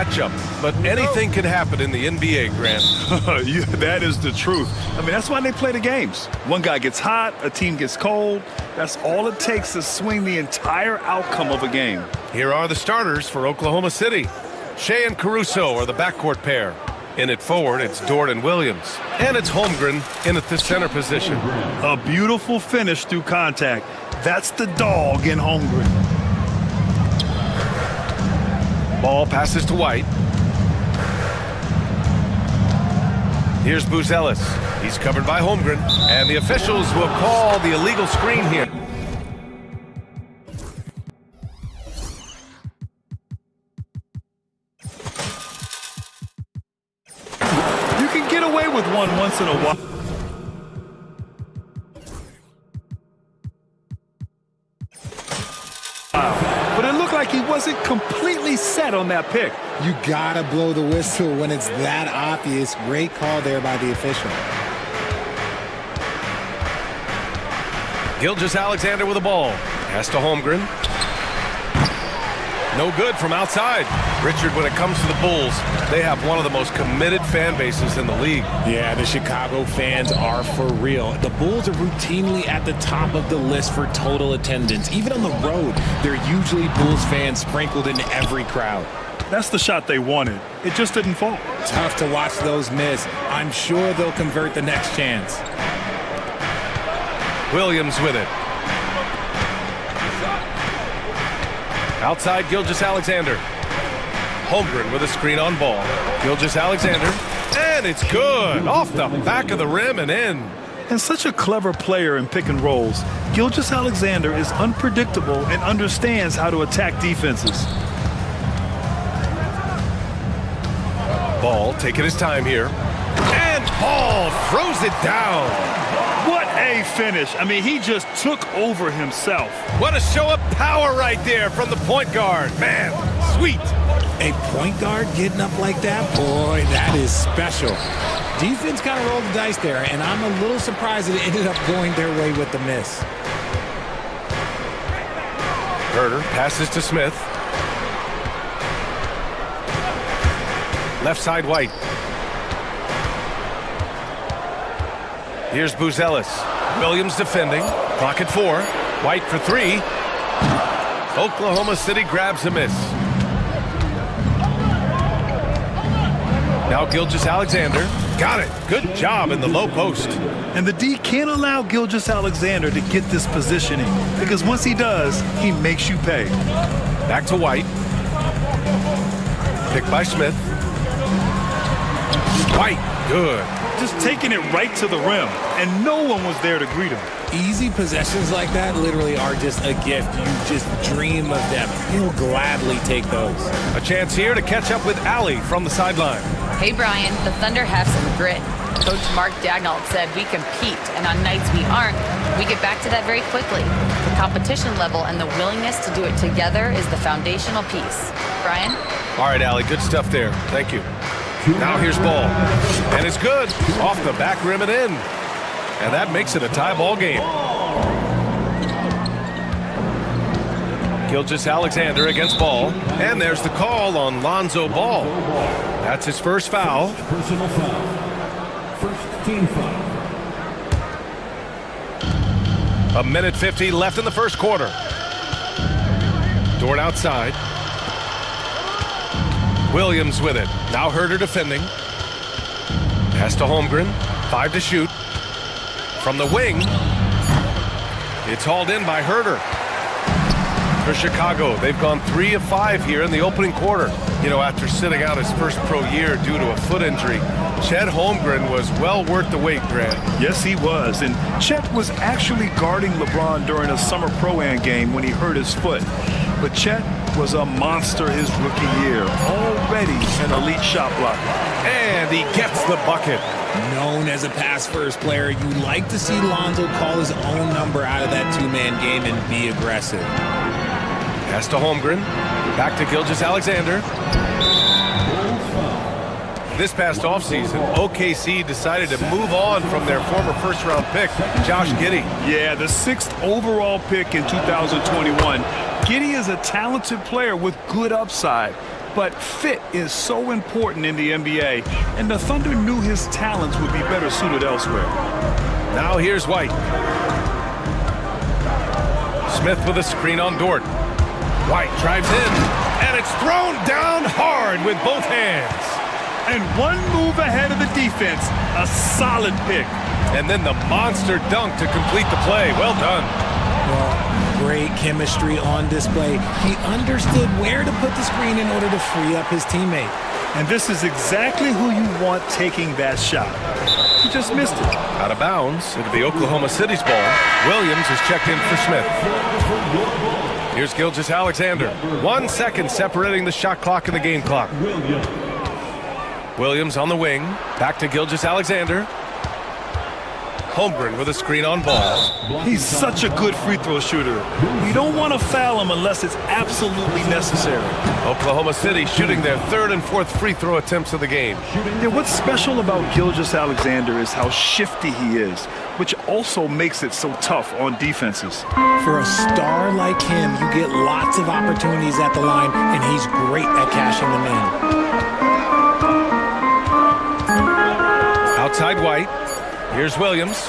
matchup, but anything can happen in the NBA, Grant. Yeah, that is the truth. I mean, that's why they play the games. One guy gets hot, a team gets cold. That's all it takes to swing the entire outcome of a game. Here are the starters for Oklahoma City. Shea and Caruso are the backcourt pair. In it forward, it's Dort and Williams. And it's Holmgren in at the center position. A beautiful finish through contact. That's the dog in Holmgren. Ball passes to White. Here's Buzelis. He's covered by Holmgren. And the officials will call the illegal screen here. You can get away with one once in a while. But it looked like he wasn't completely set on that pick. You gotta blow the whistle when it's that obvious. Great call there by the official. Gilgeous-Alexander with the ball. Pass to Holmgren. No good from outside. Richard, when it comes to the Bulls, they have one of the most committed fan bases in the league. Yeah, the Chicago fans are for real. The Bulls are routinely at the top of the list for total attendance. Even on the road, they're usually Bulls fans sprinkled in every crowd. That's the shot they wanted. It just didn't fall. Tough to watch those miss. I'm sure they'll convert the next chance. Williams with it. Outside, Gilgeous-Alexander. Holmgren with a screen on ball. Gilgeous-Alexander. And it's good. Off the back of the rim and in. And such a clever player in pick and rolls, Gilgeous-Alexander is unpredictable and understands how to attack defenses. Ball taking his time here. And Ball throws it down. What a finish. I mean, he just took over himself. What a show of power right there from the point guard. Man, sweet. A point guard getting up like that? Boy, that is special. Defense kind of rolled the dice there, and I'm a little surprised that it ended up going their way with the miss. Herter passes to Smith. Left side, White. Here's Buzelis. Williams defending. Clock at 4. White for 3. Oklahoma City grabs a miss. Now Gilgeous-Alexander. Got it. Good job in the low post. And the D can't allow Gilgeous-Alexander to get this positioning, because once he does, he makes you pay. Back to White. Picked by Smith. White. Good. Just taking it right to the rim, and no one was there to greet him. Easy possessions like that literally are just a gift. You just dream of them. He'll gladly take those. A chance here to catch up with Allie from the sideline. Hey, Brian, the Thunder have some grit. Coach Mark Dagnall said we compete, and on nights we aren't, we get back to that very quickly. The competition level and the willingness to do it together is the foundational piece. Brian? All right, Allie, good stuff there. Thank you. Now here's Ball. And it's good. Off the back rim and in. And that makes it a tie ball game. Gilgeous-Alexander against Ball. And there's the call on Lonzo Ball. That's his first foul. Personal foul. First team foul. 1:50 left in the first quarter. Dort outside. Williams with it. Now Herter defending. Pass to Holmgren. 5 to shoot. From the wing. It's hauled in by Herter. For Chicago, they've gone 3 of 5 here in the opening quarter. You know, after sitting out his first pro year due to a foot injury, Chet Holmgren was well worth the wait, Grant. Yes, he was. And Chet was actually guarding LeBron during a summer Pro-Am game when he hurt his foot. But Chet was a monster his rookie year. Already an elite shot blocker. And he gets the bucket. Known as a pass-first player, you like to see Lonzo call his own number out of that two-man game and be aggressive. Pass to Holmgren. Back to Gilgeous-Alexander. This past offseason, OKC decided to move on from their former first-round pick, Josh Giddey. Yeah, the 6th overall pick in 2021. Giddey is a talented player with good upside. But fit is so important in the NBA, and the Thunder knew his talents would be better suited elsewhere. Now here's White. Smith with a screen on Dort. White drives in, and it's thrown down hard with both hands. And one move ahead of the defense, a solid pick. And then the monster dunk to complete the play. Well done. Well, great chemistry on display. He understood where to put the screen in order to free up his teammate. And this is exactly who you want taking that shot. He just missed it. Out of bounds. It'll be Oklahoma City's ball. Williams is checked in for Smith. Here's Gilgeous-Alexander. 1 second separating the shot clock and the game clock. Williams on the wing. Back to Gilgeous-Alexander. Holmgren with a screen on ball. He's such a good free throw shooter. You don't want to foul him unless it's absolutely necessary. Oklahoma City shooting their third and fourth free throw attempts of the game. Yeah, what's special about Gilgeous-Alexander is how shifty he is, which also makes it so tough on defenses. For a star like him, you get lots of opportunities at the line, and he's great at cashing them in. Outside White. Here's Williams.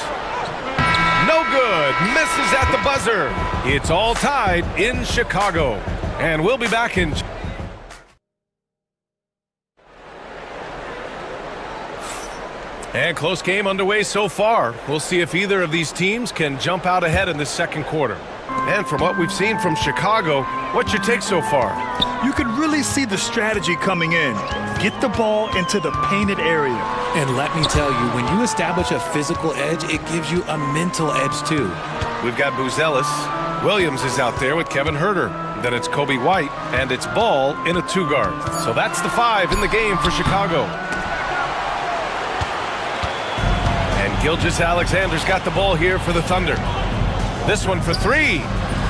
No good. Misses at the buzzer. It's all tied in Chicago. And we'll be back in... And close game underway so far. We'll see if either of these teams can jump out ahead in the second quarter. And from what we've seen from Chicago, what's your take so far? You could really see the strategy coming in. Get the ball into the painted area. And let me tell you, when you establish a physical edge, it gives you a mental edge too. We've got Buzelis. Williams is out there with Kevin Huerter. Then it's Kobe White, and it's Ball in a two-guard. So that's the 5 in the game for Chicago. And Gilgeous-Alexander's got the ball here for the Thunder. This one for 3.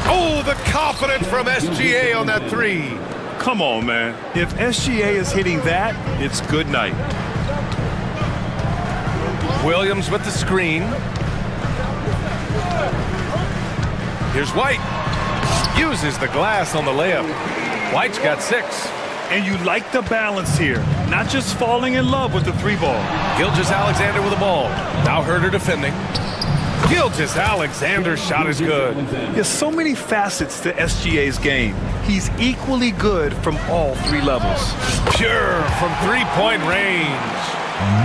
Oh, the confidence from SGA on that 3. Come on, man. If SGA is hitting that, it's good night. Williams with the screen. Here's White. Uses the glass on the layup. White's got 6. And you like the balance here. Not just falling in love with the 3 ball. Gilgeous-Alexander with the ball. Now Huerter defending. Gilgeous-Alexander's shot is good. There's so many facets to SGA's game. He's equally good from all 3 levels. Pure from 3-point range.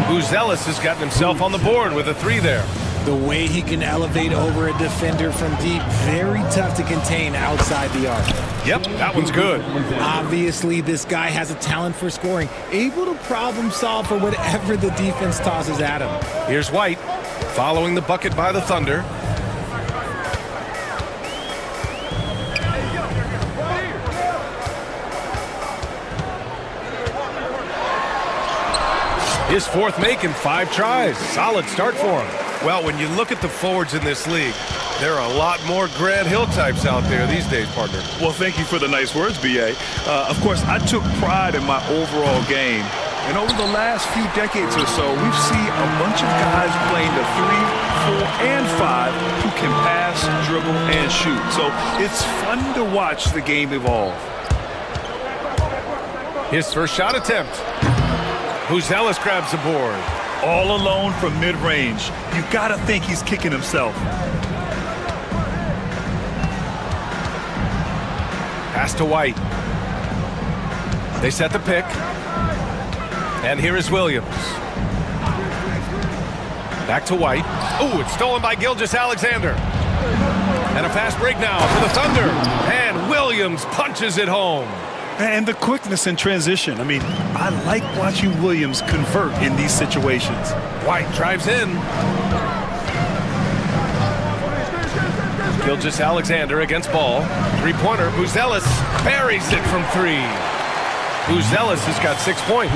Buzelis has gotten himself on the board with a 3 there. The way he can elevate over a defender from deep, very tough to contain outside the arc. Yep, that one's good. Obviously, this guy has a talent for scoring, able to problem solve for whatever the defense tosses at him. Here's White, following the bucket by the Thunder. His 4th make in 5 tries. Solid start for him. Well, when you look at the forwards in this league, there are a lot more Grant Hill types out there these days, partner. Well, thank you for the nice words, B.A. Of course, I took pride in my overall game. And over the last few decades or so, we've seen a bunch of guys playing the 3, 4, and 5 who can pass, dribble, and shoot. So it's fun to watch the game evolve. His first shot attempt. Buzelis grabs the board. All alone from mid-range. You gotta think he's kicking himself. Pass to White. They set the pick. And here is Williams. Back to White. Oh, it's stolen by Gilgeous-Alexander. And a fast break now for the Thunder. And Williams punches it home. And the quickness in transition. I mean, I like watching Williams convert in these situations. White drives in. Gilgeous-Alexander against Ball. 3-pointer. Buzelis buries it from 3. Buzelis has got 6 points.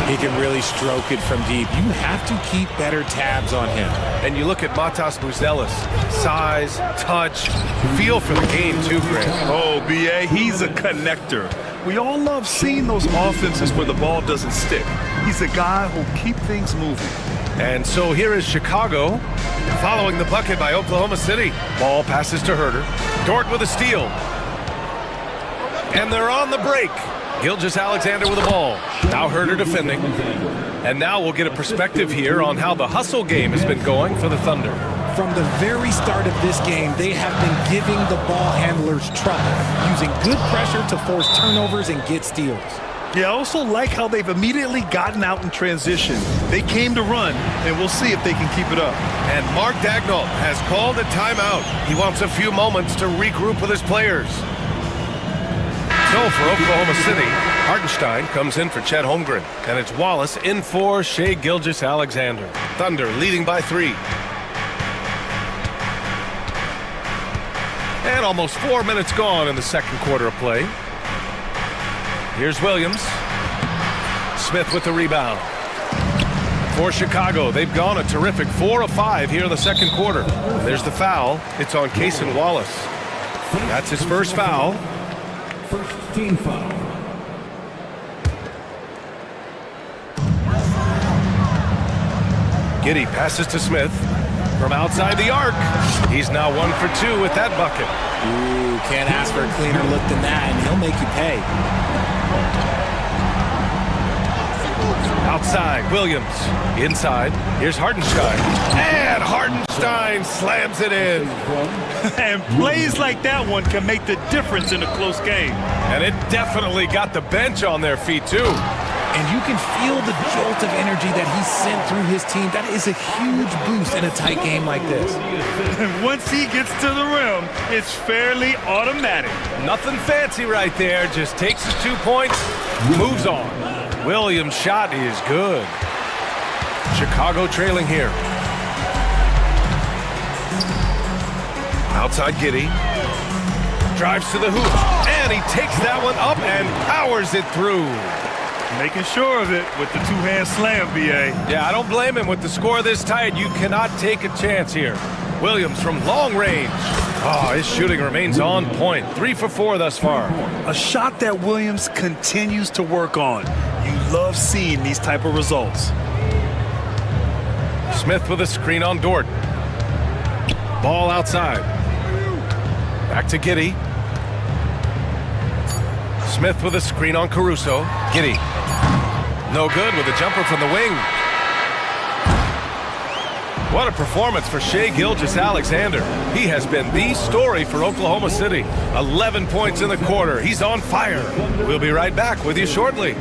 He can really stroke it from deep. You have to keep better tabs on him. And you look at Matas Buzelis. Size, touch, feel for the game too, Grant. Oh, B.A., he's a connector. We all love seeing those offenses where the ball doesn't stick. He's a guy who'll keep things moving. And so here is Chicago following the bucket by Oklahoma City. Ball passes to Huerter. Dort with a steal. And they're on the break. Gilgeous-Alexander with the ball. Now Herder defending. And now we'll get a perspective here on how the hustle game has been going for the Thunder. From the very start of this game, they have been giving the ball handlers trouble, using good pressure to force turnovers and get steals. Yeah, I also like how they've immediately gotten out in transition. They came to run, and we'll see if they can keep it up. And Mark Daigneault has called a timeout. He wants a few moments to regroup with his players. So for Oklahoma City, Hartenstein comes in for Chet Holmgren. And it's Wallace in for Shai Gilgeous-Alexander. Thunder leading by 3. And almost 4 minutes gone in the second quarter of play. Here's Williams. Smith with the rebound. For Chicago, they've gone a terrific 4 of 5 here in the second quarter. There's the foul. It's on Cason Wallace. That's his first foul. First team foul. Giddey passes to Smith from outside the arc. He's now 1 for 2 with that bucket. Ooh, can't ask for a cleaner look than that, and he'll make you pay. Outside, Williams. Inside, here's Hartenstein. And Hartenstein slams it in. And plays like that one can make the difference in a close game. And it definitely got the bench on their feet, too. And you can feel the jolt of energy that he sent through his team. That is a huge boost in a tight game like this. Once he gets to the rim, it's fairly automatic. Nothing fancy right there. Just takes his 2 points, moves on. Williams' shot is good. Chicago trailing here. Outside Giddey. Drives to the hoop. And he takes that one up and powers it through. Making sure of it with the two-hand slam, B.A. Yeah, I don't blame him. With the score this tight, you cannot take a chance here. Williams from long range. Oh, his shooting remains on point. 3 for 4 thus far. A shot that Williams continues to work on. You love seeing these type of results. Smith with a screen on Dort. Ball outside. Back to Giddey. Smith with a screen on Caruso. Giddey. No good with a jumper from the wing. What a performance for Shai Gilgeous-Alexander. He has been the story for Oklahoma City. 11 points in the quarter. He's on fire. We'll be right back with you shortly.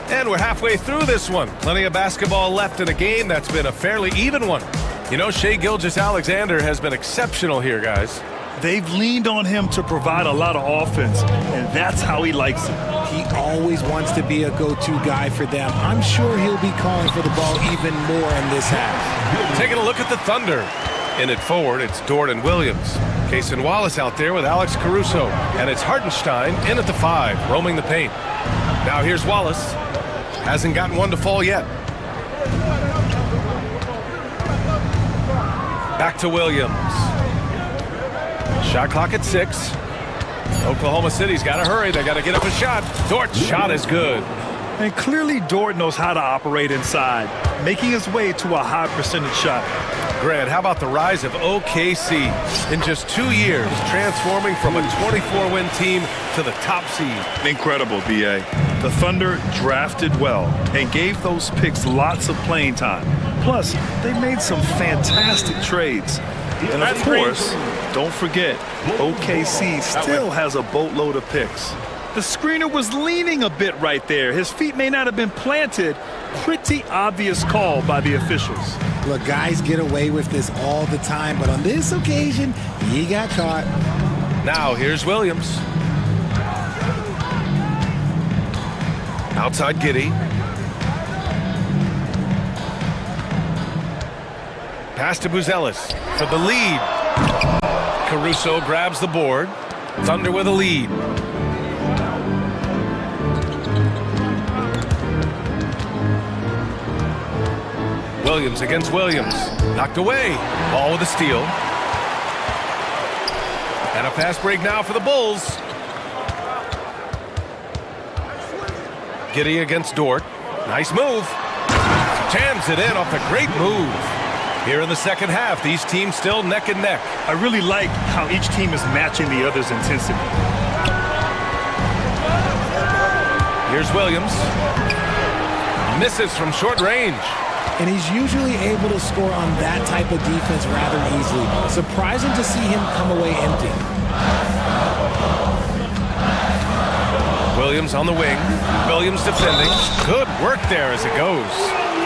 And we're halfway through this one. Plenty of basketball left in a game that's been a fairly even one. You know, Shai Gilgeous-Alexander has been exceptional here, guys. They've leaned on him to provide a lot of offense, and that's how he likes it. He always wants to be a go-to guy for them. I'm sure he'll be calling for the ball even more in this half. Taking a look at the Thunder. In it forward, it's Dort and Williams. Cason Wallace out there with Alex Caruso. And it's Hartenstein in at the 5, roaming the paint. Now here's Wallace. Hasn't gotten one to fall yet. Back to Williams. Shot clock at 6. Oklahoma City's got to hurry. They got to get up a shot. Dort's shot is good. And clearly Dort knows how to operate inside, making his way to a high percentage shot. Grant, how about the rise of OKC? In just 2 years, transforming from a 24-win team to the top seed. Incredible, B.A. The Thunder drafted well and gave those picks lots of playing time. Plus, they made some fantastic trades. And of course, don't forget, OKC still has a boatload of picks. The screener was leaning a bit right there. His feet may not have been planted. Pretty obvious call by the officials. Look, guys get away with this all the time, but on this occasion, he got caught. Now here's Williams. Outside Giddey. Pass to Buzelis for the lead. Caruso grabs the board. Thunder with a lead. Williams against Williams. Knocked away. Ball with a steal. And a fast break now for the Bulls. Giddy against Dort. Nice move. Jams it in off a great move. Here in the second half, these teams still neck and neck. I really like how each team is matching the other's intensity. Here's Williams. Misses from short range. And he's usually able to score on that type of defense rather easily. Surprising to see him come away empty. Williams on the wing. Williams defending. Good work there as it goes.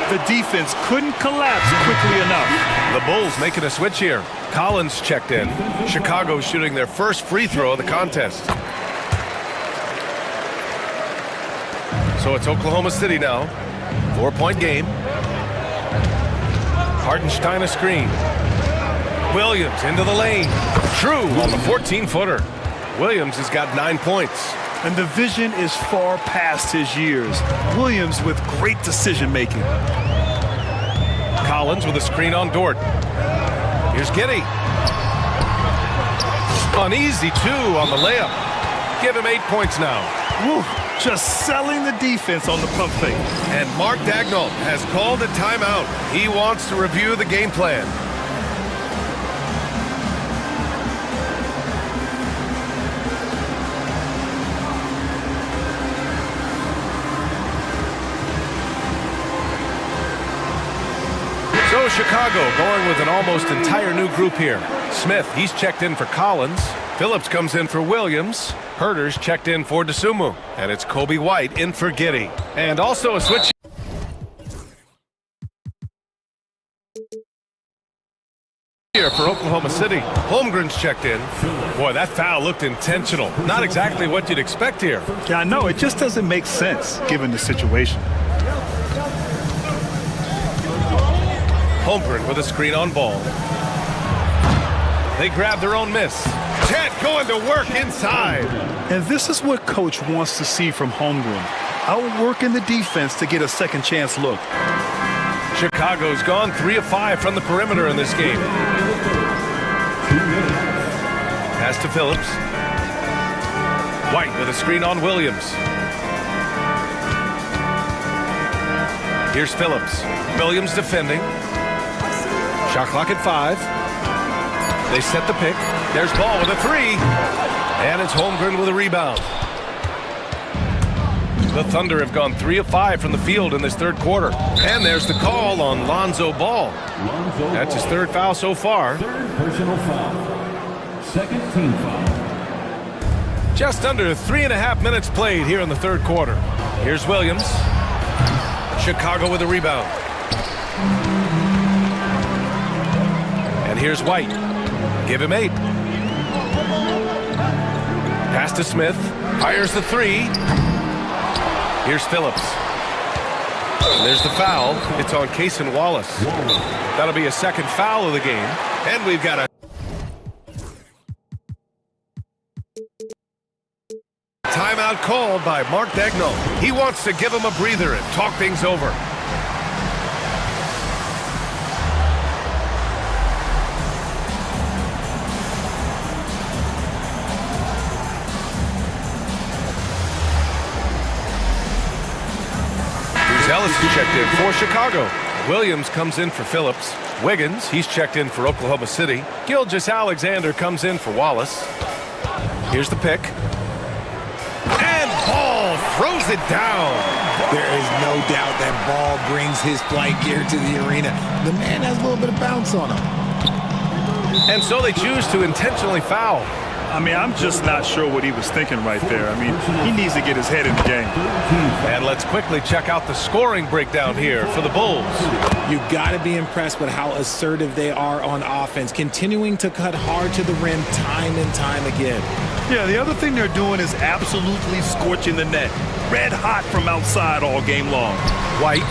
The defense couldn't collapse quickly enough. The Bulls making a switch here. Collins checked in. Chicago shooting their first free throw of the contest. So it's Oklahoma City now. 4-point game. Hartenstein a screen. Williams into the lane. True on the 14-footer. Williams has got 9 points. And the vision is far past his years. Williams with great decision-making. Collins with a screen on Dort. Here's Giddy. Uneasy, too, on the layup. Give him 8 points now. Woo, just selling the defense on the pump fake. And Mark Daigneault has called a timeout. He wants to review the game plan. So Chicago going with an almost entire new group here. Smith, he's checked in for Collins. Phillips comes in for Williams. Herter's checked in for DeSumo. And it's Kobe White in for Giddy. And also a switch here for Oklahoma City. Holmgren's checked in. Boy, that foul looked intentional. Not exactly what you'd expect here. Yeah, I know. It just doesn't make sense given the situation. Holmgren with a screen on ball. They grab their own miss. Chet going to work inside. And this is what coach wants to see from Holmgren. Outworking the defense to get a second chance look. Chicago's gone 3 of 5 from the perimeter in this game. Pass to Phillips. White with a screen on Williams. Here's Phillips. Williams defending. Shot clock at 5. They set the pick. There's Ball with a 3. And it's Holmgren with a rebound. The Thunder have gone 3 of 5 from the field in this third quarter. And there's the call on Lonzo Ball. That's his third foul so far. Third personal foul. Second team foul. Just under 3.5 minutes played here in the third quarter. Here's Williams. Chicago with a rebound. And here's White. Give him 8. Pass to Smith. Fires the 3. Here's Phillips. And there's the foul. It's on Cason Wallace. That'll be a second foul of the game. And we've got a timeout called by Mark Daigneault. He wants to give him a breather and talk things over. Ellis is checked in for Chicago. Williams comes in for Phillips. Wiggins, he's checked in for Oklahoma City. Gilgeous-Alexander comes in for Wallace. Here's the pick. And Ball throws it down. There is no doubt that Ball brings his flight gear to the arena. The man has a little bit of bounce on him. And so they choose to intentionally foul. I mean, I'm just not sure what he was thinking right there. I mean, he needs to get his head in the game. And let's quickly check out the scoring breakdown here for the Bulls. You've got to be impressed with how assertive they are on offense, continuing to cut hard to the rim time and time again. Yeah, the other thing they're doing is absolutely scorching the net. Red hot from outside all game long. White,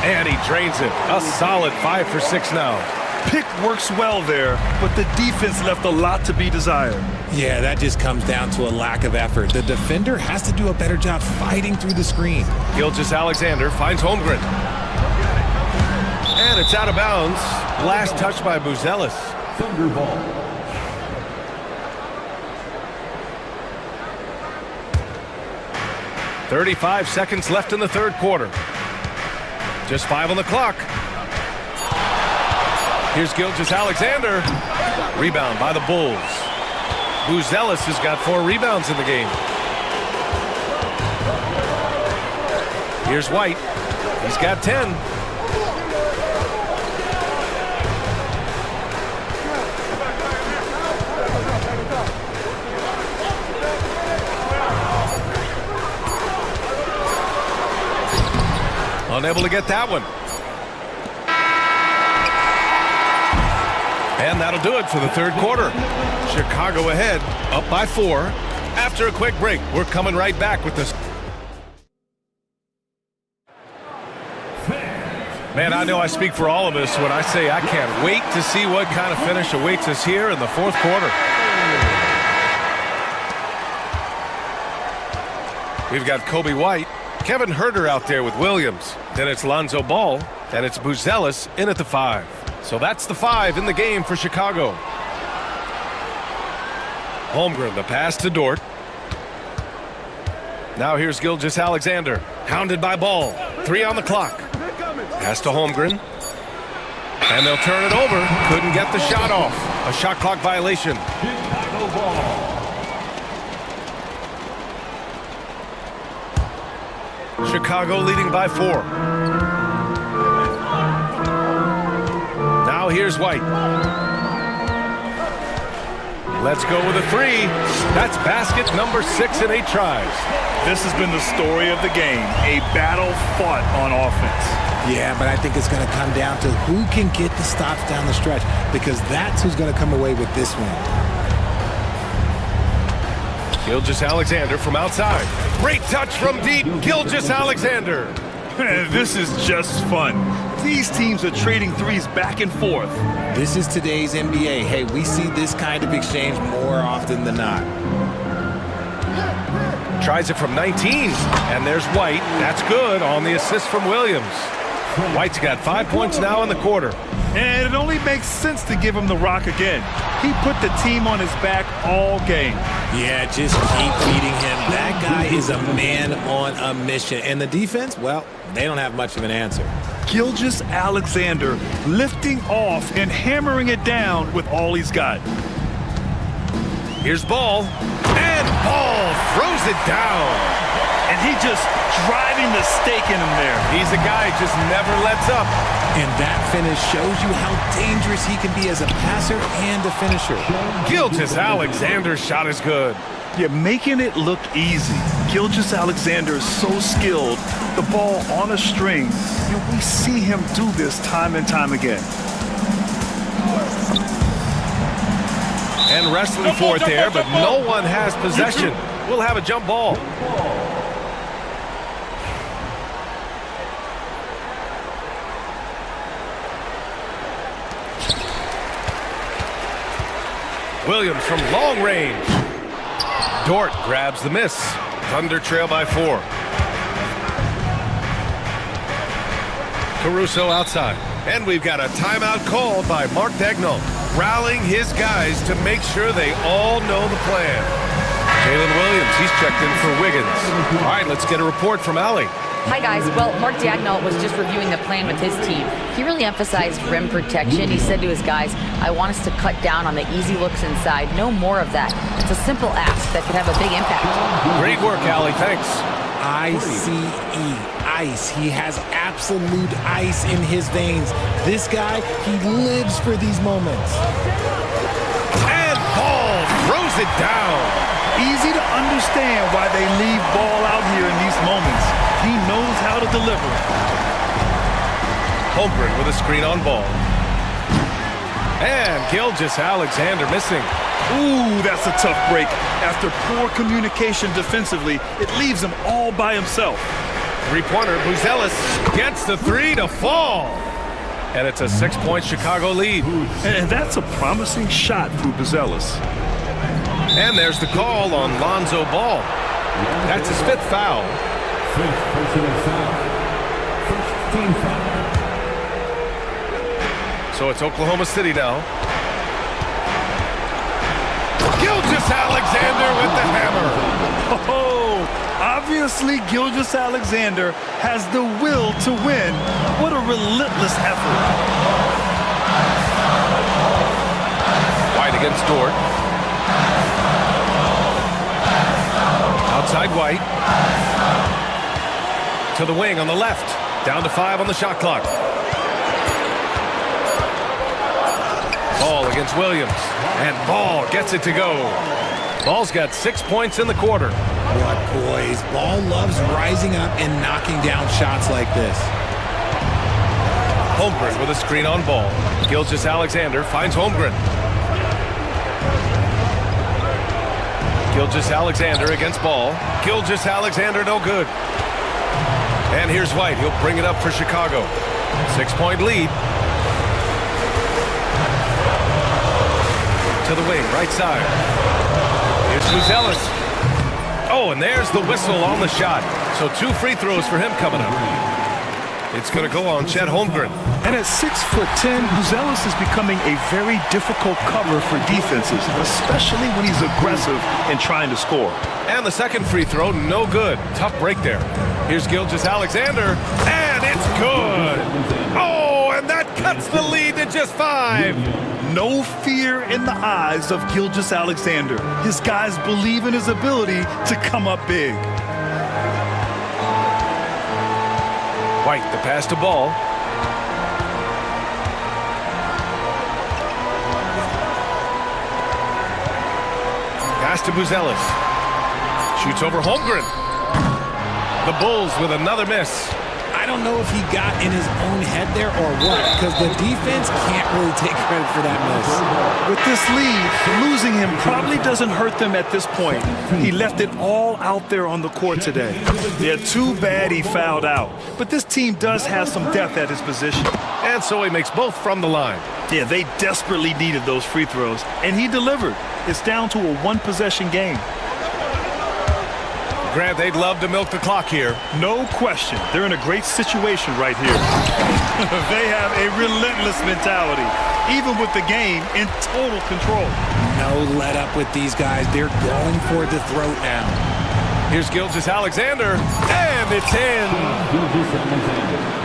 and he drains it. A solid 5 for 6 now. Pick works well there, but the defense left a lot to be desired. Yeah, that just comes down to a lack of effort. The defender has to do a better job fighting through the screen. Gilgeous-Alexander finds Holmgren. And it's out of bounds. Last touch by Buzelis. Thunder ball. 35 seconds left in the third quarter. Just 5 on the clock. Here's Gilgeous-Alexander. Rebound by the Bulls. Buzelis has got 4 rebounds in the game. Here's White. He's got 10. Unable to get that one. And that'll do it for the third quarter. Chicago ahead, up by 4. After a quick break, we're coming right back with this. Man, I know I speak for all of us when I say I can't wait to see what kind of finish awaits us here in the fourth quarter. We've got Kobe White, Kevin Huerter out there with Williams. Then it's Lonzo Ball, and it's Buzelis in at the 5. So that's the 5 in the game for Chicago. Holmgren, the pass to Dort. Now here's Gilgeous-Alexander, hounded by Ball. 3 on the clock. Pass to Holmgren. And they'll turn it over. Couldn't get the shot off. A shot clock violation. Chicago leading by 4. Now here's White. Let's go with a 3. That's basket number 6 in 8 tries. This has been the story of the game, a battle fought on offense. Yeah, but I think it's going to come down to who can get the stops down the stretch, because that's who's going to come away with this one. Gilgeous-Alexander from outside. Great touch from deep. Gilgeous-Alexander. This is just fun. These teams are trading threes back and forth. This is today's NBA. Hey, we see this kind of exchange more often than not. Tries it from 19. And there's White. That's good on the assist from Williams. White's got 5 points now in the quarter. And it only makes sense to give him the rock again. He put the team on his back all game. Yeah, just keep feeding him. That guy is a man on a mission. And the defense, well, they don't have much of an answer. Gilgeous-Alexander lifting off and hammering it down with all he's got. Here's Ball. And Ball throws it down. And he just driving the stake in him there. He's a guy who just never lets up. And that finish shows you how dangerous he can be as a passer and a finisher. Gilgeous-Alexander's shot is good. Yeah, making it look easy. Gilgeous-Alexander is so skilled. The ball on a string. We see him do this time and time again. And wrestling for it there, but no one has possession. We'll have a jump ball. Williams from long range. Dort grabs the miss. Thunder trail by 4. Caruso outside. And we've got a timeout called by Mark Daigneault, rallying his guys to make sure they all know the plan. Jalen Williams, he's checked in for Wiggins. All right, let's get a report from Allie. Hi, guys. Well, Mark Daigneault was just reviewing the plan with his team. He really emphasized rim protection. He said to his guys, I want us to cut down on the easy looks inside. No more of that. It's a simple ask that could have a big impact. Great work, Allie. Thanks. ICE, ice. He has absolute ice in his veins. This guy, he lives for these moments. And Ball throws it down. Easy to understand why they leave Ball out here in these moments. He knows how to deliver. Holmgren with a screen on Ball. And Gilgeous-Alexander missing. Ooh, that's a tough break. After poor communication defensively, it leaves him all by himself. Three-pointer, Buzelis gets the 3 to fall. And it's a 6-point Chicago lead. And that's a promising shot for Buzelis. And there's the call on Lonzo Ball. That's his 5th foul. 5th personal foul. First team foul. So it's Oklahoma City now. Gilgeous-Alexander with the hammer. Oh, Obviously, Gilgeous-Alexander has the will to win. What a relentless effort. White against Dort. Outside White. To the wing on the left. Down to 5 on the shot clock. Ball against Williams. And Ball gets it to go. Ball's got 6 points in the quarter. What poise. Ball loves rising up and knocking down shots like this. Holmgren with a screen on Ball. Gilgeous-Alexander finds Holmgren. Gilgeous-Alexander against Ball. Gilgeous-Alexander no good. And here's White. He'll bring it up for Chicago. 6-point lead. To the wing, right side. Here's Buzelis. Oh, and there's the whistle on the shot. So 2 free throws for him coming up. It's going to go on Chet Holmgren. And at 6'10", Buzelis is becoming a very difficult cover for defenses, especially when he's aggressive and trying to score. And the second free throw, no good. Tough break there. Here's Gilgeous-Alexander, and it's good. Oh, and that cuts the lead to just 5. No fear in the eyes of Gilgeous-Alexander. His guys believe in his ability to come up big. White, the pass to Ball. Pass to Buzelis. Shoots over Holmgren. The Bulls with another miss. I don't know if he got in his own head there or what, because the defense can't really take credit for that miss. With this lead, losing him probably doesn't hurt them at this point. He left it all out there on the court today. Yeah, too bad he fouled out. But this team does have some depth at his position. And so he makes both from the line. Yeah, they desperately needed those free throws, and he delivered. It's down to a one-possession game. Grant, they'd love to milk the clock here. No question. They're in a great situation right here. They have a relentless mentality, even with the game in total control. No let up with these guys. They're going for the throat now. Here's Gilgeous-Alexander, and it's in. Gilgeous-Alexander.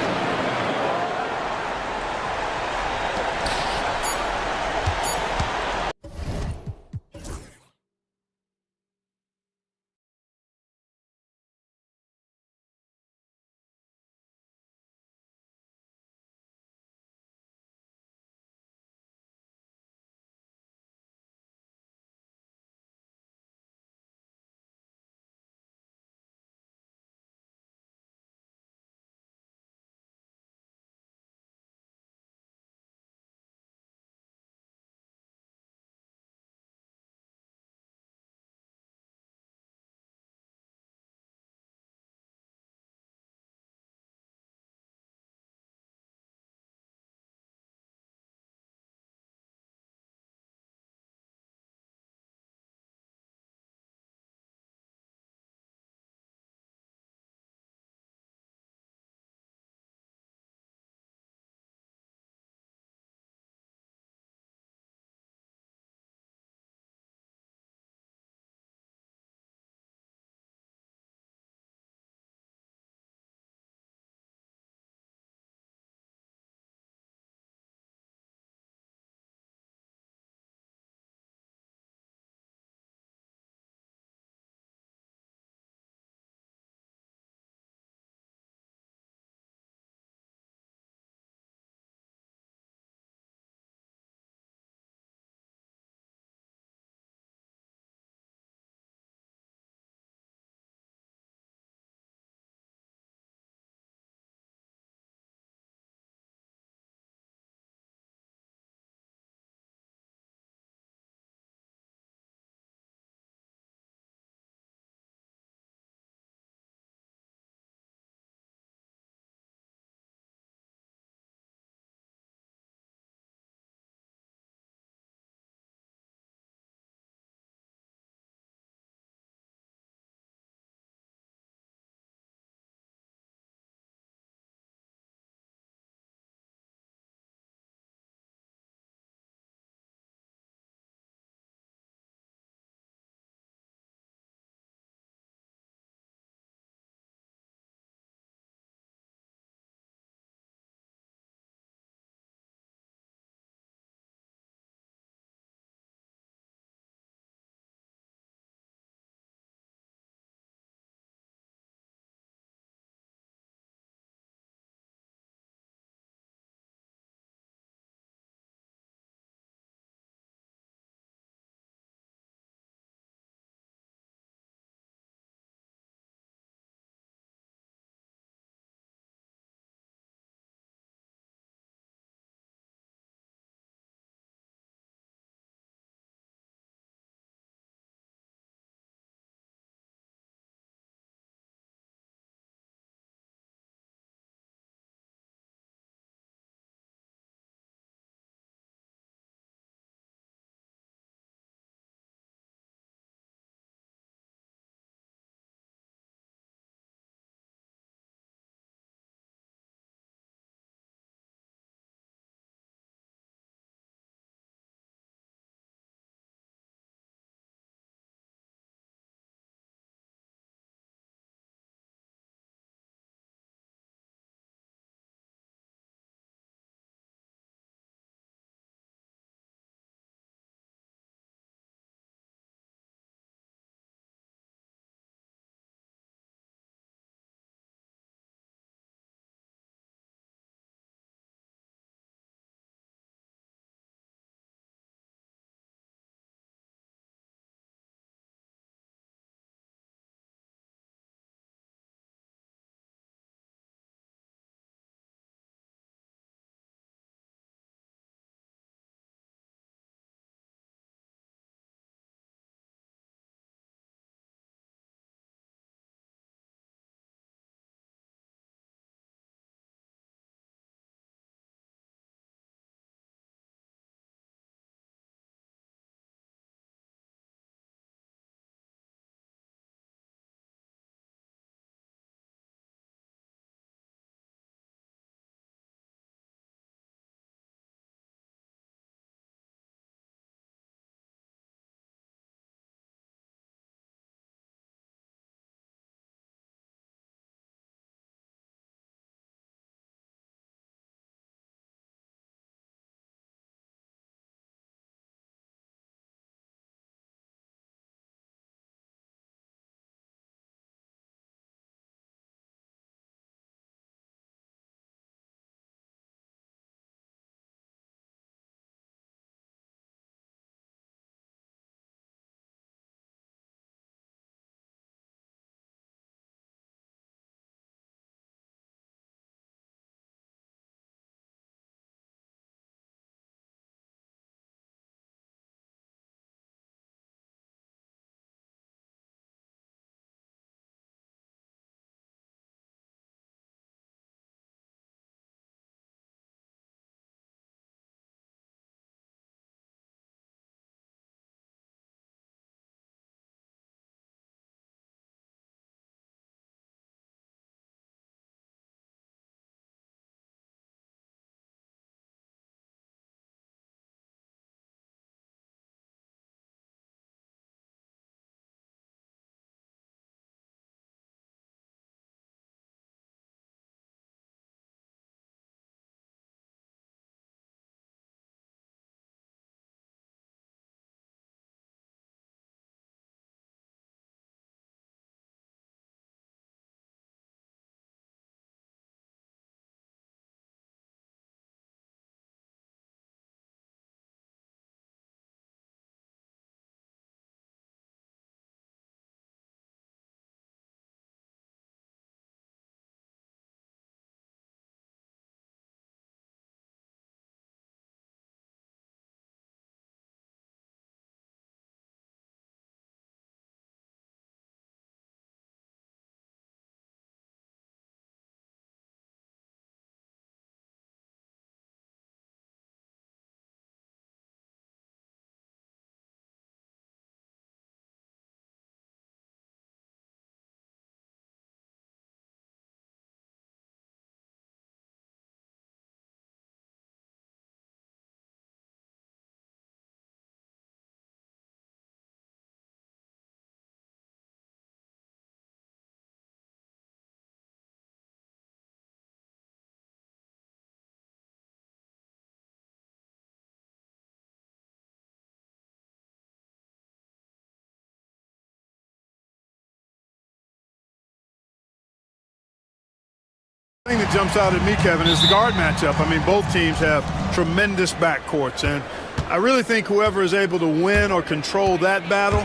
The thing that jumps out at me, Kevin, is the guard matchup. I mean, both teams have tremendous backcourts, and I really think whoever is able to win or control that battle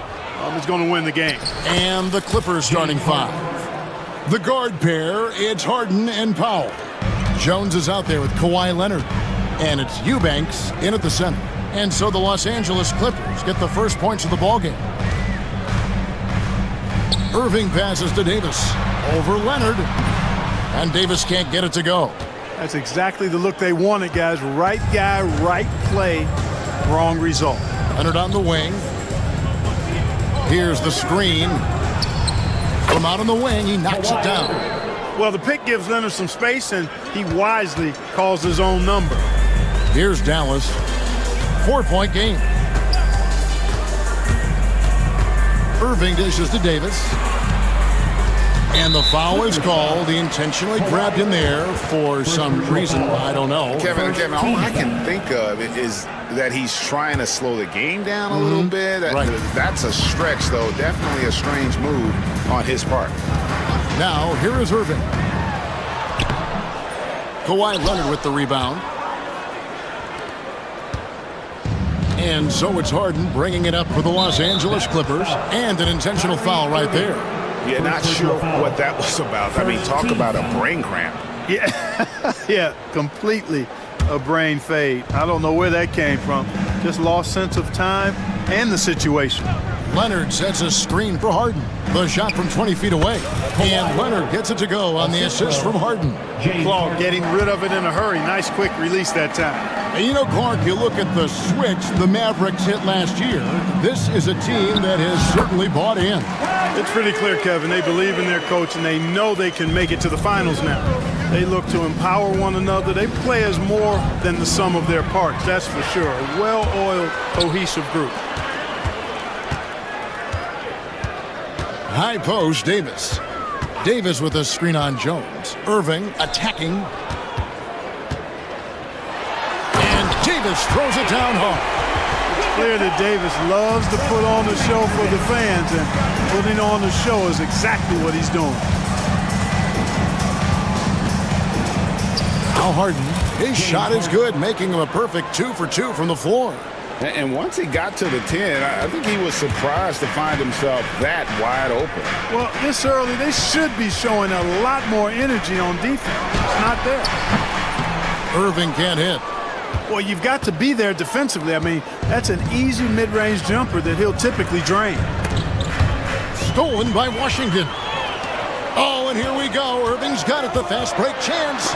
is going to win the game. And the Clippers starting five. The guard pair, it's Harden and Powell. Jones is out there with Kawhi Leonard. And it's Eubanks in at the center. And so the Los Angeles Clippers get the first points of the ballgame. Irving passes to Davis. Over Leonard. And Davis can't get it to go. That's exactly the look they wanted, guys. Right guy, right play, wrong result. Leonard on the wing. Here's the screen. From out on the wing, he knocks it down. Well, the pick gives Leonard some space, and he wisely calls his own number. Here's Dallas. 4-point game. Irving dishes to Davis. And the foul is called. He intentionally grabbed him there for some reason. I don't know. Kevin, all I can think of is that he's trying to slow the game down a little bit. Right. That's a stretch, though. Definitely a strange move on his part. Now, here is Irving. Kawhi Leonard with the rebound. And so it's Harden bringing it up for the Los Angeles Clippers. And an intentional foul right there. Yeah, not sure what that was about. I mean, talk about a brain cramp. Yeah, completely a brain fade. I don't know where that came from. Just lost sense of time and the situation. Leonard sets a screen for Harden. The shot from 20 feet away. And Leonard gets it to go on the assist from Harden. Clark getting rid of it in a hurry. Nice quick release that time. And you know, Clark, you look at the switch the Mavericks hit last year. This is a team that has certainly bought in. It's pretty clear, Kevin. They believe in their coach, and they know they can make it to the finals now. They look to empower one another. They play as more than the sum of their parts, that's for sure. A well-oiled, cohesive group. High post, Davis. Davis with a screen on Jones. Irving attacking. And Davis throws it down hard. It's clear that Davis loves to put on the show for the fans, and putting on the show is exactly what he's doing. Now Harden, his shot is good, making him a perfect 2 for 2 from the floor. And once he got to the 10, I think he was surprised to find himself that wide open. Well, this early, they should be showing a lot more energy on defense. It's not there. Irving can't hit. Well, you've got to be there defensively. I mean, that's an easy mid-range jumper that he'll typically drain. Stolen by Washington. Oh, and here we go. Irving's got it, the fast break chance.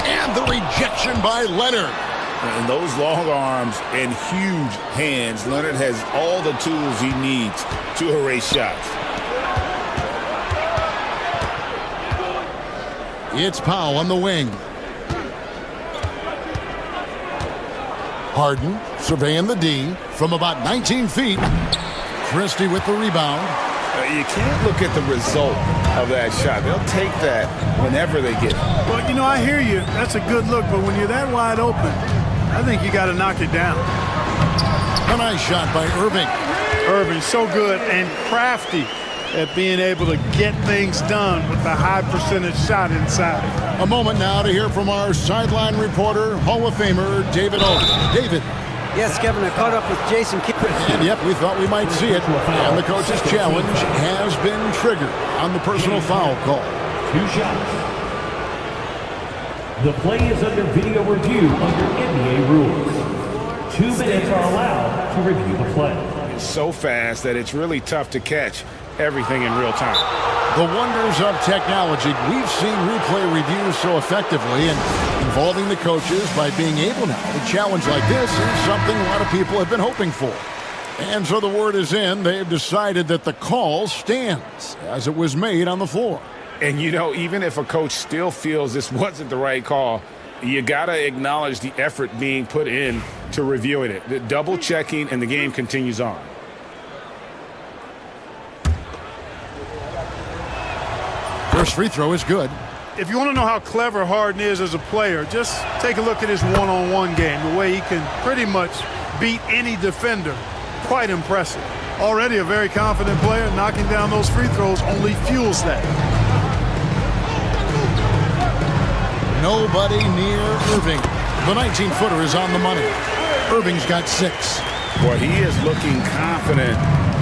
And the rejection by Leonard. And those long arms and huge hands, Leonard has all the tools he needs to erase shots. It's Powell on the wing. Harden surveying the D from about 19 feet. Christie with the rebound. You can't look at the result of that shot. They'll take that whenever they get it. Well, you know, I hear you. That's a good look, but when you're that wide open, I think you got to knock it down. A nice shot by Irving. Irving, so good and crafty at being able to get things done with the high percentage shot inside. A moment now to hear from our sideline reporter, Hall of Famer David O. David. Yes, Kevin, I caught up with Jason Kidd. And yep, we thought we might see it. And the coach's challenge has been triggered on the personal foul call. 2 shots. The play is under video review under NBA rules. 2 minutes are allowed to review the play. It's so fast that it's really tough to catch everything in real time. The wonders of technology. We've seen replay reviews so effectively, and involving the coaches by being able now to challenge like this is something a lot of people have been hoping for. And so the word is in. They've decided that the call stands as it was made on the floor. And, you know, even if a coach still feels this wasn't the right call, you got to acknowledge the effort being put in to reviewing it. The double checking, and the game continues on. First free throw is good. If you want to know how clever Harden is as a player, just take a look at his one-on-one game, the way he can pretty much beat any defender. Quite impressive. Already a very confident player, knocking down those free throws only fuels that. Nobody near Irving. The 19-footer is on the money. Irving's got 6. Boy, he is looking confident.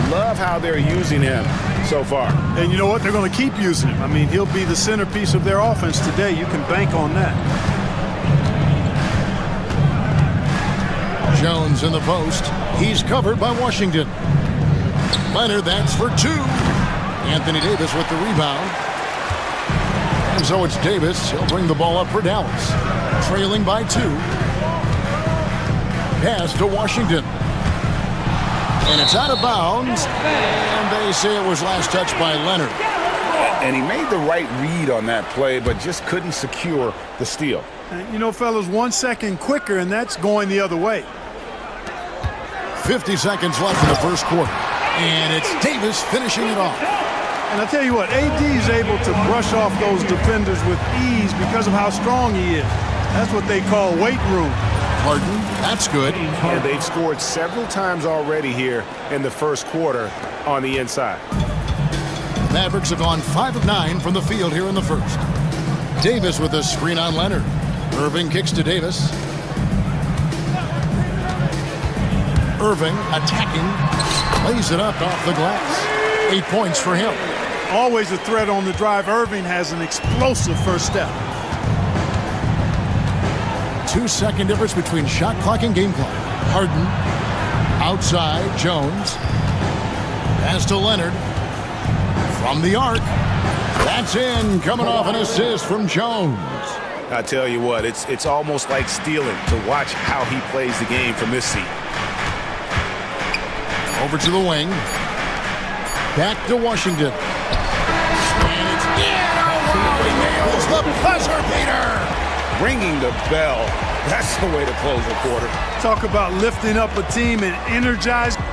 Love how they're using him so far. And you know what? They're going to keep using him. I mean, he'll be the centerpiece of their offense today. You can bank on that. Jones in the post. He's covered by Washington. Leonard, that's for 2. Anthony Davis with the rebound. And so it's Davis. He'll bring the ball up for Dallas. Trailing by 2. Pass to Washington. And it's out of bounds. And they say it was last touched by Leonard. And he made the right read on that play, but just couldn't secure the steal. You know, fellas, 1 second quicker, and that's going the other way. 50 seconds left in the first quarter. And it's Davis finishing it off. And I tell you what, AD is able to brush off those defenders with ease because of how strong he is. That's what they call weight room. Harden, that's good. And they've scored several times already here in the first quarter on the inside. Mavericks have gone 5 of 9 from the field here in the first. Davis with a screen on Leonard. Irving kicks to Davis. Irving attacking. Lays it up off the glass. 8 points for him. Always a threat on the drive. Irving has an explosive first step. 2-second difference between shot clock and game clock. Harden. Outside. Jones. Pass to Leonard. From the arc. That's in. Coming off an assist from Jones. I tell you what, it's almost like stealing to watch how he plays the game from this seat. Over to the wing. Back to Washington. And it's in. Oh, he nails the buzzer beater. Ringing the bell. That's the way to close a quarter. Talk about lifting up a team and energizing.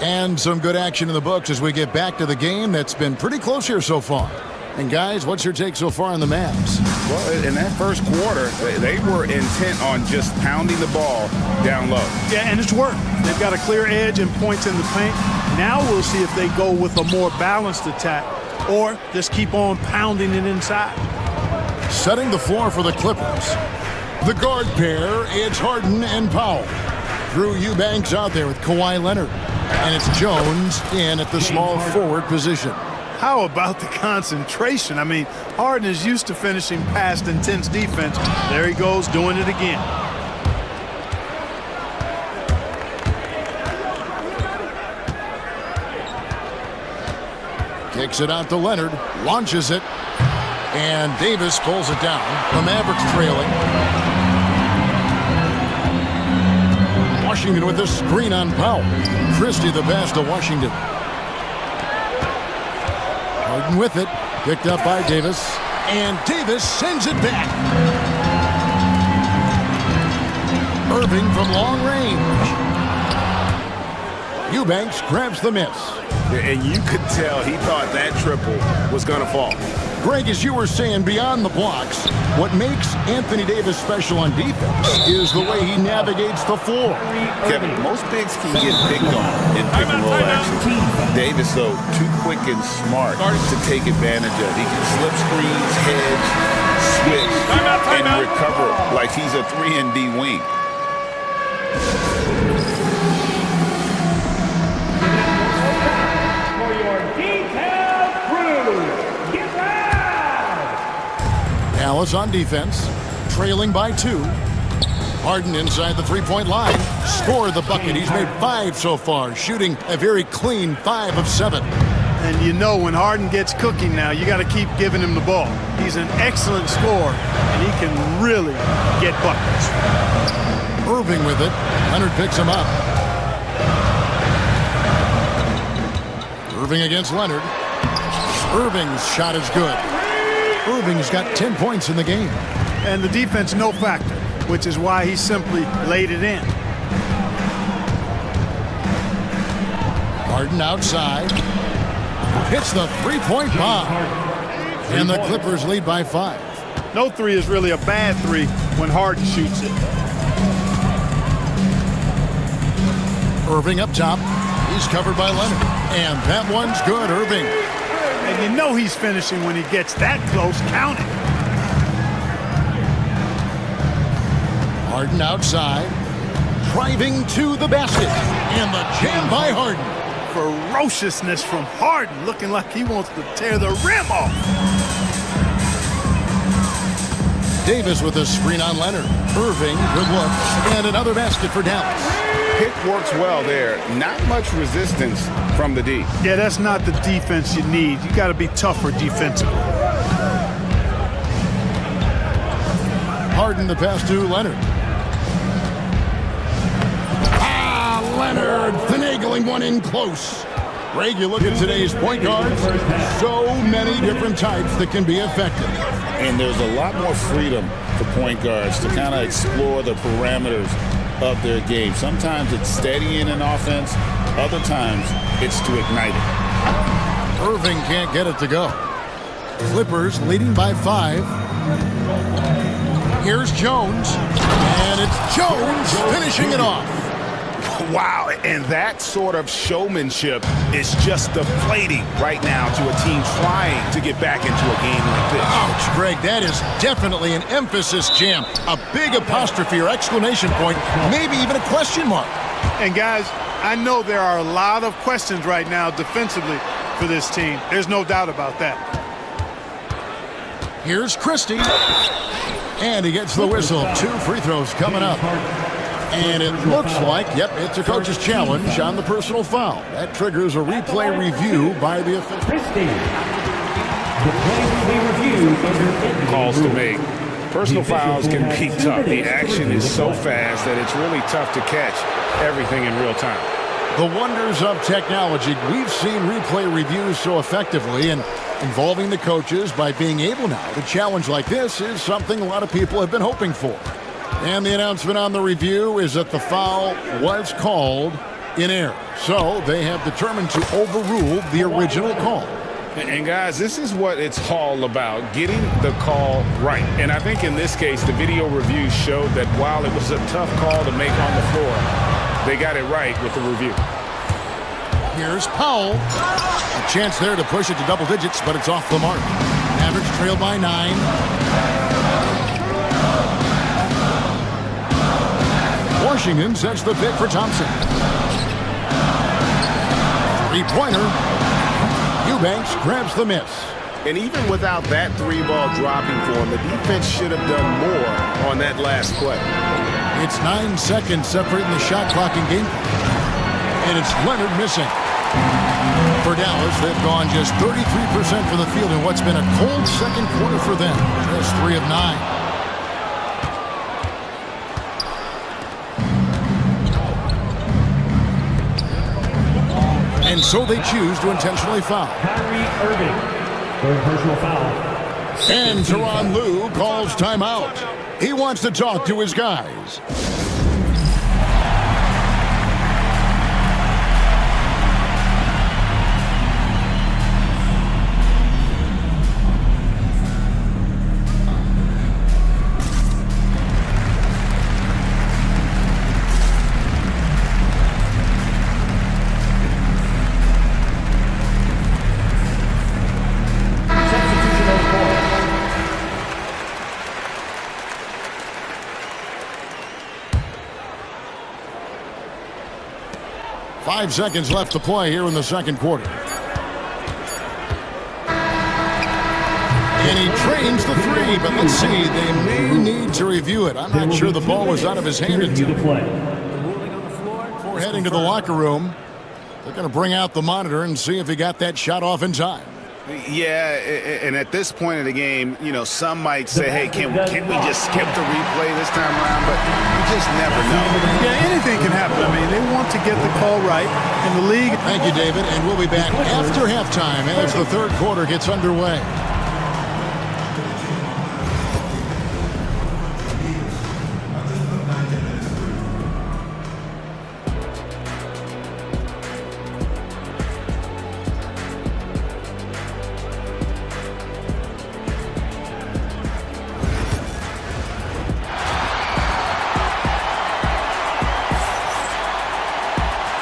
And some good action in the books as we get back to the game that's been pretty close here so far. And guys, what's your take so far on the Mavs? Well, in that first quarter, they were intent on just pounding the ball down low. Yeah, and it's worked. They've got a clear edge and points in the paint. Now we'll see if they go with a more balanced attack or just keep on pounding it inside. Setting the floor for the Clippers. The guard pair, it's Harden and Powell. Drew Eubanks out there with Kawhi Leonard. And it's Jones in at the small forward position. How about the concentration? I mean, Harden is used to finishing past intense defense. There he goes, doing it again. Kicks it out to Leonard, launches it, and Davis pulls it down. The Mavericks trailing. Washington with the screen on Powell. Christie the pass to Washington. Harden with it, picked up by Davis, and Davis sends it back. Irving from long range. Eubanks grabs the miss. And you could tell he thought that triple was going to fall. Greg, as you were saying, beyond the blocks, what makes Anthony Davis special on defense is the way he navigates the floor. Kevin, most bigs can get picked on in pick and roll action. Davis, though, too quick and smart to take advantage of. He can slip screens, hedge, switch, and recover like he's a 3-and-D wing. Dallas on defense, trailing by 2. Harden inside the three-point line, scored the bucket. He's made 5 so far, shooting a very clean 5 of 7. And you know when Harden gets cooking now, you got to keep giving him the ball. He's an excellent scorer, and he can really get buckets. Irving with it. Leonard picks him up. Irving against Leonard. Irving's shot is good. Irving's got 10 points in the game. And the defense no factor, which is why he simply laid it in. Harden outside. Hits the three-point bomb. And the Clippers lead by 5. No 3 is really a bad 3 when Harden shoots it. Irving up top. He's covered by Leonard. And that one's good, Irving. And you know he's finishing when he gets that close. Count it. Harden outside, driving to the basket, and the jam by Harden. Ferociousness from Harden, looking like he wants to tear the rim off. Davis with a screen on Leonard. Irving, good look, and another basket for Dallas. Pick works well there. Not much resistance from the D. Yeah, that's not the defense you need. You got to be tougher defensively. Harden the pass to Leonard. Leonard finagling one in close. Greg, you look at today's point guards, so many different types that can be effective. And there's a lot more freedom for point guards to kind of explore the parameters of their game. Sometimes it's steadying an offense. Other times it's to ignite it. Irving can't get it to go. Clippers leading by 5. Here's Jones. And it's Jones finishing it off. Wow, and that sort of showmanship is just deflating right now to a team trying to get back into a game like this. Ouch, Greg, that is definitely an emphasis jam. A big apostrophe or exclamation point, maybe even a question mark. And guys, I know there are a lot of questions right now defensively for this team. There's no doubt about that. Here's Christie. And he gets the whistle. 2 free throws coming up. And it looks like, yep, it's a coach's challenge on the personal foul. That triggers a replay review by the official. Calls to make. Personal fouls can be tough. The action is so fast that it's really tough to catch everything in real time. The wonders of technology. We've seen replay reviews so effectively, and involving the coaches by being able now to challenge like this is something a lot of people have been hoping for. And the announcement on the review is that the foul was called in error. So they have determined to overrule the original call. And guys, this is what it's all about, getting the call right. And I think in this case, the video review showed that while it was a tough call to make on the floor, they got it right with the review. Here's Powell. A chance there to push it to double digits, but it's off the mark. Mavericks trail by 9. Washington sets the pick for Thompson. Three-pointer. Eubanks grabs the miss. And even without that 3-ball dropping for him, the defense should have done more on that last play. It's 9 seconds separating the shot clock and game clock. And it's Leonard missing. For Dallas, they've gone just 33% for the field in what's been a cold second quarter for them. Just 3 of 9. And so they choose to intentionally foul. Kyrie Irving for a personal foul. And Tyronn Lue calls timeout. He wants to talk to his guys. Five seconds left to play here in the second quarter. And he trains the 3, but let's see, they may need to review it. I'm not sure the ball was out of his hand until before heading to the locker room. They're going to bring out the monitor and see if he got that shot off in time. Yeah, and at this point of the game, you know, some might say, hey, can we just skip the replay this time around? But you just never know. Yeah, anything can happen. I mean, they want to get the call right in the league. Thank you, David, and we'll be back after halftime as the third quarter gets underway.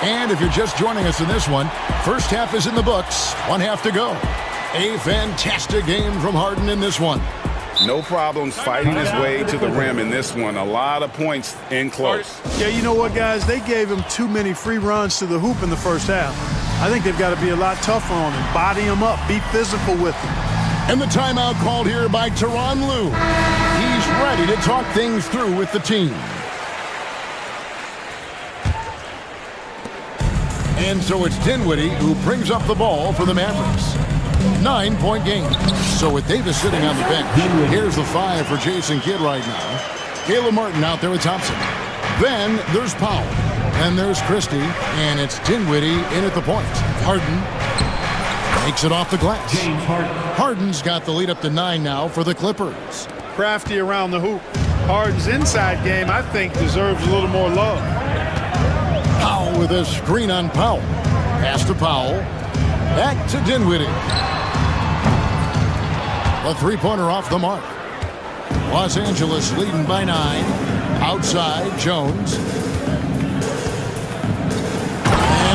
And if you're just joining us in this one, first half is in the books, 1 half to go. A fantastic game from Harden in this one. No problems fighting his way to the rim in this one. A lot of points in close. Yeah, you know what, guys? They gave him too many free runs to the hoop in the first half. I think they've got to be a lot tougher on him. Body him up. Be physical with him. And the timeout called here by Tyronn Lue. He's ready to talk things through with the team. And so it's Dinwiddie who brings up the ball for the Mavericks. 9-point game. So with Davis sitting on the bench, here's the 5 for Jason Kidd right now. Caleb Martin out there with Thompson. Then there's Powell. And there's Christie. And it's Dinwiddie in at the point. Harden makes it off the glass. Harden's got the lead up to 9 now for the Clippers. Crafty around the hoop. Harden's inside game, I think, deserves a little more love. Powell with a screen on Powell. Pass to Powell. Back to Dinwiddie. A three-pointer off the mark. Los Angeles leading by 9. Outside, Jones.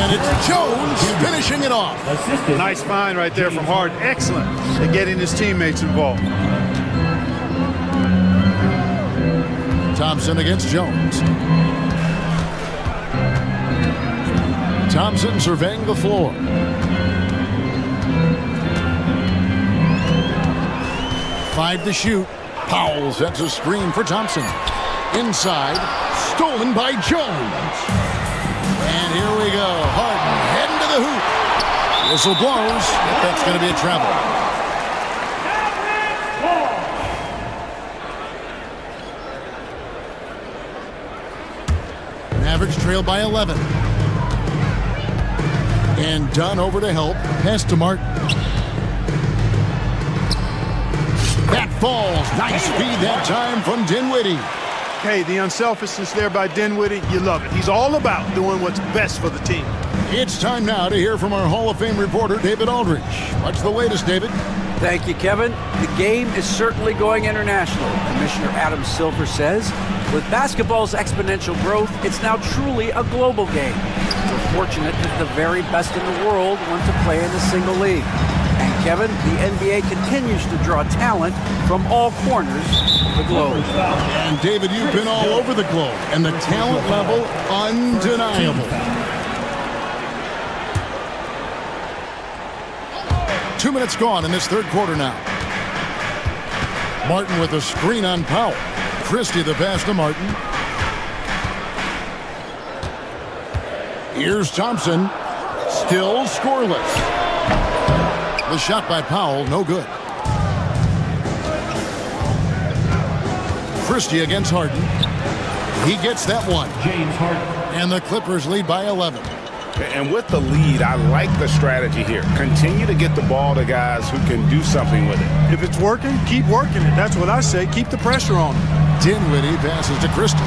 And it's Jones finishing it off. Nice find right there from Harden. Excellent at getting his teammates involved. Thompson against Jones. Thompson surveying the floor. Five to shoot. Powell sets a screen for Thompson. Inside, stolen by Jones. And here we go. Harden heading to the hoop. Whistle blows. That's going to be a travel. Mavericks trail by 11. And Dunn over to help. Pass to Martin. That falls. Nice speed that time from Dinwiddie. Hey, the unselfishness there by Dinwiddie, you love it. He's all about doing what's best for the team. It's time now to hear from our Hall of Fame reporter, David Aldridge. What's the latest, David? Thank you, Kevin. The game is certainly going international. Commissioner Adam Silver says, with basketball's exponential growth, it's now truly a global game. We're fortunate that the very best in the world want to play in a single league. And Kevin, the NBA continues to draw talent from all corners of the globe. And David, you've been all over the globe, and the talent level undeniable. 2 minutes gone in this third quarter now. Martin with a screen on Powell. Christie the pass to Martin. Here's Thompson. Still scoreless. The shot by Powell, no good. Christie against Harden. He gets that one. James Harden. And the Clippers lead by 11. And with the lead, I like the strategy here. Continue to get the ball to guys who can do something with it. If it's working, keep working it. That's what I say. Keep the pressure on him. Dinwiddie passes to Christie.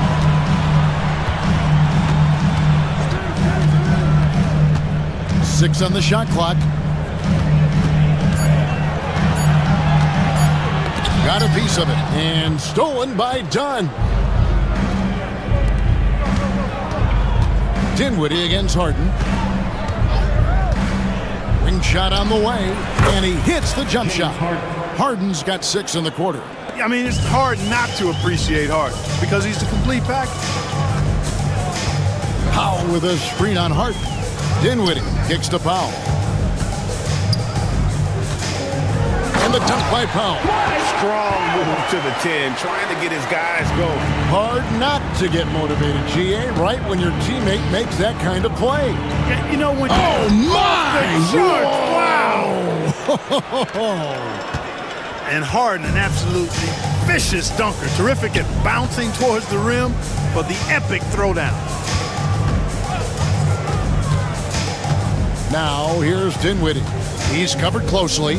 Six on the shot clock. Got a piece of it. And stolen by Dunn. Dinwiddie against Harden. Ring shot on the way. And he hits the jump shot. Harden's got 6 in the quarter. I mean, it's hard not to appreciate Harden because he's the complete package. Powell with a screen on Harden. Dinwiddie kicks to Powell. And the dunk by Powell. Strong move to the 10, trying to get his guys going. Hard not to get motivated, GA, right when your teammate makes that kind of play. Yeah, you know when you... Oh, my! Wow! And Harden, an absolutely vicious dunker. Terrific at bouncing towards the rim for the epic throwdown. Now, here's Dinwiddie. He's covered closely.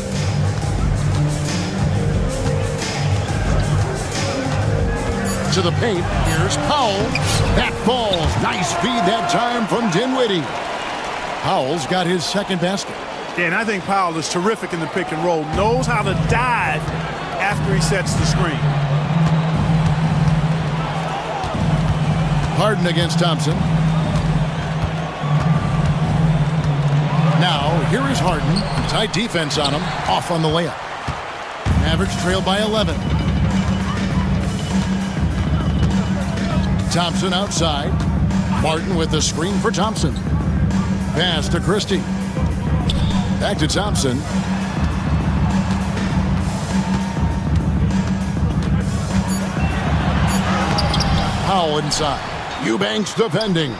To the paint. Here's Powell. That falls. Nice feed that time from Dinwiddie. Powell's got his second basket. Yeah, and I think Powell is terrific in the pick and roll. Knows how to dive after he sets the screen. Harden against Thompson. Now, Here is Harden. Tight defense on him. Off on the layup. Mavericks trail by 11. Thompson outside. Martin with the screen for Thompson. Pass to Christie. Back to Thompson. Powell inside. Eubanks defending.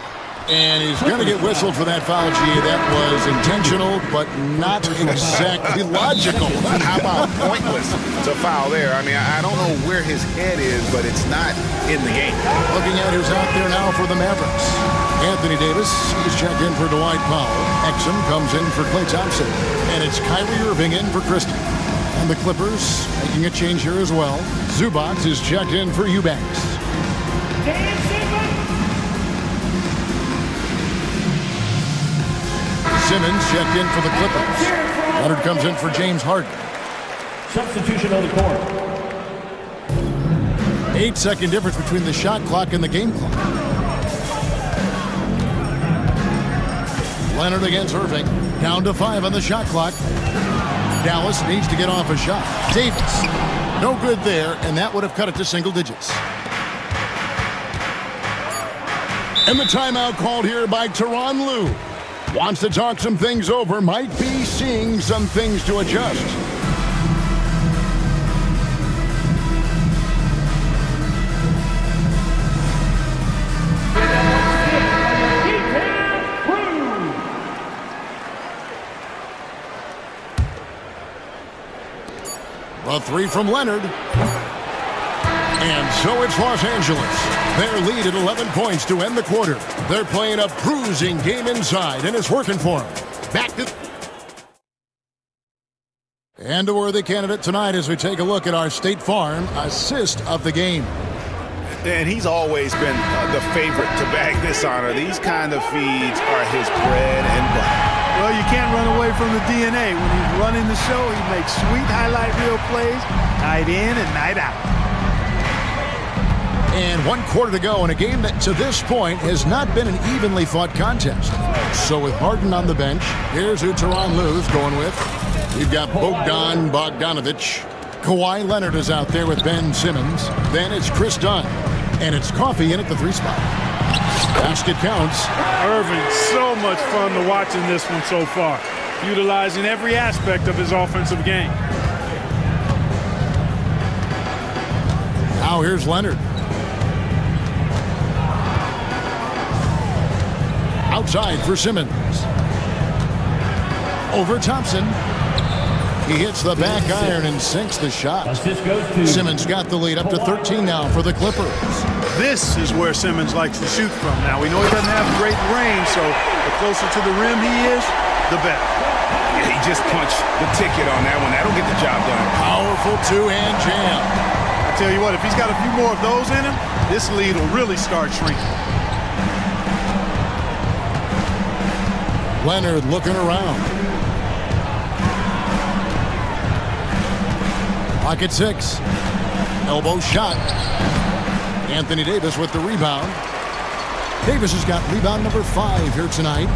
And he's going to get whistled for that foul, G. That was intentional, but not exactly logical. How about pointless to foul there? I mean, I don't know where his head is, but it's not in the game. Looking at who's out there now for the Mavericks. Anthony Davis, he's checked in for Dwight Powell. Exum comes in for Klay Thompson. And it's Kyrie Irving in for Christie. And the Clippers making a change here as well. Zubac is checked in for Eubanks. Simmons checked in for the Clippers. Leonard comes in for James Harden. Substitution on the court. 8-second difference between the shot clock and the game clock. Leonard against Irving. Down to 5 on the shot clock. Dallas needs to get off a shot. Davis. No good there, and that would have cut it to single digits. And the timeout called here by Tyronn Lue. Wants to talk some things over, might be seeing some things to adjust. A three from Leonard. And so it's Los Angeles. Their lead at 11 points to end the quarter. They're playing a bruising game inside, and it's working for them. Back to... And a worthy candidate tonight as we take a look at our State Farm assist of the game. And he's always been the favorite to bag this honor. These kind of feeds are his bread and butter. Well, you can't run away from the DNA. When he's running the show, he makes sweet highlight reel plays, night in and night out. And 1 quarter to go in a game that to this point has not been an evenly fought contest. So with Harden on the bench, here's who Tyronn Lue's going with. We've got Bogdan Bogdanovic. Kawhi Leonard is out there with Ben Simmons. Then it's Chris Dunn. And it's Coffey in at the 3 spot. Basket counts. Irving, so much fun to watch in this one so far, utilizing every aspect of his offensive game. Now here's Leonard. Outside for Simmons. Over Thompson. He hits the back iron and sinks the shot. Simmons got the lead up to 13 now for the Clippers. This is where Simmons likes to shoot from. Now, we know he doesn't have great range, so the closer to the rim he is, the better. Yeah, he just punched the ticket on that one. That'll get the job done. Powerful two-hand jam. I tell you what, if he's got a few more of those in him, this lead will really start shrinking. Leonard looking around. Pocket 6. Elbow shot. Anthony Davis with the rebound. Davis has got rebound number 5 here tonight.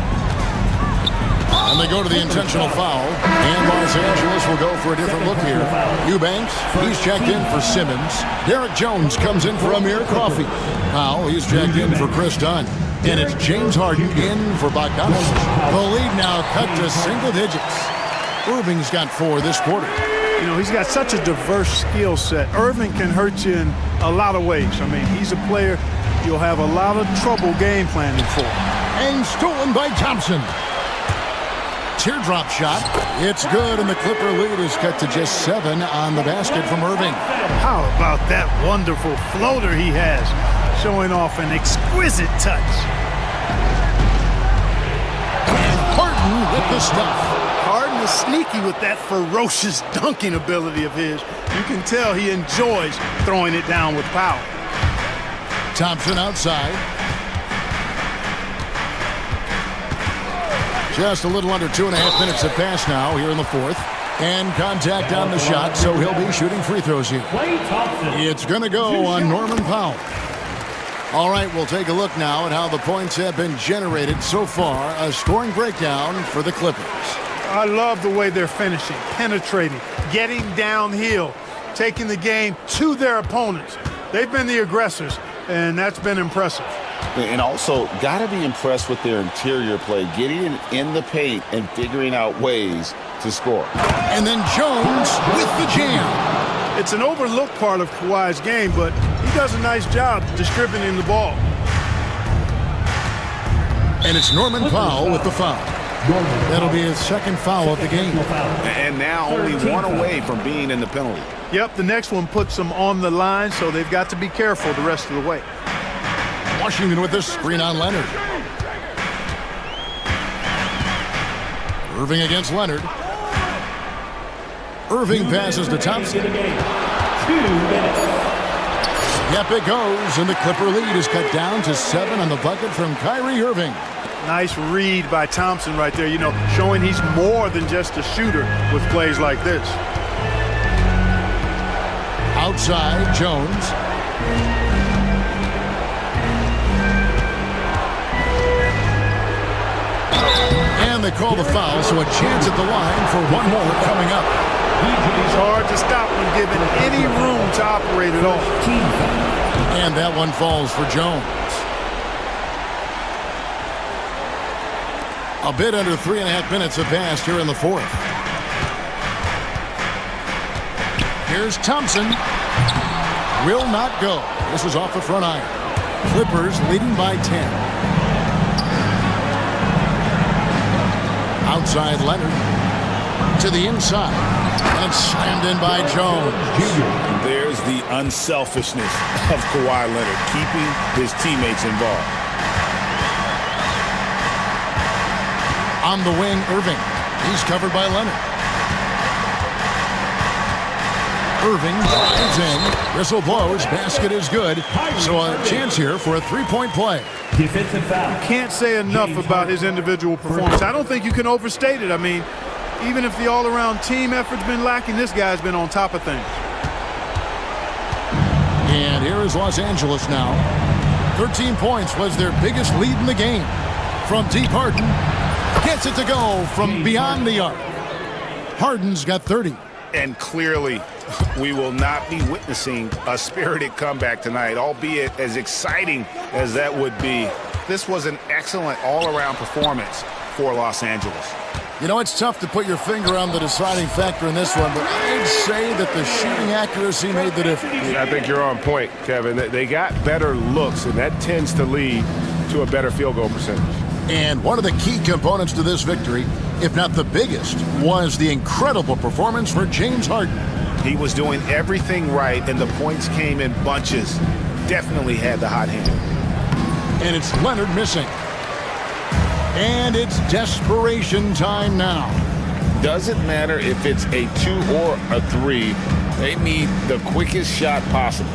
And they go to the intentional foul. And Los Angeles will go for a different look here. Eubanks, he's checked in for Simmons. Derek Jones comes in for Amir Coffey. Powell, he's checked in for Chris Dunn. And it's James Harden in for Bogdanovic. The lead now cut to single digits. Irving's got 4 this quarter. You know, he's got such a diverse skill set. Irving can hurt you in a lot of ways. I mean, he's a player you'll have a lot of trouble game planning for. And stolen by Thompson. Teardrop shot. It's good, and the Clipper lead is cut to just 7 on the basket from Irving. How about that wonderful floater he has, showing off an exquisite touch. And Harden with the stuff. Harden is sneaky with that ferocious dunking ability of his. You can tell he enjoys throwing it down with power. Thompson outside. Just a little under 2.5 minutes have passed now here in the 4th. And contact on the shot, so he'll be shooting free throws here. It's going to go on Norman Powell. All right, we'll take a look now at how the points have been generated so far. A scoring breakdown for the Clippers. I love the way they're finishing, penetrating, getting downhill, taking the game to their opponents. They've been the aggressors, and that's been impressive. And also, got to be impressed with their interior play, getting in the paint and figuring out ways to score. And then Jones with the jam. It's an overlooked part of Kawhi's game, but he does a nice job distributing the ball. And it's Norman Powell with the foul. That'll be his second foul of the game. And now only one away from being in the penalty. Yep, the next one puts them on the line, so they've got to be careful the rest of the way. Washington with this screen on Leonard. Irving against Leonard. Irving passes to Thompson. 2 minutes. Yep, it goes, and the Clipper lead is cut down to 7 on the bucket from Kyrie Irving. Nice read by Thompson right there, showing he's more than just a shooter with plays like this. Outside, Jones. And they call the foul, so a chance at the line for one more coming up. It's hard to stop when given any room to operate at all. And that one falls for Jones. A bit under 3.5 minutes have passed here in the fourth. Here's Thompson. Will not go. This is off the front iron. Clippers leading by 10. Outside Leonard. To the inside. And it's slammed in by Jones. There's the unselfishness of Kawhi Leonard, keeping his teammates involved. On the wing, Irving. He's covered by Leonard. Irving drives in. Whistle blows. Basket is good. So a chance here for a three-point play. Defensive foul. Can't say enough about his individual performance. I don't think you can overstate it. I mean, even if the all-around team effort's been lacking, this guy's been on top of things. And here is Los Angeles now. 13 points was their biggest lead in the game. From deep, Harden gets it to go from beyond the arc. Harden's got 30. And clearly, we will not be witnessing a spirited comeback tonight, albeit as exciting as that would be. This was an excellent all-around performance for Los Angeles. It's tough to put your finger on the deciding factor in this one, but I'd say that the shooting accuracy made the difference. I think you're on point, Kevin. They got better looks, and that tends to lead to a better field goal percentage. And one of the key components to this victory, if not the biggest, was the incredible performance for James Harden. He was doing everything right, and the points came in bunches. Definitely had the hot hand. And it's Leonard missing. And it's desperation time now. Doesn't matter if it's a 2 or a 3. They need the quickest shot possible.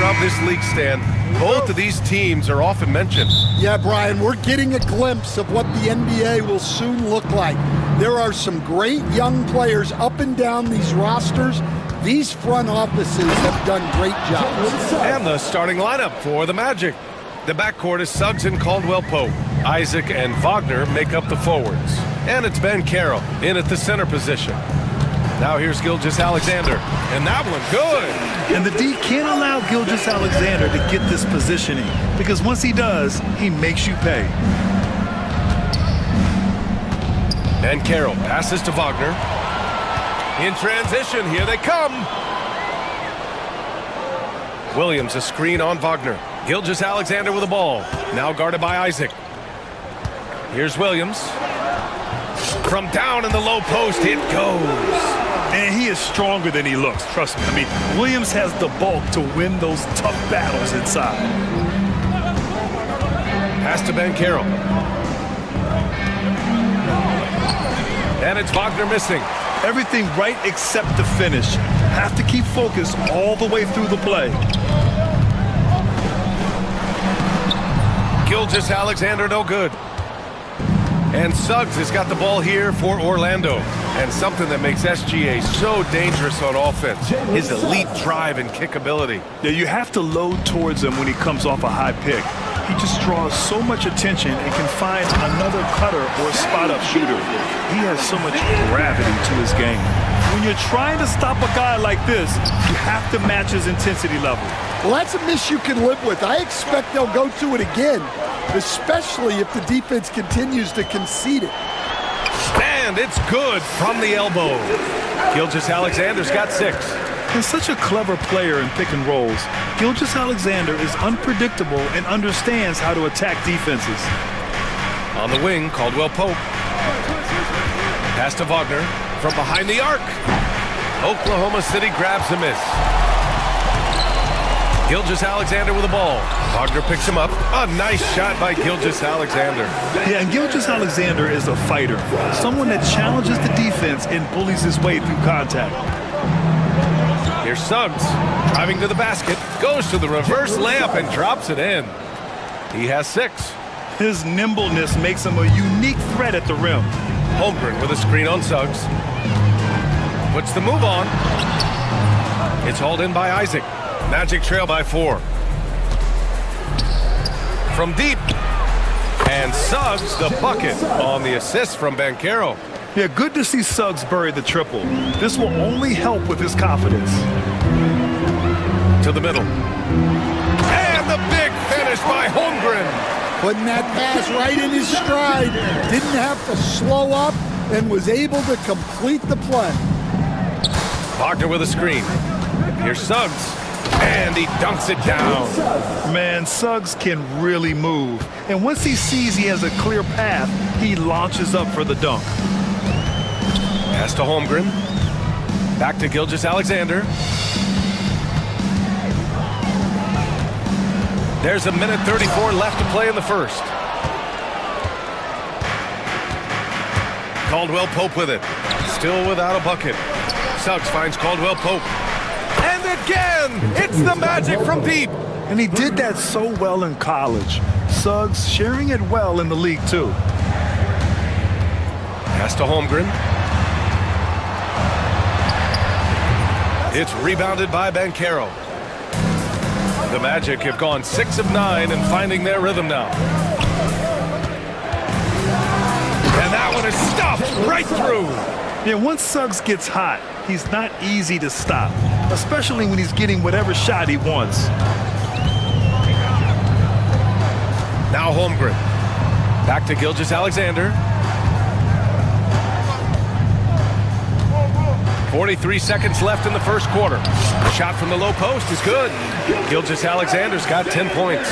of this league, Stan. Both of these teams are often mentioned. Yeah, Brian, we're getting a glimpse of what the NBA will soon look like. There are some great young players up and down these rosters. These front offices have done great jobs. And the starting lineup for the Magic. The backcourt is Suggs and Caldwell-Pope. Isaac and Wagner make up the forwards. And it's Ben Carroll in at the center position. Now here's Gilgeous-Alexander, and that one good. And the D can't allow Gilgeous-Alexander to get this positioning, because once he does, he makes you pay. Ben Carroll passes to Wagner. In transition, here they come. Williams a screen on Wagner. Gilgeous-Alexander with the ball. Now guarded by Isaac. Here's Williams. From down in the low post, it goes. And he is stronger than he looks, trust me. I mean, Williams has the bulk to win those tough battles inside. Pass to Ben Carroll. And it's Wagner missing. Everything right except the finish. Have to keep focused all the way through the play. Gilgeous-Alexander no good. And Suggs has got the ball here for Orlando. And something that makes SGA so dangerous on offense, his elite drive and kick ability. Yeah, you have to load towards him when he comes off a high pick. He just draws so much attention and can find another cutter or spot-up shooter. He has so much gravity to his game. When you're trying to stop a guy like this, you have to match his intensity level. Well, that's a miss you can live with. I expect they'll go to it again, especially if the defense continues to concede it. And it's good from the elbow. Gilgeous-Alexander's got 6. He's such a clever player in pick and rolls. Gilgeous-Alexander is unpredictable and understands how to attack defenses. On the wing, Caldwell-Pope. Pass to Wagner from behind the arc. Oklahoma City grabs a miss. Gilgeous-Alexander with the ball. Wagner picks him up. A nice shot by Gilgeous-Alexander. Yeah, and Gilgeous-Alexander is a fighter. Someone that challenges the defense and bullies his way through contact. Here's Suggs, driving to the basket, goes to the reverse layup and drops it in. He has 6. His nimbleness makes him a unique threat at the rim. Holmgren with a screen on Suggs. Puts the move on. It's hauled in by Isaac. Magic trail by 4. From deep. And Suggs the bucket on the assist from Ben Carroll. Yeah, good to see Suggs bury the triple. This will only help with his confidence. To the middle. And the big finish by Holmgren. Putting that pass right in his stride. Didn't have to slow up and was able to complete the play. Wagner with a screen. Here's Suggs. And he dunks it down. Man, Suggs can really move. And once he sees he has a clear path, he launches up for the dunk. Pass to Holmgren. Back to Gilgeous-Alexander. There's a minute 34 left to play in the first. Caldwell-Pope with it. Still without a bucket. Suggs finds Caldwell-Pope. And again, it's the Magic from deep. And he did that so well in college. Suggs sharing it well in the league, too. Pass to Holmgren. It's rebounded by Ben Carroll. The Magic have gone 6 of 9 and finding their rhythm now. And that one is stuffed right through. Yeah, once Suggs gets hot, he's not easy to stop, especially when he's getting whatever shot he wants. Now Holmgren. Back to Gilgeous-Alexander. 43 seconds left in the first quarter. Shot from the low post is good. Gilgeous-Alexander's got 10 points.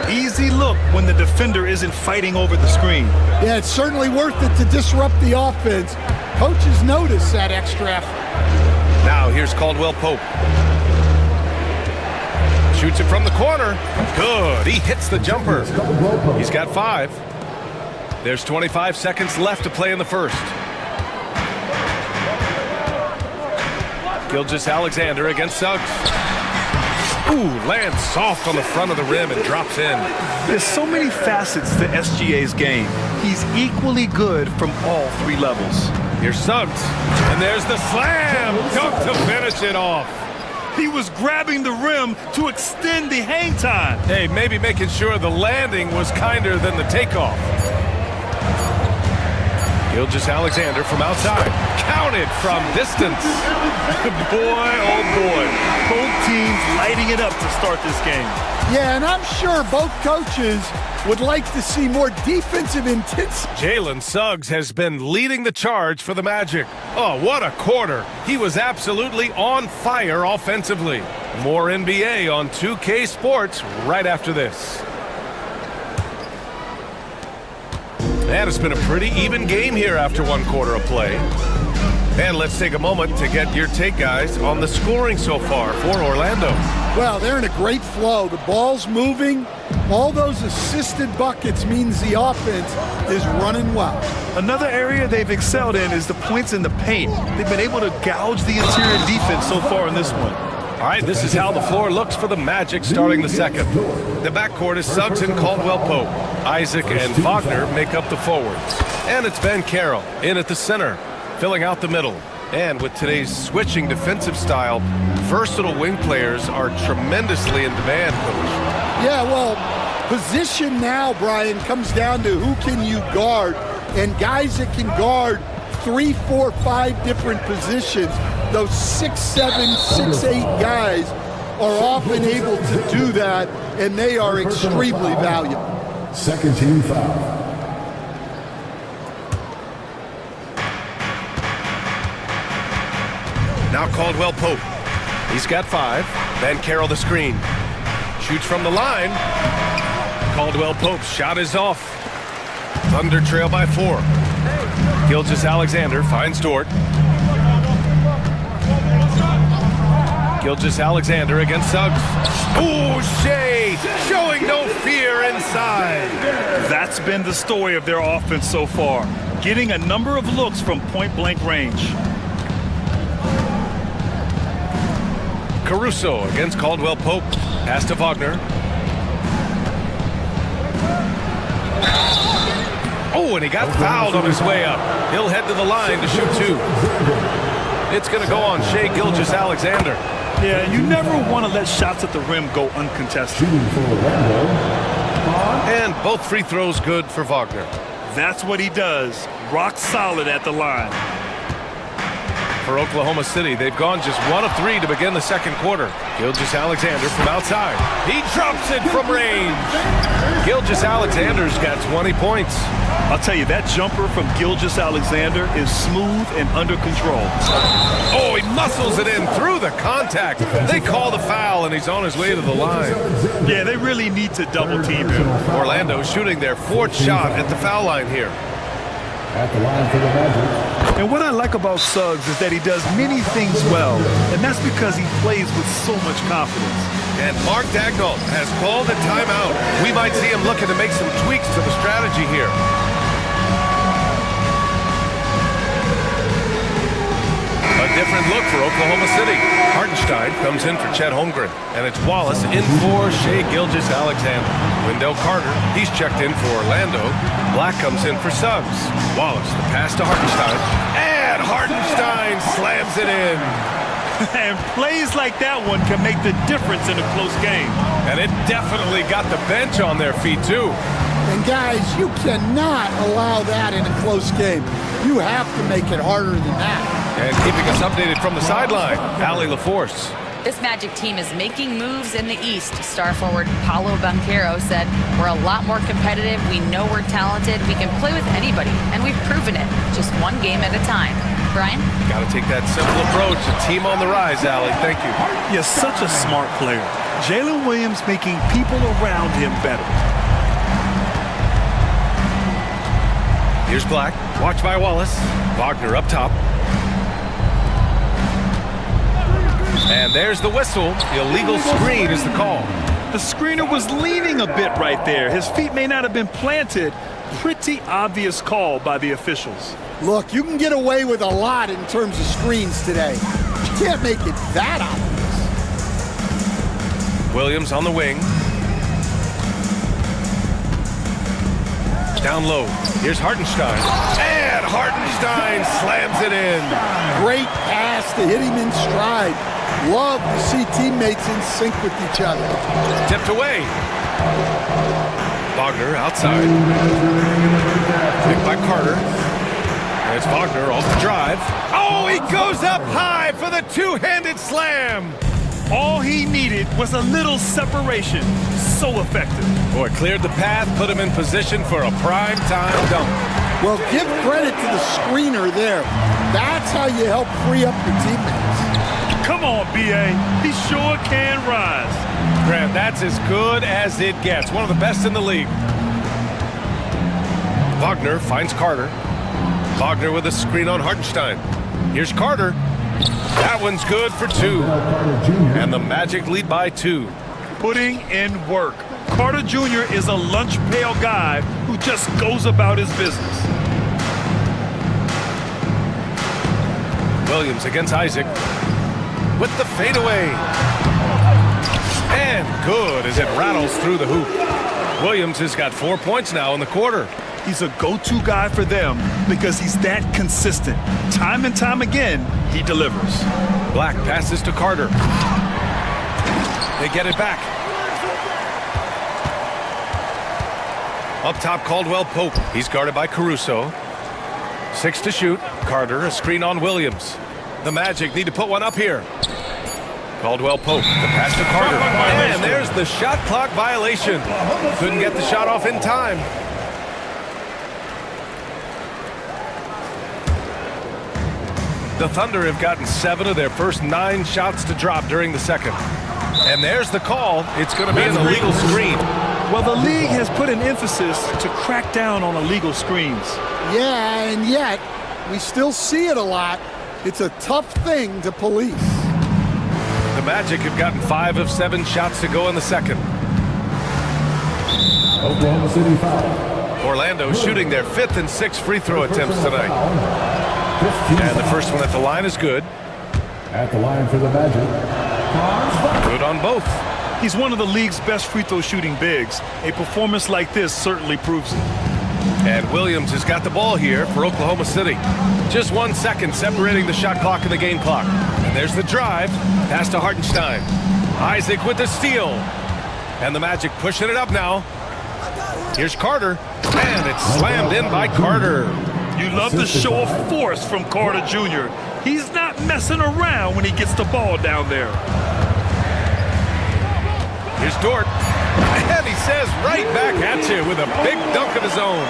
Easy look when the defender isn't fighting over the screen. Yeah, it's certainly worth it to disrupt the offense. Coaches notice that extra effort. Now here's Caldwell-Pope. Shoots it from the corner. Good. He hits the jumper. He's got 5. There's 25 seconds left to play in the first. Gilgeous-Alexander against Suggs. Ooh, lands soft on the front of the rim and drops in. There's so many facets to SGA's game. He's equally good from all three levels. Here's Suggs, and there's the slam! Dunk to finish it off. He was grabbing the rim to extend the hang time. Hey, maybe making sure the landing was kinder than the takeoff. Gilgeous-Alexander from outside. Counted from distance. Boy, oh boy. Both teams lighting it up to start this game. Yeah, and I'm sure both coaches would like to see more defensive intensity. Jalen Suggs has been leading the charge for the Magic. Oh, what a quarter. He was absolutely on fire offensively. More NBA on 2K Sports right after this. And it's been a pretty even game here after one quarter of play. And let's take a moment to get your take, guys, on the scoring so far for Orlando. Well, they're in a great flow. The ball's moving. All those assisted buckets means the offense is running well. Another area they've excelled in is the points in the paint. They've been able to gouge the interior defense so far in this one. All right, this is how the floor looks for the Magic starting the second. The backcourt is Suggs and Caldwell-Pope. Isaac and Wagner make up the forwards. And it's Ben Carroll in at the center, filling out the middle. And with today's switching defensive style, versatile wing players are tremendously in demand, Coach. Yeah, well, position now, Brian, comes down to who can you guard. And guys that can guard 3, 4, 5 different positions, those 6'7", 6'8" guys are often able to do that, and they are extremely valuable. Second team foul. Now Caldwell-Pope. He's got 5. Then Carroll the screen. Shoots from the line. Caldwell-Pope's shot is off. Thunder trail by 4. Gilgeous-Alexander finds Dort. Gilgeous-Alexander against Suggs. Ooh, Shea showing no fear inside. That's been the story of their offense so far, getting a number of looks from point-blank range. Caruso against Caldwell-Pope. Pass to Wagner. Oh, and he got fouled on his way up. He'll head to the line to shoot 2. It's going to go on Shea Gilgeous-Alexander. Yeah, you never want to let shots at the rim go uncontested. And both free throws good for Wagner. That's what he does. Rock solid at the line. For Oklahoma City, they've gone just 1 of 3 to begin the second quarter. Gilgeous-Alexander from outside. He drops it from range. Gilgeous-Alexander's got 20 points. I'll tell you, that jumper from Gilgeous-Alexander is smooth and under control. Oh, he muscles it in through the contact. They call the foul, and he's on his way to the line. Yeah, they really need to double team him. Orlando shooting their 4th shot at the foul line here. At the line for the Magic. And what I like about Suggs is that he does many things well, and that's because he plays with so much confidence. And Mark Daigneault has called a timeout. We might see him looking to make some tweaks to the strategy here. A different look for Oklahoma City. Hartenstein comes in for Chet Holmgren, and it's Wallace in for Shea Gilgeous-Alexander. Wendell Carter, he's checked in for Orlando. Black comes in for Suggs. Wallace, the pass to Hartenstein, and Hartenstein slams it in. And plays like that one can make the difference in a close game. And it definitely got the bench on their feet, too. And guys, you cannot allow that in a close game. You have to make it harder than that. And keeping us updated from the sideline, Allie LaForce. This Magic team is making moves in the East. Star forward Paolo Banchero said, "We're a lot more competitive. We know we're talented. We can play with anybody, and we've proven it. Just one game at a time." Brian? Got to take that simple approach. A team on the rise, Allie. Thank you. He's such a smart player. Jalen Williams making people around him better. Here's Black. Watched by Wallace. Wagner up top. And there's the whistle. The illegal screen is the call. The screener was leaning a bit right there. His feet may not have been planted. Pretty obvious call by the officials. Look, you can get away with a lot in terms of screens today. You can't make it that obvious. Williams on the wing. Down low. Here's Hartenstein. And Hartenstein slams it in. Great pass to hit him in stride. Love to see teammates in sync with each other. Tipped away. Wagner outside. Picked by Carter. And it's Wagner off the drive. Oh, he goes up high for the two-handed slam. All he needed was a little separation. So effective. Boy, cleared the path, put him in position for a prime-time dunk. Well, give credit to the screener there. That's how you help free up your teammates. Come on, B.A. He sure can rise. Grant, that's as good as it gets. One of the best in the league. Wagner finds Carter. Wagner with a screen on Hartenstein. Here's Carter. That one's good for two. And the Magic lead by 2. Putting in work. Carter Jr. is a lunch pail guy who just goes about his business. Williams against Isaac. With the fadeaway. And good as it rattles through the hoop. Williams has got 4 points now in the quarter. He's a go-to guy for them because he's that consistent. Time and time again, he delivers. Black passes to Carter. They get it back. Up top, Caldwell Pope. He's guarded by Caruso. 6 to shoot. Carter, a screen on Williams. The Magic need to put one up here. Caldwell Pope, the pass to Carter. And there's the shot clock violation. Couldn't get the shot off in time. The Thunder have gotten 7 of their first 9 shots to drop during the second. And there's the call. It's going to be an illegal screen. Well, the league has put an emphasis to crack down on illegal screens. Yeah, and yet, we still see it a lot. It's a tough thing to police. The Magic have gotten 5 of 7 shots to go in the second. Oklahoma City foul. Orlando shooting their 5th and 6th free throw attempts tonight. And the first one at the line is good. At the line for the Magic. Good on both. He's one of the league's best free throw shooting bigs. A performance like this certainly proves it. And Williams has got the ball here for Oklahoma City. Just 1 second separating the shot clock and the game clock. And there's the drive. Pass to Hartenstein. Isaac with the steal. And the Magic pushing it up now. Here's Carter. And it's slammed in by Carter. You love the show of force from Carter Jr. He's not messing around when he gets the ball down there. Here's Dort. And he says right back at you with a big dunk of his own.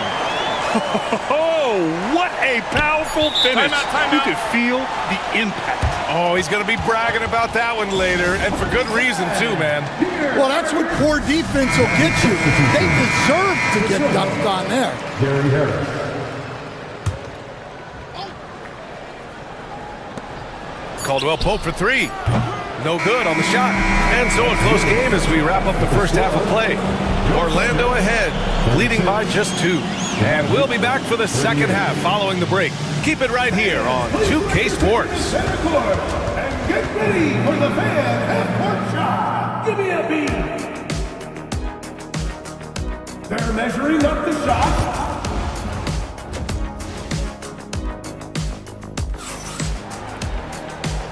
Oh, what a powerful finish. You could feel the impact. Oh, he's going to be bragging about that one later, and for good reason, too, man. Well, that's what poor defense will get you. They deserve to get dunked on there. Gary Harris. Caldwell Pope for 3. No good on the shot. And so a close game as we wrap up the first half of play. Orlando ahead, leading by just 2. And we'll be back for the second half following the break. Keep it right here on 2K Sports. And get ready for the fan half-court shot. Give me a beat. They're measuring up the shot.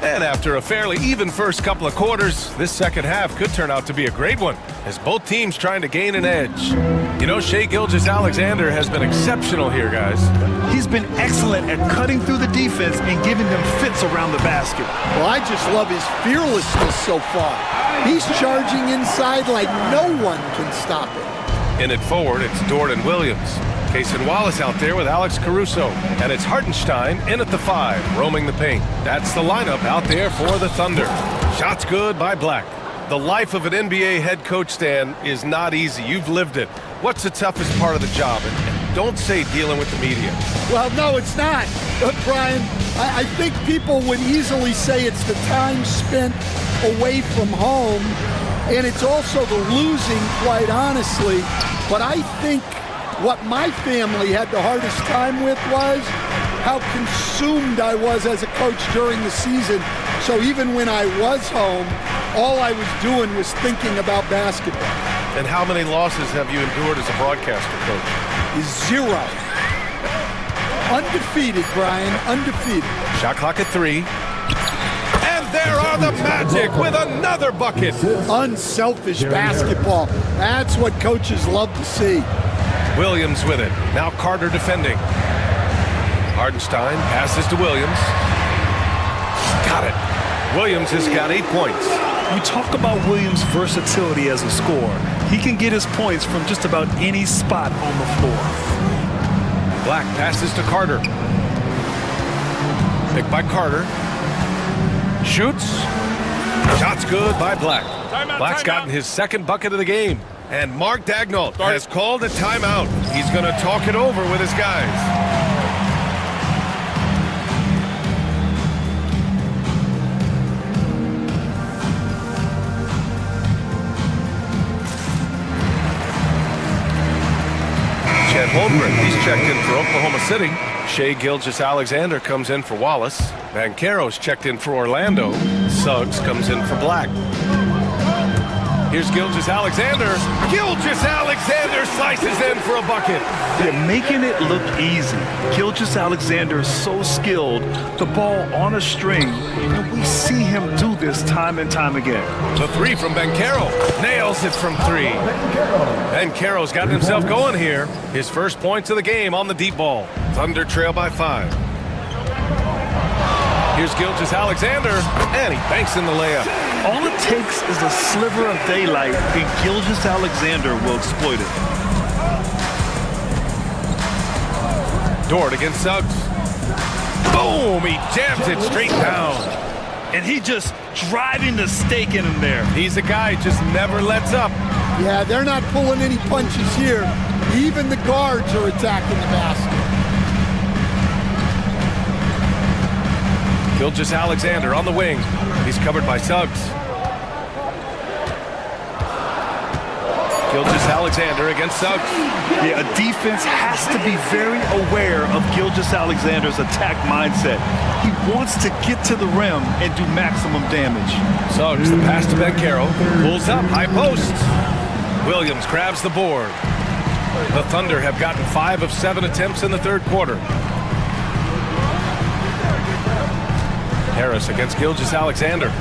And after a fairly even first couple of quarters, this second half could turn out to be a great one, as both teams trying to gain an edge. You know, Shai Gilgeous-Alexander has been exceptional here, guys. He's been excellent at cutting through the defense and giving them fits around the basket. Well, I just love his fearlessness so far. He's charging inside like no one can stop him. In it forward, it's Dort and Williams. Cason Wallace out there with Alex Caruso. And it's Hartenstein in at the 5, roaming the paint. That's the lineup out there for the Thunder. Shots good by Black. The life of an NBA head coach, Stan, is not easy. You've lived it. What's the toughest part of the job? And don't say dealing with the media. Well, no, it's not. Brian, I think people would easily say it's the time spent away from home, and it's also the losing, quite honestly. But I think what my family had the hardest time with was how consumed I was as a coach during the season. So even when I was home, all I was doing was thinking about basketball. And how many losses have you endured as a broadcaster, Coach? 0. Undefeated, Brian, undefeated. Shot clock at 3. And there are the Magic with another bucket. Unselfish basketball. That's what coaches love to see. Williams with it. Now Carter defending. Hardenstein passes to Williams. Got it. Williams has got 8 points. You talk about Williams' versatility as a scorer. He can get his points from just about any spot on the floor. Black passes to Carter. Picked by Carter. Shoots. Shot's good by Black. Black's gotten his second bucket of the game. And Mark Daigneault has called a timeout. He's going to talk it over with his guys. Holmgren, he's checked in for Oklahoma City. Shai Gilgeous-Alexander comes in for Wallace. Banchero's checked in for Orlando. Suggs comes in for Black. Here's Gilgeous-Alexander. Gilgeous-Alexander slices in for a bucket. They're making it look easy. Gilgeous-Alexander is so skilled. The ball on a string, and we see him do this time and time again. The 3 from Banchero. Nails it from 3. Banchero's gotten himself going here. His first points of the game on the deep ball. Thunder trail by 5. Here's Gilgeous-Alexander, and he banks in the layup. All it takes is a sliver of daylight, and Gilgeous-Alexander will exploit it. Dort against Suggs. Boom! He jams it straight down. And he just driving the stake in him there. He's a guy who just never lets up. Yeah, they're not pulling any punches here. Even the guards are attacking the basket. Gilgeous-Alexander on the wing. He's covered by Suggs. Gilgeous-Alexander against Suggs. Yeah, a defense has to be very aware of Gilgeous-Alexander's attack mindset. He wants to get to the rim and do maximum damage. Suggs, the pass to Banchero. Pulls up, high post. Williams grabs the board. The Thunder have gotten 5 of 7 attempts in the third quarter. Harris against Gilgeous-Alexander.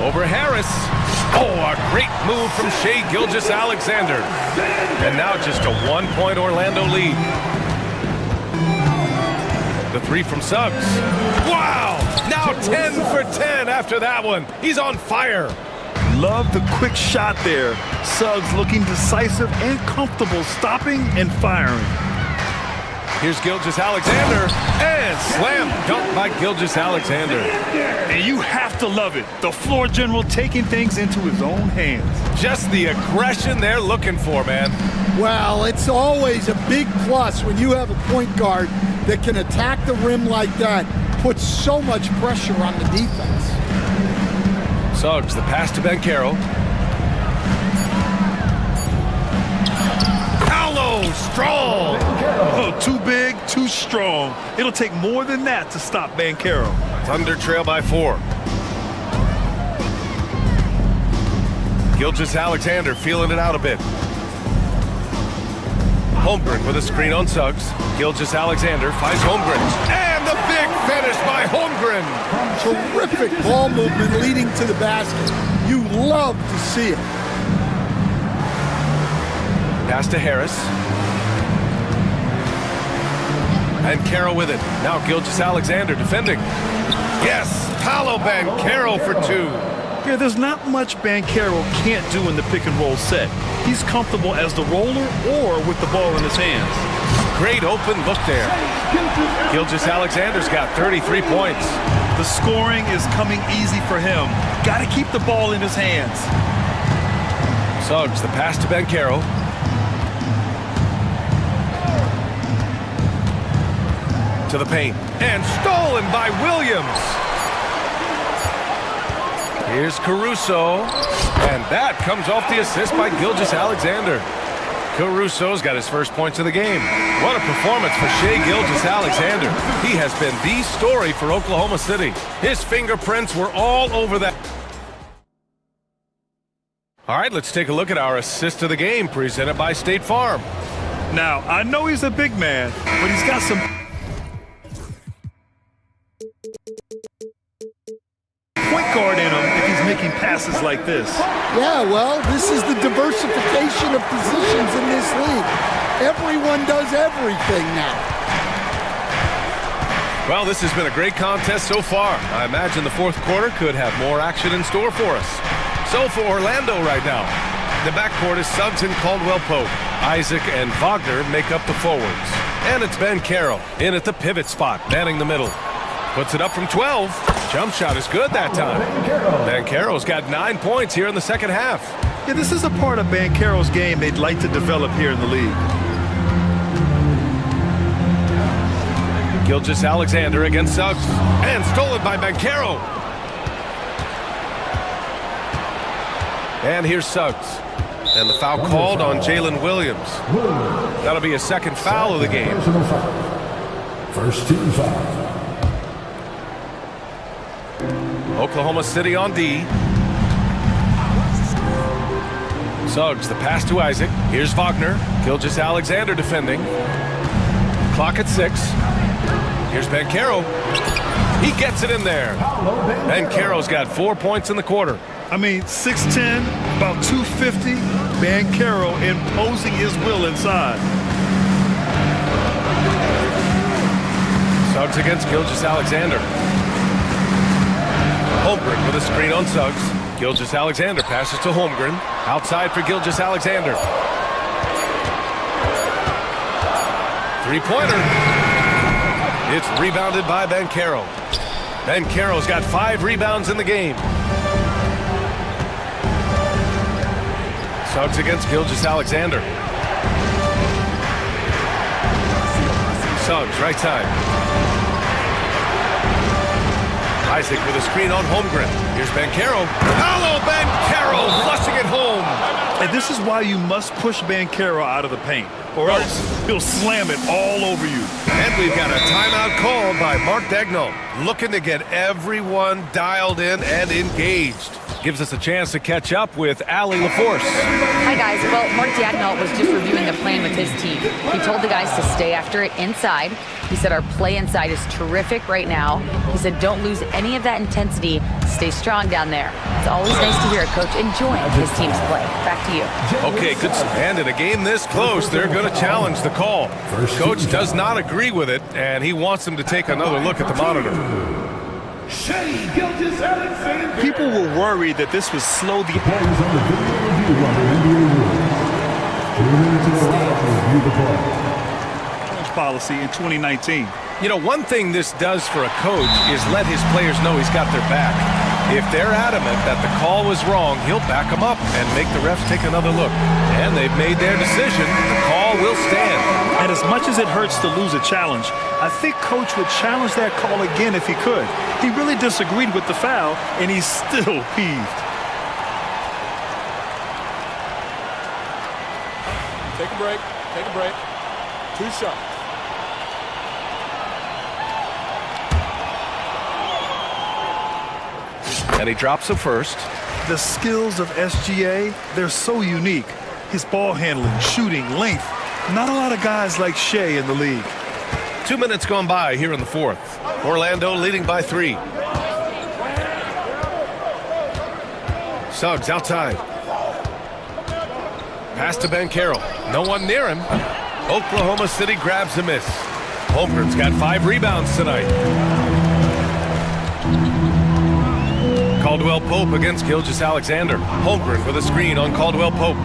Over Harris. Oh, a great move from Shai Gilgeous-Alexander. And now just a 1-point Orlando lead. The 3 from Suggs. Wow! Now 10 for 10 after that one. He's on fire. Love the quick shot there. Suggs looking decisive and comfortable, stopping and firing. Here's Gilgeous-Alexander, and slam dunk by Gilgeous-Alexander. And you have to love it. The floor general taking things into his own hands. Just the aggression they're looking for, man. Well, it's always a big plus when you have a point guard that can attack the rim like that, puts so much pressure on the defense. Suggs, the pass to Banchero. Strong. Oh, too big, too strong. It'll take more than that to stop Banchero. Thunder trail by 4. Gilgeous-Alexander feeling it out a bit. Holmgren with a screen on Suggs. Gilgeous-Alexander finds Holmgren. And the big finish by Holmgren. Terrific ball movement leading to the basket. You love to see it. Pass to Harris. And Banchero with it. Now Gilgeous-Alexander defending. Yes, Paolo Banchero for 2. Yeah, there's not much Banchero can't do in the pick and roll set. He's comfortable as the roller or with the ball in his hands. Great open look there. Gilgeous-Alexander's got 33 points. The scoring is coming easy for him. Got to keep the ball in his hands. Suggs, the pass to Banchero. To the paint, and stolen by Williams. Here's Caruso, and that comes off the assist by Gilgeous-Alexander. Caruso's got his first points of the game. What a performance for Shai Gilgeous-Alexander. He has been the story for Oklahoma City. His fingerprints were all over that. All right, let's take a look at our assist of the game presented by State Farm. Now, I know he's a big man, but he's got some point guard in him if he's making passes like this. Yeah, well, this is the diversification of positions in this league. Everyone does everything now. Well, this has been a great contest so far. I imagine the fourth quarter could have more action in store for us. So for Orlando right now, the backcourt is Suggs and Caldwell-Pope. Isaac and Wagner make up the forwards. And it's Ben Carroll in at the pivot spot, manning the middle. Puts it up from 12. Jump shot is good that time. Ben Carroll's got 9 points here in the second half. Yeah, this is a part of Ben Carroll's game they'd like to develop here in the league. Gilgeous-Alexander against Suggs. And stolen by Ben Carroll. And here's Suggs. And the foul called on Jalen Williams. That'll be a second foul of the game. First team foul. Oklahoma City on D. Suggs, the pass to Isaac. Here's Wagner. Gilgeous-Alexander defending. Clock at 6. Here's Ben Carroll. He gets it in there. Ben Carroll's got 4 points in the quarter. I mean, 6'10", about 250. Ben Carroll imposing his will inside. Suggs against Gilgeous-Alexander. Holmgren with a screen on Suggs. Gilgeous-Alexander passes to Holmgren. Outside for Gilgeous-Alexander. Three-pointer. It's rebounded by Ben Carroll. Ben Carroll's got 5 rebounds in the game. Suggs against Gilgeous-Alexander. Suggs, right side. Isaac with a screen on Holmgren. Here's Ben Carroll. Hello, Ben Carroll, flushing it home. And this is why you must push Ben Carroll out of the paint, or else he'll slam it all over you. And we've got a timeout called by Mark Daigneault, looking to get everyone dialed in and engaged. Gives us a chance to catch up with Allie LaForce. Hi, guys. Well, Mark Daigneault was just reviewing the plan with his team. He told the guys to stay after it inside. He said our play inside is terrific right now. He said don't lose any of that intensity. Stay strong down there. It's always nice to hear a coach enjoying his team's play. Back to you. Okay, good. And in a game this close, they're going to challenge the call. Coach does not agree with it, and he wants them to take another look at the monitor. People were worried that this would slow the policy in 2019. You know, one thing this does for a coach is let his players know he's got their back. If they're adamant that the call was wrong, he'll back them up and make the refs take another look. And they've made their decision. The call will stand. And as much as it hurts to lose a challenge, I think Coach would challenge that call again if he could. He really disagreed with the foul, and he's still peeved. Take a break. Take a break. 2 shots. And he drops the first. The skills of SGA, they're so unique. His ball handling, shooting, length. Not a lot of guys like Shai in the league. 2 minutes gone by here in the fourth. Orlando leading by 3. Suggs outside. Pass to Ben Carroll. No one near him. Oklahoma City grabs a miss. Holmgren's got 5 rebounds tonight. Caldwell-Pope against Gilgeous-Alexander. Holmgren with a screen on Caldwell-Pope.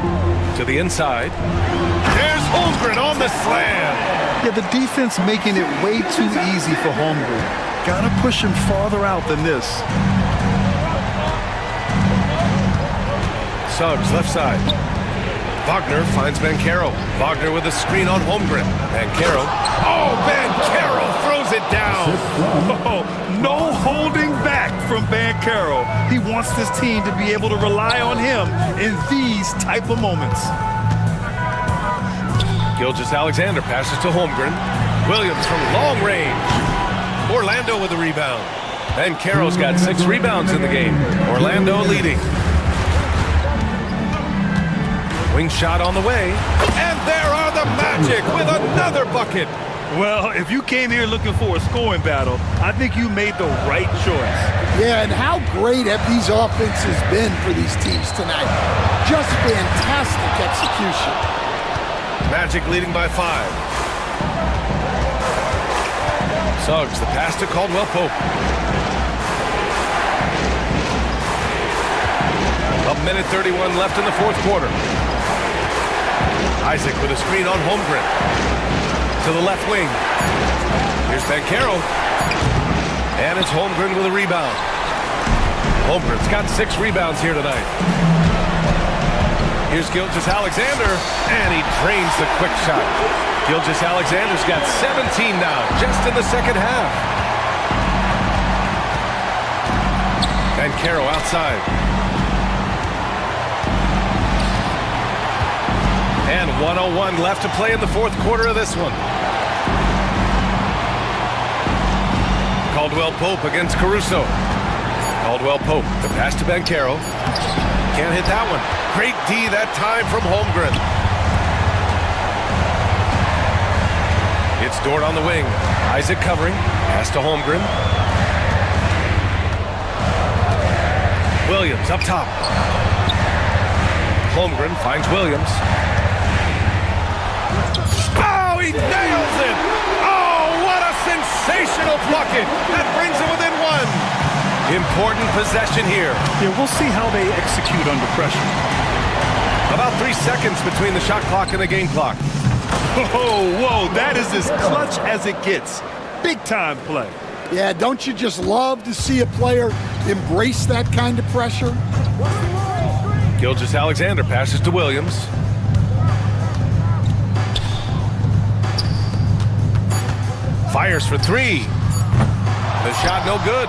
To the inside. There's Holmgren on the slam. Yeah, the defense making it way too easy for Holmgren. Gotta push him farther out than this. Suggs left side. Wagner finds Ben Carroll. Wagner with a screen on Holmgren. Ben Carroll. Oh, Ben Carroll throws it down. Oh, no holding back from Ben Carroll. He wants this team to be able to rely on him in these type of moments. Gilgeous-Alexander passes to Holmgren. Williams from long range. Orlando with the rebound. And Carroll's got 6 rebounds in the game. Orlando leading. Wing shot on the way. And there are the Magic with another bucket. Well, if you came here looking for a scoring battle, I think you made the right choice. Yeah, and how great have these offenses been for these teams tonight? Just fantastic execution. Magic leading by 5. Suggs, the pass to Caldwell Pope. A minute 31 left in the fourth quarter. Isaac with a screen on Holmgren. To the left wing. Here's Banchero. And it's Holmgren with a rebound. Holmgren's got 6 rebounds here tonight. Here's Gilgeous-Alexander, and he drains the quick shot. Gilgeous-Alexander's got 17 now, just in the second half. Banchero outside. And 1:01 left to play in the fourth quarter of this one. Caldwell Pope against Caruso. Caldwell Pope, the pass to Banchero. Can't hit that one. Great D that time from Holmgren. It's Dort on the wing. Isaac covering. Pass to Holmgren. Williams up top. Holmgren finds Williams. Oh, he nails it! Oh, what a sensational bucket! That brings him within 1. Important possession here. Yeah, we'll see how they execute under pressure. About 3 seconds between the shot clock and the game clock. Whoa, that is as clutch as it gets. Big time play. Yeah, don't you just love to see a player embrace that kind of pressure? Gilgeous-Alexander passes to Williams. Fires for 3. The shot no good.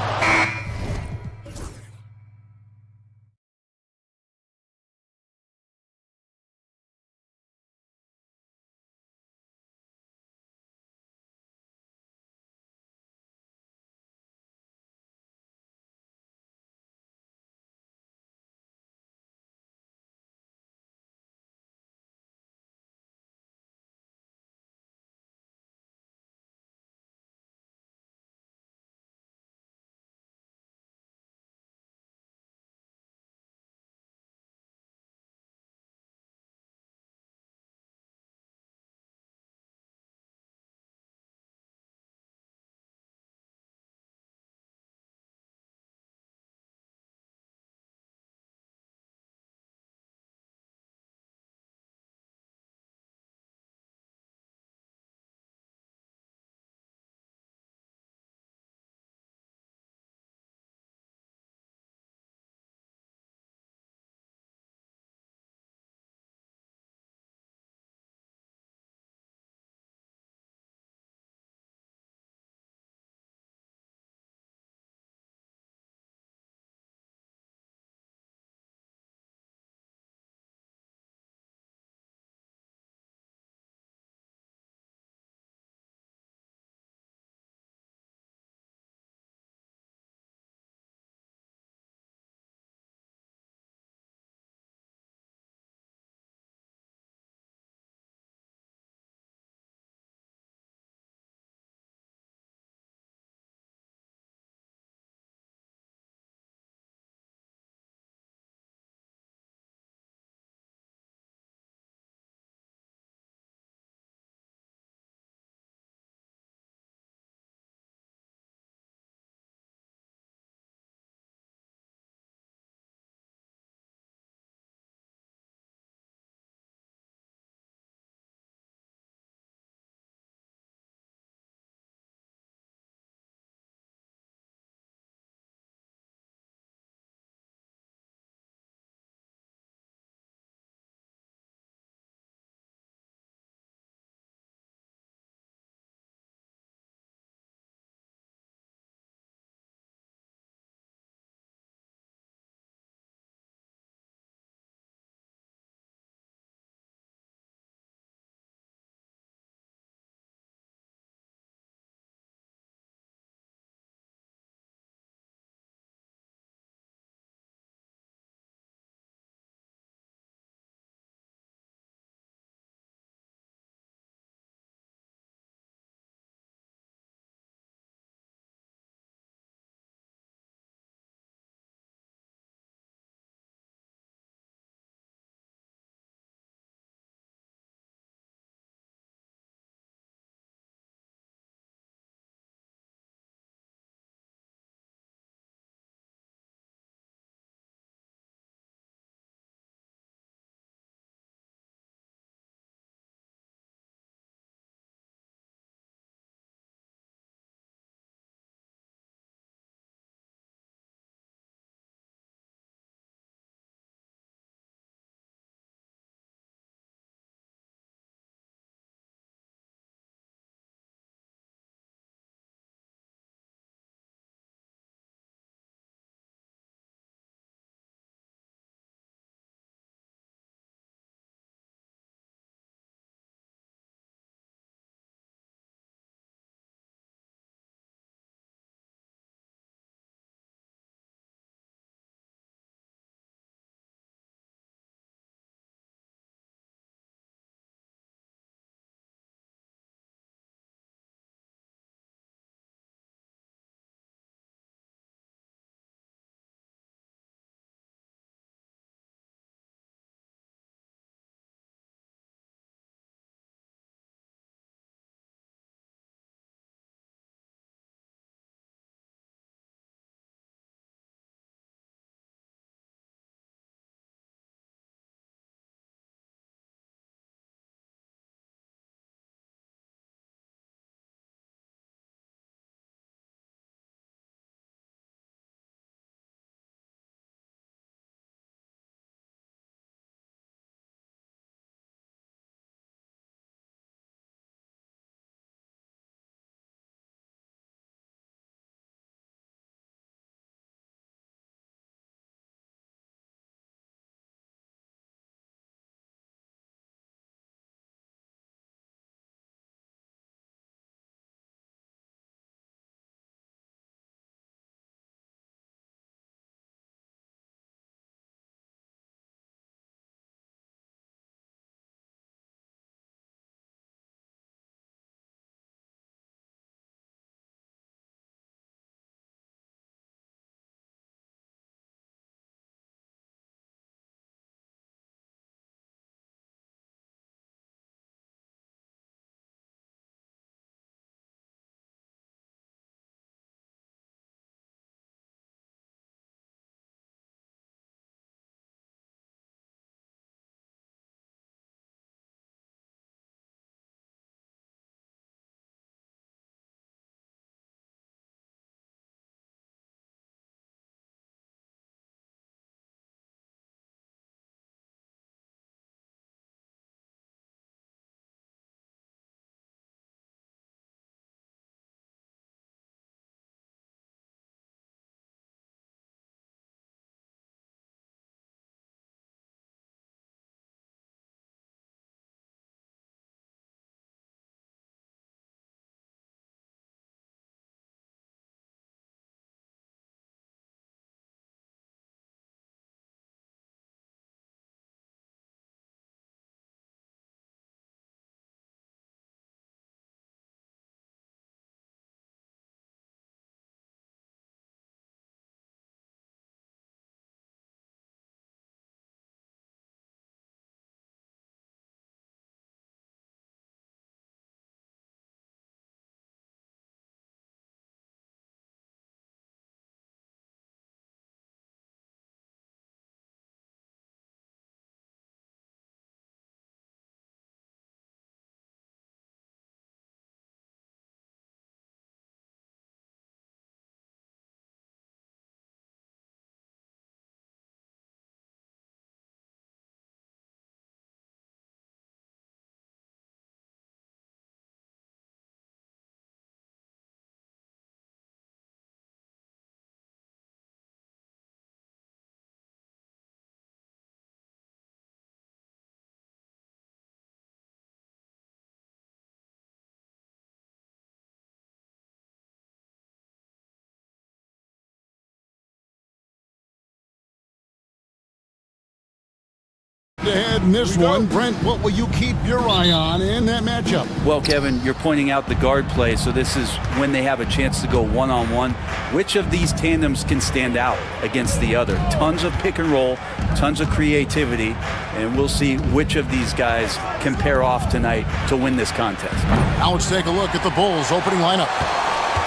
head-to-head in this one. Brent, what will you keep your eye on in that matchup? Well, Kevin, you're pointing out the guard play, so this is when they have a chance to go one-on-one. Which of these tandems can stand out against the other? Tons of pick and roll, tons of creativity, and we'll see which of these guys can pair off tonight to win this contest. Now let's take a look at the Bulls' opening lineup.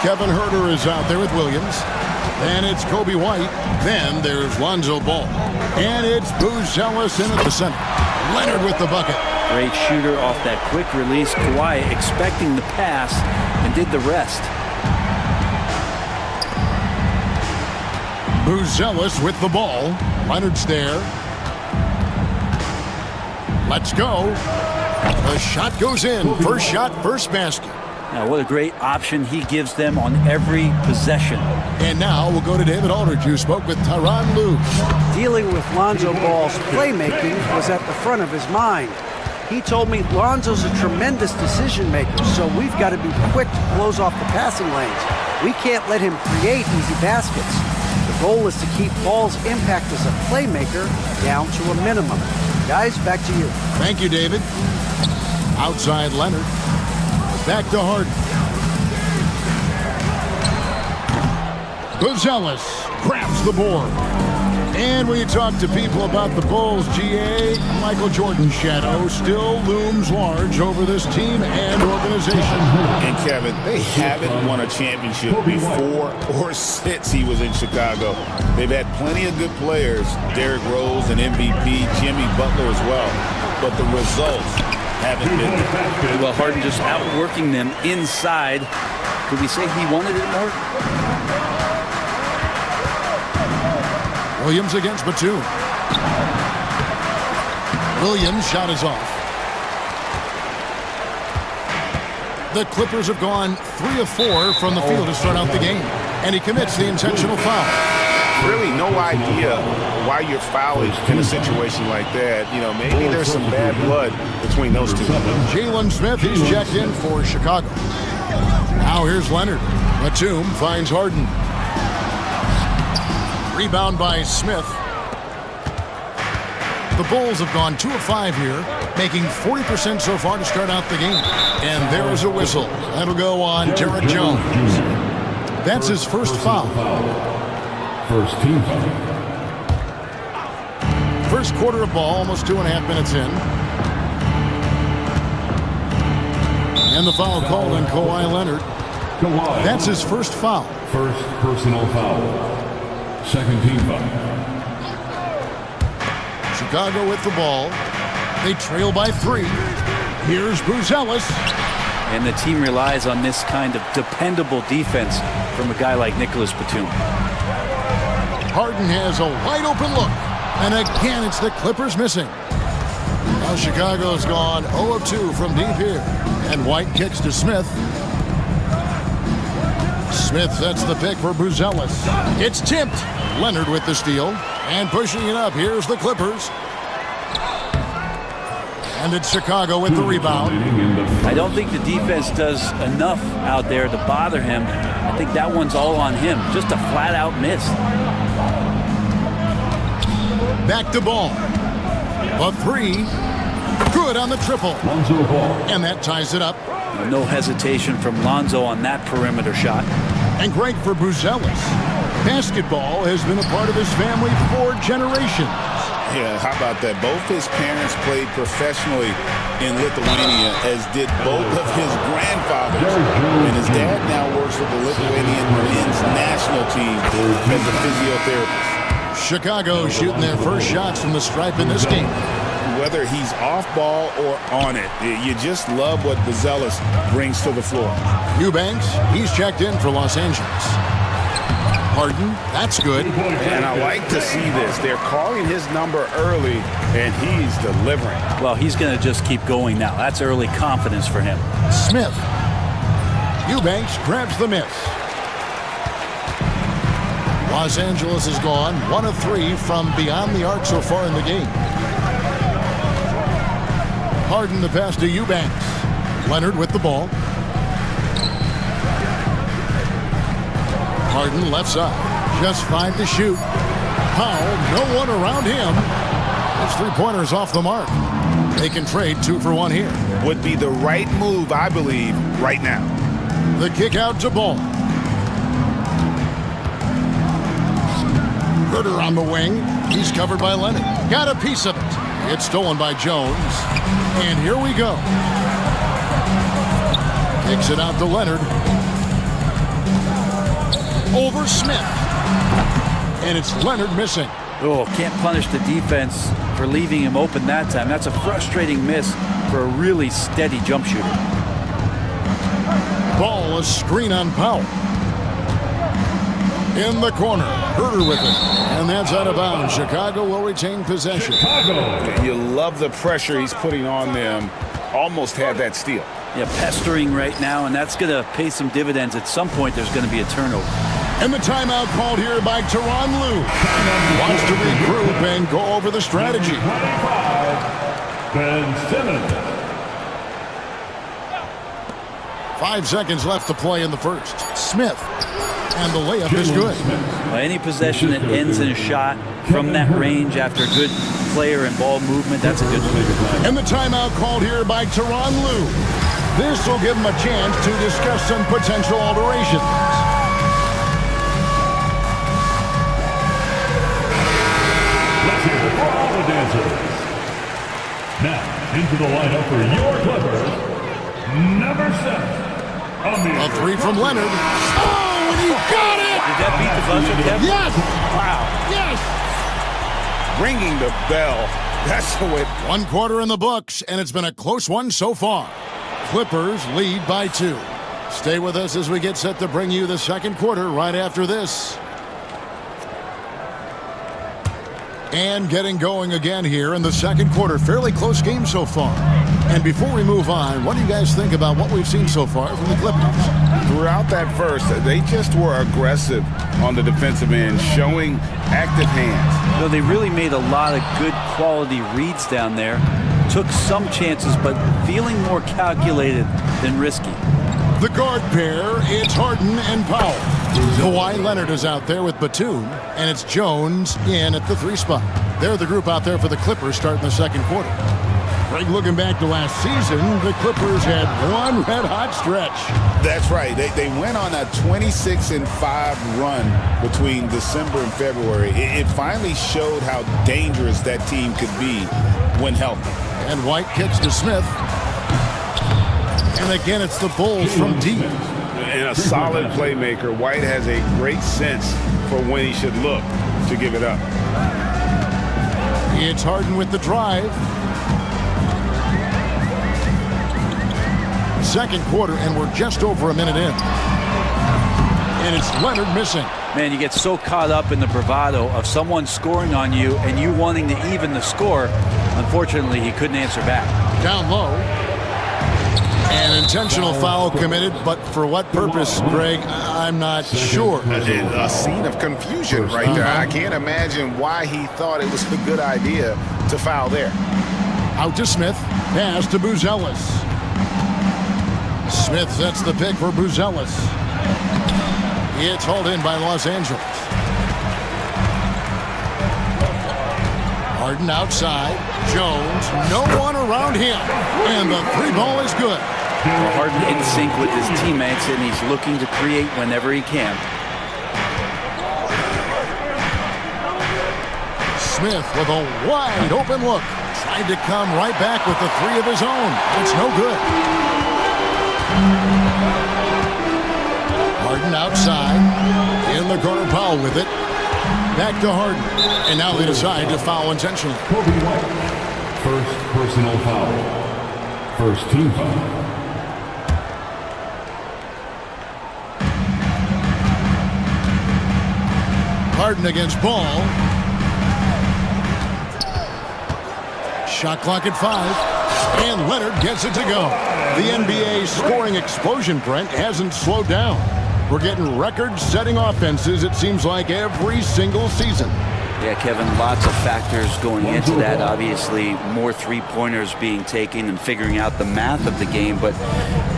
Kevin Herter is out there with Williams. Then it's Kobe White. Then there's Lonzo Ball. And it's Booz Ellis in at the center. Leonard with the bucket. Great shooter off that quick release. Kawhi expecting the pass and did the rest. Booz Ellis with the ball. Leonard's there. Let's go. The shot goes in. First shot, first basket. Now, what a great option he gives them on every possession. And now we'll go to David Aldridge, who spoke with Tyronn Lue. Dealing with Lonzo Ball's playmaking was at the front of his mind. He told me Lonzo's a tremendous decision maker, so we've got to be quick to close off the passing lanes. We can't let him create easy baskets. The goal is to keep Ball's impact as a playmaker down to a minimum. Guys, back to you. Thank you, David. Outside Leonard. Back to Harden. Booz Ellis grabs the board. And when you talk to people about the Bulls, GA, Michael Jordan's shadow still looms large over this team and organization. And Kevin, they haven't won a championship before or since he was in Chicago. They've had plenty of good players, Derrick Rose, an MVP, Jimmy Butler as well. But the results haven't been there. Well, Harden just outworking them inside. Could we say he wanted it more? Williams against Batum. Williams' shot is off. The Clippers have gone 3 of 4 from the field to start out the game. And he commits the intentional foul. Really no idea why you're fouling in a situation like that. You know, maybe there's some bad blood between those two. Jalen Smith, he's checked in for Chicago. Now here's Leonard. Batum finds Harden. Rebound by Smith. The Bulls have gone 2 of 5 here, making 40% so far to start out the game. And there is a whistle. That'll go on Derrick Jones. That's his first foul. First team foul. First quarter of ball, almost 2.5 minutes in. And the foul called on Kawhi Leonard. That's his first foul. First personal foul. Second team foul. Chicago with the ball. They trail by 3. Here's Booz Ellis. And the team relies on this kind of dependable defense from a guy like Nicholas Batum. Harden has a wide open look. And again, it's the Clippers missing. Now Chicago's gone 0 of 2 from deep here. And White kicks to Smith. Smith sets the pick for Booz Ellis. It's tipped. Leonard with the steal. And pushing it up, here's the Clippers. And it's Chicago with the rebound. I don't think the defense does enough out there to bother him. I think that one's all on him. Just a flat-out miss. Back to Ball. A 3. Good on the triple. And that ties it up. No hesitation from Lonzo on that perimeter shot. And great for Booz Ellis. Basketball has been a part of his family for generations. Yeah, how about that? Both his parents played professionally in Lithuania, as did both of his grandfathers. And his dad now works with the Lithuanian men's national team as a physiotherapist. Chicago shooting their first shots from the stripe in this game. Whether he's off ball or on it, you just love what Booz Ellis brings to the floor. Eubanks, he's checked in for Los Angeles. Harden, that's good. And I like to see this. They're calling his number early, and he's delivering. Well, he's going to just keep going now. That's early confidence for him. Smith. Eubanks grabs the miss. Los Angeles has gone 1 of 3 from beyond the arc so far in the game. Harden the pass to Eubanks. Leonard with the ball. Harden left side. Just 5 to shoot. Powell, no one around him. His three-pointer's off the mark. They can trade 2 for 1 here. Would be the right move, I believe, right now. The kick out to Ball. Herder on the wing. He's covered by Leonard. Got a piece of it. It's stolen by Jones. And here we go. Kicks it out to Leonard. Over Smith. And it's Leonard missing. Oh, can't punish the defense for leaving him open that time. That's a frustrating miss for a really steady jump shooter. Ball, a screen on Powell. In the corner, Herder with it. And that's out of bounds. Chicago will retain possession. You love the pressure he's putting on them. Almost had that steal. Yeah, pestering right now, and that's going to pay some dividends. At some point, there's going to be a turnover. And the timeout called here by Tyronn Lue. Wants to regroup and go over the strategy. Ben Simmons. 5 seconds left to play in the first. Smith. And the layup is good. Any possession that ends in a shot from that range after good player and ball movement, that's a good move. And the timeout called here by Tyronn Lue. This will give him a chance to discuss some potential alterations. Let's hear it for all the dancers. Now, into the lineup for your Clippers, number 7. A 3 from Leonard. Oh, and he got it! Did that beat the buzzer, Kevin? Yes! Wow. Yes! Ringing the bell. That's the way. 1 quarter in the books, and it's been a close one so far. Clippers lead by 2. Stay with us as we get set to bring you the second quarter right after this. And getting going again here in the second quarter. Fairly close game so far. And before we move on, what do you guys think about what we've seen so far from the Clippers? Throughout that first, they just were aggressive on the defensive end, showing active hands. No, they really made a lot of good quality reads down there. Took some chances, but feeling more calculated than risky. The guard pair, it's Harden and Powell. Kawhi Leonard is out there with Batum, and it's Jones in at the 3 spot. They're the group out there for the Clippers starting the second quarter. Greg, looking back to last season, the Clippers had one red-hot stretch. That's right. They went on a 26-5 run between December and February. It finally showed how dangerous that team could be when healthy. And White kicks to Smith. And again, it's the Bulls from deep. And a solid playmaker, White has a great sense for when he should look to give it up. It's Harden with the drive. Second quarter, and we're just over a minute in. And it's Leonard missing. Man, you get so caught up in the bravado of someone scoring on you and you wanting to even the score. Unfortunately, he couldn't answer back. Down low. An intentional foul committed, but for what purpose, Greg, I'm not sure. A scene of confusion right there. I can't imagine why he thought it was a good idea to foul there. Out to Smith. Pass to Buzelis. Smith sets the pick for Buzelis. It's hauled in by Los Angeles. Harden outside. Jones, no one around him. And the 3 ball is good. Harden in sync with his teammates, and he's looking to create whenever he can. Smith with a wide open look. Tried to come right back with the 3 of his own. It's no good. Harden outside. In the corner, Powell with it. Back to Harden. And now they decide to foul intentionally. Kobe White. First personal foul. First team foul. Harden against Ball. Shot clock at 5. And Leonard gets it to go. The NBA scoring explosion, Brent, hasn't slowed down. We're getting record-setting offenses, it seems like, every single season. Yeah, Kevin, lots of factors going into that. Obviously, more three-pointers being taken and figuring out the math of the game. But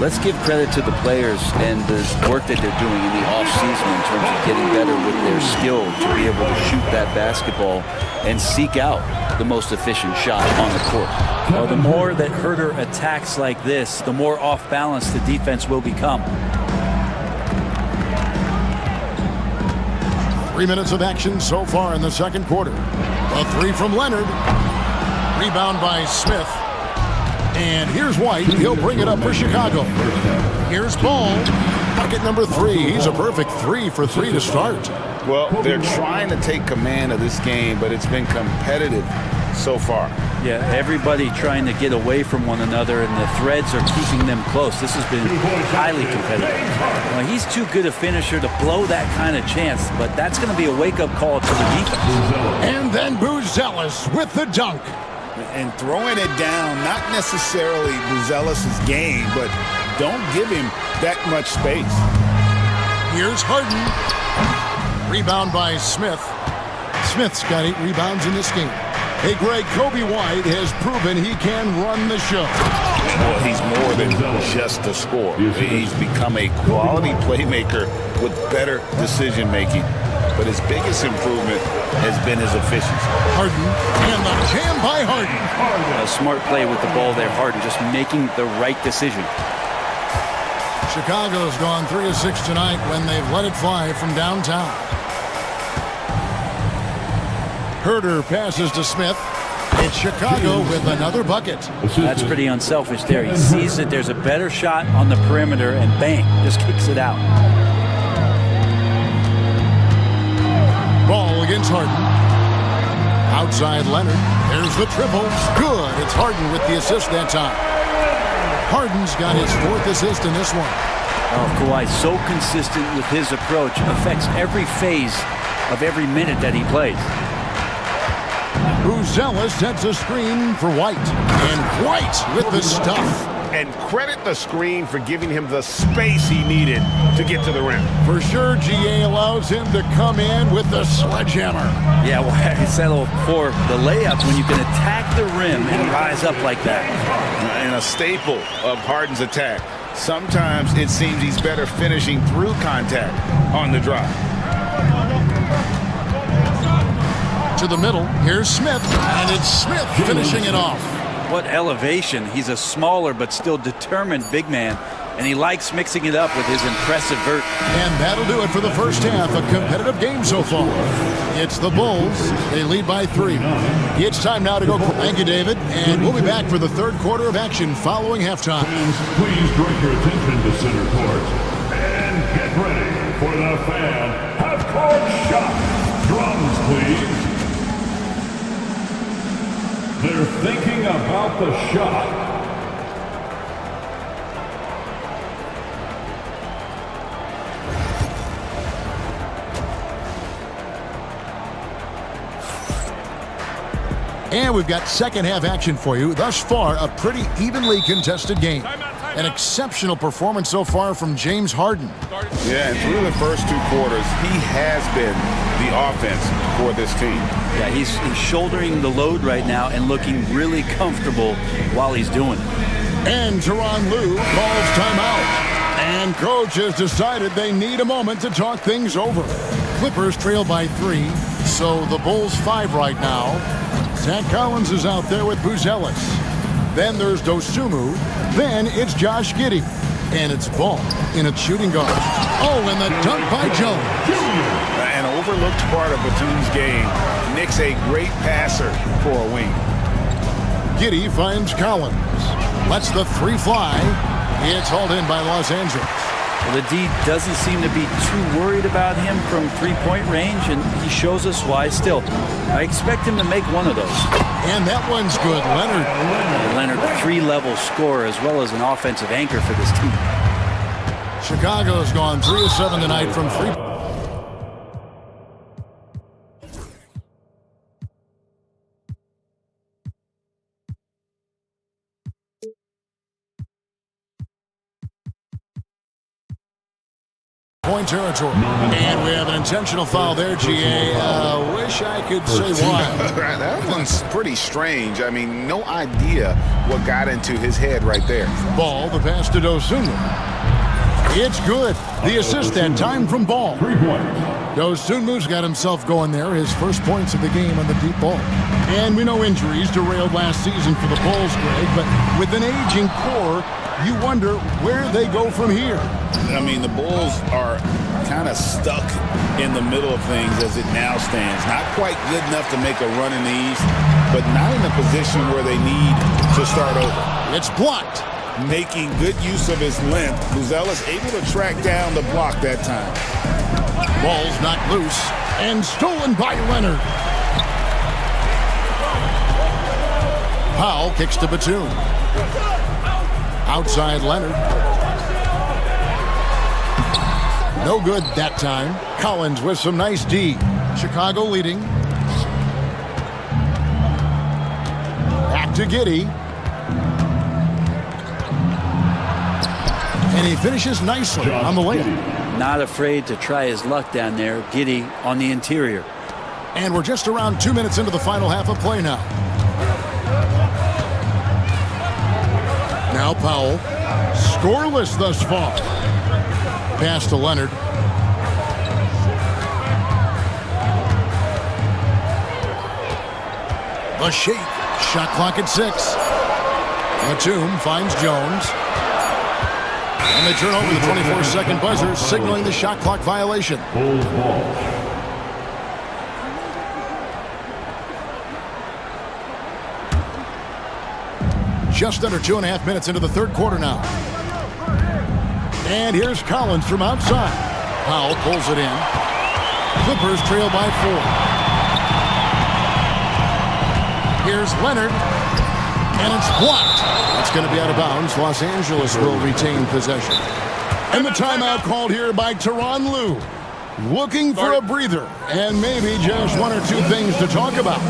let's give credit to the players and the work that they're doing in the off-season in terms of getting better with their skill to be able to shoot that basketball and seek out the most efficient shot on the court. Well, the more that Herder attacks like this, the more off-balance the defense will become. 3 minutes of action so far in the second quarter. A three from Leonard. Rebound by Smith. And here's White. He'll bring it up for Chicago. Here's Ball. Bucket number 3. He's a perfect 3 for 3 to start. Well, they're trying to take command of this game, but it's been competitive so far. Yeah, everybody trying to get away from one another, and the threads are keeping them close. This has been highly competitive. Well, he's too good a finisher to blow that kind of chance, but that's going to be a wake-up call to the defense. And then Buzelis with the dunk. And throwing it down, not necessarily Buzelis' game, but don't give him that much space. Here's Harden. Rebound by Smith. Smith's got 8 rebounds in this game. Hey, Greg, Kobe White has proven he can run the show. Well, he's more than just a scorer. He's become a quality playmaker with better decision-making. But his biggest improvement has been his efficiency. Harden, and the jam by Harden. A smart play with the ball there, Harden, just making the right decision. Chicago's gone 3 of 6 tonight when they've let it fly from downtown. Herder passes to Smith. It's Chicago with another bucket. That's pretty unselfish there. He sees that there's a better shot on the perimeter and bang, just kicks it out. Ball against Harden. Outside Leonard. There's the triple. Good. It's Harden with the assist that time. Harden's got his 4th assist in this one. Oh, Kawhi, so consistent with his approach. Affects every phase of every minute that he plays. Buzelis sets a screen for White. And White with the stuff. And credit the screen for giving him the space he needed to get to the rim. For sure, GA allows him to come in with the sledgehammer. Yeah, well, I settle for the layup when you can attack the rim and rise up like that. And a staple of Harden's attack. Sometimes it seems he's better finishing through contact on the drive. To the middle, here's Smith, and it's Smith finishing it off. What elevation. He's a smaller but still determined big man, and he likes mixing it up with his impressive vert. And that'll do it for the first half. A competitive game so far. It's the Bulls. They lead by 3. It's time now to go. Thank you, David. And we'll be back for the third quarter of action following halftime. Please direct your attention to center court and get ready for the fan half-court shot. Drums, please. They're thinking about the shot. And we've got second half action for you. Thus far, a pretty evenly contested game. An exceptional performance so far from James Harden. Yeah, and through the first 2 quarters, he has been the offense for this team. Yeah, he's shouldering the load right now and looking really comfortable while he's doing it. And Tyronn Lue calls timeout. And coach has decided they need a moment to talk things over. Clippers trail by 3, so the Bulls 5 right now. Zach Collins is out there with Buzelis. Then there's Dosunmu. Then it's Josh Giddey. And it's Ball in a shooting guard. Oh, and the dunk by Jones. An overlooked part of Batum's game. Nick's a great passer for a wing. Giddey finds Collins. Lets the 3 fly. It's hauled in by Los Angeles. Well, the D doesn't seem to be too worried about him from 3-point range, and he shows us why. Still, I expect him to make one of those. And that one's good. Leonard. Leonard, a 3-level scorer as well as an offensive anchor for this team. Chicago's gone 3 of 7 tonight from 3. point territory. And we have an intentional foul there, GA. Wish I could say why. That one's pretty strange. I mean, no idea what got into his head right there. Ball, the pass to Dosunmu. It's good. The assist that time from Ball. 3 points. Dosunmu's got himself going there, his first points of the game on the deep ball. And we know injuries derailed last season for the Bulls, Greg, but with an aging core, you wonder where they go from here. I mean, the Bulls are kind of stuck in the middle of things as it now stands. Not quite good enough to make a run in the East, but not in a position where they need to start over. It's blocked. Making good use of his length, Buzella's able to track down the block that time. Ball's knocked loose and stolen by Leonard. Powell kicks to Batum. Outside Leonard. No good that time. Collins with some nice D. Chicago leading. Back to Giddey. And he finishes nicely on the layup. Not afraid to try his luck down there. Giddey on the interior. And we're just around 2 minutes into the final half of play now. Now Powell, scoreless thus far. Pass to Leonard. The shake, shot clock at 6. Batum finds Jones. And they turn over the 24-second buzzer, signaling the shot clock violation. Bulls ball. Just under 2.5 minutes into the third quarter now. And here's Collins from outside. Powell pulls it in. Clippers trail by 4. Here's Leonard. And it's blocked. It's going to be out of bounds. Los Angeles will retain possession. And the timeout called here by Tyronn Lue. Looking for a breather. And maybe just 1 or 2 things to talk about.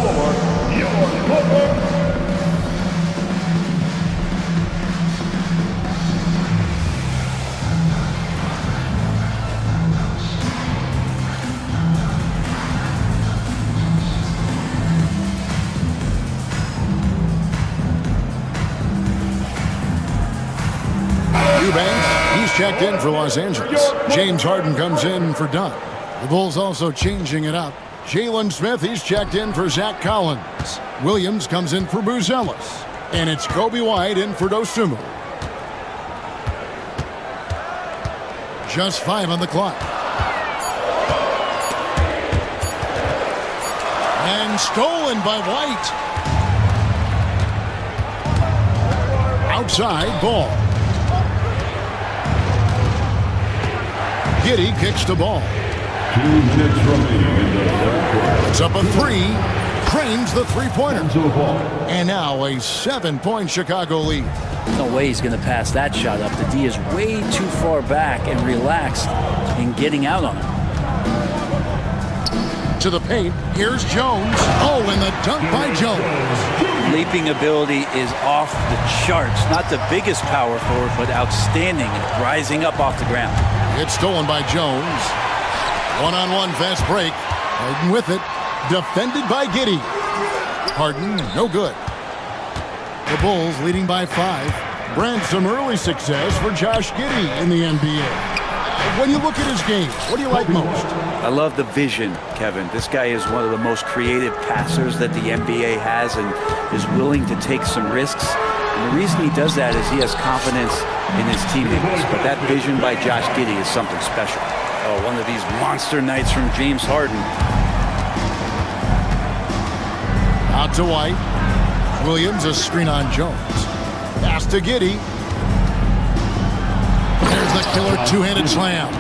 He's checked in for Los Angeles. James Harden comes in for Dunn. The Bulls also changing it up. Jalen Smith, he's checked in for Zach Collins. Williams comes in for Buzelis. And it's Kobe White in for Dosunmu. Just 5 on the clock. And stolen by White. Outside, Ball. Giddey kicks the ball. 2 minutes remaining in the third quarter. It's up a 3. Cranes the three-pointer. Ball. And now a 7-point Chicago lead. No way he's going to pass that shot up. The D is way too far back and relaxed in getting out on it. To the paint. Here's Jones. Oh, and the dunk by Jones. Leaping ability is off the charts. Not the biggest power forward, but outstanding and rising up off the ground. It's stolen by Jones. One-on-one fast break. Harden with it. Defended by Giddey. Harden, no good. The Bulls leading by 5. Brent, some early success for Josh Giddey in the NBA. When you look at his game, what do you like most? I love the vision, Kevin. This guy is one of the most creative passers that the NBA has and is willing to take some risks. And the reason he does that is he has confidence in his teammates. But that vision by Josh Giddey is something special. Oh, one of these monster nights from James Harden. Out to White. Williams, a screen on Jones. Pass to Giddey. There's the killer two-handed slam.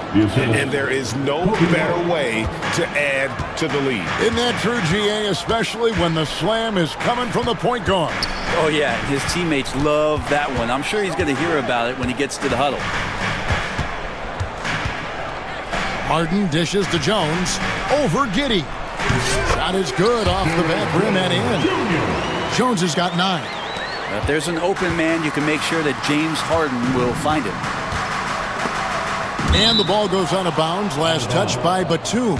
And there is no better way to add to the lead. Isn't that true, GA, especially when the slam is coming from the point guard? Oh, yeah, his teammates love that one. I'm sure he's going to hear about it when he gets to the huddle. Harden dishes to Jones. Over Giddey. Shot is good off the back rim and in. Jones has got 9. If there's an open man, you can make sure that James Harden will find him. And the ball goes out of bounds. Last touch by Batum.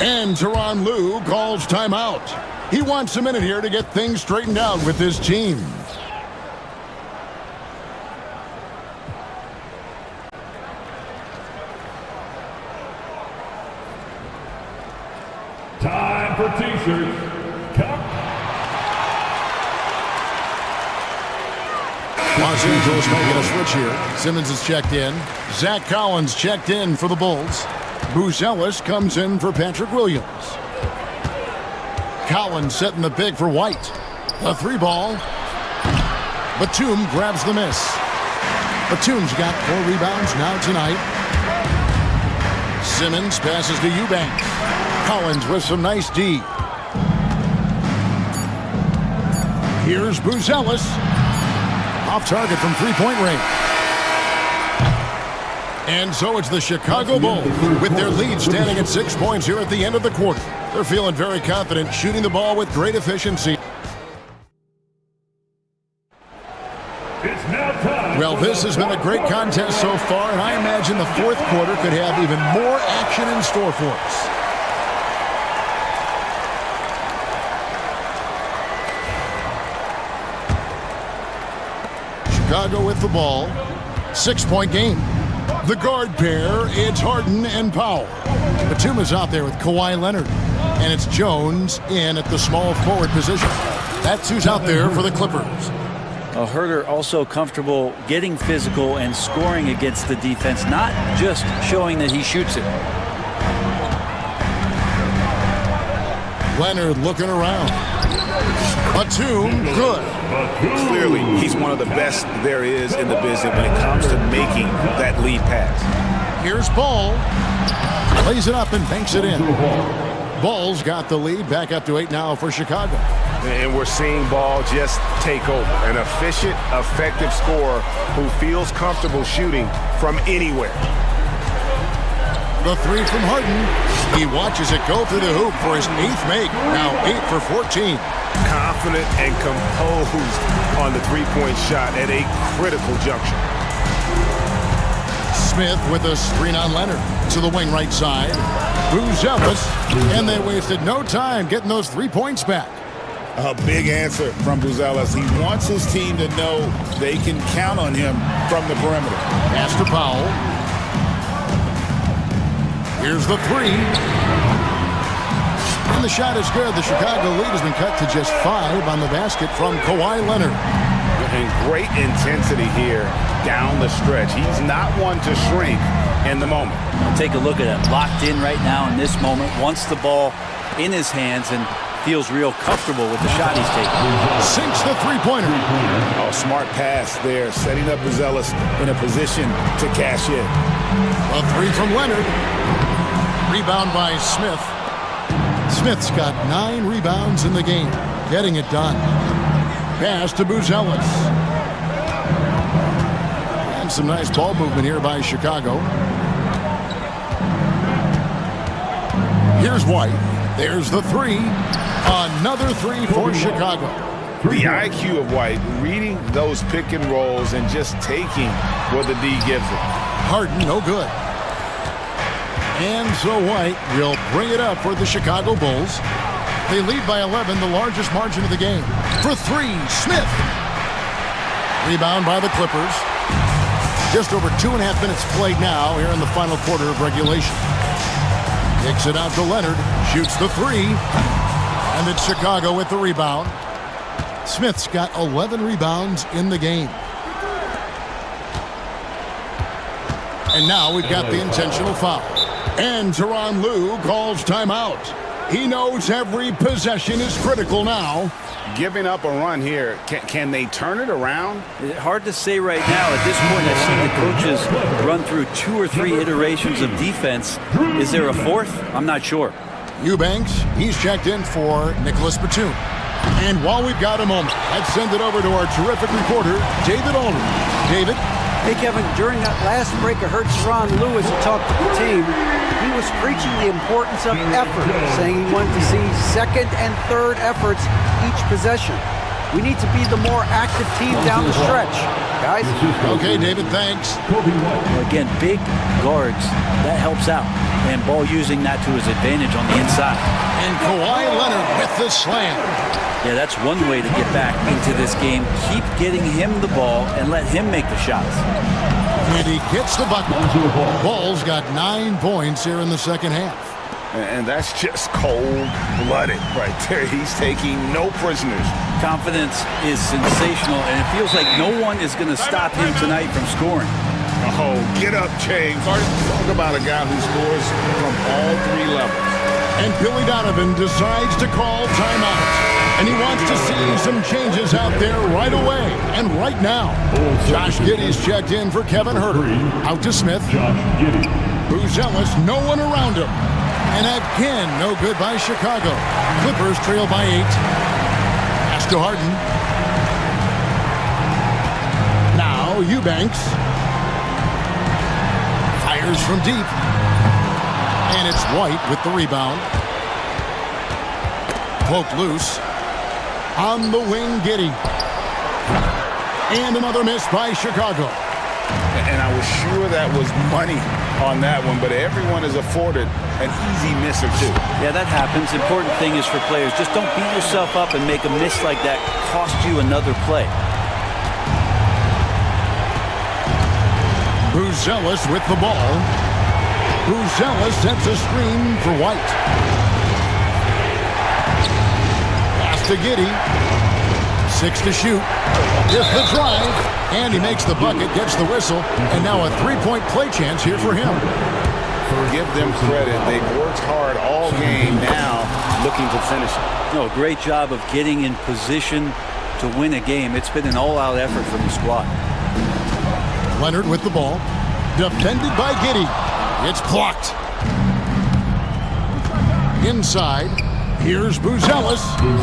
And Tyronn Lue calls timeout. He wants a minute here to get things straightened out with his team. Time for T-shirts. Los Angeles making a switch here. Simmons is checked in. Zach Collins checked in for the Bulls. Buzelis comes in for Patrick Williams. Collins setting the big for White. The 3-ball. Batum grabs the miss. Batum's got 4 rebounds now tonight. Simmons passes to Eubanks. Collins with some nice D. Here's Buzelis. Off target from 3-point range. And so it's the Chicago Bulls with their lead standing at 6 points here at the end of the quarter. They're feeling very confident, shooting the ball with great efficiency. Well, this has been a great contest so far, and I imagine the fourth quarter could have even more action in store for us. Chicago with the ball. 6-point game. The guard pair, it's Harden and Powell. Batum is out there with Kawhi Leonard. And it's Jones in at the small forward position. That's who's out there for the Clippers. Herder also comfortable getting physical and scoring against the defense, not just showing that he shoots it. Leonard looking around. Batum, good. Clearly, he's one of the best there is in the business when it comes to making that lead pass. Here's Ball. Lays it up and banks it in. Ball's got the lead, back up to 8 now for Chicago. And we're seeing Ball just take over. An efficient, effective scorer who feels comfortable shooting from anywhere. The 3 from Harden. He watches it go through the hoop for his 8th make. Now 8 for 14. Confident and composed on the three-point shot at a critical juncture. Smith with a screen on Leonard to the wing right side. Buzelis, and they wasted no time getting those 3 points back. A big answer from Buzelis. He wants his team to know they can count on him from the perimeter. Pass to Powell. Here's the 3. And the shot is good. The Chicago lead has been cut to just 5 on the basket from Kawhi Leonard. And great intensity here down the stretch. He's not one to shrink in the moment. Take a look at it. Locked in right now in this moment. Wants the ball in his hands and feels real comfortable with the shot he's taking. Sinks the 3-pointer. Oh, smart pass there. Setting up Buzelis in a position to cash in. A 3 from Leonard. Rebound by Smith. Smith's got 9 rebounds in the game. Getting it done. Pass to Buzelis. And some nice ball movement here by Chicago. Here's White. There's the 3. Another 3 for Chicago. The IQ of White, reading those pick and rolls and just taking what the D gives him. Harden, no good. And so White will bring it up for the Chicago Bulls. They lead by 11, the largest margin of the game. For 3, Smith. Rebound by the Clippers. Just over 2.5 minutes played now here in the final quarter of regulation. Kicks it out to Leonard. Shoots the 3. And it's Chicago with the rebound. Smith's got 11 rebounds in the game. And now we've got the intentional foul. And Tyronn Lue calls timeout. He knows every possession is critical now. Giving up a run here, can they turn it around? Hard to say right now. At this point, I've seen the coaches run through 2 or 3 iterations of defense. Is there a 4th? I'm not sure. Eubanks, he's checked in for Nicholas Batum. And while we've got a moment, let's send it over to our terrific reporter, David Aldridge. David? Hey, Kevin, during that last break, I heard Tyronn Lue as he talked to the team. He was preaching the importance of effort, saying he wanted to see second and third efforts each possession. We need to be the more active team down the stretch. Guys? Okay, David, thanks. Again, big guards, that helps out. And Ball using that to his advantage on the inside. And Kawhi Leonard with the slam. Yeah, that's one way to get back into this game. Keep getting him the ball and let him make the shots. And he gets the bucket. Ball's got 9 points here in the second half. And that's just cold-blooded right there. He's taking no prisoners. Confidence is sensational, and it feels like no one is going to stop him tonight from scoring. Oh, get up, James. Talk about a guy who scores from all 3 levels. And Billy Donovan decides to call timeout. And he wants to see some changes out there right away and right now. Josh Giddey's checked in for Kevin Huerter. Out to Smith. Buzelis, no one around him. And again, no good by Chicago. Clippers trail by 8. Pass to Harden. Now Eubanks. Fires from deep. And it's White with the rebound. Poked loose. On the wing, Giddey. And another miss by Chicago. And I was sure that was money on that one, but everyone is afforded an easy miss or two. Yeah, that happens. Important thing is for players, just don't beat yourself up and make a miss like that cost you another play. Buzelis with the ball. Buzelis sets a screen for White. Pass to Giddey. 6 to shoot. Just the drive. And he makes the bucket, gets the whistle. And now a 3-point play chance here for him. Give them credit. They've worked hard all game, now looking to finish it. No, great job of getting in position to win a game. It's been an all-out effort from the squad. Leonard with the ball. Defended by Giddey. It's blocked. Inside. Here's Buzelis.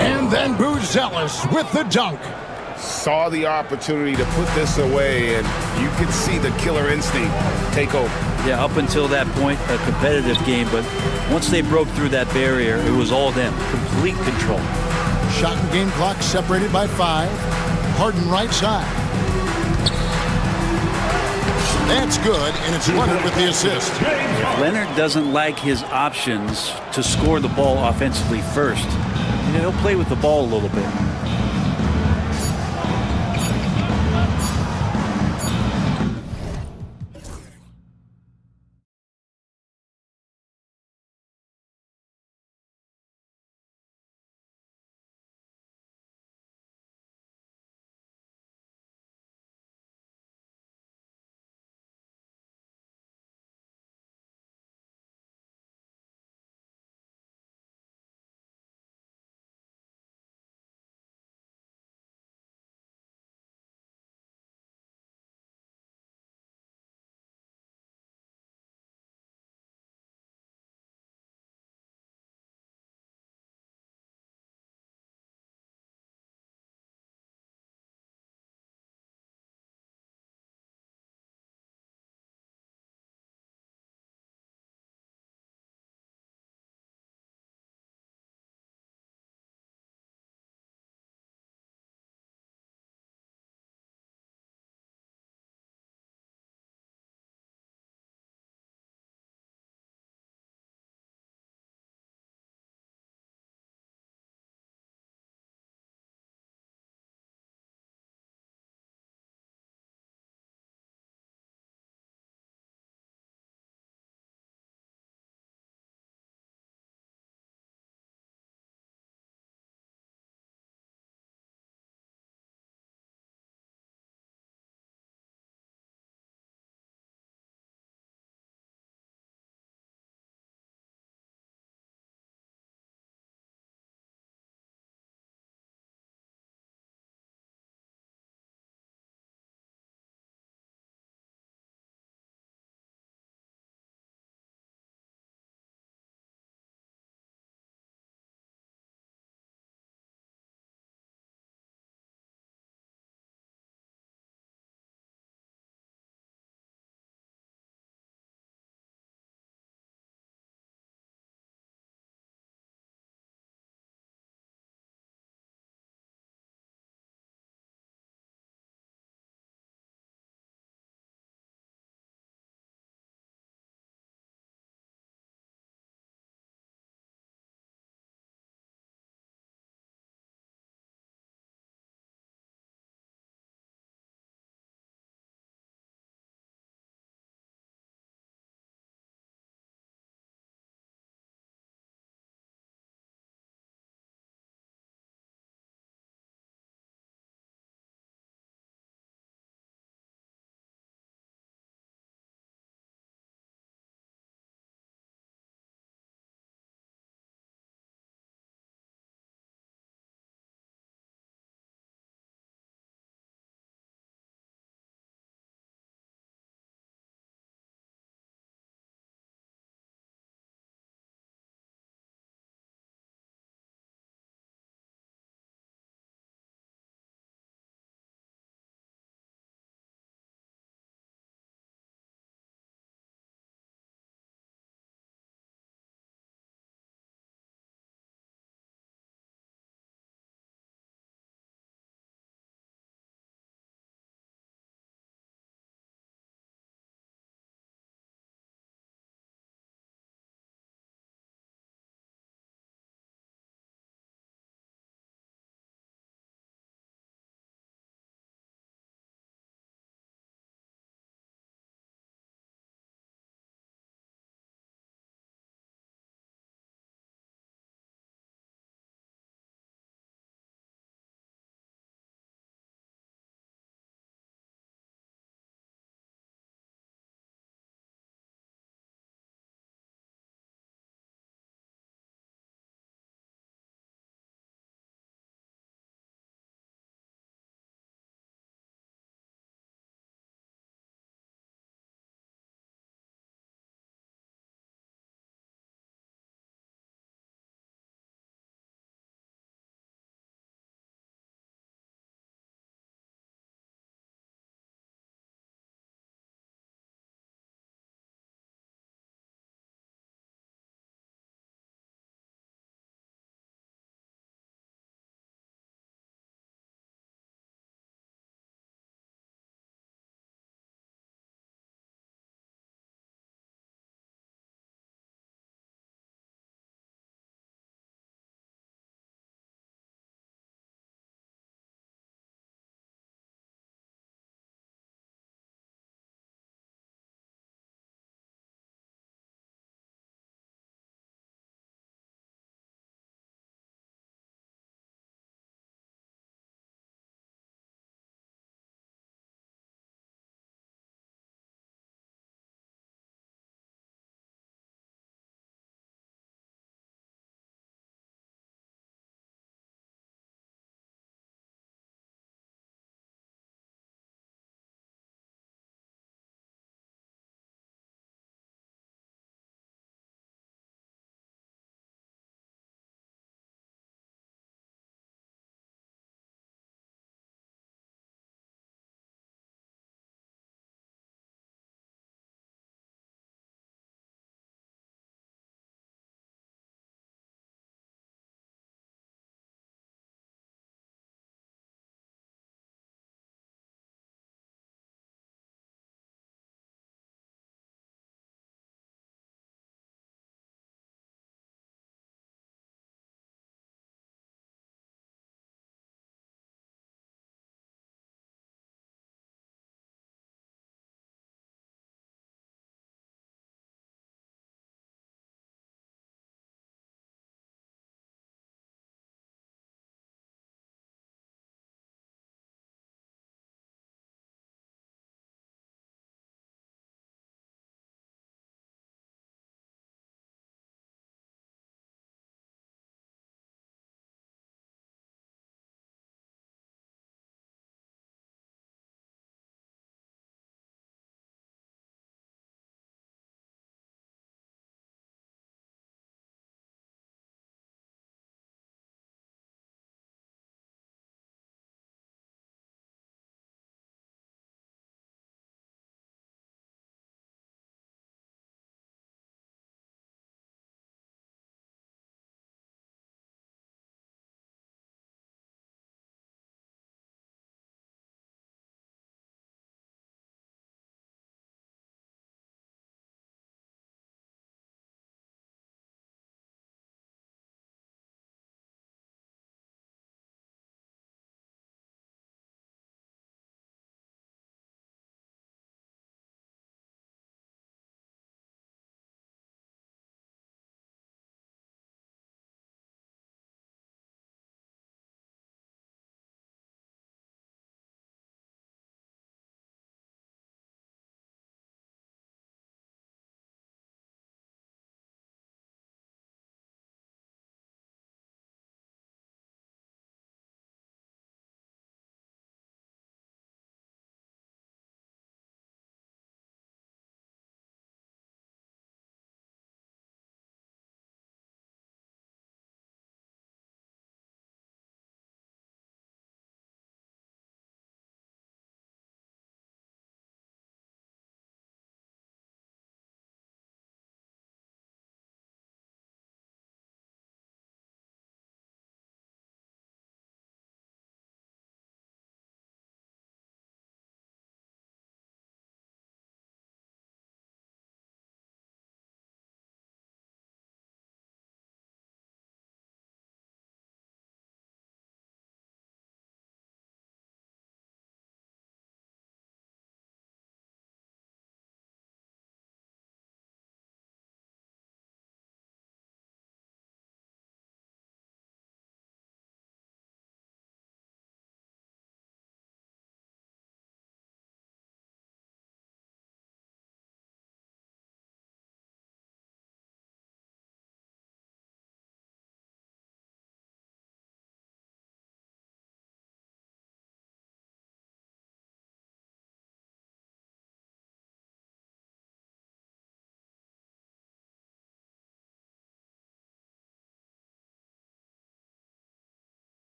And then Buzelis with the dunk. Saw the opportunity to put this away, and you could see the killer instinct take over. Yeah, up until that point, a competitive game, but once they broke through that barrier, it was all them. Complete control. Shot and game clock separated by 5. Harden right side. That's good, and it's Leonard with the assist. If Leonard doesn't like his options to score the ball offensively first, he'll play with the ball a little bit.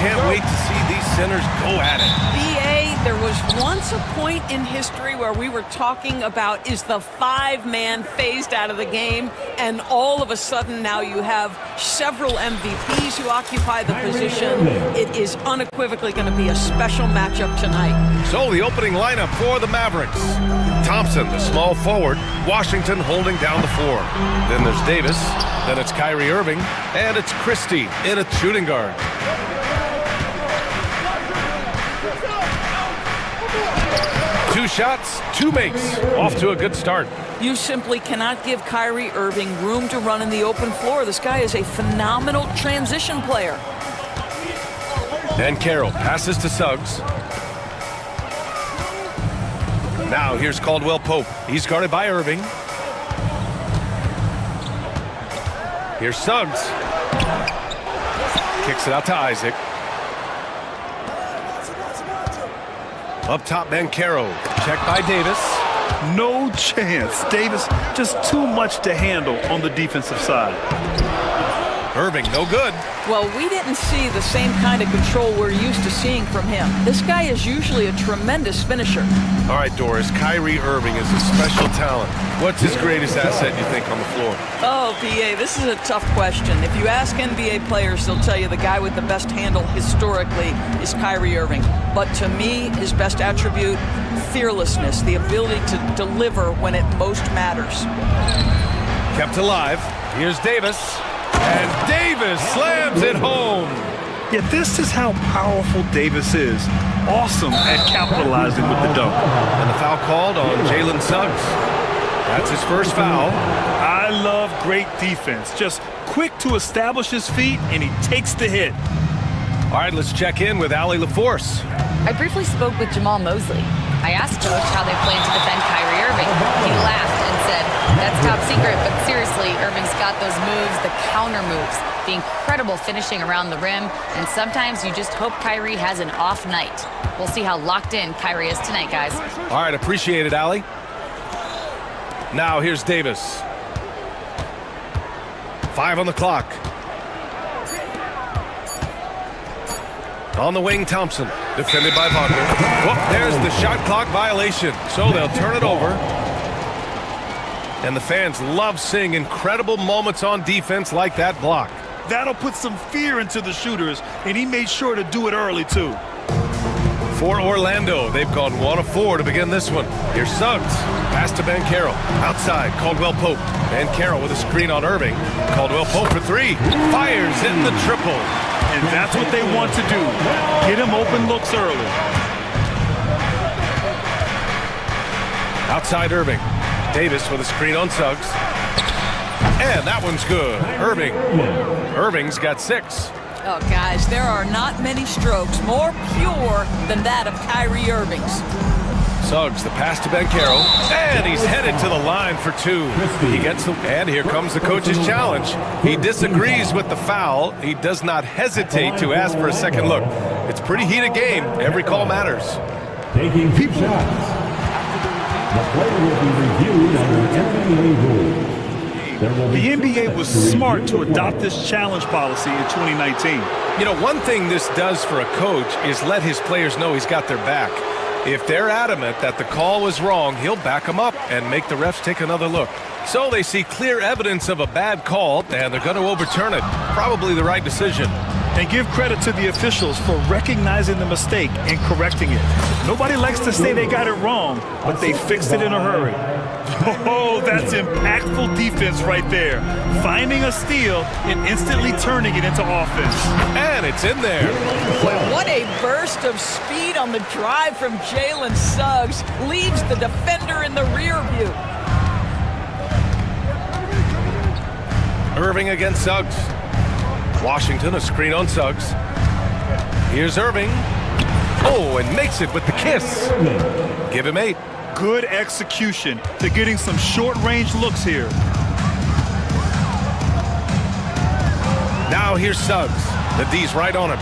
can't wait to see these centers go at it. BA, there was once a point in history where we were talking about is the five-man phased out of the game, and all of a sudden now you have several MVPs who occupy the position. It is unequivocally going to be a special matchup tonight. So the opening lineup for the Mavericks. Thompson, the small forward. Washington holding down the floor. Then there's Davis. Then it's Kyrie Irving. And it's Christie in a shooting guard. Two shots, two makes. Off to a good start. You simply cannot give Kyrie Irving room to run in the open floor. This guy is a phenomenal transition player. And Carroll passes to Suggs. Now here's Caldwell Pope. He's guarded by Irving. Here's Suggs. Kicks it out to Isaac. Up top, Bankero. Checked by Davis. No chance. Davis, just too much to handle on the defensive side. Irving, no good. Well, we didn't see the same kind of control we're used to seeing from him. This guy is usually a tremendous finisher. All right, Doris, Kyrie Irving is a special talent. What's his greatest asset, you think, on the floor? Oh, BA, this is a tough question. If you ask NBA players, they'll tell you the guy with the best handle historically is Kyrie Irving. But to me, his best attribute, fearlessness, the ability to deliver when it most matters. Kept alive. Here's Davis. And Davis slams it home. Yeah, this is how powerful Davis is. Awesome at capitalizing with the dunk. And the foul called on Jalen Suggs. That's his first foul. I love great defense. Just quick to establish his feet, and he takes the hit. All right, let's check in with Allie LaForce. I briefly spoke with Jamal Mosley. I asked Coach how they plan to defend Kyrie Irving. He laughed and said, that's top secret, but seriously, Irving's got those moves, the counter moves, the incredible finishing around the rim, and sometimes you just hope Kyrie has an off night. We'll see how locked in Kyrie is tonight, guys. All right, appreciate it, Allie. Now here's Davis. 5 on the clock. On the wing, Thompson, defended by Wagner. Whoop, there's the shot clock violation, so they'll turn it over. And the fans love seeing incredible moments on defense like that block. That'll put some fear into the shooters, and he made sure to do it early, too. For Orlando, they've gone 1 of 4 to begin this one. Here's Suggs. Pass to Bankero. Outside, Caldwell Pope. Bankero with a screen on Irving. Caldwell Pope for 3. Fires in the triple. And that's what they want to do. Get him open looks early. Outside Irving. Davis with a screen on Suggs. And that one's good. Irving's got 6. Oh, guys, there are not many strokes more pure than that of Kyrie Irving's. Suggs, the pass to Bankero, and he's headed to the line for 2. He gets the, and here comes the coach's challenge. He disagrees with the foul. He does not hesitate to ask for a second look. It's a pretty heated game. Every call matters. Taking 2 shots. The play will be reviewed under NBA rules. The NBA was smart to adopt this challenge policy in 2019. You know, one thing this does for a coach is let his players know he's got their back. If they're adamant that the call was wrong, he'll back them up and make the refs take another look. So they see clear evidence of a bad call, and they're going to overturn it. Probably the right decision. And give credit to the officials for recognizing the mistake and correcting it. Nobody likes to say they got it wrong, but they fixed it in a hurry. Oh, that's impactful defense right there. Finding a steal and instantly turning it into offense. And it's in there. What a burst of speed on the drive from Jalen Suggs. Leaves the defender in the rear view. Irving against Suggs. Washington, a screen on Suggs. Here's Irving. Oh, and makes it with the kiss. Give him 8. Good execution. They're getting some short-range looks here. Now here's Suggs. The D's right on him.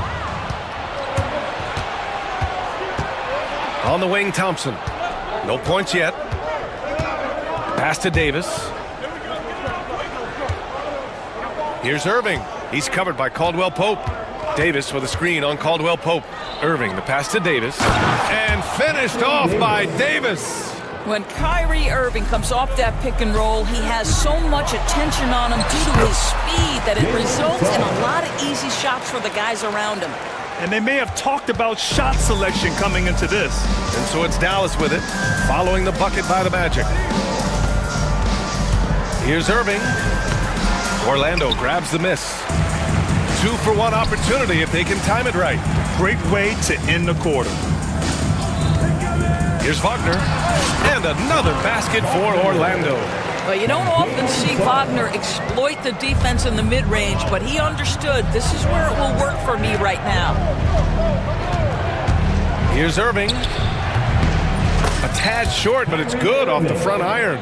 On the wing, Thompson. No points yet. Pass to Davis. Here's Irving. He's covered by Caldwell Pope. Davis with a screen on Caldwell Pope. Irving, the pass to Davis. And finished off by Davis. When Kyrie Irving comes off that pick and roll, he has so much attention on him due to his speed that it results in a lot of easy shots for the guys around him. And they may have talked about shot selection coming into this. And so it's Dallas with it, following the bucket by the Magic. Here's Irving. Orlando grabs the miss. 2-for-1 opportunity if they can time it right. Great way to end the quarter. Here's Wagner. And another basket for Orlando. Well, you don't often see Wagner exploit the defense in the mid-range, but he understood this is where it will work for me right now. Here's Irving. A tad short, but it's good off the front iron.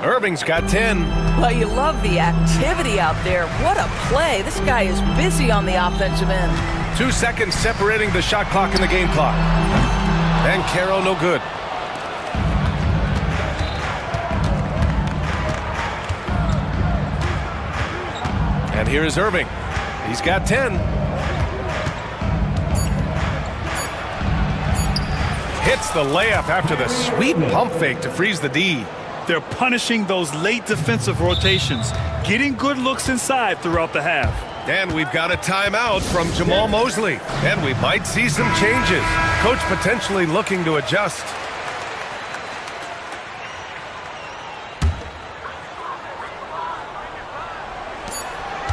Irving's got 10. Well, you love the activity out there. What a play. This guy is busy on the offensive end. 2 seconds separating the shot clock and the game clock. And Caro, no good. And here is Irving. He's got 10. Hits the layup after the sweet pump fake to freeze the D. They're punishing those late defensive rotations, getting good looks inside throughout the half. And we've got a timeout from Jamal Mosley. And we might see some changes. Coach potentially looking to adjust.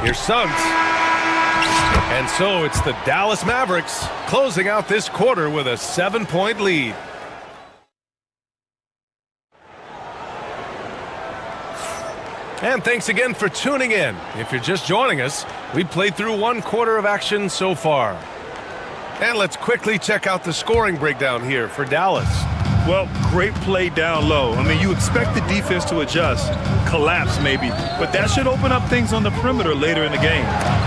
Here's Suggs. And so it's the Dallas Mavericks closing out this quarter with a 7-point lead. And thanks again for tuning in. If you're just joining us, we played through 1 quarter of action so far. And let's quickly check out the scoring breakdown here for Dallas. Well, great play down low. I mean, you expect the defense to adjust, collapse maybe, but that should open up things on the perimeter later in the game.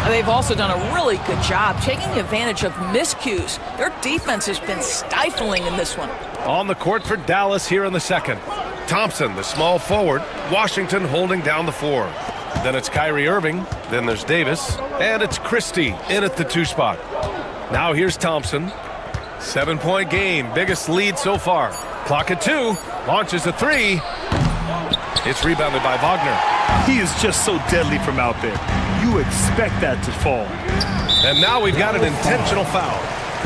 They've also done a really good job taking advantage of miscues. Their defense has been stifling in this one. On the court for Dallas here in the second. Thompson, the small forward. Washington holding down the 4. Then it's Kyrie Irving. Then there's Davis. And it's Christie in at the 2 spot. Now here's Thompson. 7-point game. Biggest lead so far. Clock at 2. Launches a 3. It's rebounded by Wagner. He is just so deadly from out there. You expect that to fall. And now we've got an intentional foul.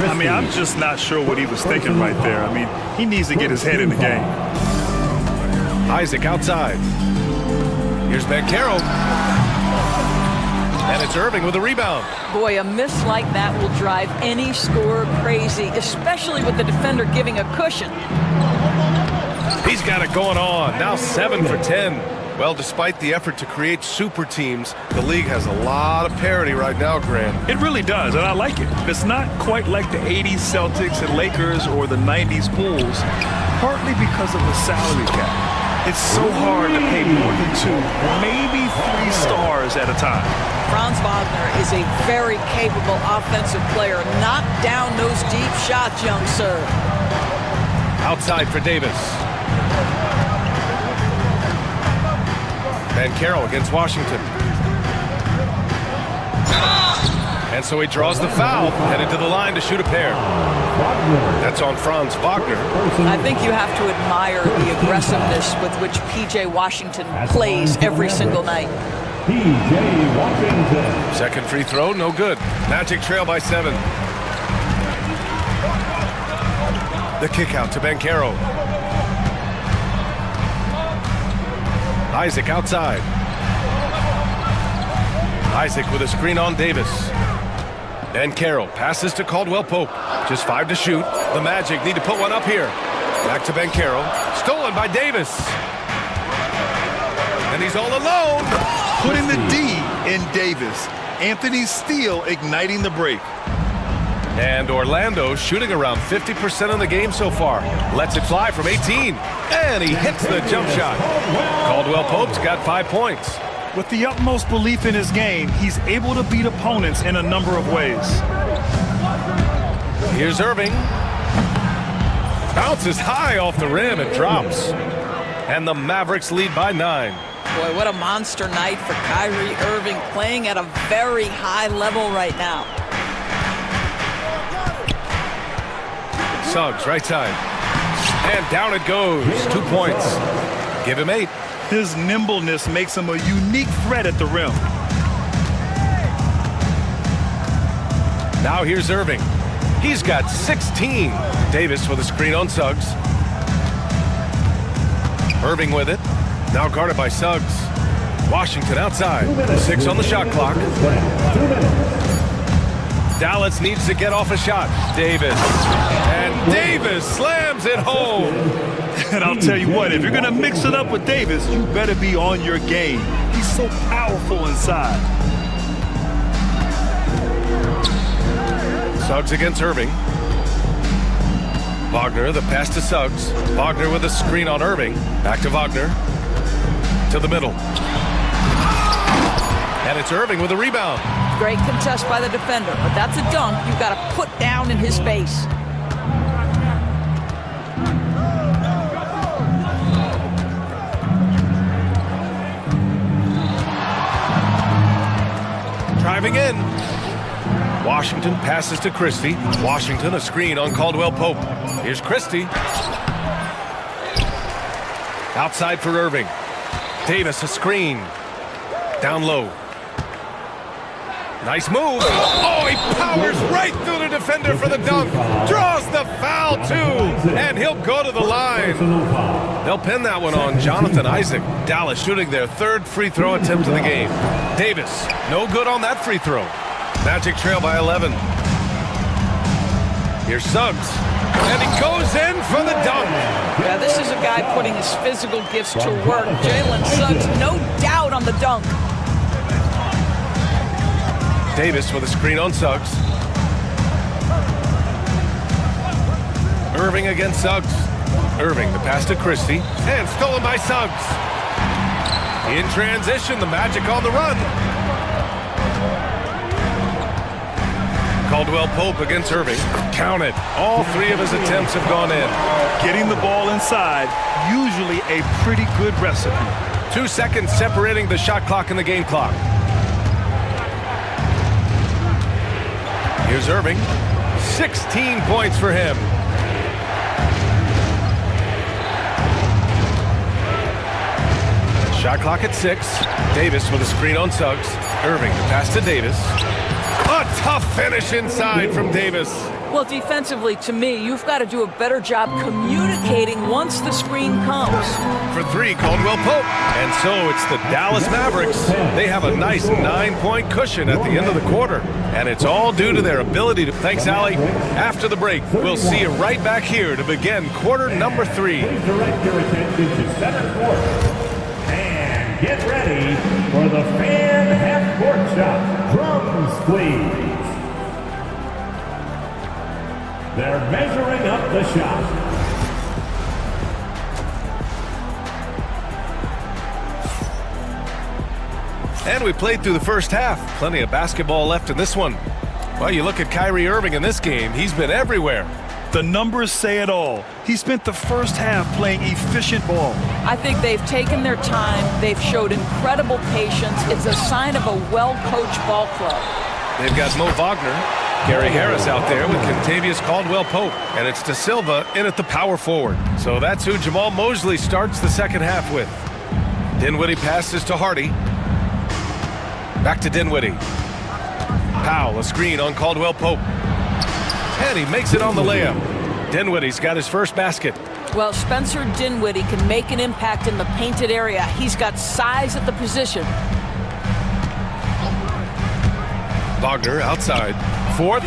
I mean, I'm just not sure what he was thinking right there. I mean, he needs to get his head in the game. Isaac outside. Here's Bancaro. And it's Irving with a rebound. Boy, a miss like that will drive any scorer crazy, especially with the defender giving a cushion. He's got it going on. Now 7 for 10. Well, despite the effort to create super teams, the league has a lot of parity right now, Grant. It really does, and I like it. It's not quite like the 80s Celtics and Lakers or the 90s Bulls, partly because of the salary cap. It's so hard to pay more than 2, maybe 3 stars at a time. Franz Wagner is a very capable offensive player. Knock down those deep shots, young sir. Outside for Davis. Bancaro against Washington. And so he draws the foul, headed to the line to shoot a pair. That's on Franz Wagner. I think you have to admire the aggressiveness with which P.J. Washington plays every single night. P.J. Washington. Second free throw, no good. Magic trail by 7. The kick out to Bancaro. Isaac outside. Isaac with a screen on Davis. Bancaro passes to Caldwell Pope. Just 5 to shoot. The Magic need to put one up here. Back to Bancaro. Stolen by Davis. And he's all alone. Putting the D in Davis. Anthony Steele igniting the break. And Orlando shooting around 50% in the game so far. Lets it fly from 18. And he hits the jump shot. Caldwell Pope's got 5 points. With the utmost belief in his game, he's able to beat opponents in a number of ways. Here's Irving. Bounces high off the rim and drops. And the Mavericks lead by 9. Boy, what a monster night for Kyrie Irving, playing at a very high level right now. Suggs, right side. And down it goes. 2 points. Give him 8. His nimbleness makes him a unique threat at the rim. Now here's Irving. He's got 16. Davis with a screen on Suggs. Irving with it. Now guarded by Suggs. Washington outside. 6 on the shot clock. Dallas needs to get off a shot. Davis. And Davis slams it home. And I'll tell you what, if you're going to mix it up with Davis, you better be on your game. He's so powerful inside. Suggs against Irving. Wagner, the pass to Suggs. Wagner with a screen on Irving. Back to Wagner. To the middle. And it's Irving with a rebound. Great contest by the defender, but that's a dunk you've got to put down in his face. Driving in. Washington passes to Christie. Washington, a screen on Caldwell Pope. Here's Christie. Outside for Irving. Davis, a screen. Down low. Nice move. Oh, he powers right through the defender for the dunk. Draws the foul, too. And he'll go to the line. They'll pin that one on Jonathan Isaac. Dallas shooting their 3rd free throw attempt of the game. Davis, no good on that free throw. Magic trail by 11. Here's Suggs. And he goes in for the dunk. Yeah, this is a guy putting his physical gifts to work. Jalen Suggs, no doubt on the dunk. Davis with a screen on Suggs. Irving against Suggs. Irving, the pass to Christie. And stolen by Suggs. In transition, the Magic on the run. Caldwell Pope against Irving. Count it. All 3 of his attempts have gone in. Getting the ball inside, usually a pretty good recipe. 2 seconds separating the shot clock and the game clock. Here's Irving. 16 points for him. Shot clock at 6. Davis with a screen on Suggs. Irving, the pass to Davis. A tough finish inside from Davis. Well, defensively, to me, you've got to do a better job communicating once the screen comes. For 3, Caldwell Pope. And so it's the Dallas Mavericks. They have a nice 9-point cushion at the end of the quarter. And it's all due to their ability to... Thanks, Allie. After the break, we'll see you right back here to begin quarter number 3. Direct your attention to center court. And get ready for the fan half-court shot. Drums, please. They're measuring up the shot. And we played through the first half. Plenty of basketball left in this one. Well, you look at Kyrie Irving in this game. He's been everywhere. The numbers say it all. He spent the first half playing efficient ball. I think they've taken their time. They've showed incredible patience. It's a sign of a well-coached ball club. They've got Mo Wagner, Gary Harris out there with Contavious Caldwell-Pope. And it's De Silva in at the power forward. So that's who Jamal Mosley starts the second half with. Dinwiddie passes to Hardy. Back to Dinwiddie. Powell, a screen on Caldwell-Pope. And he makes it on the layup. Dinwiddie's got his first basket. Well, Spencer Dinwiddie can make an impact in the painted area. He's got size at the position. Wagner outside. 4-3.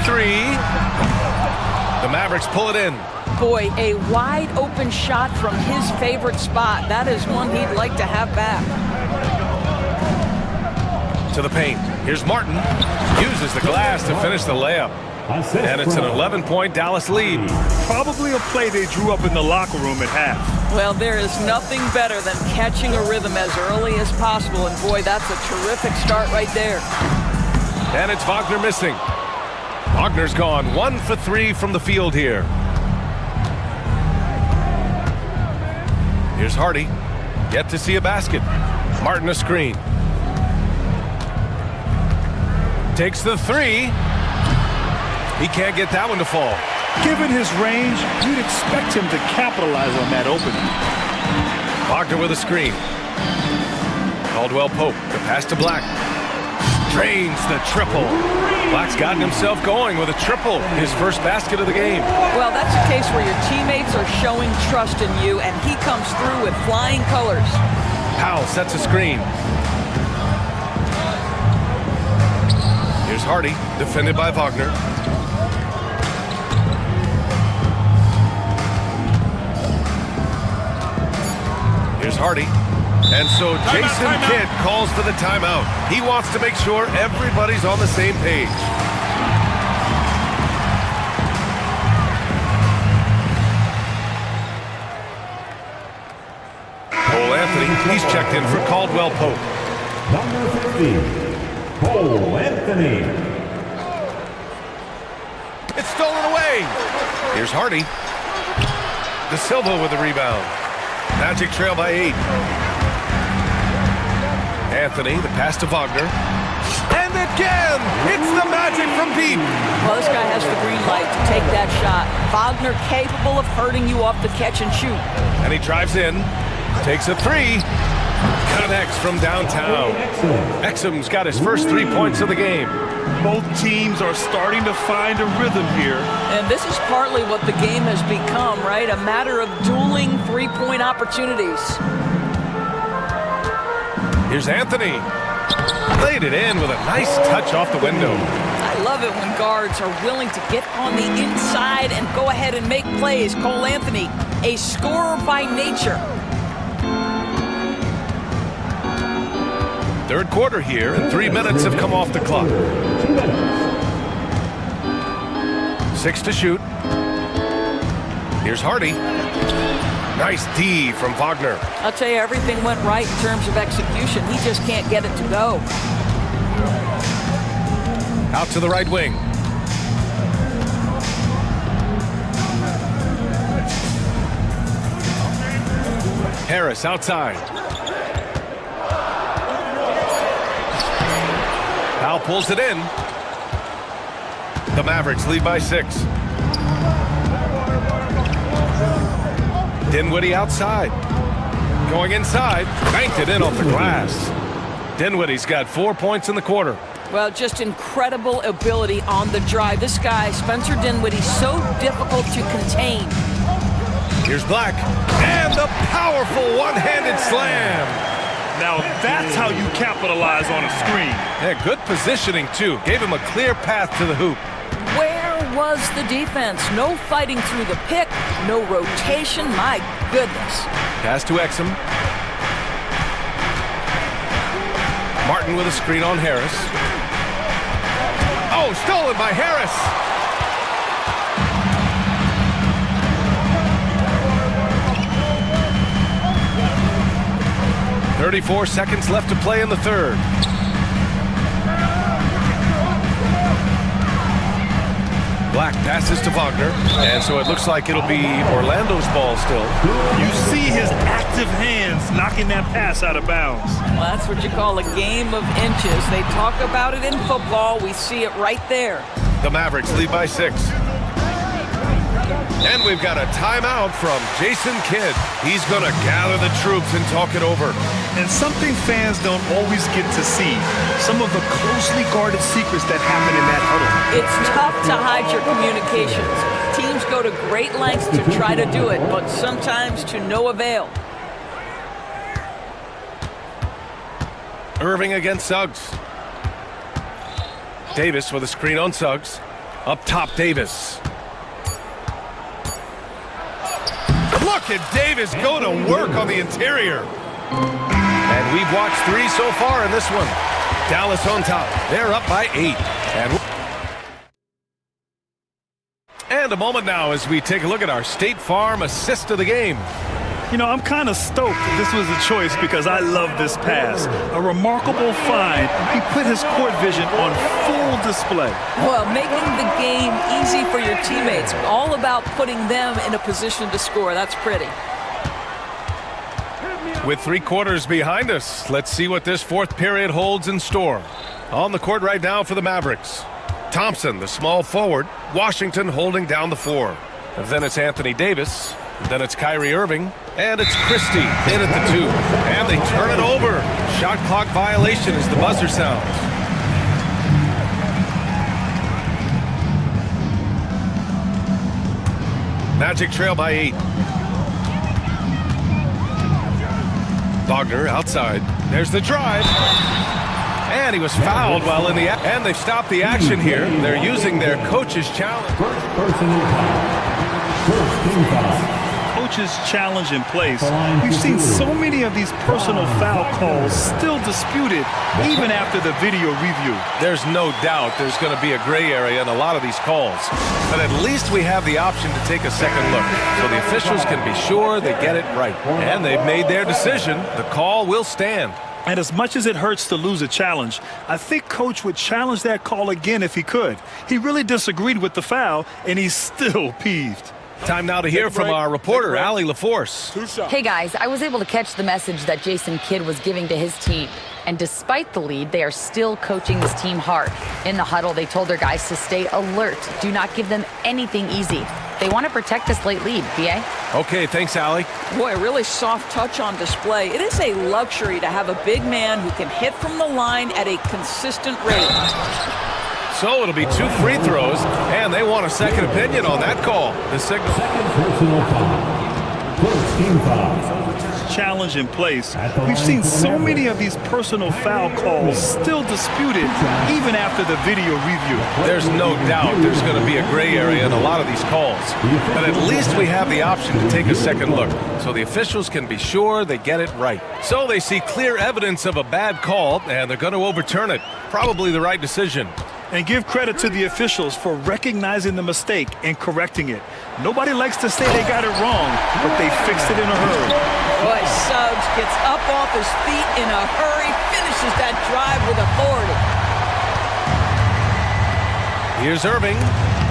The Mavericks pull it in. Boy, a wide open shot from his favorite spot. That is one he'd like to have back. To the paint. Here's Martin. Uses the glass to finish the layup. And it's an 11-point Dallas lead. Probably a play they drew up in the locker room at half. Well, there is nothing better than catching a rhythm as early as possible. And boy, that's a terrific start right there. And it's Wagner missing. Wagner's gone 1 for 3 from the field here. Here's Hardy. Yet to see a basket. Martin a screen. Takes the 3. He can't get that one to fall. Given his range, you'd expect him to capitalize on that opening. Wagner with a screen. Caldwell Pope, the pass to Black. Drains the triple. Black's gotten himself going with a triple, his first basket of the game. Well, that's a case where your teammates are showing trust in you, and he comes through with flying colors. Powell sets a screen. Here's Hardy, defended by Wagner. Here's Hardy. And so Jason Kidd calls for the timeout. He wants to make sure everybody's on the same page. Cole Anthony, he's checked in for Caldwell Pope. Number 50, Cole Anthony. It's stolen away. Here's Hardy. De Silva with the rebound. Magic trail by 8. Anthony, the pass to Wagner. And again, it's the Magic from deep. Well, this guy has the green light to take that shot. Wagner capable of hurting you off the catch and shoot. And he drives in, takes a three, connects from downtown. Exum's got his first 3 points of the game. Both teams are starting to find a rhythm here. And this is partly what the game has become, right? A matter of dueling three-point opportunities. Here's Anthony. Laid it in with a nice touch off the window. I love it when guards are willing to get on the inside and go ahead and make plays. Cole Anthony, a scorer by nature. Third quarter here, and 3 minutes have come off the clock. 6 to shoot. Here's Hardy. Nice D from Wagner. I'll tell you, everything went right in terms of execution. He just can't get it to go. Out to the right wing. Harris outside. Powell pulls it in. The Mavericks lead by 6. Dinwiddie outside. Going inside. Banked it in off the glass. Dinwiddie's got 4 points in the quarter. Well, just incredible ability on the drive. This guy, Spencer Dinwiddie, so difficult to contain. Here's Black. And the powerful one-handed slam. Now that's how you capitalize on a screen. Yeah, good positioning, too. Gave him a clear path to the hoop. Where was the defense? No fighting through the pick, no rotation. My goodness. Pass to Exum. Martin with a screen on Harris. Oh, stolen by Harris. .34 seconds left to play in the third. Black passes to Wagner, and so it looks like it'll be Orlando's ball still. You see his active hands knocking that pass out of bounds. Well, that's what you call a game of inches. They talk about it in football. We see it right there. The Mavericks lead by 6. And we've got a timeout from Jason Kidd. He's going to gather the troops and talk it over. And something fans don't always get to see, some of the closely guarded secrets that happen in that huddle. It's tough to hide your communications. Teams go to great lengths to try to do it, but sometimes to no avail. Irving against Suggs. Davis with a screen on Suggs. Up top, Davis. Look at Davis go to work on the interior. And we've watched 3 so far in this one. Dallas on top. They're up by 8. And a moment now as we take a look at our State Farm assist of the game. You know, I'm kind of stoked this was a choice because I love this pass. A remarkable find. He put his court vision on full display. Well, making the game easy for your teammates. All about putting them in a position to score. That's pretty. With 3 quarters behind us, let's see what this fourth period holds in store. On the court right now for the Mavericks. Thompson, the small forward. Washington holding down the 4. And then it's Anthony Davis. Then it's Kyrie Irving. And it's Christie in at the 2. And they turn it over. Shot clock violation as the buzzer sounds. Magic trail by 8. Wagner outside. There's the drive. And he was fouled while in the and they've stopped the action here. They're using their coach's challenge. Coach's challenge in place. We've seen so many of these personal foul calls still disputed even after the video review. There's no doubt there's going to be a gray area in a lot of these calls. But at least we have the option to take a second look, so the officials can be sure they get it right. And they've made their decision. The call will stand. And as much as it hurts to lose a challenge, I think Coach would challenge that call again if he could. He really disagreed with the foul, and he's still peeved. Time now to hear from our reporter, Allie LaForce. Hey guys, I was able to catch the message that Jason Kidd was giving to his team. And despite the lead, they are still coaching this team hard. In the huddle, they told their guys to stay alert. Do not give them anything easy. They want to protect this late lead, BA. Okay, thanks, Allie. Boy, a really soft touch on display. It is a luxury to have a big man who can hit from the line at a consistent rate. So it'll be 2 free throws, and they want a second opinion on that call. The signal. Second personal foul. First team foul. Challenge in place. We've seen so many of these personal foul calls still disputed even after the video review. There's no doubt there's going to be a gray area in a lot of these calls. But at least we have the option to take a second look, so the officials can be sure they get it right. So they see clear evidence of a bad call, and they're going to overturn it. Probably the right decision. And give credit to the officials for recognizing the mistake and correcting it. Nobody likes to say they got it wrong, but they fixed it in a hurry. Boy, Suggs gets up off his feet in a hurry, finishes that drive with authority. Here's Irving.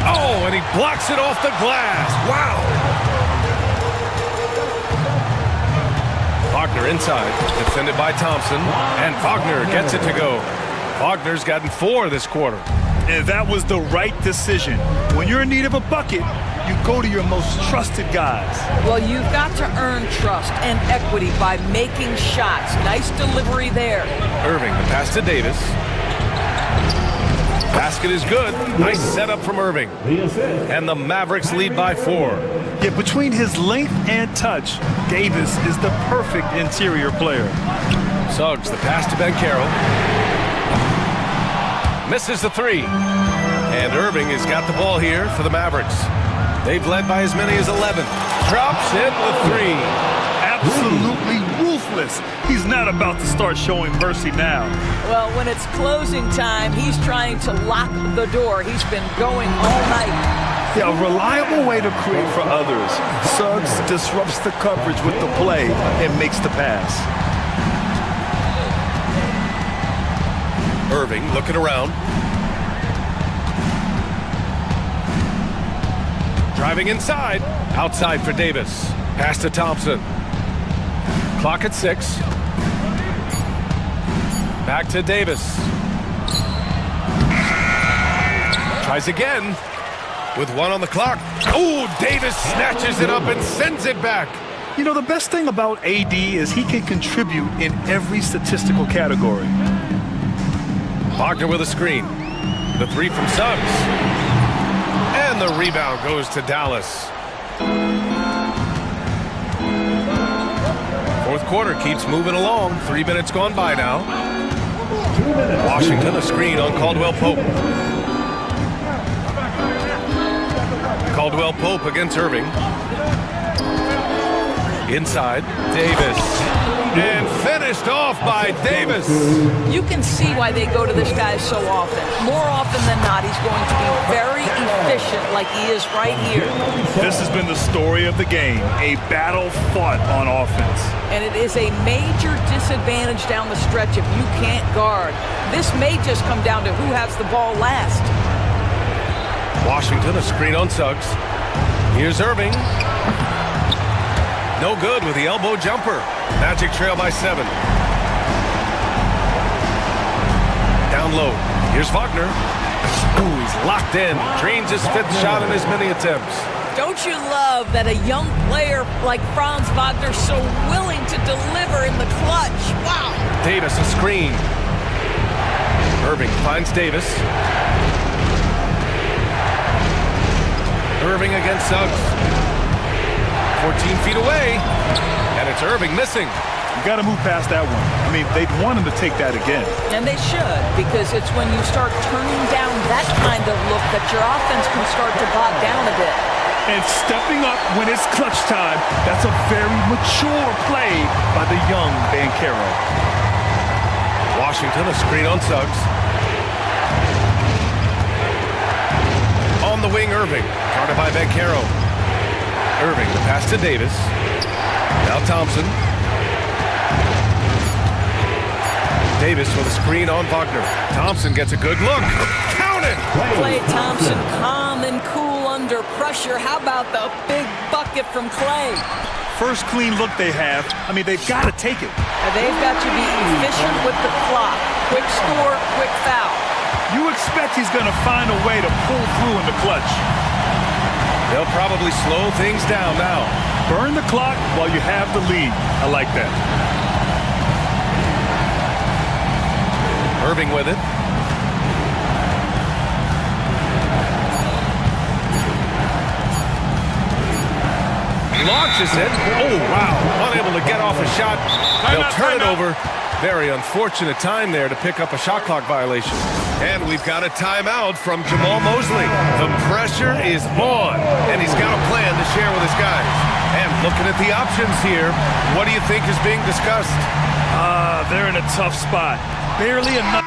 Oh, and he blocks it off the glass. Wow. Wagner inside, defended by Thompson, and Wagner gets it to go. Wagner's gotten 4 this quarter. And that was the right decision. When you're in need of a bucket, you go to your most trusted guys. Well, you've got to earn trust and equity by making shots. Nice delivery there. Irving, the pass to Davis. Basket is good. Nice setup from Irving. And the Mavericks lead by 4. Yet between his length and touch, Davis is the perfect interior player. Suggs, the pass to Banchero. Misses the 3. And Irving has got the ball here for the Mavericks. They've led by as many as 11. Drops in the 3. Absolutely ruthless. He's not about to start showing mercy now. Well, when it's closing time, he's trying to lock the door. He's been going all night. Yeah, a reliable way to create for others. Suggs disrupts the coverage with the play and makes the pass. Irving looking around. Driving inside. Outside for Davis. Pass to Thompson. Clock at 6. Back to Davis. Tries again. With 1 on the clock. Oh, Davis snatches it up and sends it back. You know, the best thing about AD is he can contribute in every statistical category. Wagner with a screen. The 3 from Suggs. And the rebound goes to Dallas. 4th quarter keeps moving along. 3 minutes gone by now. Washington, a screen on Caldwell Pope. Caldwell Pope against Irving. Inside, Davis. And finished off by Davis. You can see why they go to this guy so often. More often than not, he's going to be very efficient like he is right here. This has been the story of the game, a battle fought on offense. And it is a major disadvantage down the stretch if you can't guard. This may just come down to who has the ball last. Washington, a screen on Suggs. Here's Irving. No good with the elbow jumper. Magic trail by 7. Down low. Here's Wagner. Ooh, he's locked in. Drains his 5th shot in as many attempts. Don't you love that a young player like Franz Wagner so willing to deliver in the clutch? Wow. Davis a screen. Irving finds Davis. Irving against Suggs. 14 feet away. And it's Irving missing. You got to move past that one. I mean, they'd want him to take that again. And they should, because it's when you start turning down that kind of look that your offense can start to bog down a bit. And stepping up when it's clutch time, that's a very mature play by the young Banchero. Washington, a screen on Suggs. On the wing, Irving. Guarded by Banchero. Irving, the pass to Davis. Now Thompson. Davis with a screen on Wagner. Thompson gets a good look. Counted! Klay Thompson, calm and cool under pressure. How about the big bucket from Klay? First clean look they have. I mean, they've got to take it. And they've got to be efficient with the clock. Quick score, quick foul. You expect he's going to find a way to pull through in the clutch. They'll probably slow things down now. Burn the clock while you have the lead. I like that. Irving with it. Launches it. Oh, wow. Unable to get off a shot. They'll turn it over. Very unfortunate time there to pick up a shot clock violation. And we've got a timeout from Jamal Mosley. The pressure is on, and he's got a plan to share with his guys. And looking at the options here, what do you think is being discussed? They're in a tough spot. Barely enough.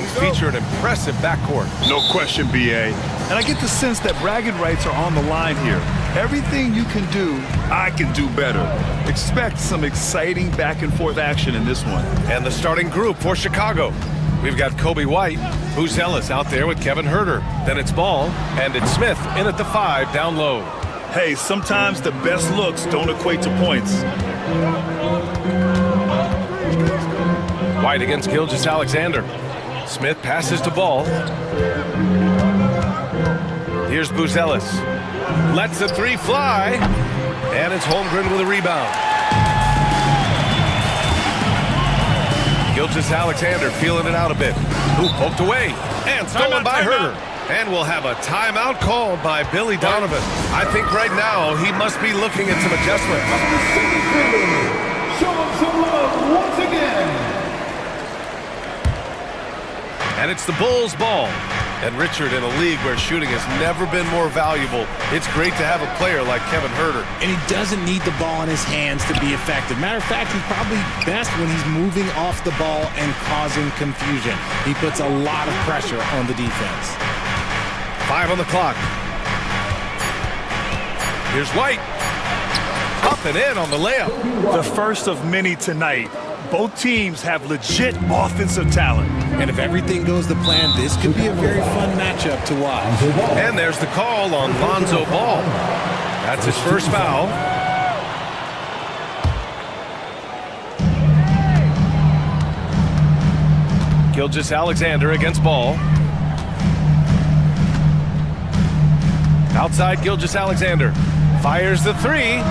feature an impressive backcourt. No question, BA. And I get the sense that bragging rights are on the line here. Everything you can do, I can do better. Expect some exciting back-and-forth action in this one. And the starting group for Chicago. We've got Kobe White, Buzelis out there with Kevin Herter. Then it's Ball, and it's Smith in at the 5 down low. Hey, sometimes the best looks don't equate to points. White against Gilgeous-Alexander. Smith passes to Ball. Here's Buzelis. Lets the 3 fly. And it's Holmgren with a rebound. Gilgeous-Alexander feeling it out a bit. Ooh, poked away. And stolen by Herter. And we'll have a timeout called by Billy Donovan. I think right now he must be looking at some adjustments. Show him some love once again. And it's the Bulls' ball. And Richard, in a league where shooting has never been more valuable, it's great to have a player like Kevin Herter. And he doesn't need the ball in his hands to be effective. Matter of fact, he's probably best when he's moving off the ball and causing confusion. He puts a lot of pressure on the defense. 5 on the clock. Here's White. Up and in on the layup. The first of many tonight. Both teams have legit offensive talent. And if everything goes to plan, this could be a very fun matchup to watch. And there's the call on Lonzo Ball. That's his first foul. Gilgeous-Alexander against Ball. Outside Gilgeous-Alexander. Fires the 3.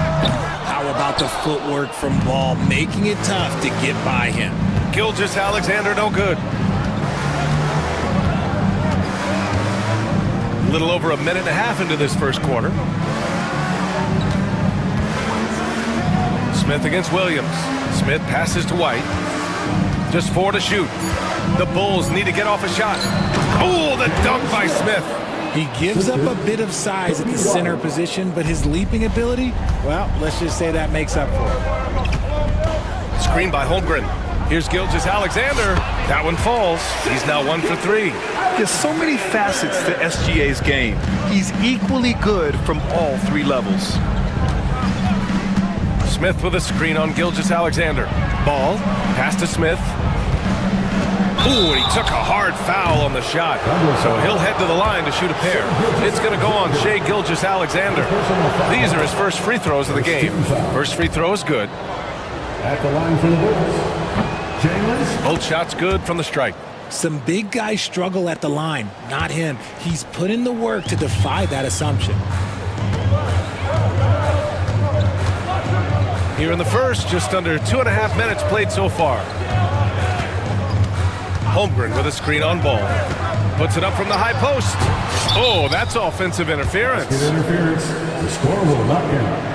How about the footwork from Ball, making it tough to get by him? Gilgeous-Alexander no good. A little over a minute and a half into this first quarter. Smith against Williams. Smith passes to White. Just 4 to shoot. The Bulls need to get off a shot. Oh, the dunk by Smith. He gives up a bit of size at the center position, but his leaping ability, well, let's just say that makes up for it. Screen by Holmgren. Here's Gilgeous-Alexander. That one falls. He's now 1 for 3. There's so many facets to SGA's game. He's equally good from all 3 levels. Smith with a screen on Gilgeous-Alexander. Ball, pass to Smith. Ooh, he took a hard foul on the shot. So he'll head to the line to shoot a pair. It's going to go on Shai Gilgeous-Alexander. These are his first free throws of the game. First free throw is good. At the line for the Bulls, both shots good from the stripe. Some big guys struggle at the line, not him. He's put in the work to defy that assumption. Here in the first, just under 2.5 minutes played so far. Holmgren with a screen on Ball. Puts it up from the high post. Oh, that's offensive interference. Interference. The score will not count.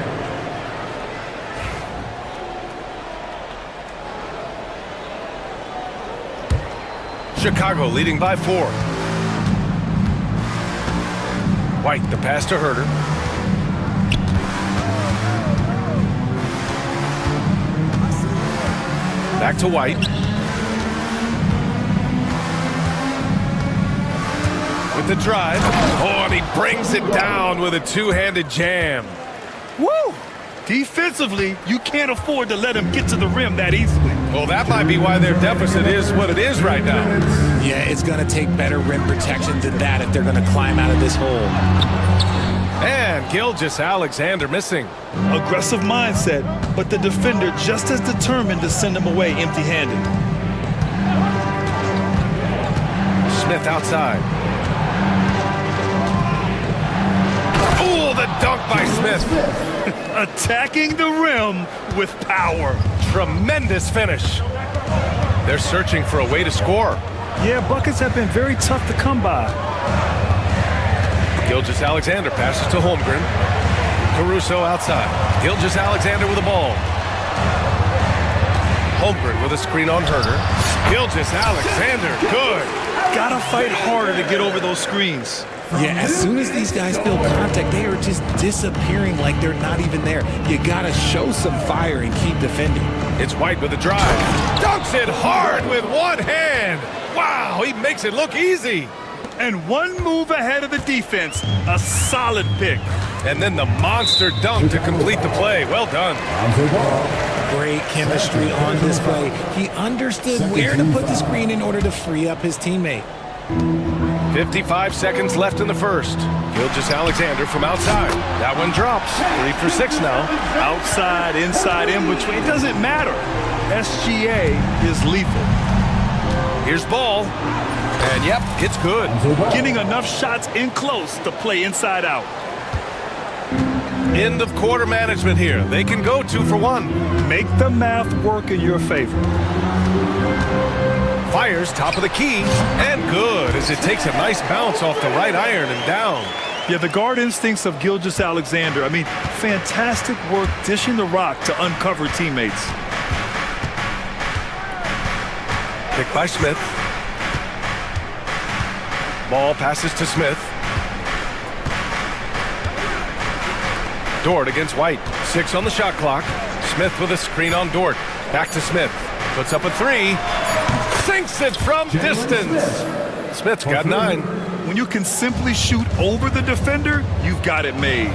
Chicago leading by 4. White, the pass to Herter. Back to White. With the drive. Oh, and he brings it down with a 2-handed jam. Woo! Defensively, you can't afford to let him get to the rim that easily. Well, that might be why their deficit is what it is right now. Yeah, it's going to take better rim protection than that if they're going to climb out of this hole. And Gilgeous-Alexander missing. Aggressive mindset, but the defender just as determined to send him away empty-handed. Smith outside. Oh, the dunk by Smith. Attacking the rim with power. Tremendous finish. They're searching for a way to score. Yeah, buckets have been very tough to come by. Gilgeous-Alexander passes to Holmgren. Caruso outside. Gilgeous-Alexander with the ball. Holmgren with a screen on Herter. Gilgeous-Alexander, good. gotta fight harder to get over those screens. Yeah, as soon as these guys feel contact, they are just disappearing like they're not even there. You gotta show some fire and keep defending. It's White with a drive. Dunks it hard with one hand. Wow, he makes it look easy. And one move ahead of the defense. A solid pick. And then the monster dunk to complete the play. Well done. Great chemistry on display. He understood where to put the screen in order to free up his teammate. 55 seconds left in the first. Gilgeous-Alexander from outside. That one drops. 3 for 6 now. Outside, inside, in between. It doesn't matter. SGA is lethal. Here's ball. And yep, it's good. Getting enough shots in close to play inside out. End of quarter management here. They can go 2 for 1. Make the math work in your favor. Fires top of the key, and good as it takes a nice bounce off the right iron and down. Yeah, the guard instincts of Gilgeous-Alexander. I mean, fantastic work dishing the rock to uncover teammates. Picked by Smith. Ball passes to Smith. Dort against White. 6 on the shot clock. Smith with a screen on Dort. Back to Smith. Puts up a 3. Sinks it from distance. Smith's got 9. When you can simply shoot over the defender, you've got it made.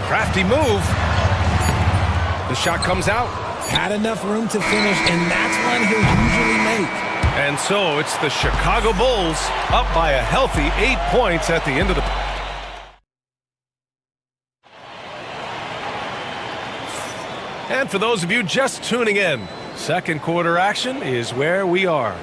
Crafty move. The shot comes out. Had enough room to finish, and that's one he'll usually make. And so it's the Chicago Bulls up by a healthy 8 points at the end of the... And for those of you just tuning in, second quarter action is where we are.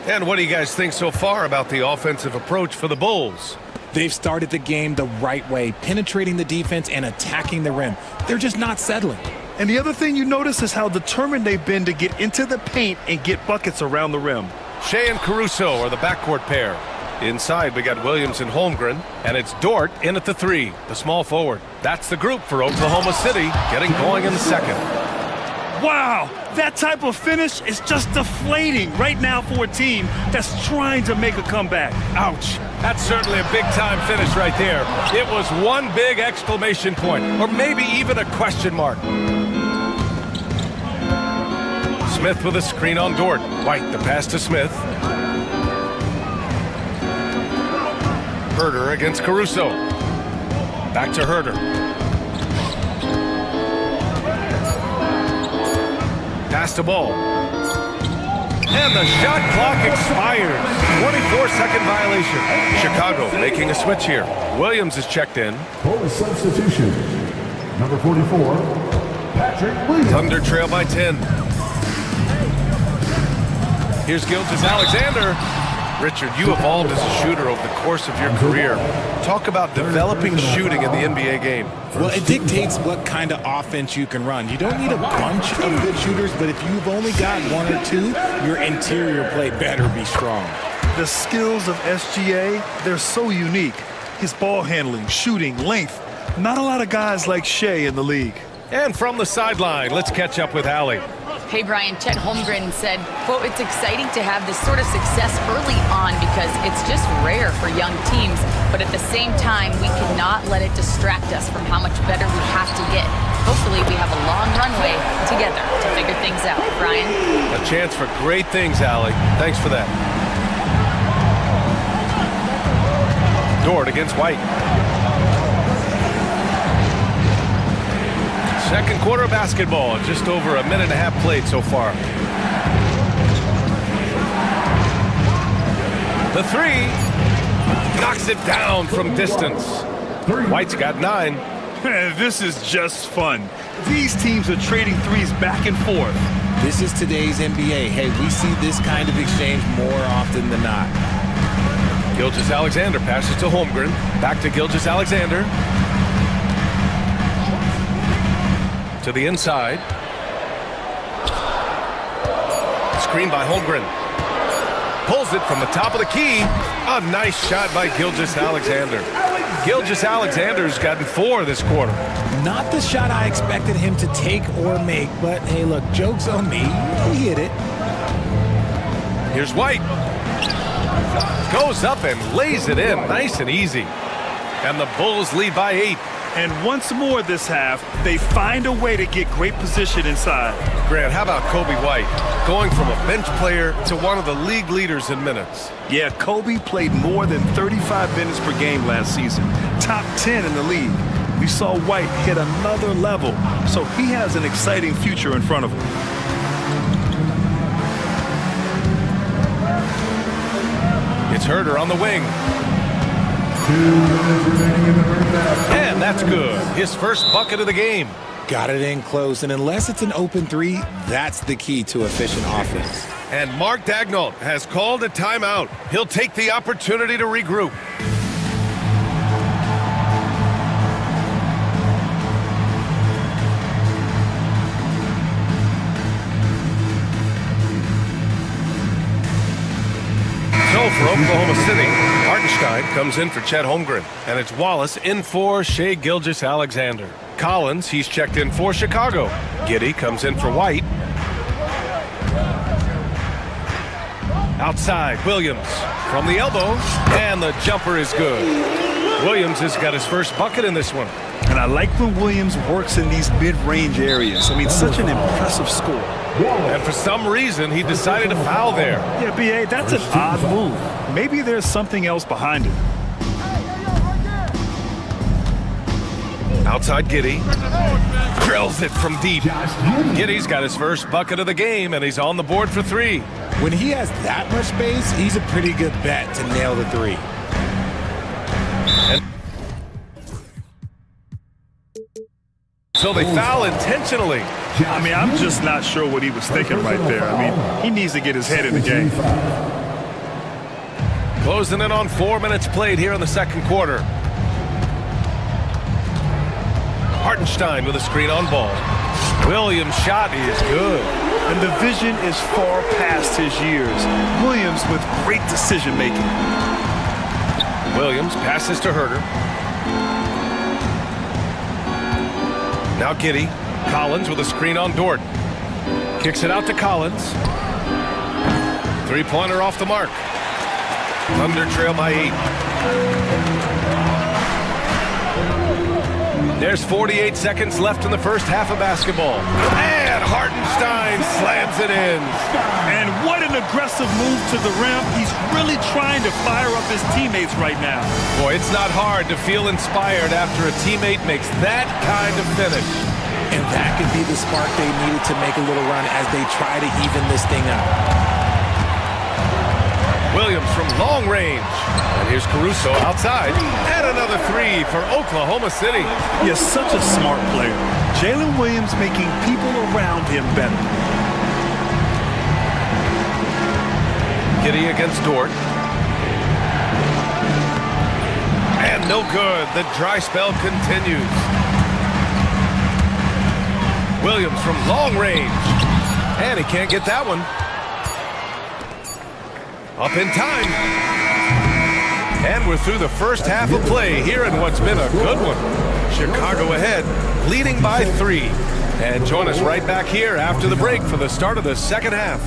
And what do you guys think so far about the offensive approach for the Bulls? They've started the game the right way, penetrating the defense and attacking the rim. They're just not settling. And the other thing you notice is how determined they've been to get into the paint and get buckets around the rim. Shea and Caruso are the backcourt pair. Inside, we got Williams and Holmgren, and it's Dort in at the 3, the small forward. That's the group for Oklahoma City, getting going in the second. Wow, that type of finish is just deflating right now for a team that's trying to make a comeback. Ouch. That's certainly a big-time finish right there. It was one big exclamation point, or maybe even a question mark. Smith with a screen on Dort. White, the pass to Smith. Herder against Caruso. Back to Herder. Pass the ball. And the shot clock expires. 24-second violation. Chicago making a switch here. Williams is checked in. For substitution, number 44, Patrick Williams. Thunder trail by 10. Here's Gilgeous-Alexander. Richard, you evolved as a shooter over the course of your career. Talk about developing shooting in the NBA game. Well, it dictates what kind of offense you can run. You don't need a bunch of good shooters, but if you've only got 1 or 2, your interior play better be strong. The skills of SGA, they're so unique. His ball handling, shooting, length. Not a lot of guys like Shea in the league. And from the sideline, let's catch up with Allie. Hey, Brian, Chet Holmgren said, quote, "It's exciting to have this sort of success early on because it's just rare for young teams. But at the same time, we cannot let it distract us from how much better we have to get. Hopefully, we have a long runway together to figure things out." Brian? A chance for great things, Allie. Thanks for that. Dort against White. Second quarter of basketball, just over a minute and a half played so far. The 3 knocks it down from distance. White's got 9. This is just fun. These teams are trading threes back and forth. This is today's NBA. Hey, we see this kind of exchange more often than not. Gilgeous-Alexander passes to Holmgren. Back to Gilgeous-Alexander. To the inside. Screen by Holmgren. Pulls it from the top of the key. A nice shot by Gilgeous-Alexander. Gilgeous-Alexander's gotten 4 this quarter. Not the shot I expected him to take or make, but hey, look, joke's on me. He hit it. Here's White. Goes up and lays it in, nice and easy. And the Bulls lead by 8. And once more this half, they find a way to get great position inside. Grant, how about Kobe White? Going from a bench player to one of the league leaders in minutes. Yeah, Kobe played more than 35 minutes per game last season. Top 10 in the league. We saw White hit another level, so he has an exciting future in front of him. It's Herder on the wing. And that's good. His first bucket of the game. Got it in close, and unless it's an open three, that's the key to efficient offense. And Mark Daigneault has called a timeout. He'll take the opportunity to regroup. So for Oklahoma City, Hartenstein comes in for Chet Holmgren. And it's Wallace in for Shai Gilgeous-Alexander. Collins, he's checked in for Chicago. Giddey comes in for White. Outside, Williams from the elbow, and the jumper is good. Williams has got his first bucket in this one. And I like when Williams works in these mid-range areas. I mean, such an impressive score. And for some reason, he decided to foul there. Yeah, B.A., that's an odd move. Maybe there's something else behind it. Outside Giddey. Drills it from deep. Giddey's got his first bucket of the game, and he's on the board for 3. When he has that much space, he's a pretty good bet to nail the 3. And so they foul intentionally. I mean, I'm just not sure what he was thinking right there. I mean, he needs to get his head in the game. Closing in on 4 minutes played here in the second quarter. Hartenstein with a screen on ball. Williams' shot is good. And the vision is far past his years. Williams with great decision-making. Williams passes to Herder. Now Giddey. Collins with a screen on Dort. Kicks it out to Collins. Three-pointer off the mark. Thunder trail by 8. There's 48 seconds left in the first half of basketball. And Hartenstein slams it in. And what an aggressive move to the rim. He's really trying to fire up his teammates right now. Boy, it's not hard to feel inspired after a teammate makes that kind of finish. And that could be the spark they needed to make a little run as they try to even this thing up. Williams from long range. And here's Caruso outside. And another 3 for Oklahoma City. He's such a smart player. Jalen Williams making people around him better. Giddey against Dort. And no good. The dry spell continues. Williams from long range. And he can't get that one. Up in time. And we're through the first half of play here in what's been a good one. Chicago ahead, leading by 3. And join us right back here after the break for the start of the second half.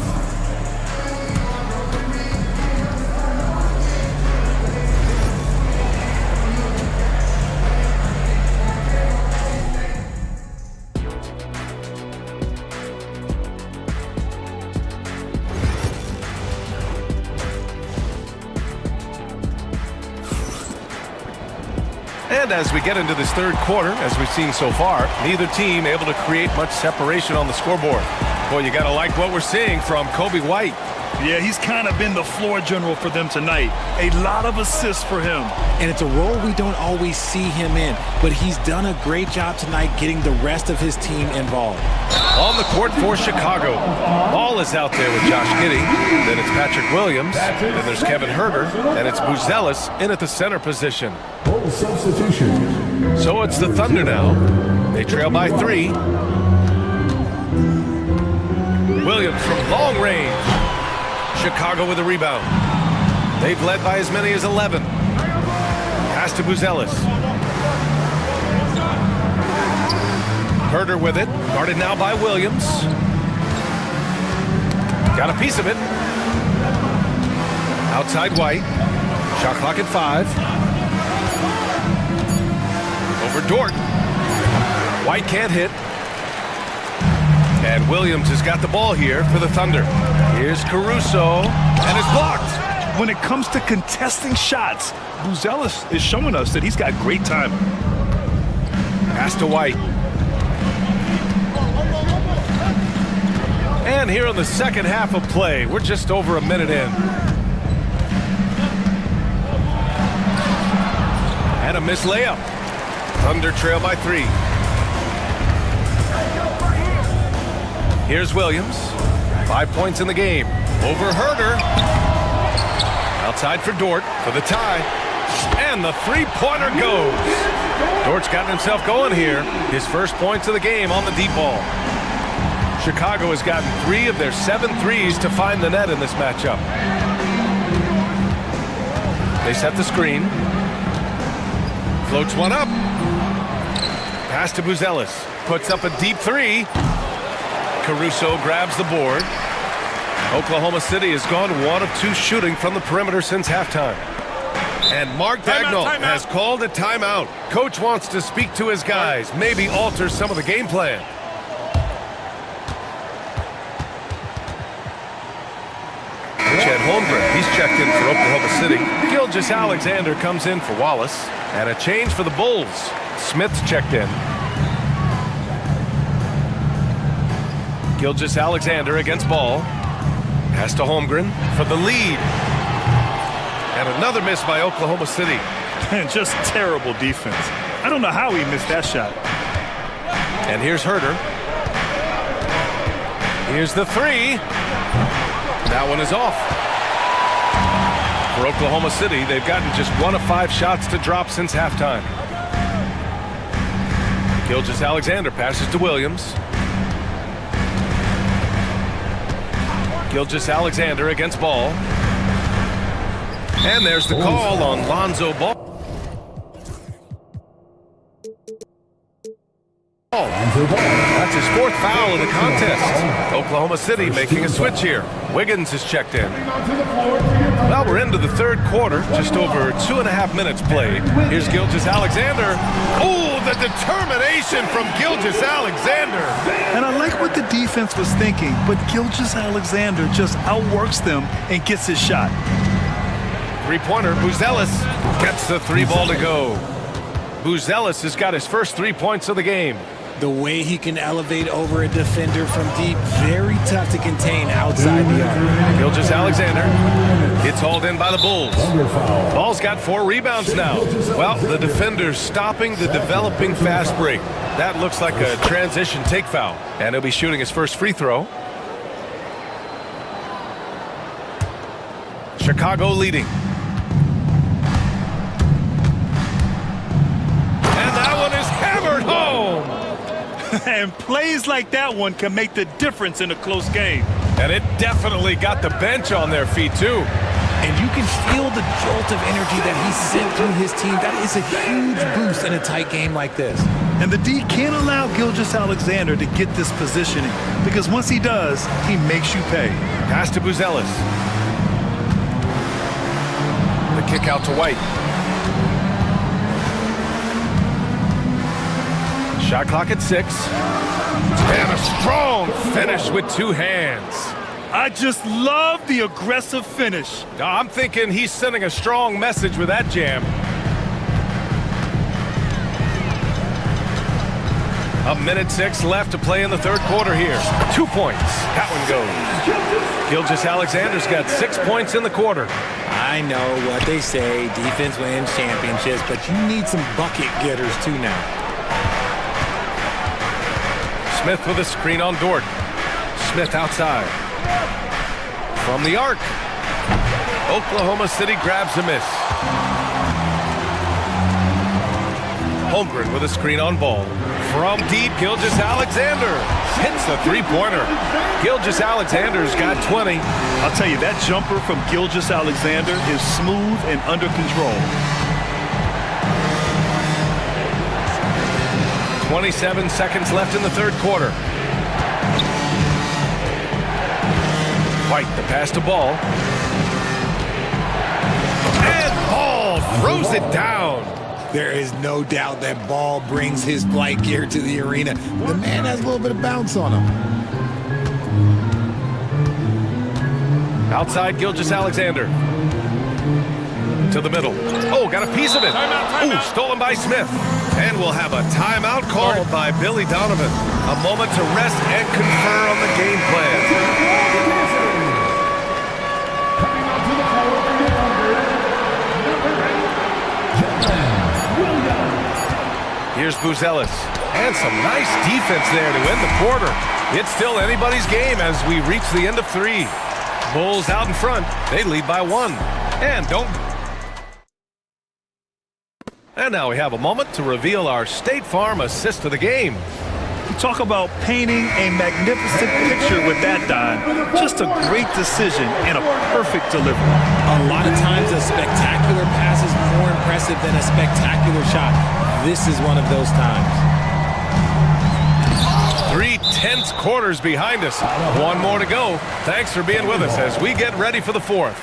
And as we get into this third quarter, as we've seen so far, neither team able to create much separation on the scoreboard. Boy, you got to like what we're seeing from Kobe White. Yeah, he's kind of been the floor general for them tonight. A lot of assists for him. And it's a role we don't always see him in, but he's done a great job tonight getting the rest of his team involved. On the court for Chicago. Ball is out there with Josh Giddey. Then it's Patrick Williams. Then there's Kevin Herder. And it's Buzelis in at the center position. Substitution. So it's the Thunder now. They trail by 3. Williams from long range. Chicago with a rebound. They've led by as many as 11. Pass to Buzelis. Herder with it. Guarded now by Williams. Got a piece of it. Outside White. Shot clock at 5. Over Dort. White can't hit. And Williams has got the ball here for the Thunder. Here's Caruso, and it's blocked. When it comes to contesting shots, Buzelis is showing us that he's got great timing. Pass to White. And here in the second half of play, we're just over a minute in. And a missed layup. Thunder trail by 3. Here's Williams. 5 points in the game. Over Herder. Outside for Dort for the tie. And the three-pointer goes. Dort's gotten himself going here. His first points of the game on the deep ball. Chicago has gotten 3 of their 7 threes to find the net in this matchup. They set the screen. Floats one up. Pass to Buzelis. Puts up a deep 3. Caruso grabs the board. Oklahoma City has gone 1 of 2 shooting from the perimeter since halftime. And Mark Dagnall has called a timeout. Coach wants to speak to his guys, maybe alter some of the game plan. Chet Holmgren, he's checked in for Oklahoma City. Gilgeous-Alexander comes in for Wallace. And a change for the Bulls. Smith's checked in. Gilgeous-Alexander against Ball. Pass to Holmgren for the lead. And another miss by Oklahoma City. And just terrible defense. I don't know how he missed that shot. And here's Herder. Here's the 3. That one is off. For Oklahoma City, they've gotten just 1 of 5 shots to drop since halftime. Gilgeous-Alexander passes to Williams. Gilgeous-Alexander against Ball. And there's the call on Lonzo Ball. That's his 4th foul of the contest. Oklahoma City making a switch here. Wiggins is checked in. Well, we're into the 3rd quarter, just over 2.5 minutes played. Here's Gilgeous-Alexander. Oh, the determination from Gilgeous-Alexander. And I like what the defense was thinking, but Gilgeous-Alexander just outworks them and gets his shot. Three-pointer, Buzelis gets the 3 ball to go. Buzelis has got his first 3 points of the game. The way he can elevate over a defender from deep, very tough to contain outside the arc. Gilgeous-Alexander gets hauled in by the Bulls. Ball's got 4 rebounds now. Well, the defender's stopping the developing fast break. That looks like a transition take foul. And he'll be shooting his first free throw. Chicago leading. And that one is hammered home. And plays like that one can make the difference in a close game. And it definitely got the bench on their feet, too. And you can feel the jolt of energy that he sent through his team. That is a huge boost in a tight game like this. And the D can't allow Gilgeous-Alexander to get this positioning, because once he does, he makes you pay. Pass to Buzelis. The kick out to White. Shot clock at 6. And a strong finish with 2 hands. I just love the aggressive finish. I'm thinking he's sending a strong message with that jam. A minute 6 left to play in the 3rd quarter here. 2 points. That one goes. Gilgeous-Alexander's got 6 points in the quarter. I know what they say, defense wins championships, but you need some bucket getters too now. Smith with a screen on Dort. Smith outside. From the arc. Oklahoma City grabs a miss. Holmgren with a screen on Ball. From deep, Gilgeous-Alexander hits the 3-pointer. Gilgeous-Alexander's got 20. I'll tell you, that jumper from Gilgeous-Alexander is smooth and under control. 27 seconds left in the 3rd quarter. White, the pass to Ball. throws it down. There is no doubt that ball brings his flight gear to the arena. The man has a little bit of bounce on him. Outside Gilgeous-Alexander. To the middle. Oh, got a piece of it. Ooh, stolen by Smith. And we'll have a timeout called by Billy Donovan. A moment to rest and confer on the game plan. Here's Buzelis. And some nice defense there to end the quarter. It's still anybody's game as we reach the end of 3. Bulls out in front. They lead by 1. And now we have a moment to reveal our State Farm assist of the game. You talk about painting a magnificent picture with that, Don. Just a great decision and a perfect delivery. A lot of times a spectacular pass is more impressive than a spectacular shot. This is one of those times. 3 tense quarters behind us. 1 more to go. Thanks for being with us as we get ready for the 4th.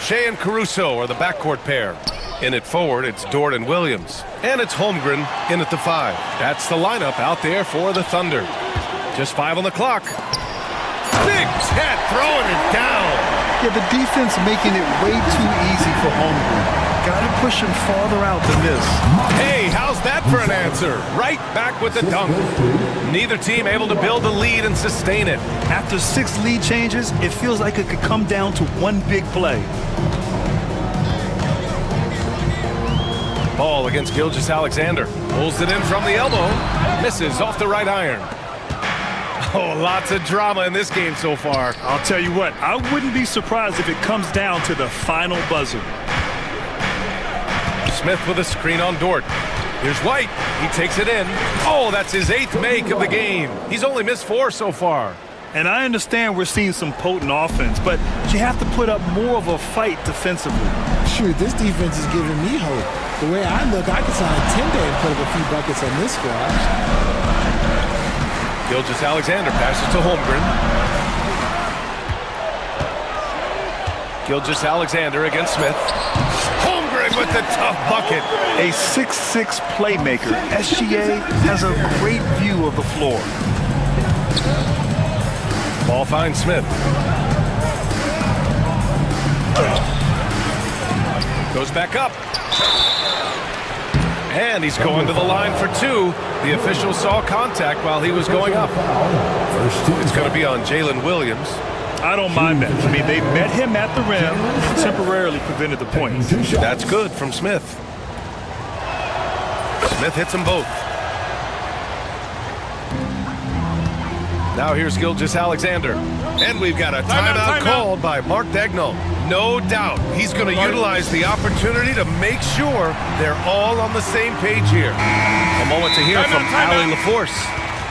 Shea and Caruso are the backcourt pair. In at forward, it's Dort and Williams. And it's Holmgren in at the 5. That's the lineup out there for the Thunder. Just 5 on the clock. Big Ted throwing it down. Yeah, the defense making it way too easy for Holmgren. Got to push him farther out than this. Hey, how's that for an answer? Right back with the dunk. Neither team able to build a lead and sustain it. After 6 lead changes, it feels like it could come down to one big play. Ball against Gilgeous-Alexander. Pulls it in from the elbow. Misses off the right iron. Oh, lots of drama in this game so far. I'll tell you what, I wouldn't be surprised if it comes down to the final buzzer. Smith with a screen on Dort. Here's White. He takes it in. Oh, that's his 8th make of the game. He's only missed 4 so far. And I understand we're seeing some potent offense, but you have to put up more of a fight defensively. Shoot, this defense is giving me hope. The way I look, I could sign a 10-day and put up a few buckets on this squad. Gilgeous-Alexander passes to Holmgren. Gilgeous-Alexander against Smith. Holmgren with the tough bucket. A 6'6" playmaker. SGA has a great view of the floor. Ball finds Smith. Goes back up. And he's going to the line for 2. The official saw contact while he was going up. It's going to be on Jalen Williams. I don't mind that. I mean, they met him at the rim and temporarily prevented the points. That's good from Smith. Smith hits them both. Now here's Gilgeous-Alexander. And we've got a timeout called by Mark Dagnall. No doubt he's going to utilize the opportunity to make sure they're all on the same page here. A moment to hear from Allie LaForce.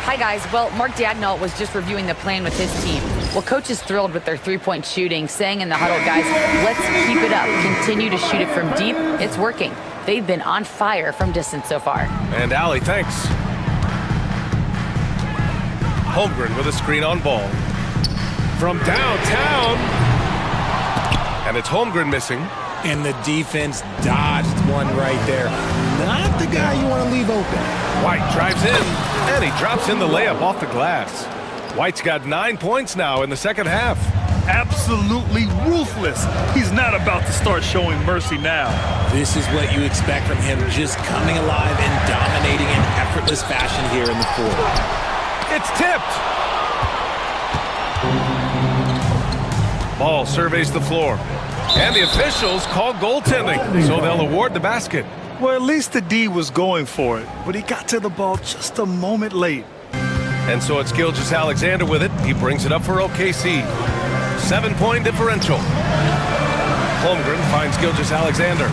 Hi, guys. Well, Mark Dagnall was just reviewing the plan with his team. Well, coach is thrilled with their 3-point shooting, saying in the huddle, guys, let's keep it up. Continue to shoot it from deep. It's working. They've been on fire from distance so far. And Allie, thanks. Holmgren with a screen on ball. From downtown. And it's Holmgren missing. And the defense dodged one right there. Not the guy you want to leave open. White drives in, and he drops in the layup off the glass. White's got 9 points now in the second half. Absolutely ruthless. He's not about to start showing mercy now. This is what you expect from him, just coming alive and dominating in effortless fashion here in the 4th. It's tipped. Ball surveys the floor. And the officials call goaltending, so they'll award the basket. Well, at least the D was going for it, but he got to the ball just a moment late. And so it's Gilgeous-Alexander with it. He brings it up for OKC. 7-point differential. Holmgren finds Gilgeous-Alexander.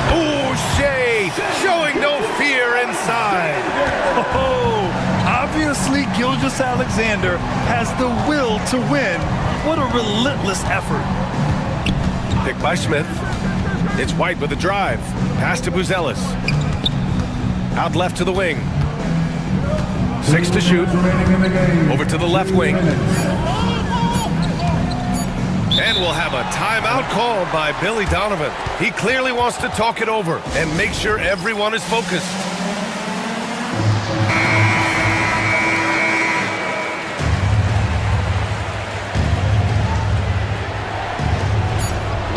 Ooh, Shea showing no fear inside. Oh, obviously Gilgeous-Alexander has the will to win. What a relentless effort. Picked by Smith. It's White with a drive. Pass to Buzelis. Out left to the wing. 6 to shoot. Over to the left wing. And we'll have a timeout called by Billy Donovan. He clearly wants to talk it over and make sure everyone is focused.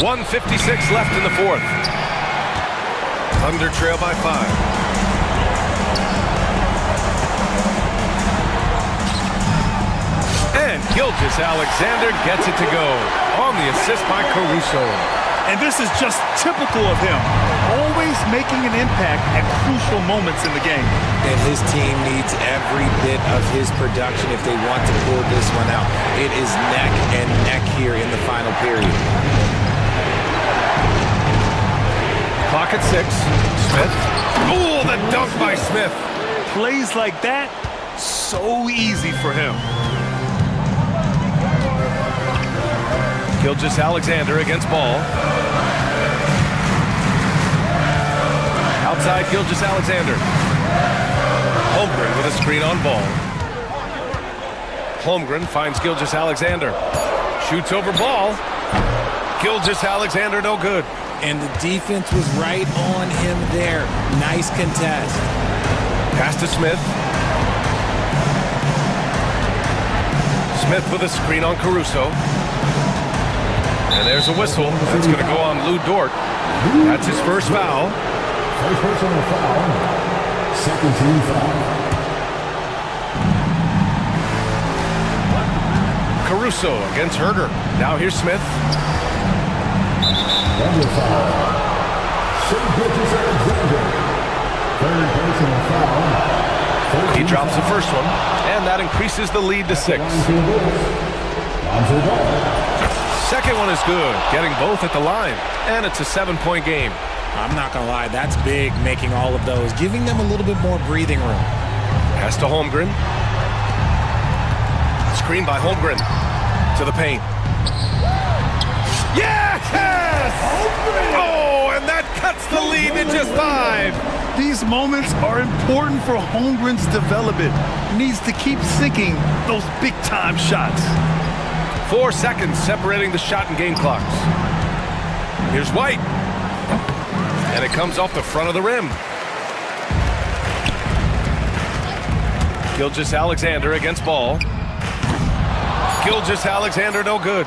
.156 left in the fourth. Thunder trail by 5. And Gilgeous-Alexander gets it to go on the assist by Caruso. And this is just typical of him, always making an impact at crucial moments in the game. And his team needs every bit of his production if they want to pull this one out. It is neck and neck here in the final period. Clock at 6. Smith. Oh, the dunk by Smith. Plays like that, so easy for him. Gilgeous-Alexander against ball. Outside Gilgeous-Alexander. Holmgren with a screen on ball. Holmgren finds Gilgeous-Alexander. Shoots over ball. Gilgeous-Alexander no good. And the defense was right on him there. Nice contest. Pass to Smith. Smith with a screen on Caruso. And there's a whistle. That's going to go on Lou Dort. That's his first foul. First personal foul. Second team foul. Caruso against Herder. Now here's Smith. Double foul. Gilgeous-Alexander. Third personal foul. He drops the first one, and that increases the lead to 6. Second one is good, getting both at the line, and it's a 7-point game. I'm not going to lie, that's big, making all of those, giving them a little bit more breathing room. Pass to Holmgren. Screen by Holmgren to the paint. Yes! Oh, and that cuts the lead to just 5. These moments are important for Holmgren's development. He needs to keep sinking those big-time shots. 4 seconds separating the shot and game clocks. Here's White. And it comes off the front of the rim. Gilgeous-Alexander against ball. Gilgeous-Alexander no good.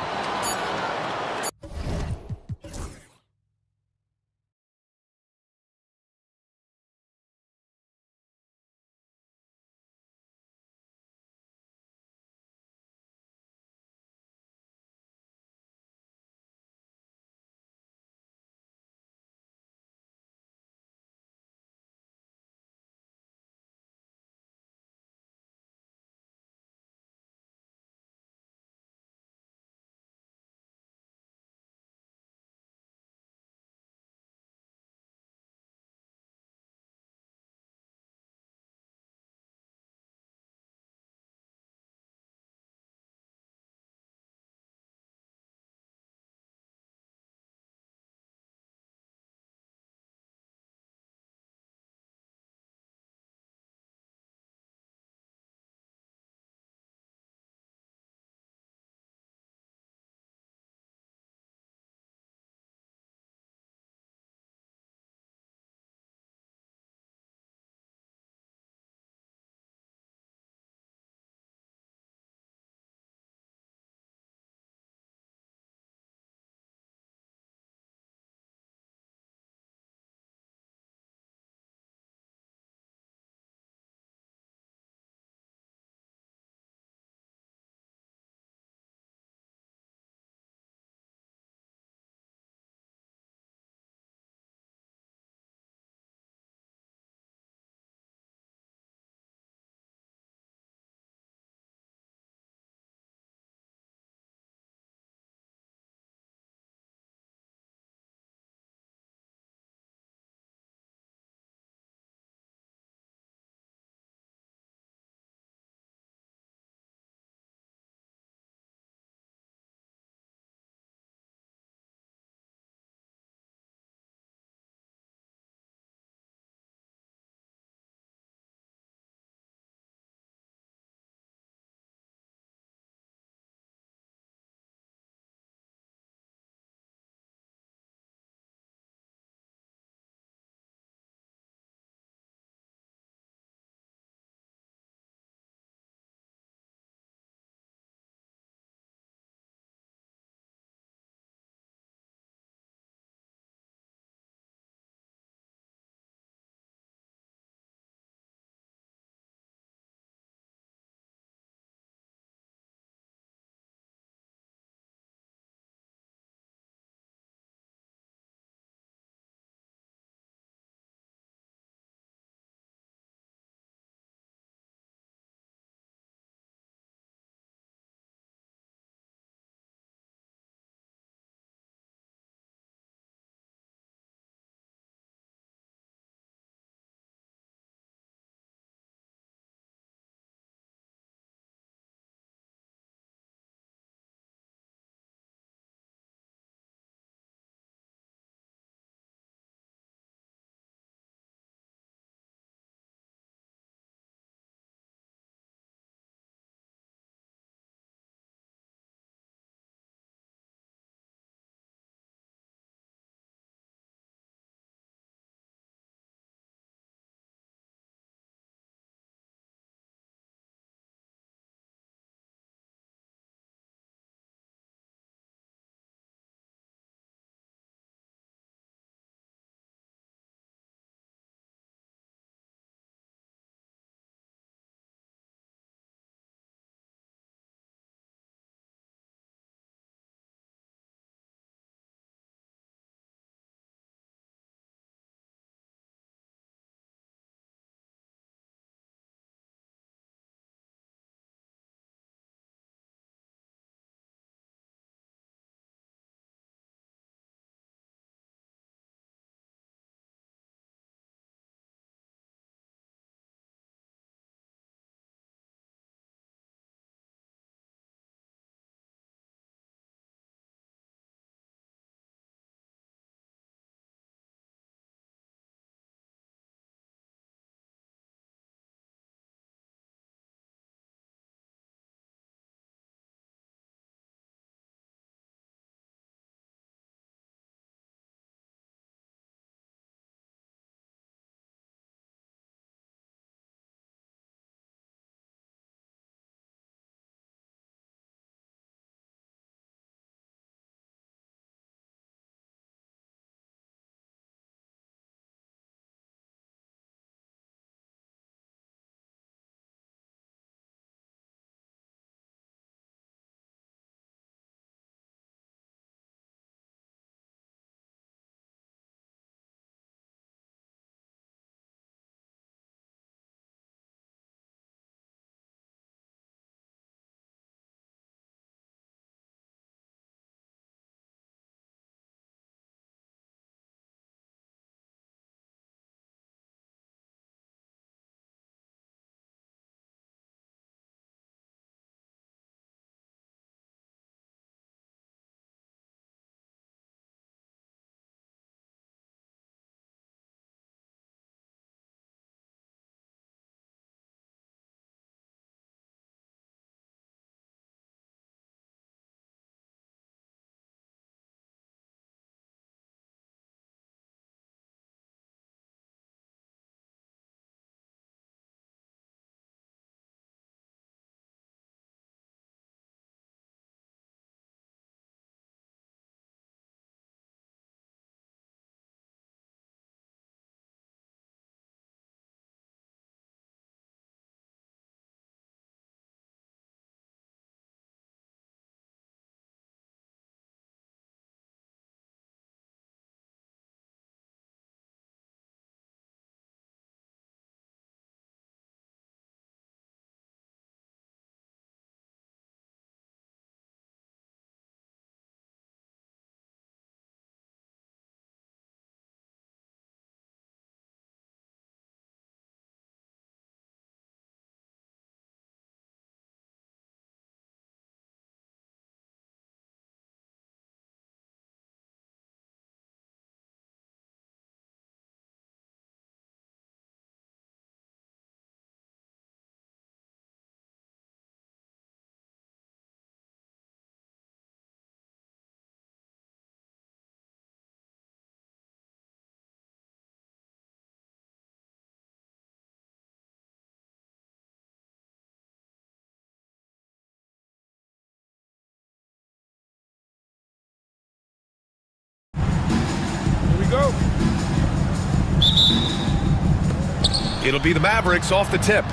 It'll be the Mavericks off the tip.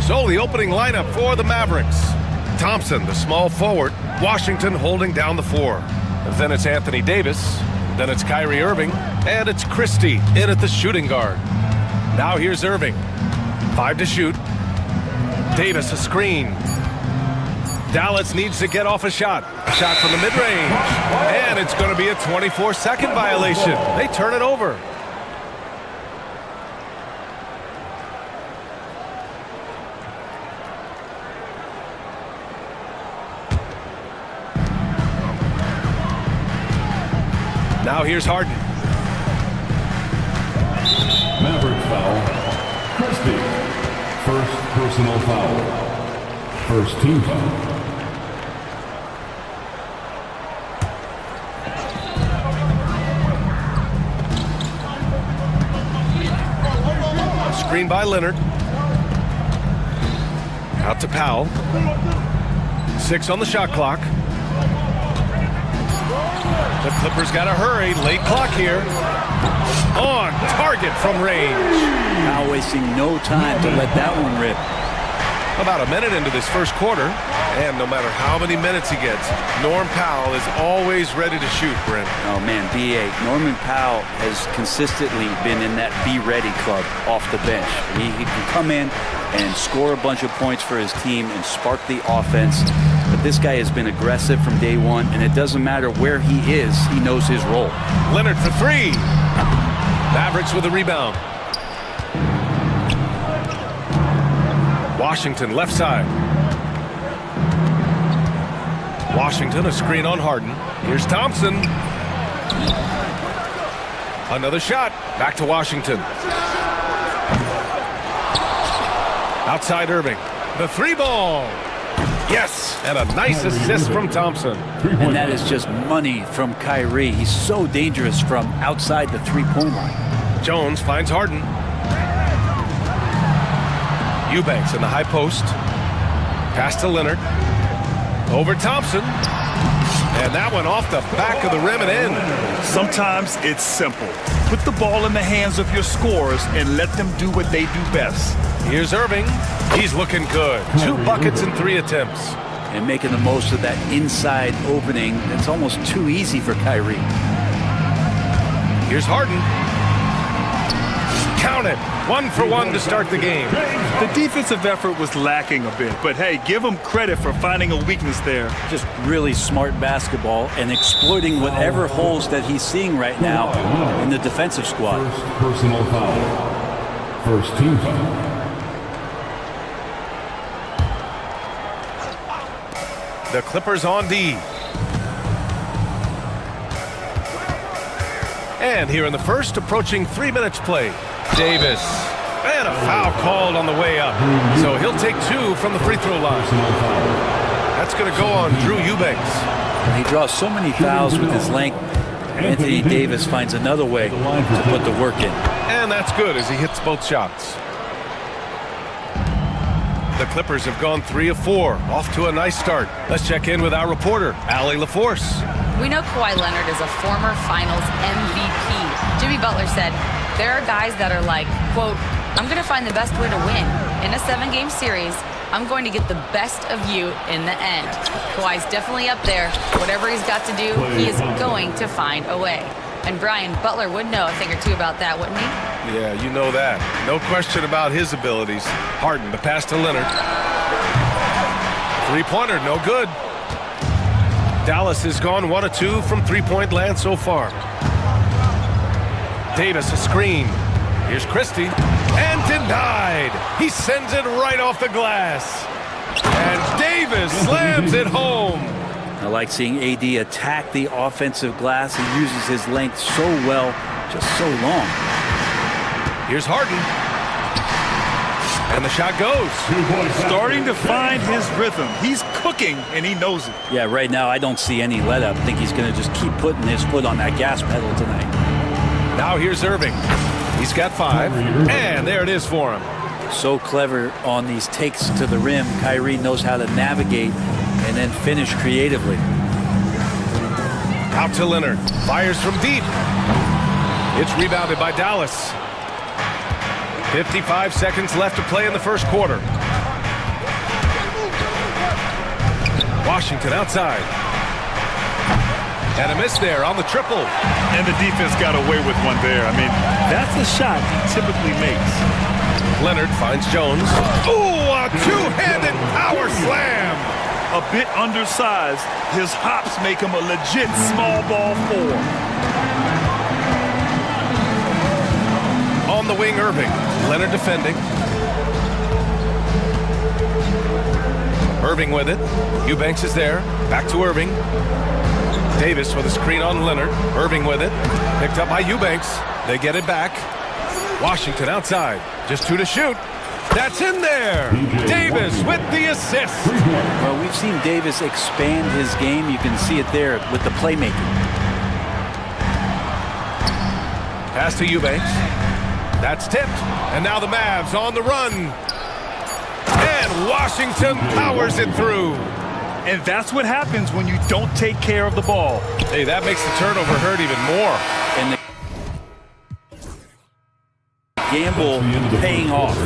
So the opening lineup for the Mavericks. Thompson, the small forward. Washington holding down the 4. And then it's Anthony Davis. Then it's Kyrie Irving. And it's Christie in at the shooting guard. Now here's Irving. 5 to shoot. Davis a screen. Dallas needs to get off a shot. Shot from the mid-range. And it's going to be a 24-second violation. They turn it over. Now here's Harden. Mavericks foul. Christie. First personal foul. First team foul. Screen by Leonard. Out to Powell. 6 on the shot clock. The Clippers got to hurry. Late clock here. On target from range. Now wasting no time to let that one rip. About a minute into this first quarter, and no matter how many minutes he gets, Norm Powell is always ready to shoot, Brent. Oh man, B.A. Norman Powell has consistently been in that Be Ready club off the bench. He can come in and score a bunch of points for his team and spark the offense. But this guy has been aggressive from day one, and it doesn't matter where he is, he knows his role. Leonard for 3. Mavericks with a rebound. Washington left side. Washington a screen on Harden. Here's Thompson. Another shot. Back to Washington. Outside Irving. The 3-ball. Yes, and a nice assist from Thompson. And that is just money from Kyrie. He's so dangerous from outside the three-point line. Jones finds Harden. Eubanks in the high post. Pass to Leonard. Over Thompson. And that one off the back of the rim and in. Sometimes it's simple. Put the ball in the hands of your scorers and let them do what they do best. Here's Irving. He's looking good. 2 buckets in 3 attempts. And making the most of that inside opening. That's almost too easy for Kyrie. Here's Harden. Count it. 1 for 1 to start the game. The defensive effort was lacking a bit, but hey, give him credit for finding a weakness there. Just really smart basketball and exploiting whatever holes that he's seeing right now in the defensive squad. First personal foul. First team foul. The Clippers on D. And here in the first, approaching 3 minutes play. Davis. And a foul called on the way up. So he'll take 2 from the free throw line. That's going to go on Drew Eubanks. He draws so many fouls with his length. Anthony Davis finds another way to put the work in. And that's good as he hits both shots. The Clippers have gone 3 of 4. Off to a nice start. Let's check in with our reporter, Allie LaForce. We know Kawhi Leonard is a former Finals MVP. Jimmy Butler said, there are guys that are like, quote, I'm going to find the best way to win. In a 7-game series, I'm going to get the best of you in the end. Kawhi's definitely up there. Whatever he's got to do, he is going to find a way. And Brian, Butler would know a thing or two about that, wouldn't he? Yeah, you know that. No question about his abilities. Harden, the pass to Leonard. 3-pointer, no good. Dallas has gone 1 of 2 from 3-point land so far. Davis, a screen. Here's Christie. And denied. He sends it right off the glass. And Davis slams it home. I like seeing AD attack the offensive glass. He uses his length so well, just so long. Here's Harden. And the shot goes. Starting to find his rhythm. He's cooking, and he knows it. Yeah, right now I don't see any let up. I think he's going to just keep putting his foot on that gas pedal tonight. Now here's Irving. He's got 5. And there it is for him. So clever on these takes to the rim. Kyrie knows how to navigate and then finish creatively. Out to Leonard. Fires from deep. It's rebounded by Dallas. 55 seconds left to play in the first quarter. Washington outside. And a miss there on the triple. And the defense got away with one there. I mean, that's a shot he typically makes. Leonard finds Jones. Ooh, a two-handed power slam. A bit undersized, his hops make him a legit small ball four. On the wing, Irving. Leonard defending. Irving with it. Eubanks is there. Back to Irving. Davis with a screen on Leonard. Irving with it. Picked up by Eubanks. They get it back. Washington outside. Just 2 to shoot. That's in there. Davis with the assist. Well, we've seen Davis expand his game. You can see it there with the playmaking. Pass to Eubanks. That's tipped. And now the Mavs on the run. And Washington powers it through. And that's what happens when you don't take care of the ball. Hey, that makes the turnover hurt even more. And the gamble paying off.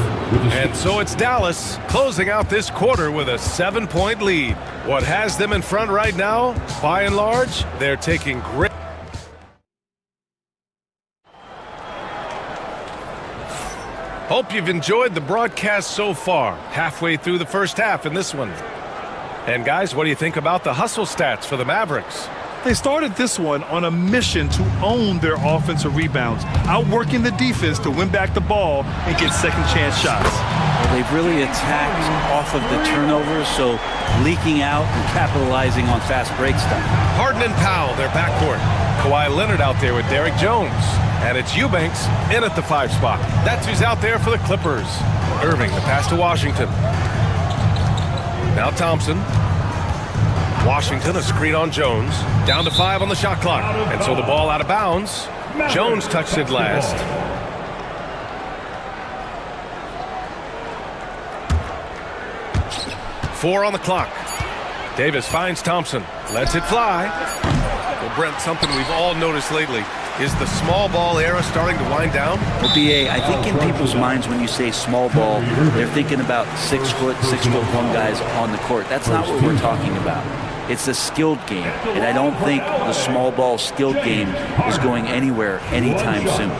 And so it's Dallas closing out this quarter with a 7-point lead. What has them in front right now, by and large, they're taking great. Hope you've enjoyed the broadcast so far. Halfway through the first half in this one. And guys, what do you think about the hustle stats for the Mavericks? They started this one on a mission to own their offensive rebounds, outworking the defense to win back the ball and get second chance shots. Well, they've really attacked off of the turnovers, so leaking out and capitalizing on fast break stuff. Harden and Powell, their backcourt. Kawhi Leonard out there with Derek Jones. And it's Eubanks in at the 5 spot. That's who's out there for the Clippers. Irving, the pass to Washington. Now Thompson. Washington, a screen on Jones. Down to 5 on the shot clock. And so the ball out of bounds. Jones touched it last. Four on the clock. Davis finds Thompson. Lets it fly. Well, Brent, something we've all noticed lately. Is the small ball era starting to wind down? Well, B.A., I think in people's minds when you say small ball, they're thinking about 6'1" guys on the court. That's not what we're talking about. It's a skilled game, and I don't think the small ball skilled game is going anywhere anytime soon.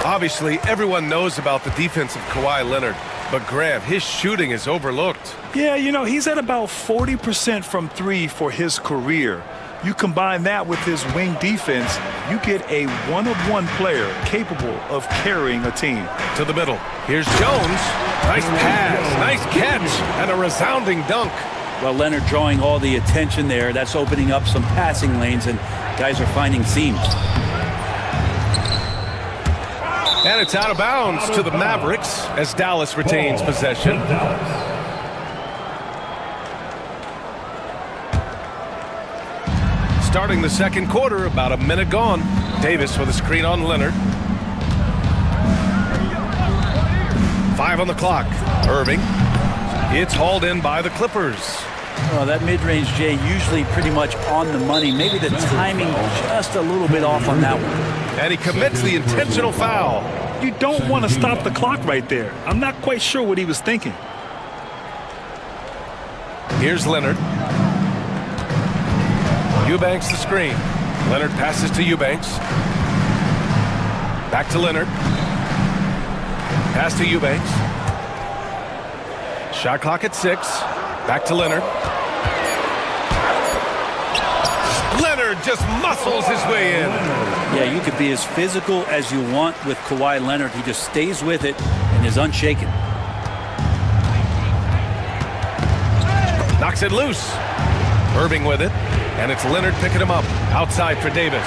Obviously, everyone knows about the defense of Kawhi Leonard, but Graham, his shooting is overlooked. Yeah, you know, he's at about 40% from 3 for his career. You combine that with his wing defense, you get a one-of-one player capable of carrying a team. To the middle. Here's Jones. Nice pass, nice catch, and a resounding dunk. Well, Leonard drawing all the attention there. That's opening up some passing lanes, and guys are finding seams. And it's out of bounds to the Mavericks as Dallas retains possession. Starting the second quarter, about a minute gone. Davis with a screen on Leonard. 5 on the clock. Irving. It's hauled in by the Clippers. Well, that mid-range, Jay, usually pretty much on the money. Maybe the timing just a little bit off on that one. And he commits the intentional foul. You don't want to stop the clock right there. I'm not quite sure what he was thinking. Here's Leonard. Eubanks the screen. Leonard passes to Eubanks. Back to Leonard. Pass to Eubanks. Shot clock at 6. Back to Leonard. Leonard just muscles his way in. Yeah, you could be as physical as you want with Kawhi Leonard. He just stays with it and is unshaken. Knocks it loose. Irving with it. And it's Leonard picking him up. Outside for Davis.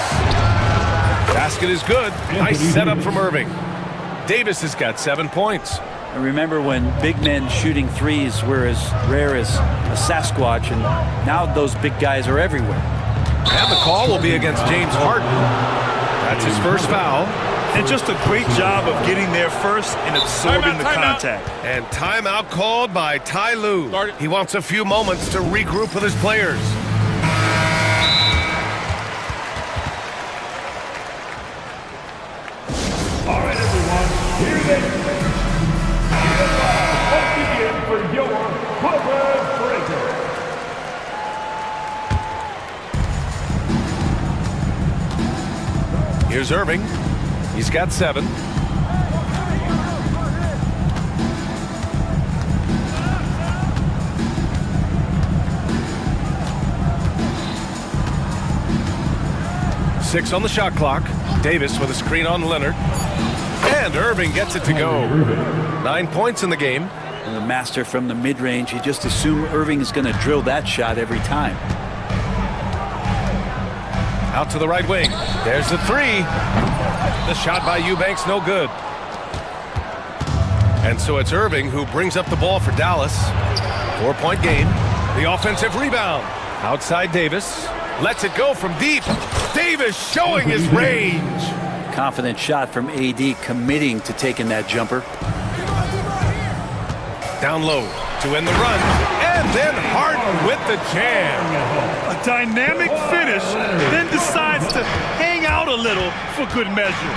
Basket is good. Nice setup from Irving. Davis has got 7 points. I remember when big men shooting threes were as rare as a Sasquatch, and now those big guys are everywhere. And the call will be against James Harden. That's his first foul. And just a great job of getting there first and absorbing the contact. And timeout called by Ty Lue. He wants a few moments to regroup with his players. Here they go. Let's begin for your Clippers Breaker. Here's Irving. He's got 7. Six on the shot clock. Davis with a screen on Leonard. And Irving gets it to go. 9 points in the game. And the master from the mid-range, you just assume Irving is going to drill that shot every time. Out to the right wing. There's the 3. The shot by Eubanks, no good. And so it's Irving who brings up the ball for Dallas. 4-point game. The offensive rebound. Outside Davis. Lets it go from deep. Davis showing his range. Confident shot from AD, committing to taking that jumper. Down low to end the run. And then Harden with the jam. A dynamic finish, then decides to hang out a little for good measure.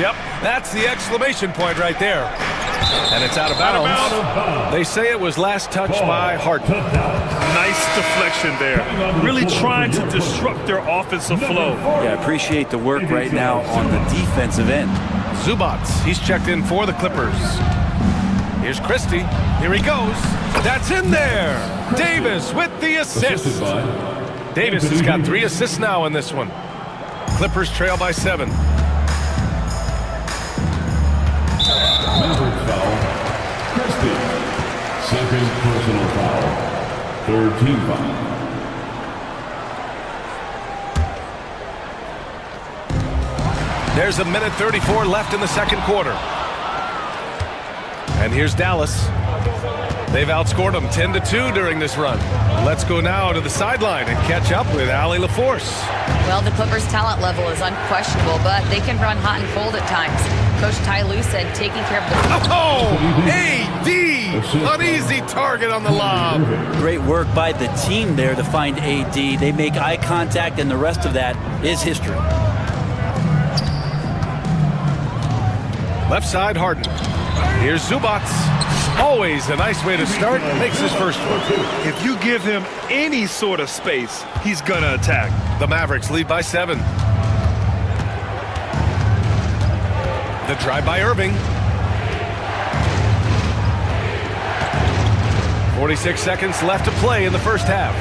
Yep, that's the exclamation point right there. And it's out of bounds. They say it was last touched by Harden. Nice deflection there. Really trying to disrupt their offensive flow. Yeah, appreciate the work right now on the defensive end. Zubats, he's checked in for the Clippers. Here's Christie. Here he goes. That's in there. Davis with the assist. Davis has got 3 assists now in this one. Clippers trail by 7. Maverick foul. Christie. Second personal foul. Third team foul. There's a minute 34 left in the second quarter. And here's Dallas. They've outscored them 10-2 during this run. Let's go now to the sideline and catch up with Allie LaForce. Well, the Clippers' talent level is unquestionable, but they can run hot and cold at times. Coach Ty Lue said taking care of the... Oh! AD! An easy target on the lob. Great work by the team there to find AD. They make eye contact, and the rest of that is history. Left side, Harden. Here's Zubats. Always a nice way to start. Makes his first one. If you give him any sort of space, he's gonna attack. The Mavericks lead by 7. The drive by Irving. 46 seconds left to play in the first half.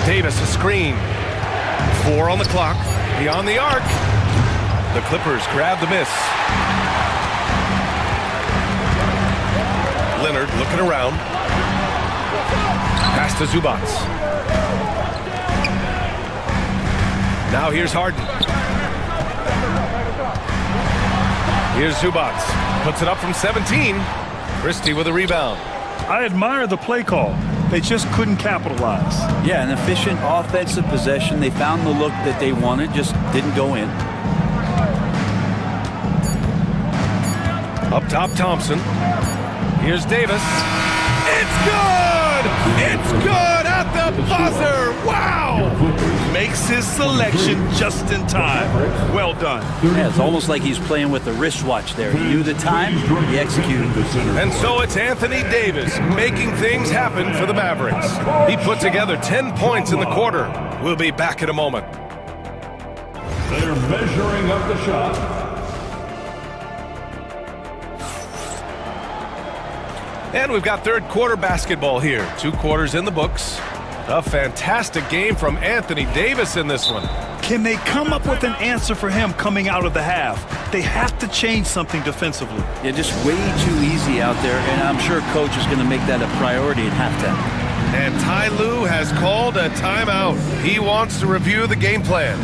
Davis a screen. 4 on the clock. Beyond the arc. The Clippers grab the miss. Leonard looking around. Pass to Zubats. Now here's Harden. Here's Zubats. Puts it up from 17. Christie with a rebound. I admire the play call. They just couldn't capitalize. Yeah, an efficient offensive possession. They found the look that they wanted, just didn't go in. Up top, Thompson. Here's Davis. It's good! It's good at the buzzer! Wow! Makes his selection just in time. Well done. Yeah, it's almost like he's playing with the wristwatch there. He knew the time, he executed. And so it's Anthony Davis making things happen for the Mavericks. He put together 10 points in the quarter. We'll be back in a moment. They're measuring up the shot. And we've got third quarter basketball here. 2 quarters in the books. A fantastic game from Anthony Davis in this one. Can they come up with an answer for him coming out of the half? They have to change something defensively. Yeah, just way too easy out there, and I'm sure coach is going to make that a priority at halftime. And Ty Lue has called a timeout. He wants to review the game plan.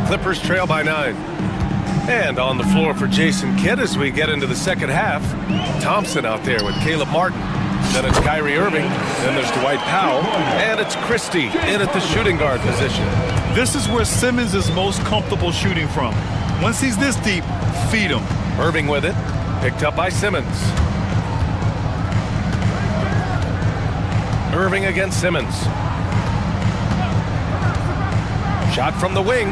Clippers trail by 9. And on the floor for Jason Kidd as we get into the second half. Thompson out there with Caleb Martin. Then it's Kyrie Irving. Then there's Dwight Powell. And it's Christie in at the shooting guard position. This is where Simmons is most comfortable shooting from. Once he's this deep, feed him. Irving with it. Picked up by Simmons. Irving against Simmons. Shot from the wing.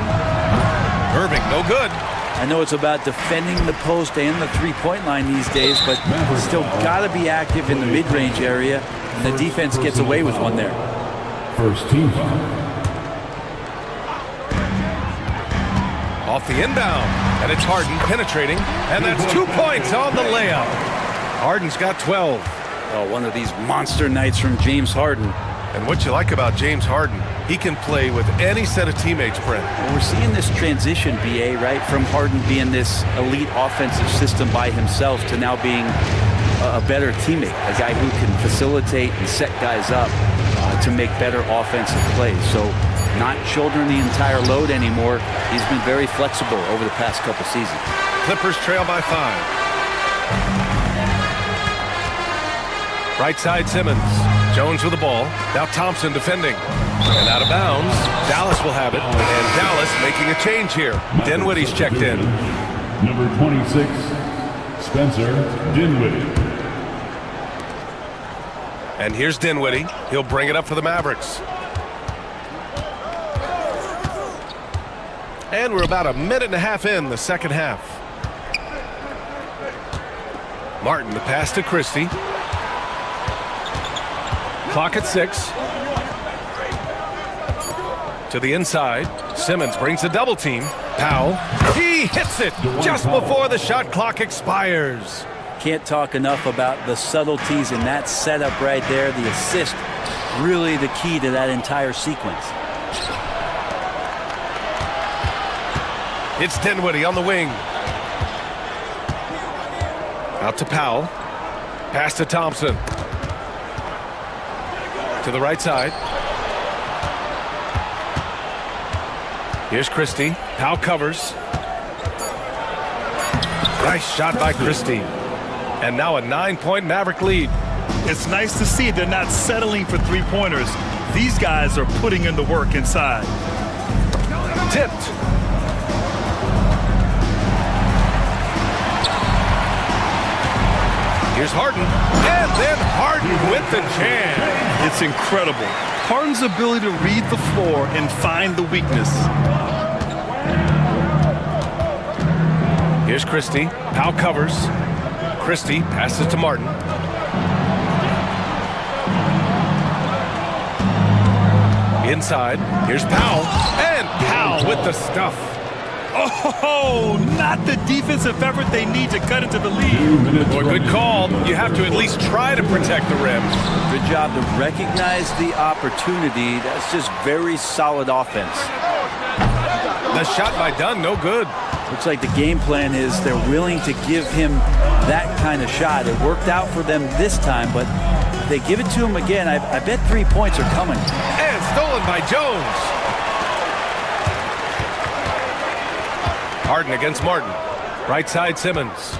Irving, no good. I know it's about defending the post and the three-point line these days, but still got to be active in the mid-range area, and the defense gets away with one there. First team foul. Off the inbound, and it's Harden penetrating, and that's 2 points on the layup. Harden's got 12. Oh, one of these monster nights from James Harden. And what you like about James Harden, he can play with any set of teammates, Brent. Well, we're seeing this transition, BA, right, from Harden being this elite offensive system by himself to now being a better teammate, a guy who can facilitate and set guys up to make better offensive plays. So not shouldering the entire load anymore. He's been very flexible over the past couple seasons. Clippers trail by 5. Right side Simmons. Jones with the ball. Now Thompson defending. And out of bounds. Dallas will have it. And Dallas making a change here. Dinwiddie's checked in. Number 26, Spencer Dinwiddie. And here's Dinwiddie. He'll bring it up for the Mavericks. And we're about a minute and a half in the second half. Martin, the pass to Christie. Clock at 6. To the inside. Simmons brings the double team. Powell. He hits it just before the shot clock expires. Can't talk enough about the subtleties in that setup right there. The assist, really the key to that entire sequence. It's Dinwiddie on the wing. Out to Powell. Pass to Thompson. To the right side. Here's Christie. Powell covers. Nice shot by Christie. And now a 9-point Maverick lead. It's nice to see they're not settling for three-pointers. These guys are putting in the work inside. Tipped. Here's Harden. And then Harden with the jam. It's incredible. Harden's ability to read the floor and find the weakness. Here's Christie. Powell covers. Christie passes to Martin. Inside. Here's Powell. And Powell with the stuff. Oh, not the defensive effort they need to cut into the lead. Boy, good call. You have to at least try to protect the rim. Good job to recognize the opportunity. That's just very solid offense. The shot by Dunn, no good. Looks like the game plan is they're willing to give him that kind of shot. It worked out for them this time, but if they give it to him again, I bet 3 points are coming. And stolen by Jones. Harden against Martin. Right side Simmons.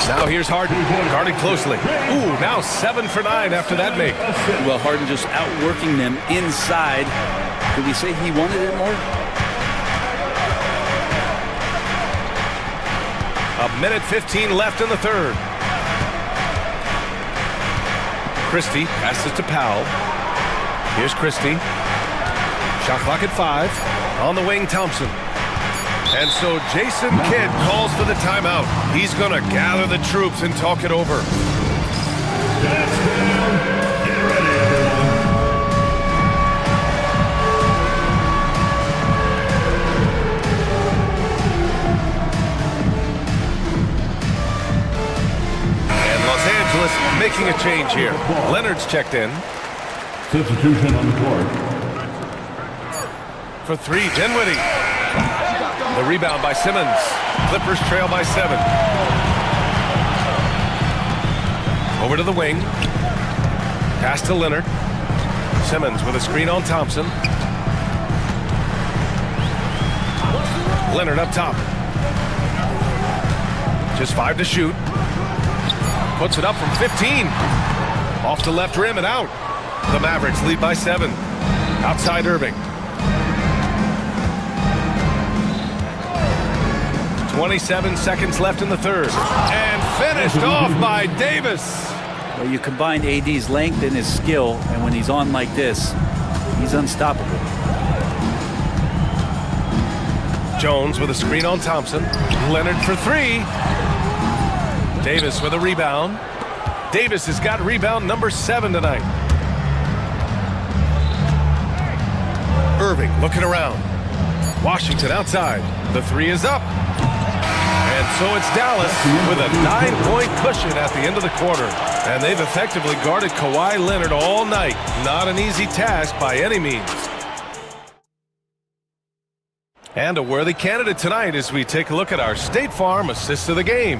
Now here's Harden, guarding closely. Ooh, now 7 for 9 after that make. Well, Harden just outworking them inside. Could we say he wanted it more? A minute 15 left in the third. Christie passes to Powell. Here's Christie. Shot clock at 5. On the wing, Thompson. And so Jason Kidd calls for the timeout. He's going to gather the troops and talk it over. That's down. Get ready, everyone. And Los Angeles making a change here. Leonard's checked in. Substitution on the court. For 3, Dinwiddie. The rebound by Simmons. Clippers trail by 7. Over to the wing. Pass to Leonard. Simmons with a screen on Thompson. Leonard up top. Just 5 to shoot. Puts it up from 15. Off the left rim and out. The Mavericks lead by 7. Outside Irving. 27 seconds left in the third. And finished off by Davis. Well, you combine AD's length and his skill, and when he's on like this, he's unstoppable. Jones with a screen on Thompson. Leonard for 3. Davis with a rebound. Davis has got rebound number 7 tonight. Irving looking around. Washington outside. The 3 is up. And so it's Dallas with a 9-point cushion at the end of the quarter. And they've effectively guarded Kawhi Leonard all night. Not an easy task by any means. And a worthy candidate tonight as we take a look at our State Farm assist of the game.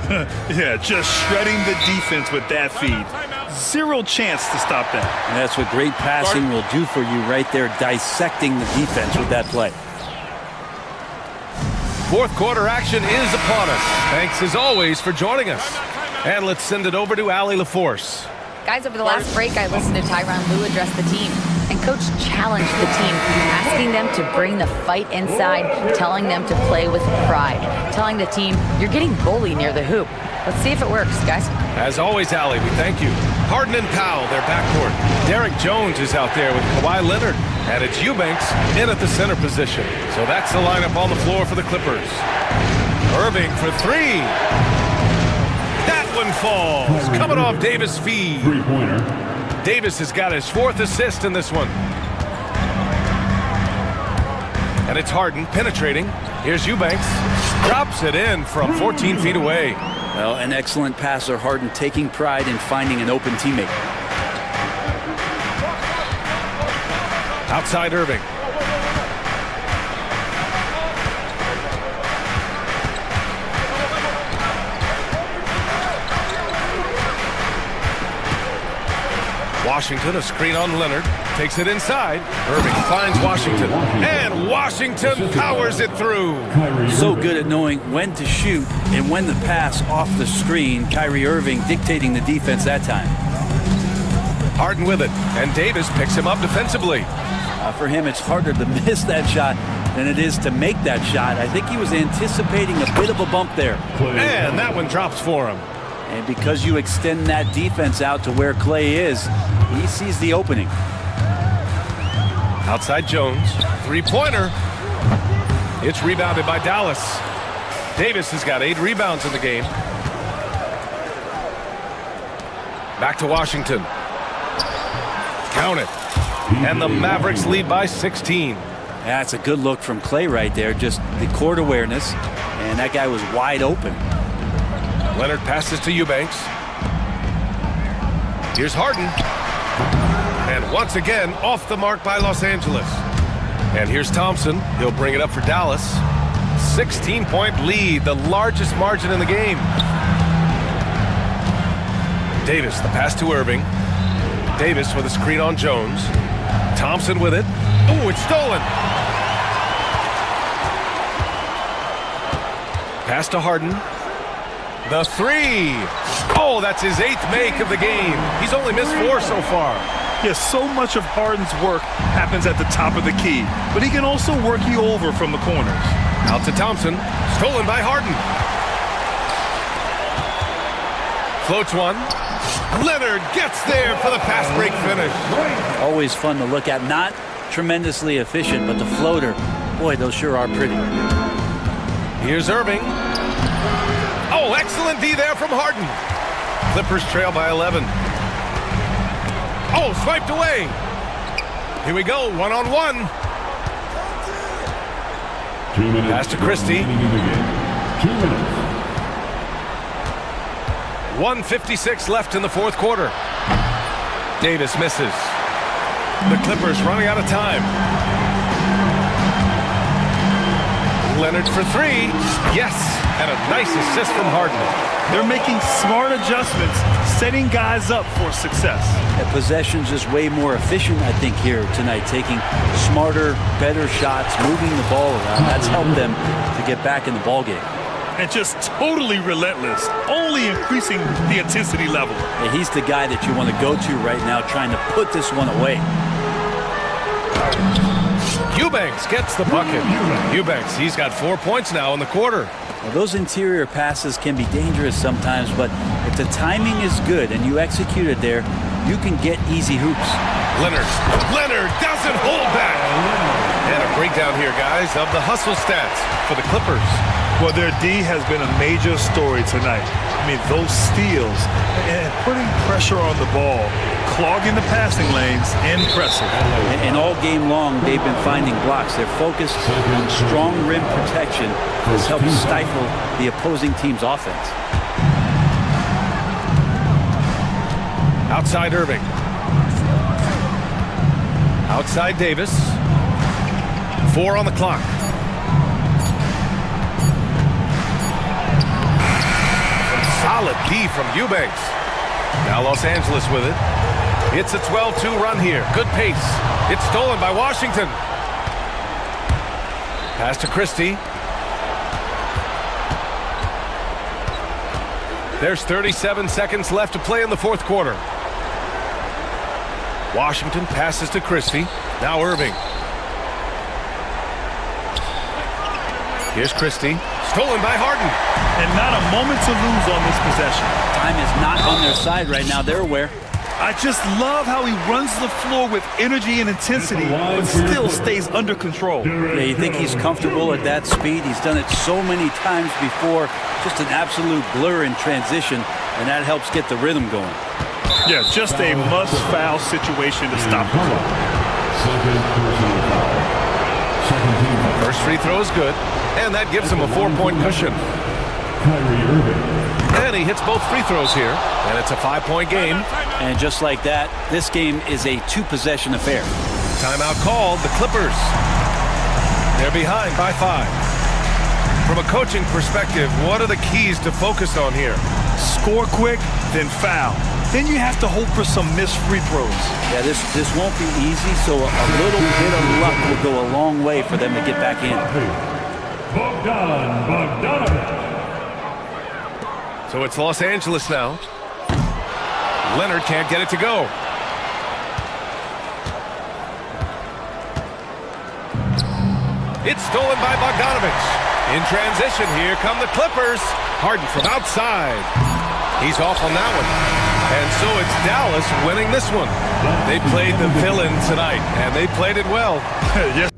Yeah, just shredding the defense with that feed. Zero chance to stop that. And that's what great passing will do for you right there, dissecting the defense with that play. Fourth quarter action is upon us. Thanks as always for joining us. And let's send it over to Allie LaForce. Guys, over the last break, I listened to Tyronn Lue address the team. And Coach challenged the team, asking them to bring the fight inside, telling them to play with pride, telling the team, you're getting bullied near the hoop. Let's see if it works, guys. As always, Allie, we thank you. Harden and Powell, their backcourt. Derek Jones is out there with Kawhi Leonard. And it's Eubanks in at the center position. So that's the lineup on the floor for the Clippers. Irving for 3. That one falls. Coming off Davis' feed. Three-pointer. Davis has got his 4th assist in this one. And it's Harden penetrating. Here's Eubanks. Drops it in from 14 feet away. Well, an excellent passer, Harden taking pride in finding an open teammate. Outside Irving. Washington, a screen on Leonard. Takes it inside. Irving finds Washington. And Washington powers it through. So good at knowing when to shoot and when to pass off the screen. Kyrie Irving dictating the defense that time. Harden with it. And Davis picks him up defensively. For him, it's harder to miss that shot than it is to make that shot. I think he was anticipating a bit of a bump there. And that one drops for him. And because you extend that defense out to where Clay is, he sees the opening. Outside Jones. 3-pointer. It's rebounded by Dallas. Davis has got 8 rebounds in the game. Back to Washington. Count it. And the Mavericks lead by 16. That's a good look from Clay right there. Just the court awareness. And that guy was wide open. Leonard passes to Eubanks. Here's Harden. And once again, off the mark by Los Angeles. And here's Thompson. He'll bring it up for Dallas. 16-point lead, the largest margin in the game. Davis, the pass to Irving. Davis with a screen on Jones. Thompson with it. Oh, it's stolen. Pass to Harden. The 3. Oh, that's his 8th make of the game. He's only missed 4 so far. Yes, so much of Harden's work happens at the top of the key, but he can also work you over from the corners. Out to Thompson. Stolen by Harden. Floats one. Leonard gets there for the fast break finish. Always fun to look at. Not tremendously efficient, but the floater, boy, those sure are pretty. Here's Irving. Oh, excellent D there from Harden. Clippers trail by 11. Oh, swiped away. Here we go, one-on-one. 2 minutes. Pass to Christie. 2 minutes. 1:56 left in the fourth quarter. Davis misses. The Clippers running out of time. Leonard for 3. Yes, And a nice assist from Harden. They're making smart adjustments, setting guys up for success. The possession's just way more efficient, I think, here tonight, taking smarter, better shots, moving the ball around. That's helped them to get back in the ball game. And just totally relentless, only increasing the intensity level. Yeah, he's the guy that you want to go to right now, trying to put this one away. Eubanks gets the bucket. Eubanks, he's got 4 points now in the quarter. Well, those interior passes can be dangerous sometimes, but if the timing is good and you execute it there, you can get easy hoops. Leonard doesn't hold back. And a breakdown here, guys, of the hustle stats for the Clippers. Well, their D has been a major story tonight. I mean, those steals and putting pressure on the ball, clogging the passing lanes, impressive. And all game long, they've been finding blocks. Their focus on strong rim protection has helped stifle the opposing team's offense. Outside Irving. Outside Davis. 4 on the clock. Solid D from Eubanks. Now Los Angeles with it. It's a 12-2 run here. Good pace. It's stolen by Washington. Pass to Christie. There's 37 seconds left to play in the fourth quarter. Washington passes to Christie. Now Irving. Here's Christie. Stolen by Harden. And not a moment to lose on this possession. Time is not on their side right now. They're aware. I just love how he runs the floor with energy and intensity, but still stays under control. Yeah, you think he's comfortable at that speed? He's done it so many times before. Just an absolute blur in transition, and that helps get the rhythm going. Yeah, just a must-foul situation to stop the clock. First free throw is good, and that gives him a 4-point cushion. And he hits both free throws here, and it's a 5-point game. And just like that, this game is a 2-possession affair. Timeout called, the Clippers. They're behind by 5. From a coaching perspective, what are the keys to focus on here? Score quick, then foul. Then you have to hope for some missed free throws. Yeah, this won't be easy, so a little bit of luck will go a long way for them to get back in. So it's Los Angeles now. Leonard can't get it to go. It's stolen by Bogdanovich. In transition, here come the Clippers. Harden from outside. He's off on that one. And so it's Dallas winning this one. They played the villain tonight, and they played it well. Yes.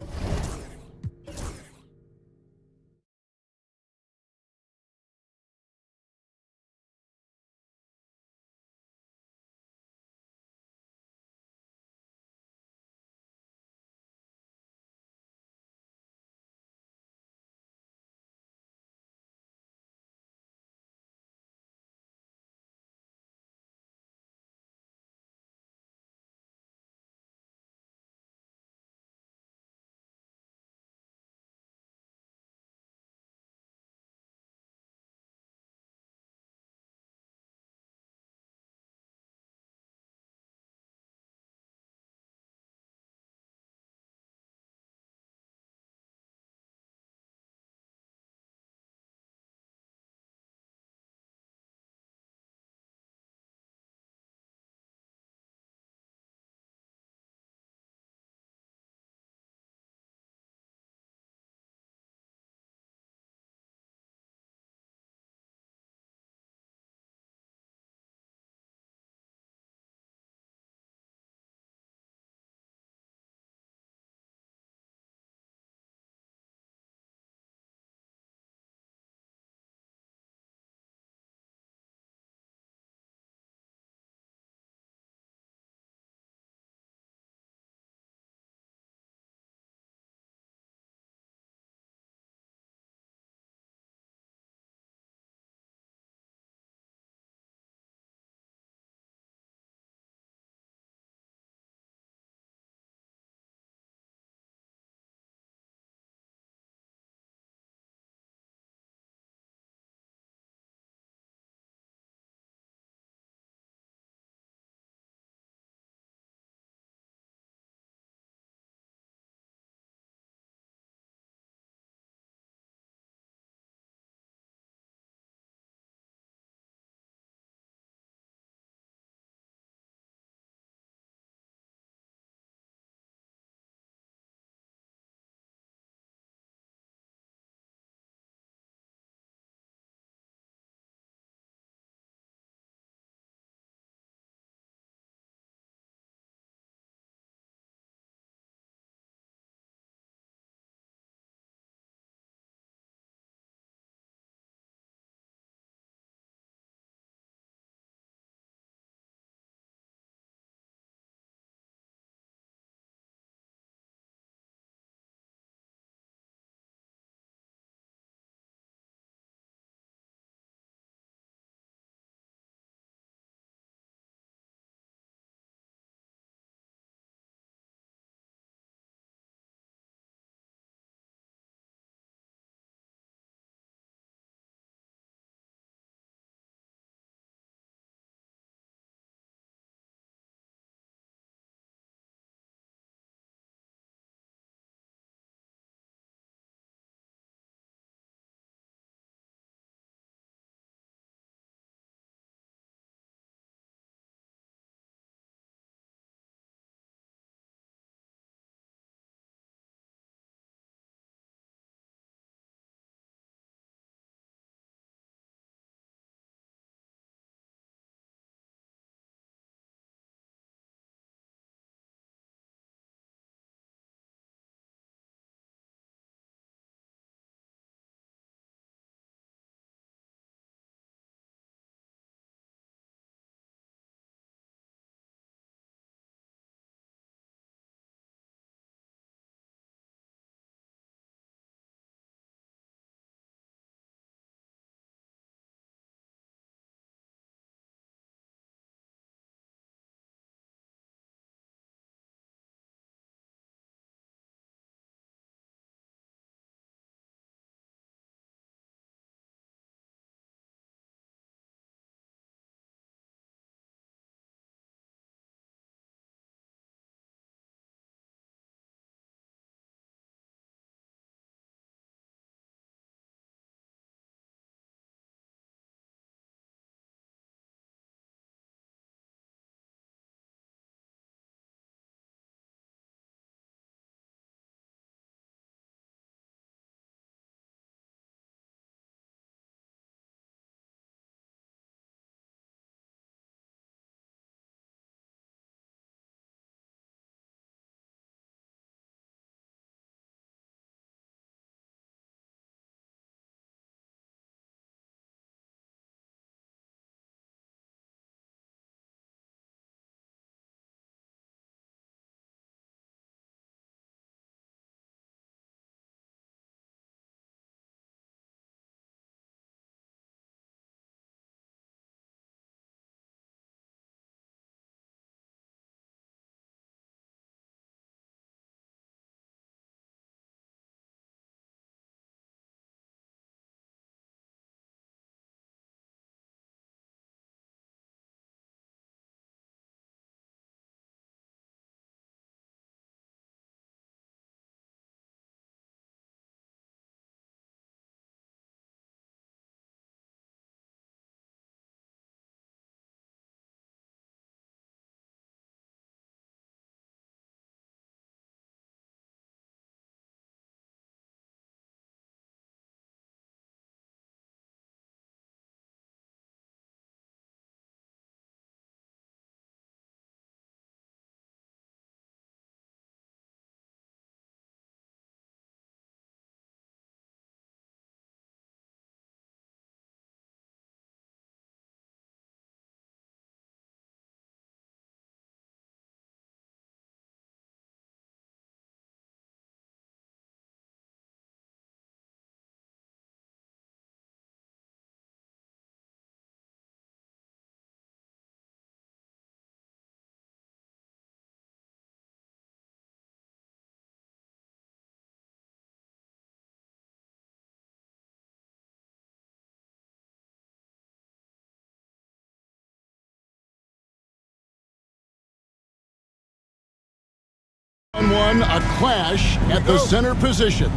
1, a clash at the center position.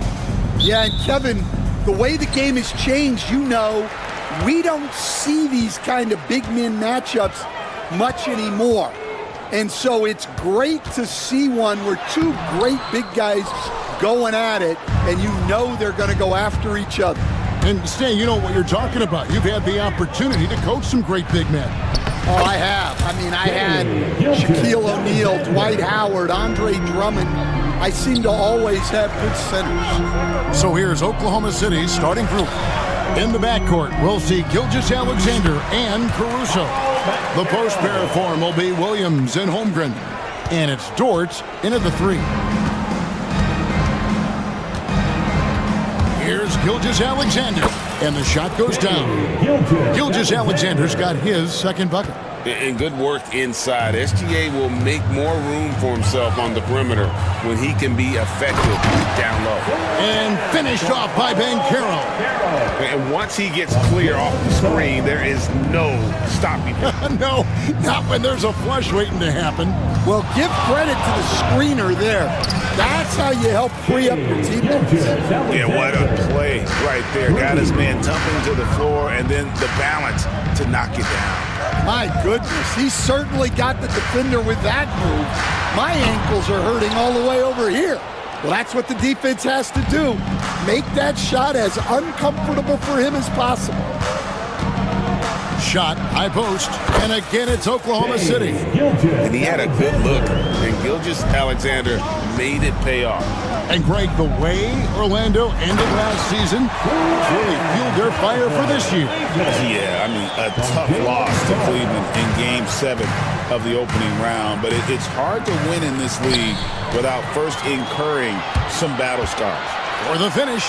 Yeah, and Kevin, the way the game has changed, you know, we don't see these kind of big men matchups much anymore. And so it's great to see one where two great big guys going at it, and you know they're going to go after each other. And Stan, you know what you're talking about. You've had the opportunity to coach some great big men. Oh, I have. I mean, I had Shaquille O'Neal, Dwight Howard, Andre Drummond. I seem to always have good centers. So here's Oklahoma City's starting group. In the backcourt, we'll see Gilgeous-Alexander and Caruso. The post pair form will be Williams and Holmgren. And it's Dort into the 3. Here's Gilgeous-Alexander. And the shot goes down. Gilgeous-Alexander's got his second bucket. And good work inside. SGA will make more room for himself on the perimeter when he can be effective down low. And finished off by Banchero. And once he gets clear off the screen, there is no stopping him. No, not when there's a flush waiting to happen. Well, give credit to the screener there. That's how you help free up your teammates. Yeah, what a play right there. Got his man tumbling to the floor, and then the balance to knock it down. My goodness, he certainly got the defender with that move. My ankles are hurting all the way over here. Well, that's what the defense has to do. Make that shot as uncomfortable for him as possible. Shot, high post, and again it's Oklahoma City. And he had a good look, and Gilgeous-Alexander made it pay off. And Greg, the way Orlando ended last season really fueled their fire for this year. Yeah, I mean, a tough loss to Cleveland in Game 7 of the opening round, but it's hard to win in this league without first incurring some battle scars. For the finish,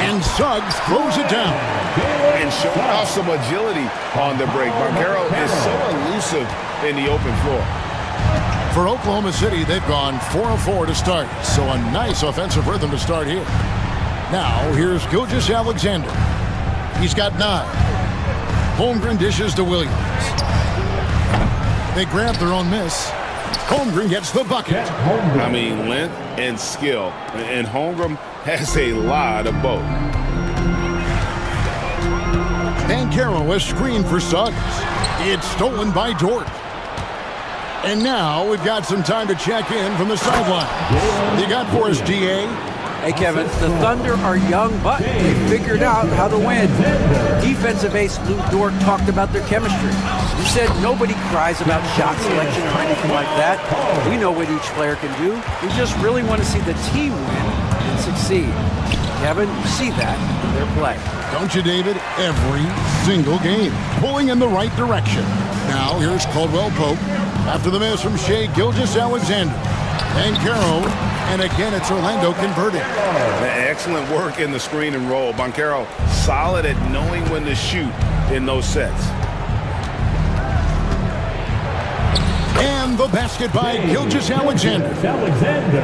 and Suggs throws it down. And showing off some agility on the break. Banchero is so elusive in the open floor. For Oklahoma City, they've gone 4 of 4 to start, so a nice offensive rhythm to start here. Now, here's Gilgeous-Alexander. He's got 9. Holmgren dishes to Williams. They grab their own miss. Holmgren gets the bucket. I mean, length and skill, and Holmgren has a lot of both. Banchero is screened for Suggs. It's stolen by Dort. And now we've got some time to check in from the sideline. You got for us, DA? Hey, Kevin, the Thunder are young, but they figured out how to win. Defensive ace Lou Dort talked about their chemistry. He said nobody cries about shot selection or anything like that. We know what each player can do. We just really want to see the team win and succeed. Kevin, you see that in their play. Don't you, David? Every single game, pulling in the right direction. Now, here's Caldwell Pope. After the miss from Shea Gilgeous-Alexander. Banchero, and again it's Orlando converting. Excellent work in the screen and roll. Banchero solid at knowing when to shoot in those sets. And the basket by Gilgeous-Alexander.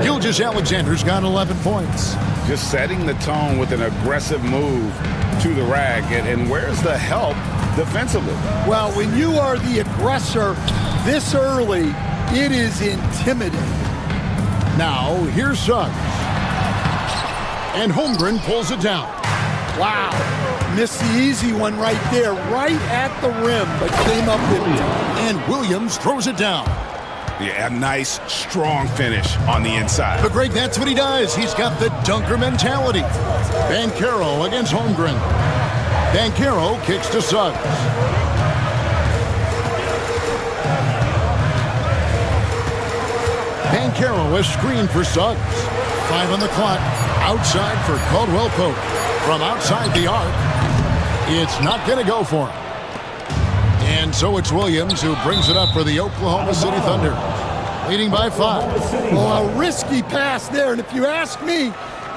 Gilgeous-Alexander's got 11 points. Just setting the tone with an aggressive move to the rack. And where's the help defensively? Well, when you are the aggressor this early, it is intimidating. Now, here's Suggs. And Holmgren pulls it down. Wow. Missed the easy one right there, right at the rim, but came up empty. And Williams throws it down. Yeah, a nice, strong finish on the inside. But Greg, that's what he does. He's got the dunker mentality. Banchero against Holmgren. Banchero kicks to Suggs. Banchero is screened for Suggs. 5 on the clock. Outside for Caldwell Pope. From outside the arc, it's not going to go for him. And so it's Williams who brings it up for the Oklahoma City Thunder. Leading by 5. Well, a risky pass there. And if you ask me,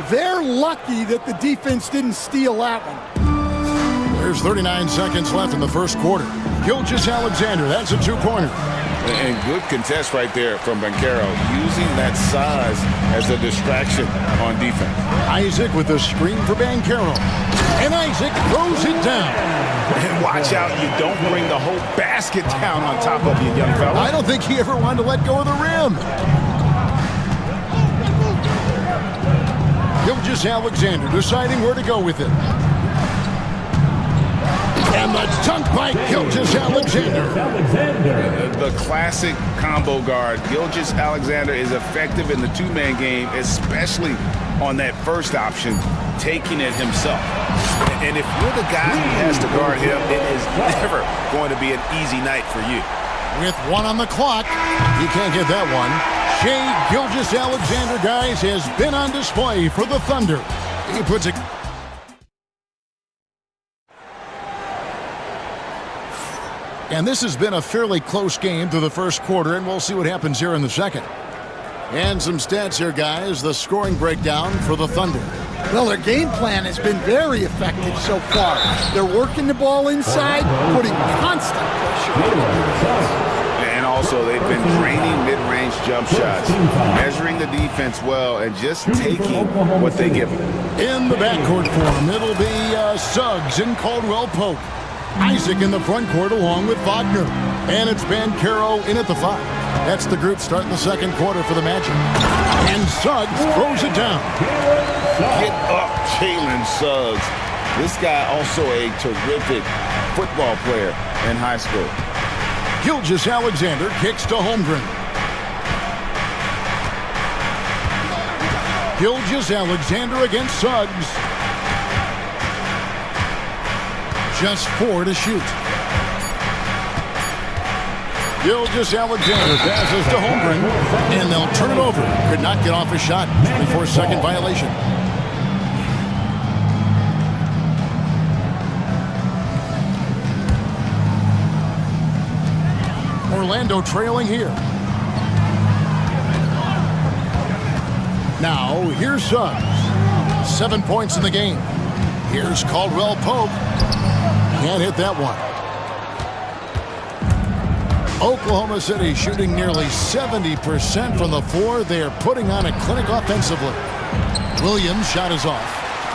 they're lucky that the defense didn't steal that one. There's 39 seconds left in the first quarter. Gilgeous-Alexander, that's a 2-pointer. And good contest right there from Banchero, using that size as a distraction on defense. Isaac with the screen for Banchero. And Isaac throws it down. And watch out, you don't bring the whole basket down on top of you, young fella. I don't think he ever wanted to let go of the rim. Gilgeous-Alexander deciding where to go with it. And the dunk by Gilgeous-Alexander. The classic combo guard. Gilgeous-Alexander is effective in the two-man game, especially on that first option, taking it himself. And if you're the guy who has to guard him, it is never going to be an easy night for you. With 1 on the clock, he can't get that one. Shai Gilgeous-Alexander, guys, has been on display for the Thunder. He puts it. And this has been a fairly close game through the first quarter, and we'll see what happens here in the second. And some stats here, guys. The scoring breakdown for the Thunder. Well, their game plan has been very effective so far. They're working the ball inside, putting constant pressure. And also, they've been draining mid-range jump shots, measuring the defense well, and just taking what they give them. In the backcourt form, it'll be Suggs and Caldwell Pope. Isaac in the front court along with Wagner. And it's Banchero in at the 5. That's the group starting the second quarter for the Magic. And Suggs throws it down. Get up, Jalen Suggs. This guy also a terrific football player in high school. Gilgeous-Alexander kicks to Holmgren. Gilgeous-Alexander against Suggs. Just 4 to shoot. Gilgeous-Alexander passes to Holmgren, and they'll turn it over. Could not get off a shot. 24-second violation. Orlando trailing here. Now, here's Suggs. 7 points in the game. Here's Caldwell Pope. Can't hit that one. Oklahoma City shooting nearly 70% from the floor. They are putting on a clinic offensively. Williams' shot is off.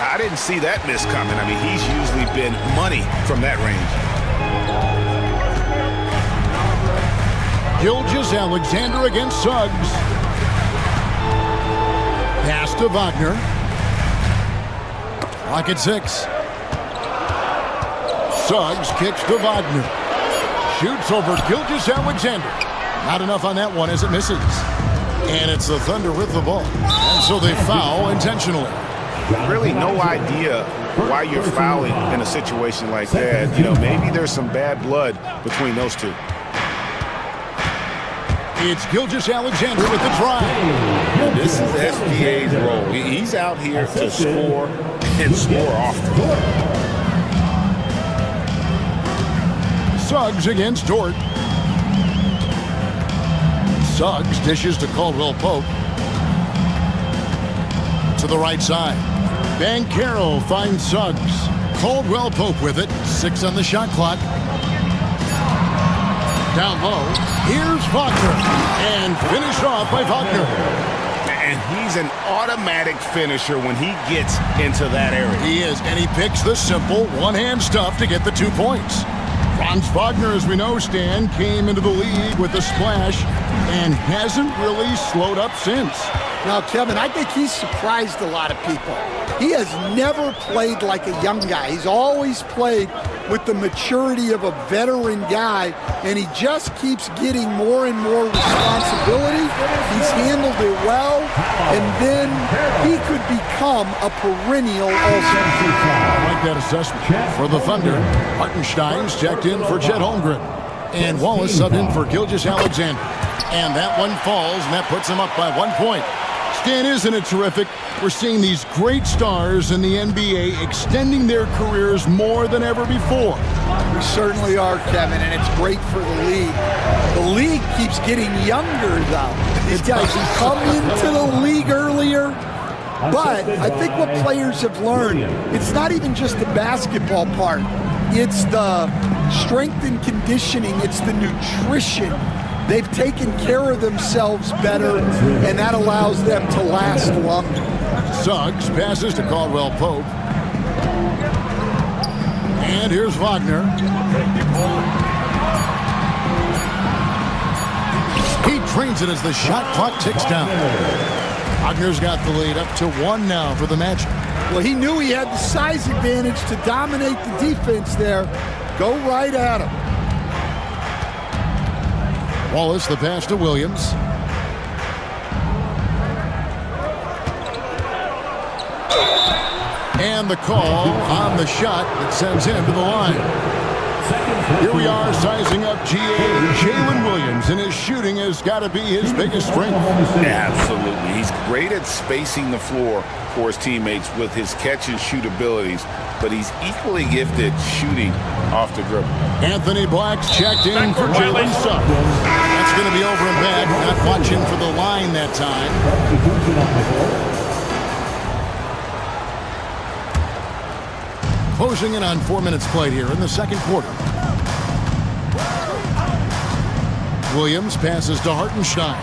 I didn't see that miss coming. I mean, he's usually been money from that range. Gilgeous-Alexander against Suggs. Pass to Wagner. Clock at 6. Suggs kicks to Wagner. Shoots over Gilgeous-Alexander. Not enough on that one as it misses. And it's the Thunder with the ball. And so they foul intentionally. Really no idea why you're fouling in a situation like that. You know, maybe there's some bad blood between those two. It's Gilgeous-Alexander with the drive. And this is SGA's role. He's out here to score and score often. Suggs against Dort. Suggs dishes to Caldwell Pope. To the right side. Banchero finds Suggs. Caldwell Pope with it. 6 on the shot clock. Down low. Here's Wagner. And finished off by Wagner. And he's an automatic finisher when he gets into that area. He is. And he picks the simple one-hand stuff to get the 2 points. Franz Wagner, as we know, Stan, came into the league with a splash and hasn't really slowed up since. Now, Kevin, I think he's surprised a lot of people. He has never played like a young guy. He's always played with the maturity of a veteran guy, and he just keeps getting more and more responsibility. He's handled it well, and then he could become a perennial all-star. I like that assessment. For the Thunder, Hartenstein's checked in for Chet Holmgren, and Wallace subbed in for Gilgeous-Alexander. And that one falls, and that puts him up by 1 point. Stan, isn't it terrific? We're seeing these great stars in the NBA extending their careers more than ever before. We certainly are, Kevin, and it's great for the league. The league keeps getting younger, though. These guys who come into the league earlier. But I think what players have learned, it's not even just the basketball part. It's the strength and conditioning. It's the nutrition. They've taken care of themselves better, and that allows them to last longer. Suggs passes to Caldwell Pope. And here's Wagner. He trains it as the shot clock ticks down. Wagner's got the lead up to 1 now for the Magic. Well, he knew he had the size advantage to dominate the defense there. Go right at him. Wallace, the pass to Williams. And the call on the shot that sends him to the line. Here we are sizing up Jalen Williams, and his shooting has got to be his biggest strength. Absolutely. He's great at spacing the floor for his teammates with his catch and shoot abilities, but he's equally gifted shooting off the dribble. Anthony Black's checked in for Jalen Suggs. That's going to be over and back. Not watching for the line that time. Closing in on 4 minutes played here in the second quarter. Williams passes to Hartenstein.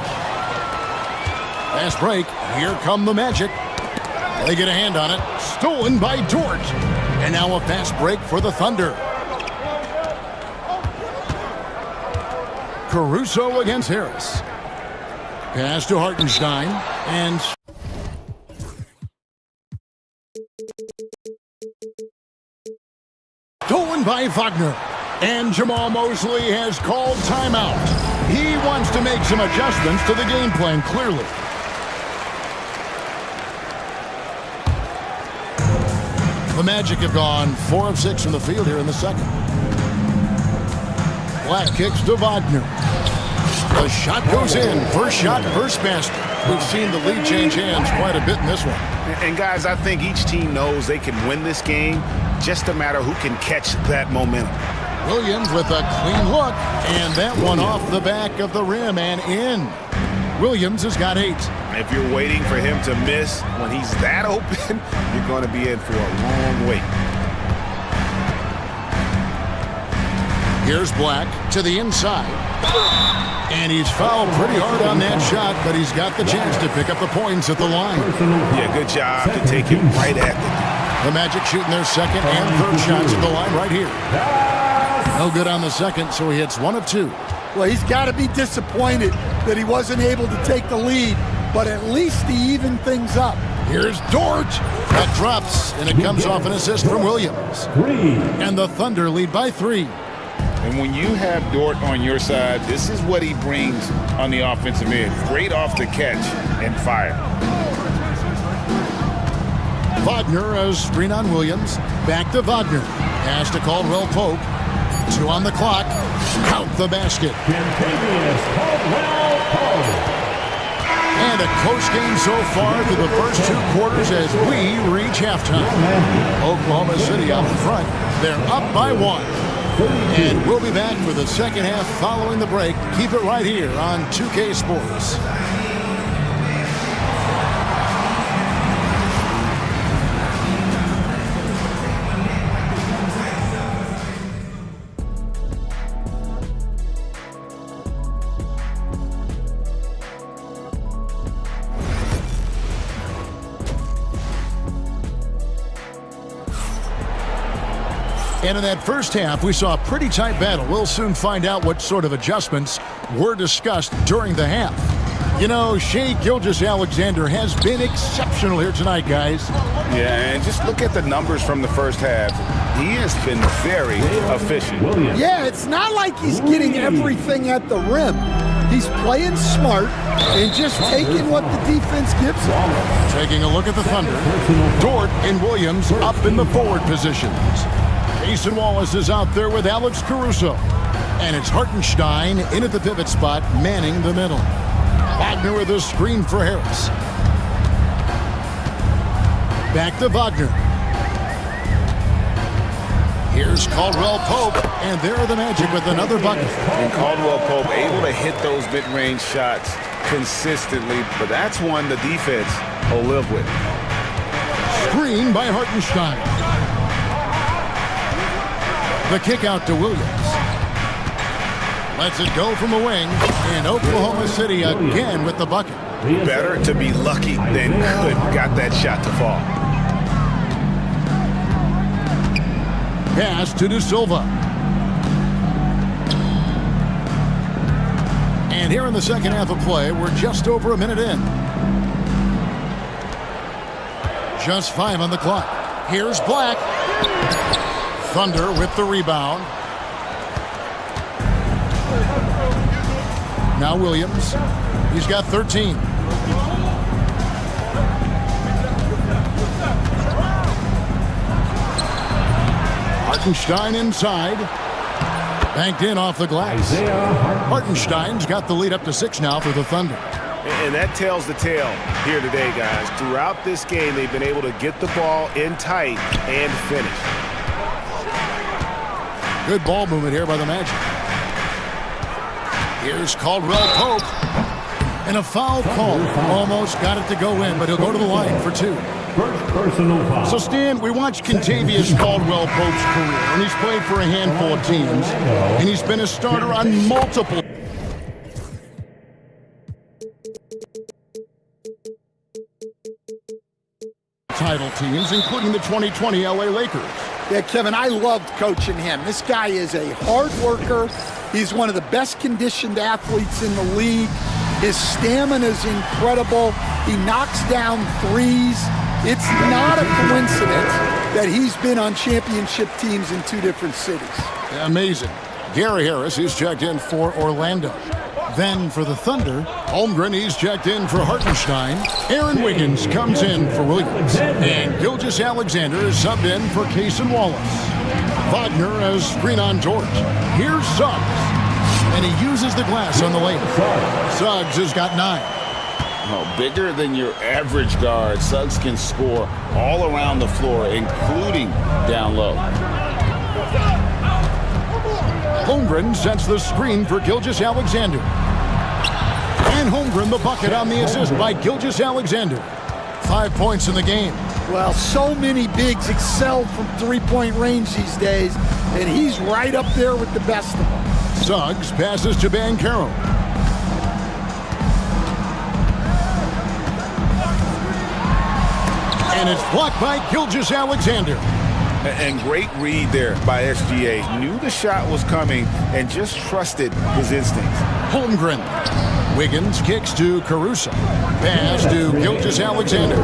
Fast break. Here come the Magic. They get a hand on it. Stolen by Dort. And now a fast break for the Thunder. Caruso against Harris. Pass to Hartenstein. And stolen by Wagner. And Jamal Mosley has called timeout. He wants to make some adjustments to the game plan, clearly. The Magic have gone 4 of 6 from the field here in the second. Black kicks to Wagner. The shot goes in. First shot, first basket. We've seen the lead change hands quite a bit in this one. And guys, I think each team knows they can win this game. Just a matter who can catch that momentum. Williams with a clean look, and that one off the back of the rim and in. Williams has got 8. If you're waiting for him to miss when he's that open, you're going to be in for a long wait. Here's Black to the inside. And he's fouled pretty hard on that shot, but he's got the chance to pick up the points at the line. Yeah, good job to take him right at the Magic shooting their second and third shots at the line right here. No good on the second, so he hits 1 of 2. Well, he's got to be disappointed that he wasn't able to take the lead, but at least he evened things up. Here's Dort. That drops, and it comes off an assist from Williams. And the Thunder lead by 3. And when you have Dort on your side, this is what he brings on the offensive end. Great off the catch and fire. Wagner, a screen on Williams. Back to Wagner. Pass to Caldwell Pope. 2 on the clock. Count the basket. And a close game so far through the first 2 quarters as we reach halftime. Oklahoma City out in front. They're up by 1. And we'll be back for the second half following the break. Keep it right here on 2K Sports. And in that first half, we saw a pretty tight battle. We'll soon find out what sort of adjustments were discussed during the half. You know, Shai Gilgeous-Alexander has been exceptional here tonight, guys. Yeah, and just look at the numbers from the first half. He has been very efficient. Yeah, it's not like he's getting everything at the rim. He's playing smart and just taking what the defense gives him. Taking a look at the Thunder. Dort and Williams up in the forward positions. Jason Wallace is out there with Alex Caruso. And it's Hartenstein in at the pivot spot, manning the middle. Wagner with a screen for Harris. Back to Wagner. Here's Caldwell Pope, and there are the Magic with another bucket. And Caldwell Pope able to hit those mid-range shots consistently, but that's one the defense will live with. Screen by Hartenstein. The kick out to Williams. Lets it go from the wing, and Oklahoma City again with the bucket. Better to be lucky than good. Got that shot to fall. Pass to De Silva. And here in the second half of play, we're just over a minute in. Just 5 on the clock. Here's Black. Thunder with the rebound. Now Williams. He's got 13. Hartenstein inside. Banked in off the glass. Hartenstein's got the lead up to 6 now for the Thunder. And that tells the tale here today, guys. Throughout this game, they've been able to get the ball in tight and finish. Good ball movement here by the Magic. Here's Caldwell Pope. And a foul call. Almost got it to go in, but he'll go to the line for 2. So, Stan, we watched Kentavious Caldwell Pope's career, and he's played for a handful of teams, and he's been a starter on multiple title teams, including the 2020 LA Lakers. Yeah, Kevin, I loved coaching him. This guy is a hard worker. He's one of the best conditioned athletes in the league. His stamina is incredible. He knocks down threes. It's not a coincidence that he's been on championship teams in 2 different cities. Amazing. Gary Harris is checked in for Orlando. Then for the Thunder, Holmgren, he's checked in for Hartenstein. Aaron Wiggins comes in for Williams. And Gilgeous Alexander is subbed in for Cason Wallace. Wagner has screen on George. Here's Suggs. And he uses the glass on the layup. Suggs has got 9. Oh, bigger than your average guard, Suggs can score all around the floor, including down low. Holmgren sets the screen for Gilgeous Alexander. And Holmgren the bucket on the assist by Gilgeous Alexander. 5 points in the game. Well, so many bigs excel from three-point range these days, and he's right up there with the best of them. Suggs passes to Banchero. And it's blocked by Gilgeous Alexander. And great read there by SGA. Knew the shot was coming and just trusted his instincts. Holmgren. Wiggins kicks to Caruso. Pass to Gilgeous Alexander.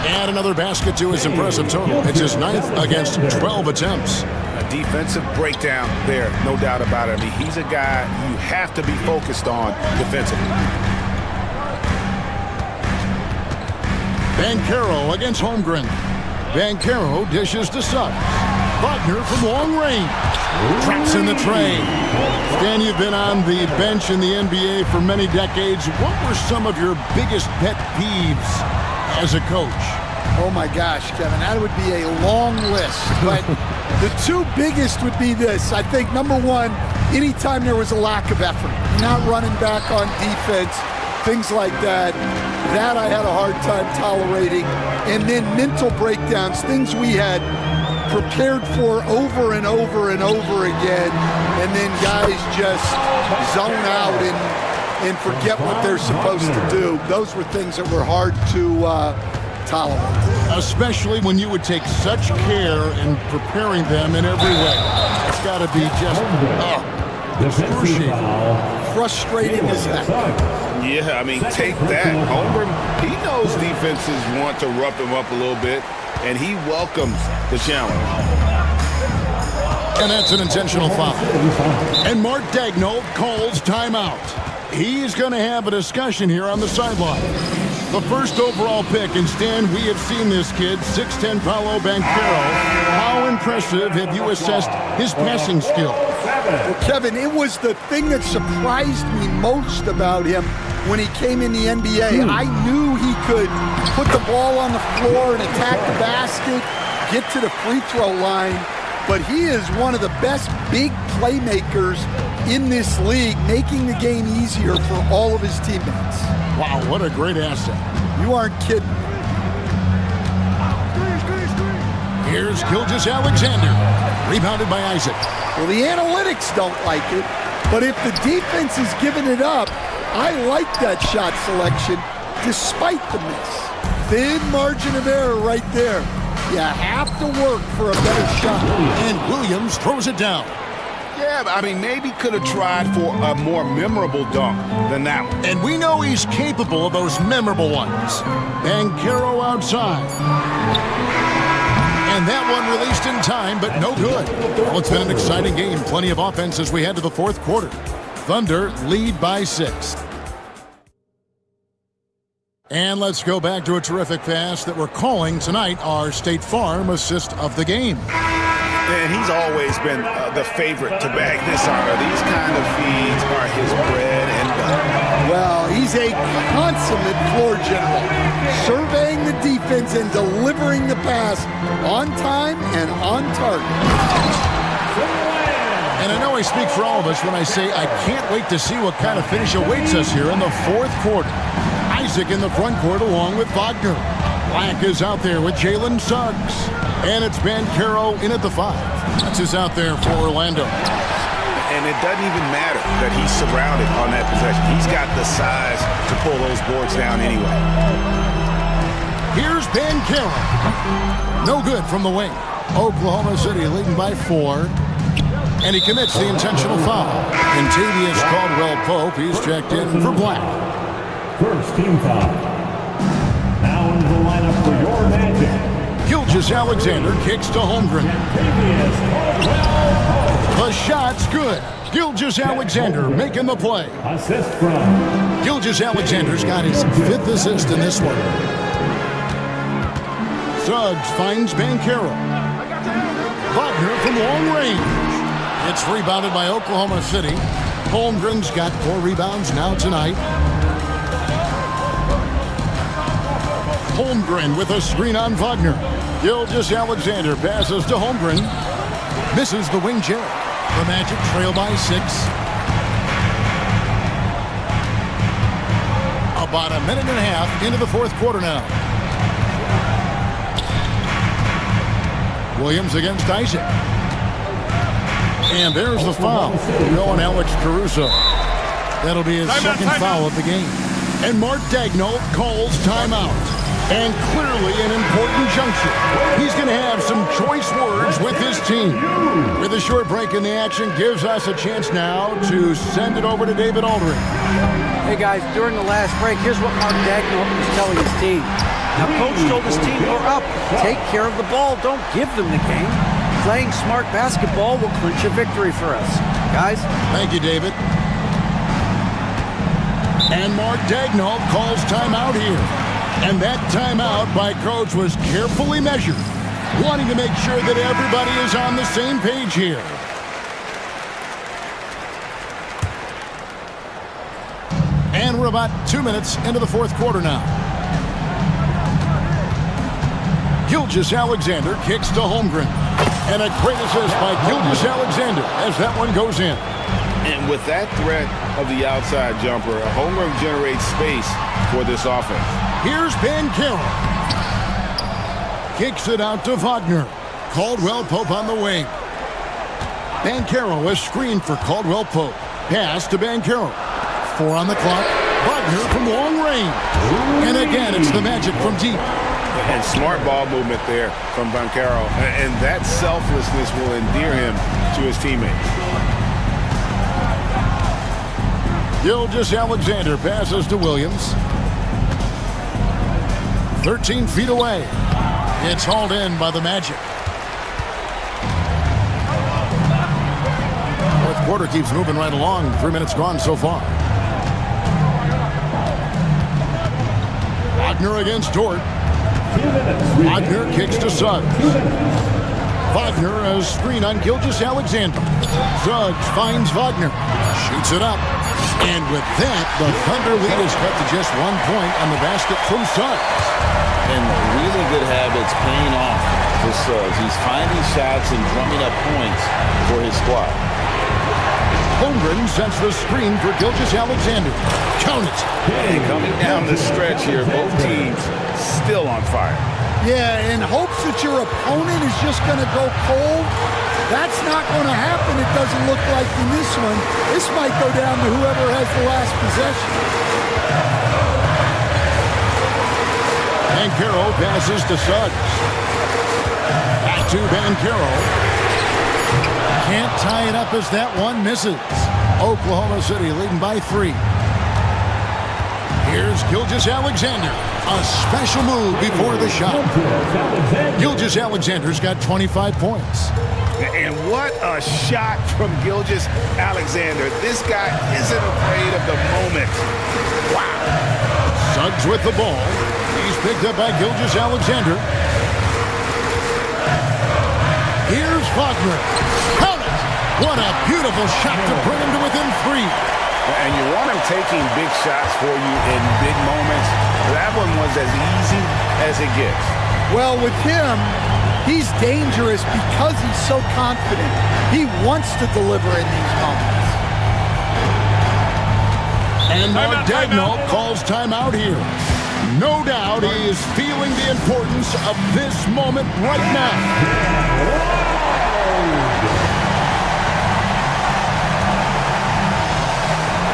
And another basket to his impressive total. It's his 9th against 12 attempts. A defensive breakdown there, no doubt about it. I mean, he's a guy you have to be focused on defensively. Banchero against Holmgren. Banchero dishes to Suggs. Wagner from long range. Traps in the tray. Stan, you've been on the bench in the NBA for many decades. What were some of your biggest pet peeves as a coach? Oh my gosh, Kevin, that would be a long list. But the 2 biggest would be this. I think number 1, anytime there was a lack of effort, not running back on defense, things like that. That I had a hard time tolerating. And then mental breakdowns, things we had prepared for over and over and over again, and then guys just zone out and forget what they're supposed to do. Those were things that were hard to tolerate. Especially when you would take such care in preparing them in every way. It's got to be just excruciating. Frustrating as heck. Yeah, I mean, take that. Holmgren, he knows defenses want to rough him up a little bit, and he welcomes the challenge. And that's an intentional foul. And Mark Daigneault calls timeout. He's going to have a discussion here on the sideline. The first overall pick, and Stan, we have seen this kid, 6'10" Paolo Banchero. How impressive have you assessed his passing skill? Well, Kevin, it was the thing that surprised me most about him when he came in the NBA. I knew he could put the ball on the floor and attack the basket, get to the free throw line, but he is one of the best big playmakers in this league, making the game easier for all of his teammates. Wow, what a great asset. You aren't kidding. Here's Gilgeous Alexander, rebounded by Isaac. Well, the analytics don't like it, but if the defense is giving it up, I like that shot selection despite the miss. Thin margin of error right there. You have to work for a better shot. And Williams throws it down. Yeah, I mean, maybe could have tried for a more memorable dunk than that one. And we know he's capable of those memorable ones. Banchero outside. And that one released in time, but no good. Well, it's been an exciting game. Plenty of offense as we head to the fourth quarter. Thunder lead by 6. And let's go back to a terrific pass that we're calling tonight our State Farm assist of the game. And he's always been the favorite to bag this honor. These kind of feeds are his bread and butter. Well, he's a consummate floor general, surveying the defense and delivering the pass on time and on target. And I know I speak for all of us when I say I can't wait to see what kind of finish awaits us here in the fourth quarter. Isaac in the front court along with Wagner. Black is out there with Jalen Suggs. And it's Banchero in at the 5. That's who's out there for Orlando. And it doesn't even matter that he's surrounded on that possession. He's got the size to pull those boards down anyway. Here's Banchero. No good from the wing. Oklahoma City leading by 4. And he commits the intentional foul. Contavious Caldwell-Pope, he's checked in for Black. First team foul. Now into the lineup for your Magic. Gilgeous-Alexander kicks to Holmgren. The shot's good. Gilgeous-Alexander making the play. Assist from. Gilgeous-Alexander's got his 5th assist in this one. Suggs finds Banchero. Wagner from long range. It's rebounded by Oklahoma City. Holmgren's got 4 rebounds now tonight. Holmgren with a screen on Wagner. Gilgeous-Alexander passes to Holmgren. Misses the wing check. The Magic trail by 6. About a minute and a half into the fourth quarter now. Williams against Isaac. And there's the foul. Going Alex Caruso. That'll be his second foul of the game. And Mark Daigneault calls timeout. And clearly an important juncture. He's going to have some choice words with his team. With a short break in the action, gives us a chance now to send it over to David Aldridge. Hey guys, during the last break, here's what Mark Daigneault was telling his team. Now, coach told his team, we're up. Take care of the ball. Don't give them the game. Playing smart basketball will clinch a victory for us. Guys? Thank you, David. And Mark Daigneault calls timeout here. And that timeout by coach was carefully measured, wanting to make sure that everybody is on the same page here. And we're about 2 minutes into the fourth quarter now. Gilgeous-Alexander kicks to Holmgren. And a great assist by Gilgeous-Alexander as that one goes in. And with that threat of the outside jumper, Holmgren generates space for this offense. Here's Banchero. Kicks it out to Wagner. Caldwell-Pope on the wing. Banchero is screened for Caldwell-Pope. Pass to Banchero. 4 on the clock. Wagner from long range. And again, it's the Magic from deep. And smart ball movement there from Banchero. And that selflessness will endear him to his teammates. Gilgeous-Alexander passes to Williams. 13 feet away. It's hauled in by the Magic. Fourth quarter keeps moving right along. 3 minutes gone so far. Wagner against Dort. Wagner kicks to Suggs. Wagner a screen on Gilgeous-Alexander. Suggs finds Wagner. Shoots it up. And with that, the Thunder lead is cut to just 1 point on the basket from Suggs. And really good habits paying off for Suggs. He's finding shots and drumming up points for his squad. Holmgren sets the screen for Gilgeous-Alexander. Count it. And coming down the stretch here, both teams still on fire. Yeah, in hopes that your opponent is just going to go cold. That's not going to happen, it doesn't look like in this one. This might go down to whoever has the last possession. Banchero passes to Suggs. Back to Banchero. Can't tie it up as that one misses. Oklahoma City leading by 3. Here's Gilgeous-Alexander. A special move before the shot. Gilgeous-Alexander's got 25 points. And what a shot from Gilgeous-Alexander. This guy isn't afraid of the moment. Wow. Suggs with the ball. He's picked up by Gilgeous-Alexander. Here's Wagner. Count it! What a beautiful shot to bring him to within 3. And you want him taking big shots for you in big moments. That one was as easy as it gets. Well, with him, he's dangerous because he's so confident. He wants to deliver in these moments. And Dagnall calls timeout here. No doubt he is feeling the importance of this moment right now.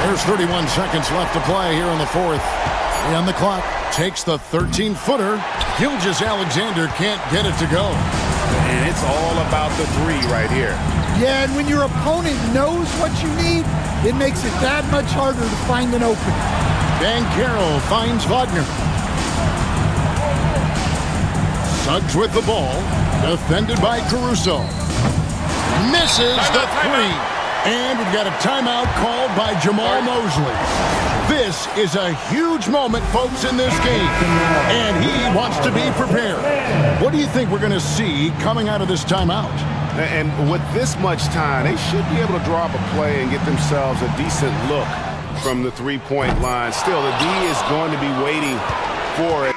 There's 31 seconds left to play here in the 4th. On the clock, takes the 13-footer. Gilgeous-Alexander can't get it to go. And it's all about the 3 right here. Yeah, and when your opponent knows what you need, it makes it that much harder to find an opening. Dan Carroll finds Wagner. Suggs with the ball. Defended by Caruso. Misses the 3. And we've got a timeout called by Jamal Mosley. This is a huge moment, folks, in this game. And he wants to be prepared. What do you think we're going to see coming out of this timeout? And with this much time, they should be able to draw up a play and get themselves a decent look from the three-point line. Still, the D is going to be waiting for it.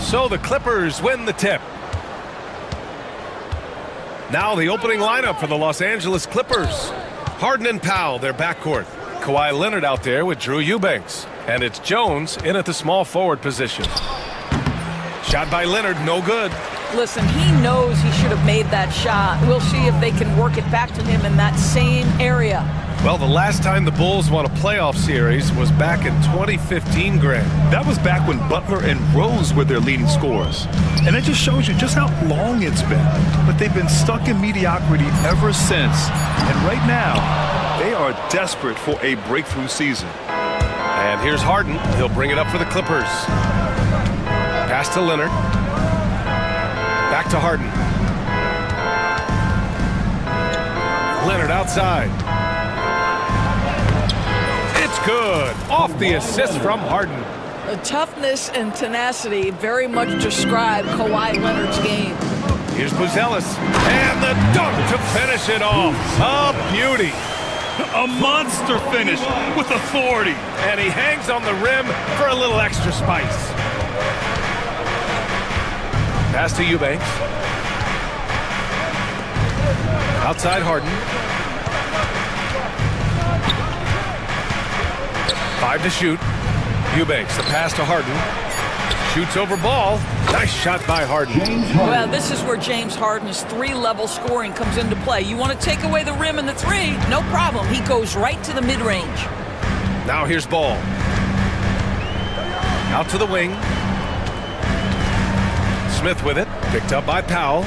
So the Clippers win the tip. Now the opening lineup for the Los Angeles Clippers. Harden and Powell, their backcourt. Kawhi Leonard out there with Drew Eubanks. And it's Jones in at the small forward position. Shot by Leonard, no good. Listen, he knows he should have made that shot. We'll see if they can work it back to him in that same area. Well, the last time the Bulls won a playoff series was back in 2015, Grant. That was back when Butler and Rose were their leading scorers. And it just shows you just how long it's been. But they've been stuck in mediocrity ever since. And right now, they are desperate for a breakthrough season. And here's Harden. He'll bring it up for the Clippers. Pass to Leonard. Back to Harden. Leonard outside. It's good. Off the assist from Harden. The toughness and tenacity very much describe Kawhi Leonard's game. Here's Buzelis. And the dunk to finish it off. A beauty. A monster finish with authority. And he hangs on the rim for a little extra spice. Pass to Eubanks. Outside Harden. 5 to shoot. Eubanks, the pass to Harden. Shoots over ball. Nice shot by Harden. Well, this is where James Harden's three-level scoring comes into play. You want to take away the rim and the three? No problem. He goes right to the mid-range. Now here's Ball. Out to the wing. Smith with it. Picked up by Powell.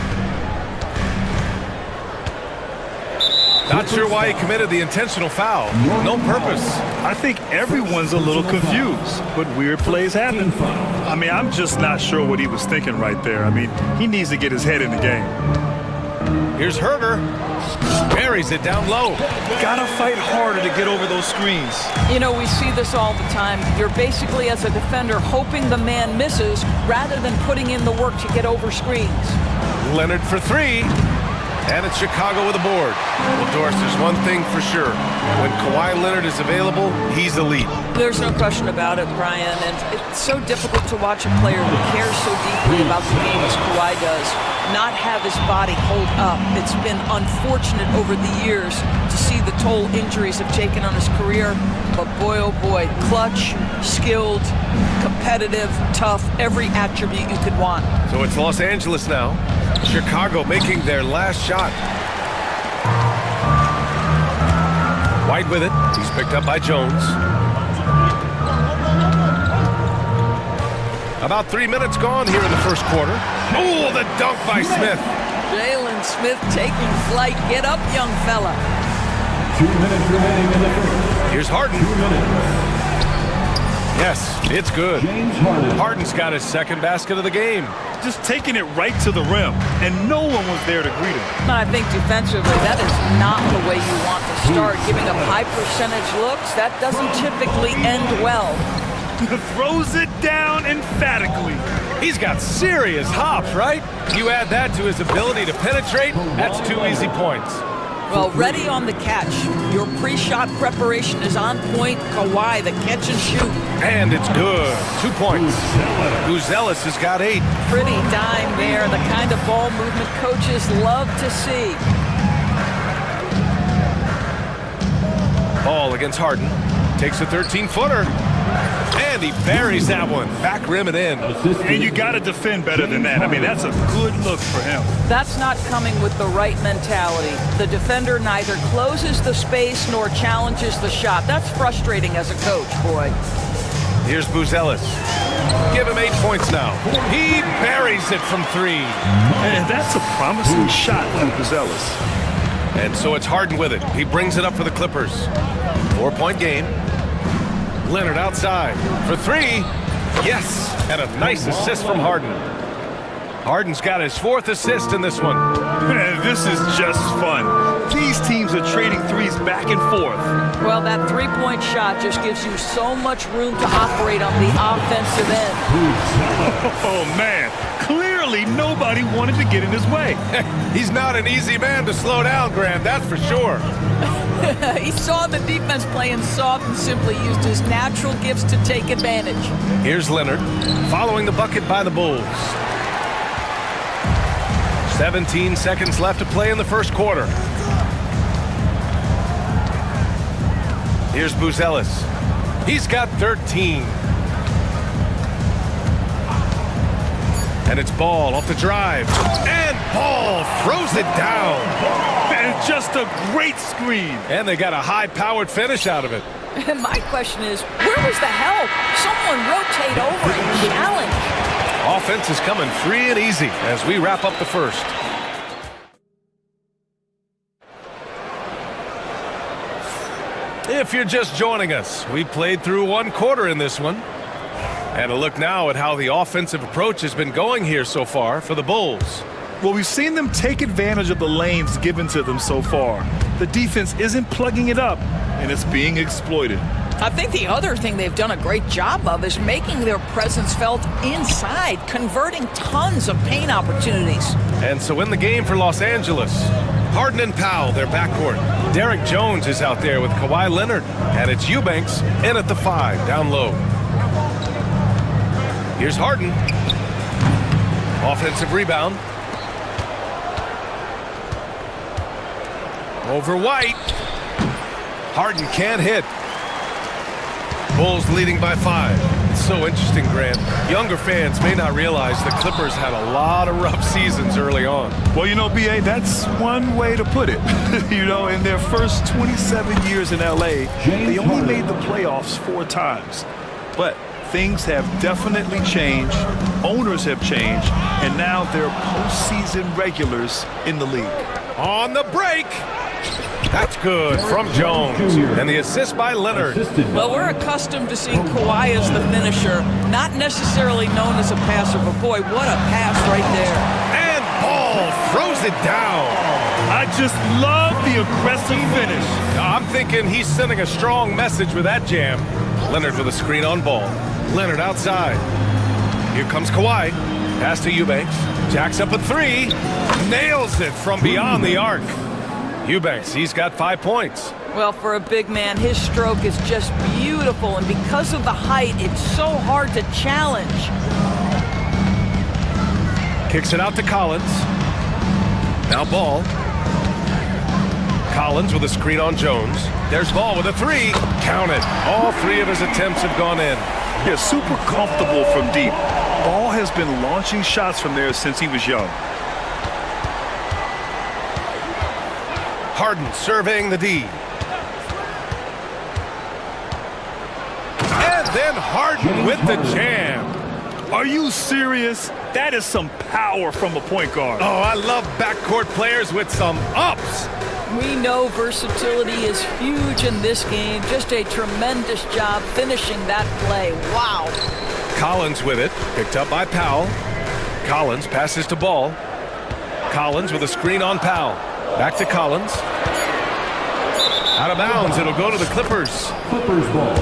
Not sure why he committed the intentional foul. No purpose. I think everyone's a little confused, but weird plays happen. I mean, I'm just not sure what he was thinking right there. I mean, he needs to get his head in the game. Here's Herder. Buries it down low. Gotta fight harder to get over those screens. You know, we see this all the time. You're basically, as a defender, hoping the man misses rather than putting in the work to get over screens. Leonard for three. And it's Chicago with a board. Well, Doris, there's one thing for sure. When Kawhi Leonard is available, he's elite. There's no question about it, Brian. And it's so difficult to watch a player who cares so deeply about the game as Kawhi does not have his body hold up. It's been unfortunate over the years to see the toll injuries have taken on his career. But boy, oh boy, clutch, skilled, competitive, tough, every attribute you could want. So it's Los Angeles now. Chicago making their last shot. White with it. He's picked up by Jones. About 3 minutes gone here in the first quarter. Oh, the dunk by Smith. Jalen Smith taking flight. Get up, young fella. 2 minutes remaining in the first. Here's Harden. 2 minutes. Yes, it's good. Harden's got his second basket of the game. Just taking it right to the rim, and no one was there to greet him. I think defensively, that is not the way you want to start. Giving up high percentage looks, that doesn't typically end well. Throws it down emphatically. He's got serious hops, right? You add that to his ability to penetrate, that's 2 easy points. Well, ready on the catch. Your pre-shot preparation is on point. Kawhi, the catch and shoot. And it's good. 2 points. Buzelis has got 8. Pretty dime there. The kind of ball movement coaches love to see. Ball against Harden. Takes a 13-footer. And he buries that one. Back rim and in. And you got to defend better than that. I mean, that's a good look for him. That's not coming with the right mentality. The defender neither closes the space nor challenges the shot. That's frustrating as a coach, boy. Here's Buzelis. Give him 8 points now. He buries it from 3. And that's a promising shot from Buzelis. And so it's Harden with it. He brings it up for the Clippers. 4-point game. Leonard outside for 3. Yes, and a nice assist from Harden. Harden's got his 4th assist in this one. Man, this is just fun. These teams are trading threes back and forth. Well, that three-point shot just gives you so much room to operate on the offensive end. Oh, man. Clearly, nobody wanted to get in his way. He's not an easy man to slow down, Grant, that's for sure. He saw the defense playing soft and simply used his natural gifts to take advantage. Here's Leonard following the bucket by the Bulls. 17 seconds left to play in the first quarter. Here's Buzelis. He's got 13. And it's Ball off the drive. And Ball throws it down. And just a great screen. And they got a high-powered finish out of it. And my question is, where was the help? Someone rotate over and challenge. Offense is coming free and easy as we wrap up the first. If you're just joining us, we played through one quarter in this one. And a look now at how the offensive approach has been going here so far for the Bulls. Well, we've seen them take advantage of the lanes given to them so far. The defense isn't plugging it up, and it's being exploited. I think the other thing they've done a great job of is making their presence felt inside, converting tons of paint opportunities. And so in the game for Los Angeles, Harden and Powell, their backcourt. Derek Jones is out there with Kawhi Leonard, and it's Eubanks in at the 5, down low. Here's Harden. Offensive rebound. Over White. Harden can't hit. Bulls leading by 5. It's so interesting, Grant. Younger fans may not realize the Clippers had a lot of rough seasons early on. Well, you know, B.A., that's one way to put it. You know, in their first 27 years in L.A., they only made the playoffs 4 times. But things have definitely changed. Owners have changed. And now they're postseason regulars in the league. On the break. That's good from Jones. And the assist by Leonard. Well, we're accustomed to seeing Kawhi as the finisher, not necessarily known as a passer, but boy, what a pass right there. And Ball throws it down. I just love the aggressive finish. I'm thinking he's sending a strong message with that jam. Leonard with a screen on Ball. Leonard outside. Here comes Kawhi. Pass to Eubanks. Jacks up a 3. Nails it from beyond the arc. Eubanks, he's got 5 points. Well, for a big man, his stroke is just beautiful, and because of the height, it's so hard to challenge. Kicks it out to Collins. Now Ball. Collins with a screen on Jones. There's Ball with a 3. Count it. All 3 of his attempts have gone in. Yeah, super comfortable from deep. Ball has been launching shots from there since he was young. Harden surveying the D. And then Harden with the jam. Are you serious? That is some power from a point guard. Oh, I love backcourt players with some ups. We know versatility is huge in this game. Just a tremendous job finishing that play. Wow. Collins with it. Picked up by Powell. Collins passes to Ball. Collins with a screen on Powell. Back to Collins. Out of bounds. It'll go to the Clippers. Clippers ball.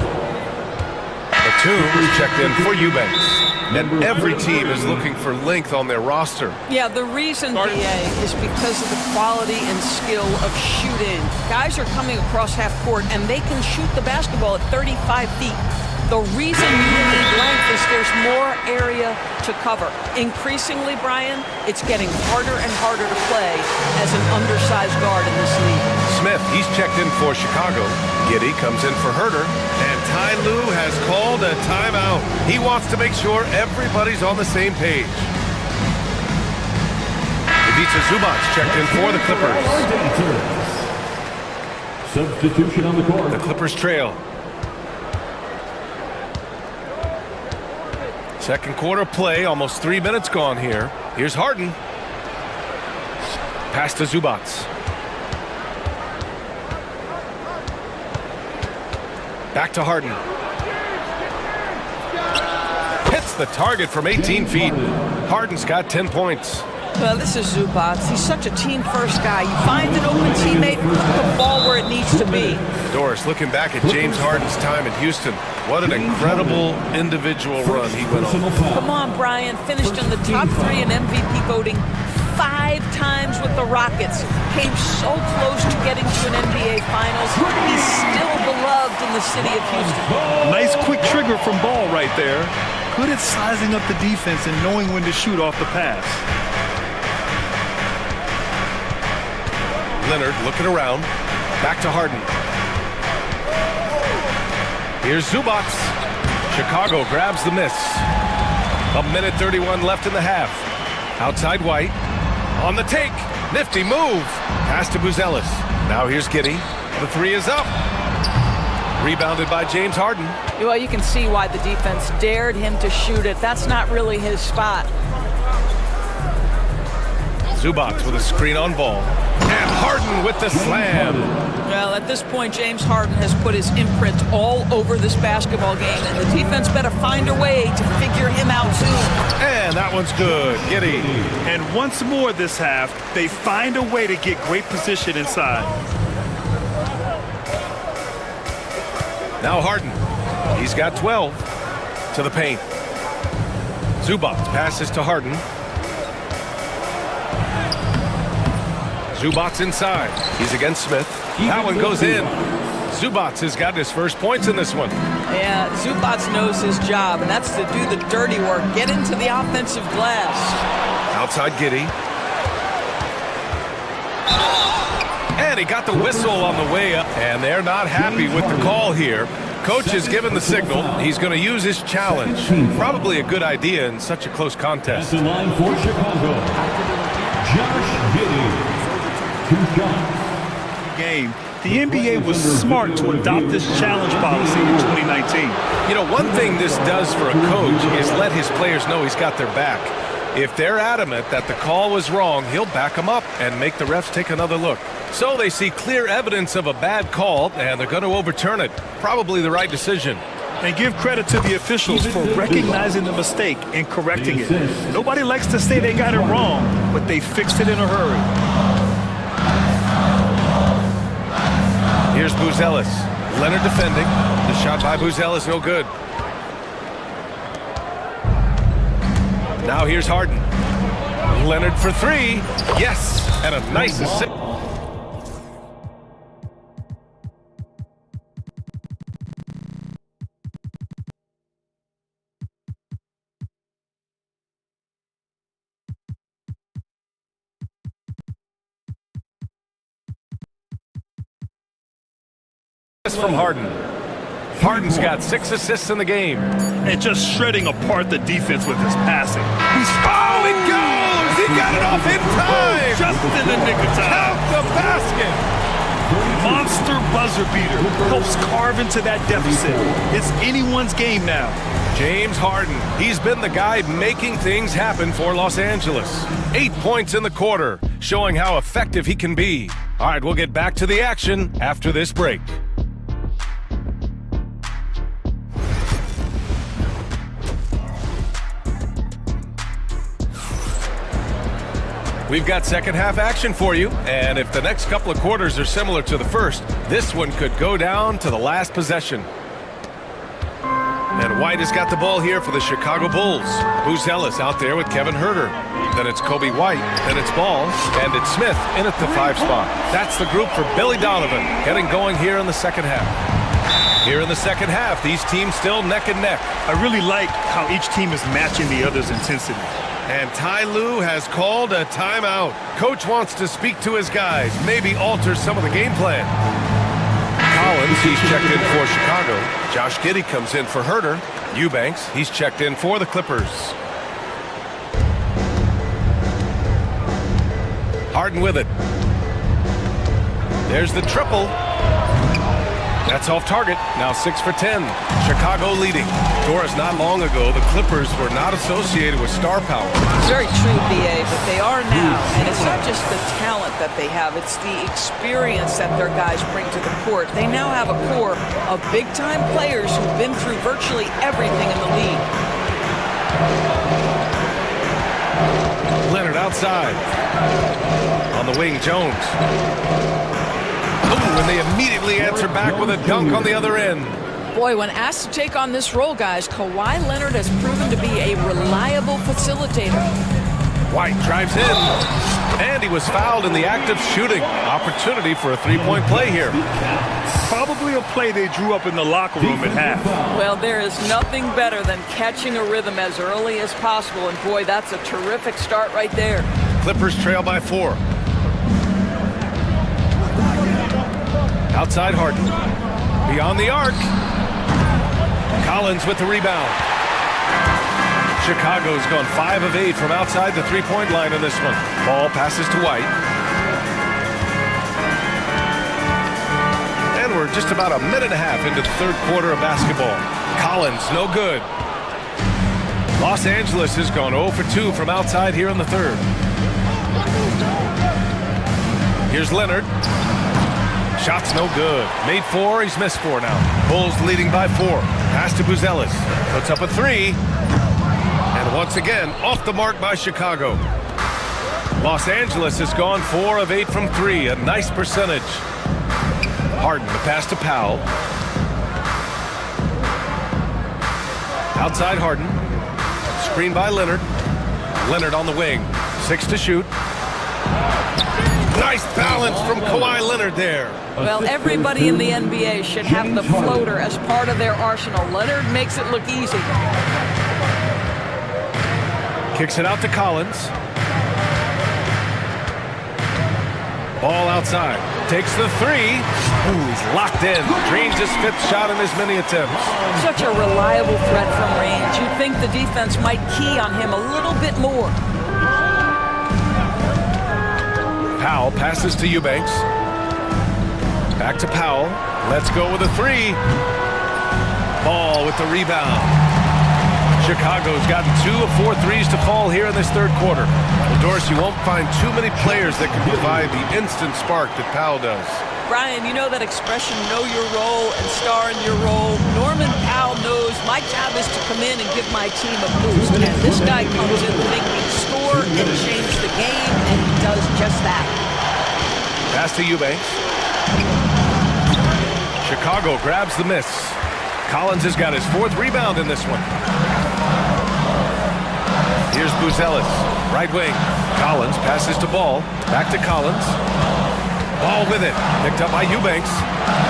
Batum checked in for Eubanks. And every team is looking for length on their roster. Yeah, the reason, BA, is because of the quality and skill of shooting. Guys are coming across half court, and they can shoot the basketball at 35 feet. The reason you need length is there's more area to cover. Increasingly, Brian, it's getting harder and harder to play as an undersized guard in this league. Smith, he's checked in for Chicago. Giddy comes in for Herter. And Ty Lue has called a timeout. He wants to make sure everybody's on the same page. Ivica Zubac checked in for the Clippers. Substitution on the court. The Clippers trail. Second quarter play, almost 3 minutes gone here. Here's Harden. Pass to Zubac. Back to Harden. Hits the target from 18 feet. Harden's got 10 points. Well, this is Zubac. He's such a team-first guy. You find an open teammate, put the ball where it needs to be. Doris, looking back at James Harden's time in Houston, what an incredible individual run he went on. Come on, Brian. Finished in the top 3 in MVP voting 5 times with the Rockets. Came so close to getting to an NBA Finals. He's still beloved in the city of Houston. Nice quick trigger from Ball right there. Good at sizing up the defense and knowing when to shoot off the pass. Leonard looking around. Back to Harden. Here's Zubac. Chicago grabs the miss. 1:31 left in the half. Outside White. On the take. Nifty move. Pass to Buzelis. Now here's Giddey. The three is up. Rebounded by James Harden. Well, you can see why the defense dared him to shoot it. That's not really his spot. Zubac with a screen on Ball. And Harden with the slam. Well, at this point, James Harden has put his imprint all over this basketball game, and the defense better find a way to figure him out soon. And that one's good. Giddey. And once more this half, they find a way to get great position inside. Now Harden. He's got 12 to the paint. Zubac passes to Harden. Zubac inside. He's against Smith. That one goes in. Zubac has got his first points in this one. Yeah, Zubac knows his job, and that's to do the dirty work. Get into the offensive glass. Outside Giddey. And he got the whistle on the way up. And they're not happy with the call here. Coach has given the signal. He's going to use his challenge. Probably a good idea in such a close contest. That's the line for Chicago. Josh Giddey. 2 shots. Game. The NBA was smart to adopt this challenge policy in 2019. You know, one thing this does for a coach is let his players know he's got their back. If they're adamant that the call was wrong, he'll back them up and make the refs take another look. So they see clear evidence of a bad call, and they're going to overturn it. Probably the right decision. And give credit to the officials for recognizing the mistake and correcting it. Nobody likes to say they got it wrong, but they fixed it in a hurry. Here's Buzelis. Leonard defending. The shot by Buzelis, no good. Now here's Harden. Leonard for 3. Yes, and a nice assist. From Harden. Harden's got 6 assists in the game. And just shredding apart the defense with his passing. Oh, it goes! He got it off in time! Just in the nick of time. Count the basket! Monster buzzer beater. Helps carve into that deficit. It's anyone's game now. James Harden. He's been the guy making things happen for Los Angeles. 8 points in the quarter, showing how effective he can be. All right, we'll get back to the action after this break. We've got second half action for you, and if the next couple of quarters are similar to the first, this one could go down to the last possession. And White has got the ball here for the Chicago Bulls. Buzelis out there with Kevin Huerter. Then it's Kobe White, then it's Ball, and it's Smith in at the 5 spot. That's the group for Billy Donovan, getting going here in the second half. Here in the second half, these teams still neck and neck. I really like how each team is matching the other's intensity. And Ty Lue has called a timeout. Coach wants to speak to his guys, maybe alter some of the game plan. Collins, he's checked in for Chicago. Josh Giddey comes in for Huerter. Eubanks, he's checked in for the Clippers. Harden with it. There's the triple. That's off target. Now 6 for 10. Chicago leading. Doris, not long ago, the Clippers were not associated with star power. It's very true, BA, but they are now. And it's not just the talent that they have. It's the experience that their guys bring to the court. They now have a core of big-time players who've been through virtually everything in the league. Leonard outside. On the wing, Jones. Ooh, and they immediately answer back with a dunk on the other end. Boy, when asked to take on this role, guys, Kawhi Leonard has proven to be a reliable facilitator. White drives in, and he was fouled in the act of shooting. Opportunity for a three-point play here. Probably a play they drew up in the locker room at half. Well, there is nothing better than catching a rhythm as early as possible, and boy, that's a terrific start right there. Clippers trail by 4. Outside Harden. Beyond the arc. Collins with the rebound. Chicago's gone 5 of 8 from outside the three-point line in this one. Ball passes to White. And we're just about a minute and a half into the third quarter of basketball. Collins, no good. Los Angeles has gone 0 for 2 from outside here in the third. Here's Leonard. Shot's no good. Made 4, he's missed 4 now. Bulls leading by 4. Pass to Buzelis. Puts up a 3. And once again, off the mark by Chicago. Los Angeles has gone 4 of 8 from 3. A nice percentage. Harden, the pass to Powell. Outside Harden. Screen by Leonard. Leonard on the wing. 6 to shoot. Nice balance from Kawhi Leonard there. Well, everybody in the NBA should have the floater as part of their arsenal. Leonard makes it look easy. Kicks it out to Collins. Ball outside. Takes the 3. Ooh, he's locked in. Drains his 5th shot in as many attempts. Such a reliable threat from range. You'd think the defense might key on him a little bit more. Powell passes to Eubanks. Back to Powell. Let's go with a 3. Ball with the rebound. Chicago's gotten 2 of 4 threes to fall here in this third quarter. Well, Doris, you won't find too many players that can provide the instant spark that Powell does. Brian, you know that expression, know your role and star in your role. Norman Powell knows my job is to come in and give my team a boost. And this guy comes in thinking score and change the game, and he does just that. Pass to Eubanks. Chicago grabs the miss. Collins has got his 4th rebound in this one. Here's Buzelis, right wing. Collins passes to Ball. Back to Collins. Ball with it. Picked up by Eubanks.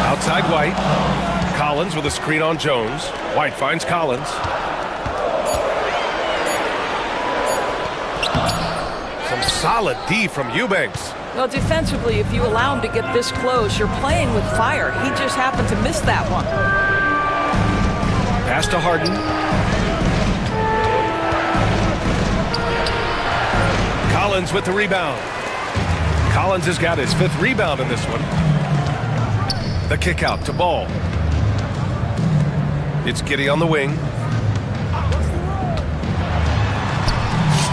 Outside White. Collins with a screen on Jones. White finds Collins. Some solid D from Eubanks. Well, defensively, if you allow him to get this close, you're playing with fire. He just happened to miss that one. Pass to Harden. Collins with the rebound. Collins has got his 5th rebound in this one. The kick out to Ball. It's Giddey on the wing.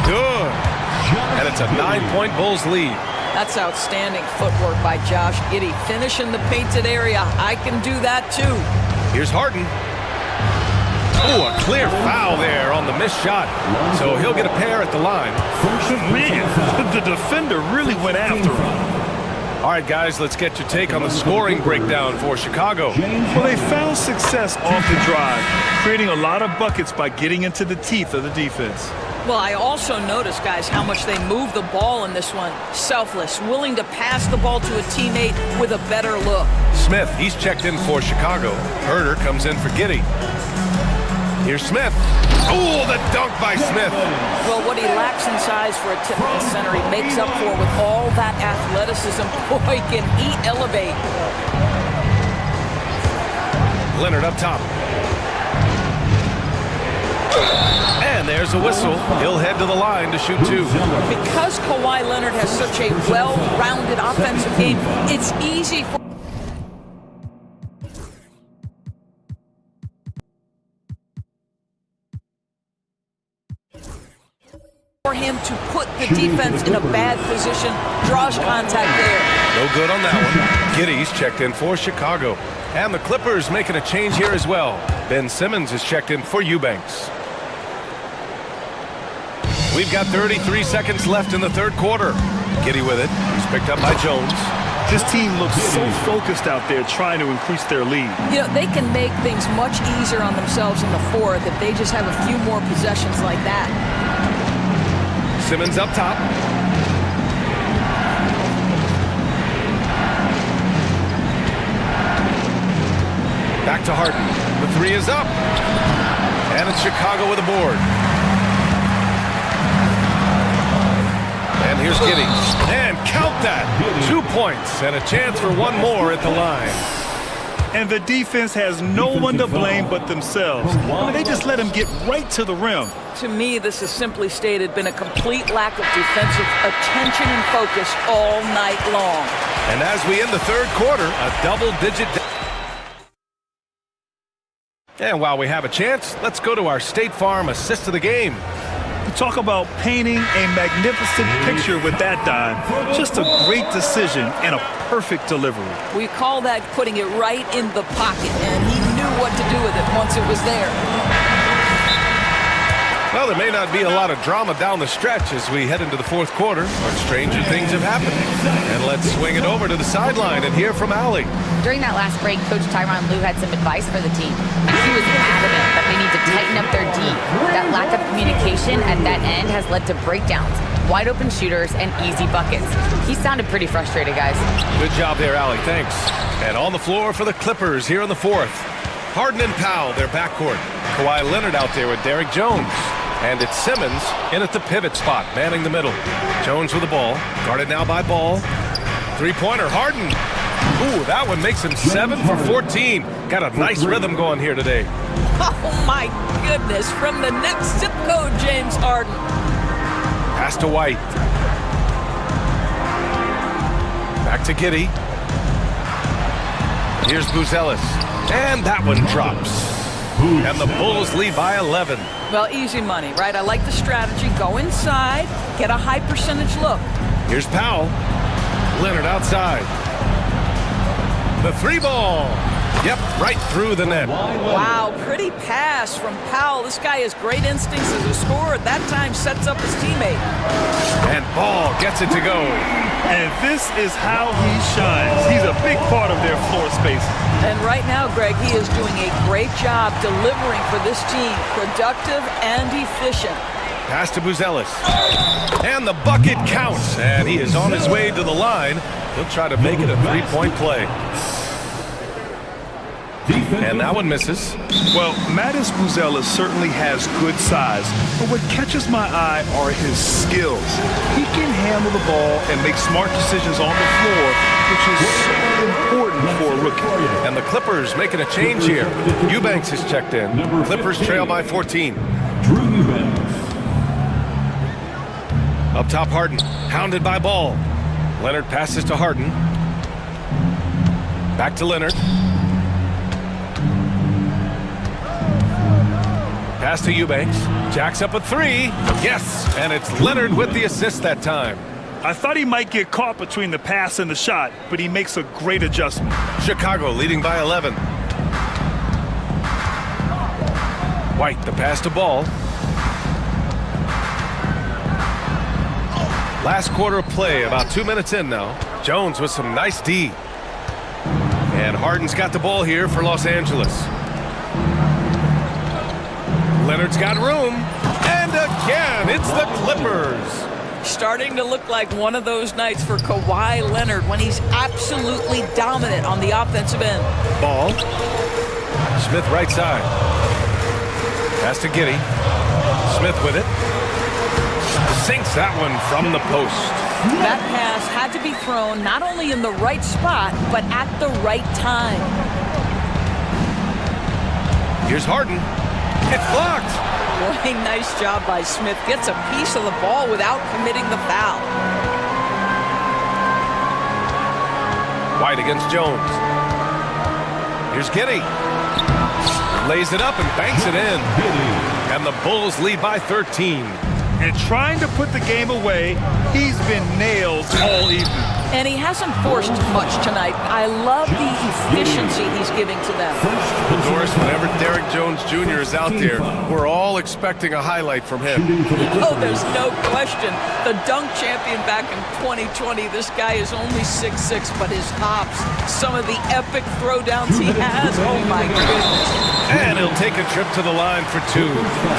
Good. And it's a 9-point Bulls lead. That's outstanding footwork by Josh Giddey. Finishing the painted area. I can do that too. Here's Harden. Oh, a clear foul there on the missed shot. So he'll get a pair at the line. Man, the defender really went after him. All right, guys, let's get your take on the scoring breakdown for Chicago. Well, they found success off the drive, creating a lot of buckets by getting into the teeth of the defense. Well, I also noticed, guys, how much they move the ball in this one. Selfless, willing to pass the ball to a teammate with a better look. Smith, he's checked in for Chicago. Herder comes in for Giddey. Here's Smith. Oh, the dunk by Smith. Well, what he lacks in size for a typical center, he makes up for with all that athleticism. Boy, can he elevate. Leonard up top. And there's a whistle. He'll head to the line to shoot 2. Because Kawhi Leonard has such a well-rounded offensive game, it's easy for him to put the defense in a bad position, draws contact there. No good on that one. Giddey's checked in for Chicago. And the Clippers making a change here as well. Ben Simmons is checked in for Eubanks. We've got 33 seconds left in the third quarter. Giddey with it. He's picked up by Jones. This team looks so focused out there trying to increase their lead. You know, they can make things much easier on themselves in the fourth if they just have a few more possessions like that. Simmons up top. Back to Harden. The three is up. And it's Chicago with a board. And here's Giddey. And count that. 2 points and a chance for one more at the line. And the defense has no one to blame but themselves. I mean, they just let him get right to the rim. To me, this is simply stated been a complete lack of defensive attention and focus all night long. And as we end the third quarter, a double-digit... And while we have a chance, let's go to our State Farm assist of the game. Talk about painting a magnificent picture with that dime. Just a great decision and a perfect delivery. We call that putting it right in the pocket, and he knew what to do with it once it was there. Well, there may not be a lot of drama down the stretch as we head into the fourth quarter, but stranger things have happened. And let's swing it over to the sideline and hear from Allie. During that last break, Coach Tyronn Lue had some advice for the team. He was adamant that they need to tighten up their D. That lack of communication at that end has led to breakdowns, wide open shooters, and easy buckets. He sounded pretty frustrated, guys. Good job there, Allie. Thanks. And on the floor for the Clippers here in the fourth. Harden and Powell, their backcourt. Kawhi Leonard out there with Derrick Jones. And it's Simmons in at the pivot spot, manning the middle. Jones with the ball, guarded now by Ball. Three-pointer, Harden. Ooh, that one makes him 7 for 14. Got a nice rhythm going here today. Oh, my goodness. From the next zip code, James Harden. Pass to White. Back to Giddey. Here's Buzelis. And that one drops. And the Bulls lead by 11. Well, easy money, right? I like the strategy. Go inside, get a high percentage look. Here's Powell. Leonard outside. The three ball. Yep, right through the net. Wow, pretty pass from Powell. This guy has great instincts as a scorer. At that time, sets up his teammate. And Ball gets it to go. And this is how he shines. He's a big part of their floor space. And right now, Greg, he is doing a great job delivering for this team. Productive and efficient. Pass to Buzelis. And the bucket counts. And he is on his way to the line. He'll try to make it a three-point play. And that one misses. Well, Mattis Buzelis certainly has good size, but what catches my eye are his skills. He can handle the ball and make smart decisions on the floor, which is so important for a rookie. And the Clippers making a change here. Eubanks has checked in. Clippers trail by 14. Up top, Harden. Hounded by Ball. Leonard passes to Harden. Back to Leonard. Pass to Eubanks. Jacks up a three. Yes, and it's Leonard with the assist that time. I thought he might get caught between the pass and the shot, but he makes a great adjustment. Chicago leading by 11. White, the pass to Ball. Last quarter of play, about 2 minutes in now. Jones with some nice D. And Harden's got the ball here for Los Angeles. Leonard's got room. And again, it's the Clippers. Starting to look like one of those nights for Kawhi Leonard when he's absolutely dominant on the offensive end. Ball. Smith right side. Pass to Giddey. Smith with it. Sinks that one from the post. That pass had to be thrown not only in the right spot, but at the right time. Here's Harden. It's blocked. Boy, nice job by Smith. Gets a piece of the ball without committing the foul. White against Jones. Here's Giddey. Lays it up and banks it in. And the Bulls lead by 13. And trying to put the game away, he's been nailed all evening. And he hasn't forced much tonight. I love the efficiency he's giving to them. Doris, whenever Derrick Jones Jr. is out there, we're all expecting a highlight from him. Oh, there's no question. The dunk champion back in 2020, this guy is only 6'6", but his hops, some of the epic throwdowns he has, oh my goodness. And he'll take a trip to the line for two.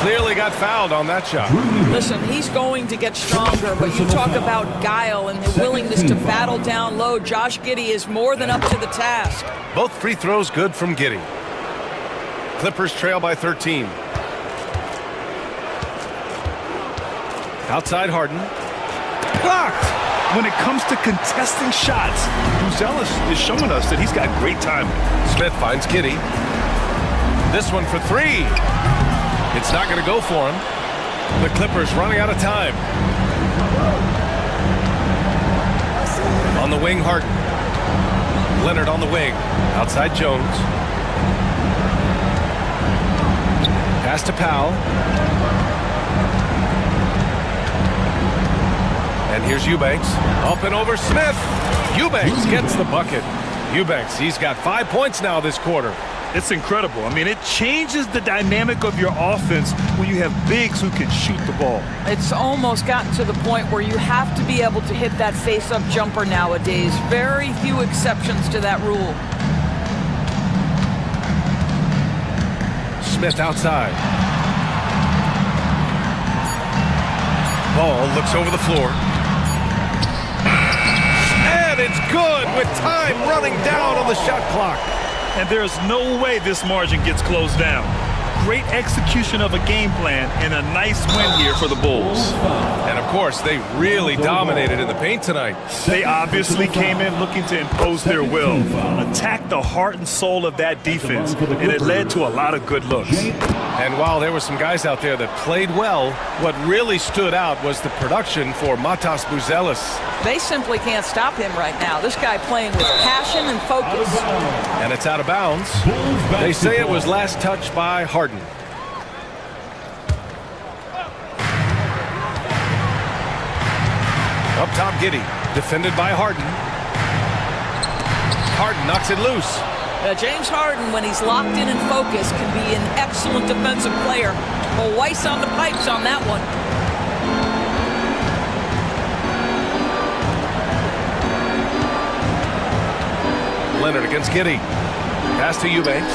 Clearly got fouled on that shot. Listen, he's going to get stronger, but you talk about guile and the willingness to battle down low. Josh Giddey is more than up to the task. Both free throws good from Giddey. Clippers trail by 13. Outside Harden. Blocked! When it comes to contesting shots, Buzelis is showing us that he's got great timing. Smith finds Giddey. This one for three. It's not going to go for him. The Clippers running out of time. On the wing, Harden. Leonard on the wing. Outside Jones. Pass to Powell. And here's Eubanks. Up and over Smith. Eubanks gets the bucket. Eubanks, he's got 5 points now this quarter. It's incredible. I mean, it changes the dynamic of your offense when you have bigs who can shoot the ball. It's almost gotten to the point where you have to be able to hit that face-up jumper nowadays. Very few exceptions to that rule. Smith outside. Ball looks over the floor. And it's good with time running down on the shot clock. And there's no way this margin gets closed down. Great execution of a game plan and a nice win here for the Bulls. And of course, they really dominated in the paint tonight. They obviously came in looking to impose their will, attack the heart and soul of that defense, and it led to a lot of good looks. And while there were some guys out there that played well, what really stood out was the production for Matas Buzelis. They simply can't stop him right now. This guy playing with passion and focus. And it's out of bounds. They say it was last touched by Harden. Up top, Giddey. Defended by Harden. Harden knocks it loose. James Harden, when he's locked in and focused, can be an excellent defensive player. Well, Weiss on the pipes on that one. Leonard against Giddey. Pass to Eubanks.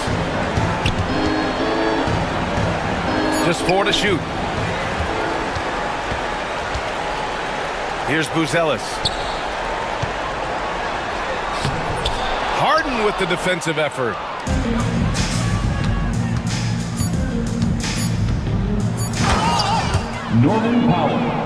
Just 4 to shoot. Here's Buzelis. Harden with the defensive effort. Norman Powell.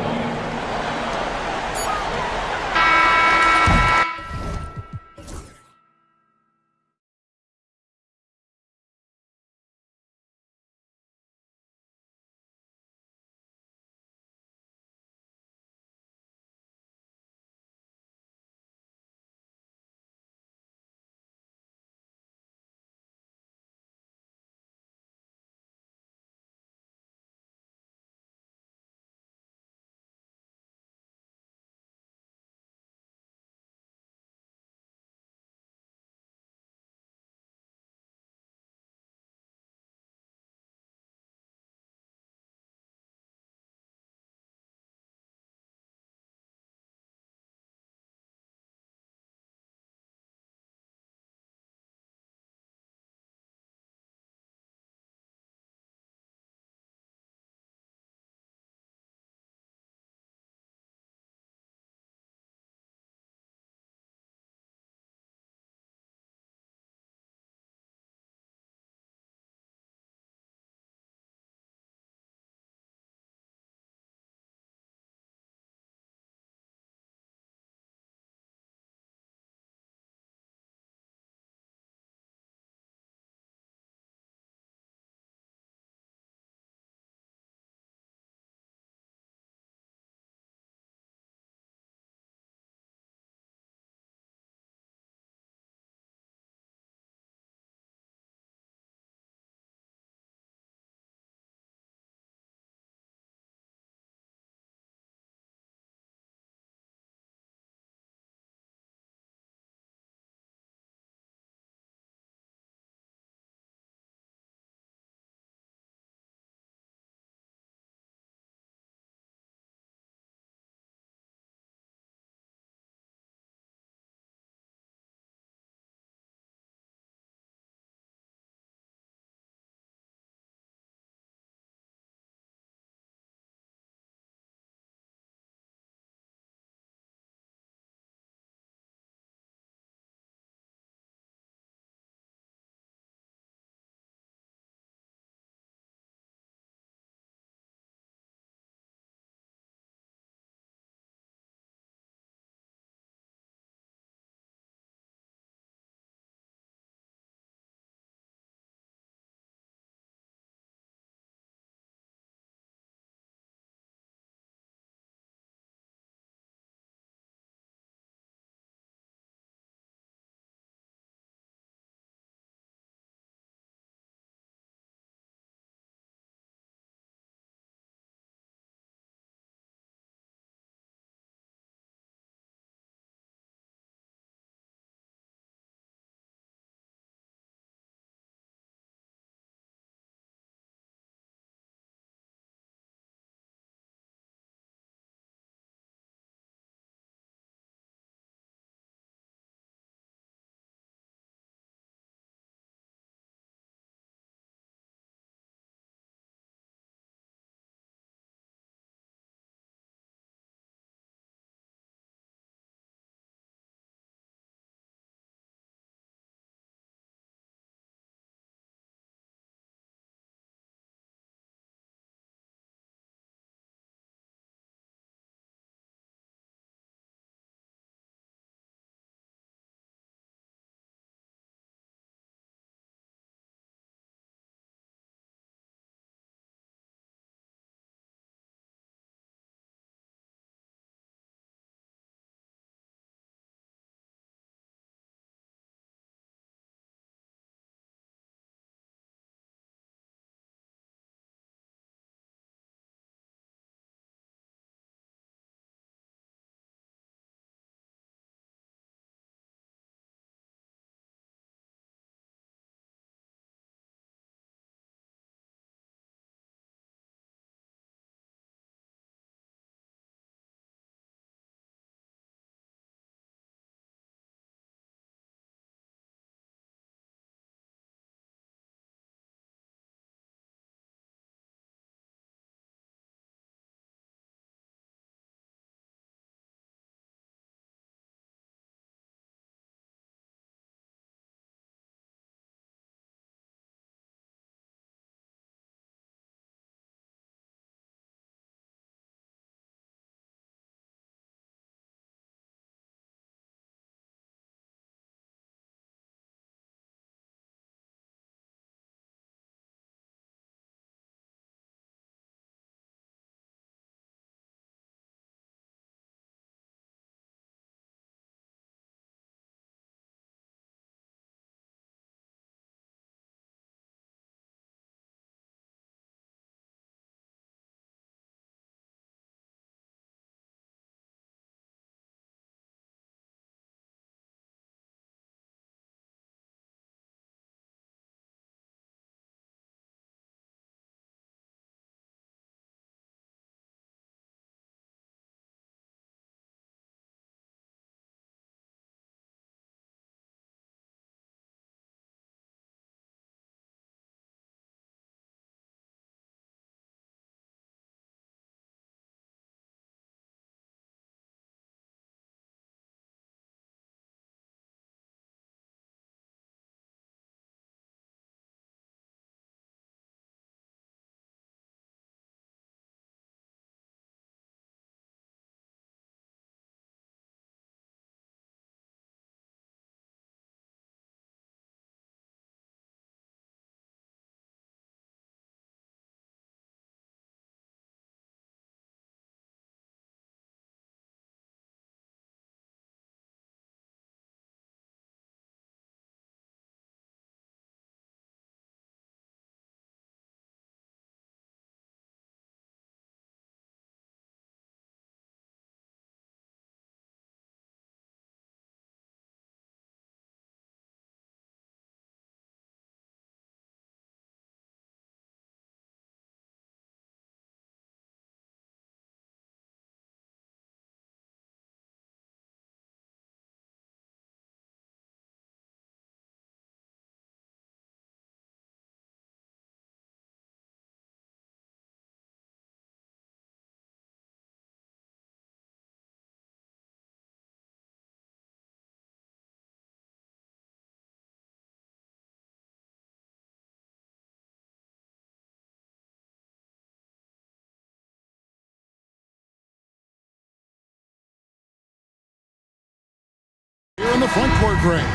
front court break.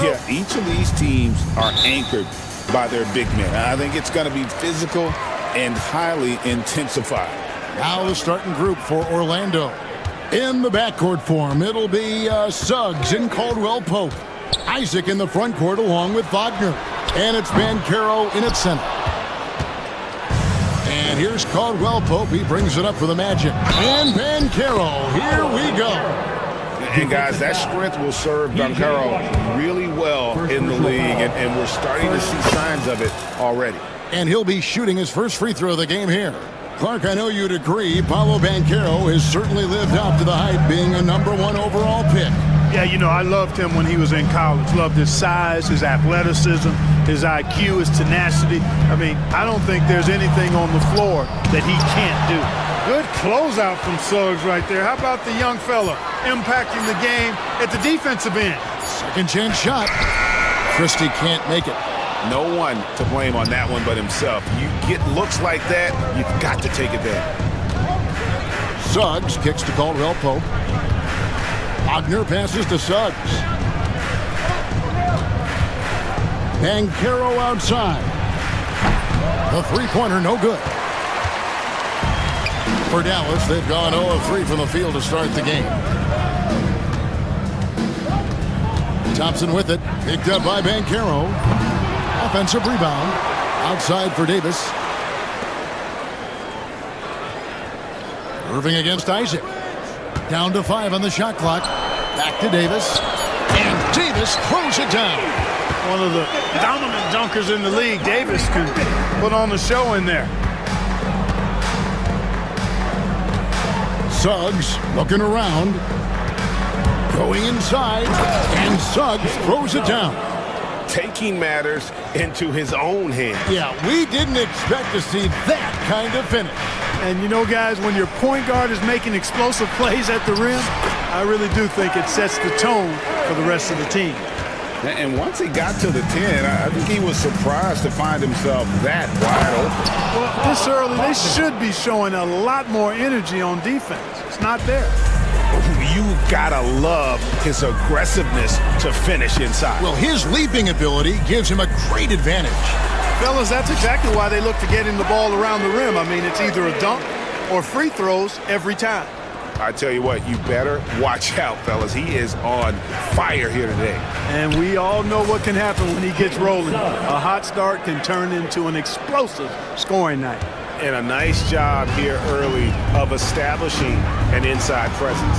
Yeah, each of these teams are anchored by their big men. I think it's going to be physical and highly intensified. Now the starting group for Orlando. In the backcourt form, it'll be Suggs and Caldwell Pope. Isaac in the front court along with Wagner. And it's Bancaro in its center. And here's Caldwell Pope. He brings it up for the Magic. And Bancaro, here we go. And guys, that strength will serve Bancaro really well in the league, and we're starting to see signs of it already. And he'll be shooting his first free throw of the game here. Clark, I know you'd agree, Paolo Bancaro has certainly lived up to the hype, being a #1 overall pick. Yeah, you know, I loved him when he was in college. Loved his size, his athleticism, his IQ, his tenacity. I mean, I don't think there's anything on the floor that he can't do. Good closeout from Suggs right there. How about the young fella impacting the game at the defensive end? Second chance shot. Christie can't make it. No one to blame on that one but himself. You get looks like that, you've got to take advantage. Suggs kicks to Caldwell Pope. Wagner passes to Suggs. Bancaro outside. The three-pointer no good. For Dallas, they've gone 0 of 3 from the field to start the game. Thompson with it. Picked up by Bancaro. Offensive rebound. Outside for Davis. Irving against Isaac. Down to 5 on the shot clock. Back to Davis. And Davis throws it down. One of the dominant dunkers in the league. Davis can put on the show in there. Suggs looking around. Going inside. And Suggs throws it down. Taking matters into his own hands. Yeah, we didn't expect to see that kind of finish. And you know, guys, when your point guard is making explosive plays at the rim, I really do think it sets the tone for the rest of the team. And once he got to the 10, I think he was surprised to find himself that wide open. Well, this early, they should be showing a lot more energy on defense. It's not there. You gotta love his aggressiveness to finish inside. Well, his leaping ability gives him a great advantage. Fellas, that's exactly why they look to getting the ball around the rim. I mean, it's either a dunk or free throws every time. I tell you what, you better watch out, fellas. He is on fire here today. And we all know what can happen when he gets rolling. A hot start can turn into an explosive scoring night. And a nice job here early of establishing an inside presence.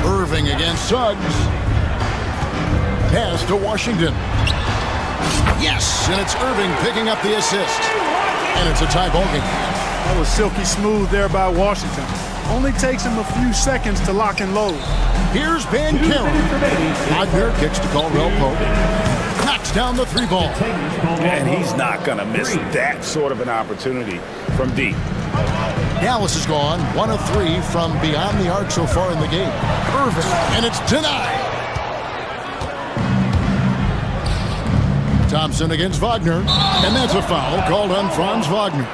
Irving against Suggs. Pass to Washington. Yes, and it's Irving picking up the assist. And it's a tie ball game. That was silky smooth there by Washington. Only takes him a few seconds to lock and load. Here's Bancaro. Wagner kicks to Caldwell Pope. Knocks down the 3 ball. And he's not going to miss that sort of an opportunity from deep. Dallas has gone 1 of 3 from beyond the arc so far in the game. Irving, and it's denied. Thompson against Wagner, and that's a foul called on Franz Wagner.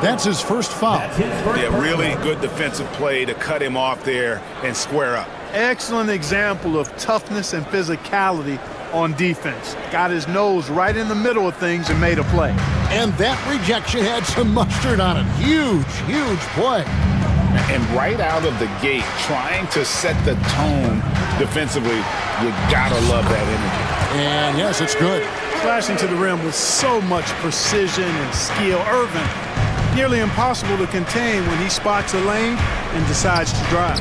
That's his first foul. Yeah, really good defensive play to cut him off there and square up. Excellent example of toughness and physicality on defense. Got his nose right in the middle of things and made a play. And that rejection had some mustard on it. Huge, huge play. And right out of the gate, trying to set the tone defensively, you gotta love that energy. And yes, it's good. Slashing to the rim with so much precision and skill. Irving, nearly impossible to contain when he spots a lane and decides to drive.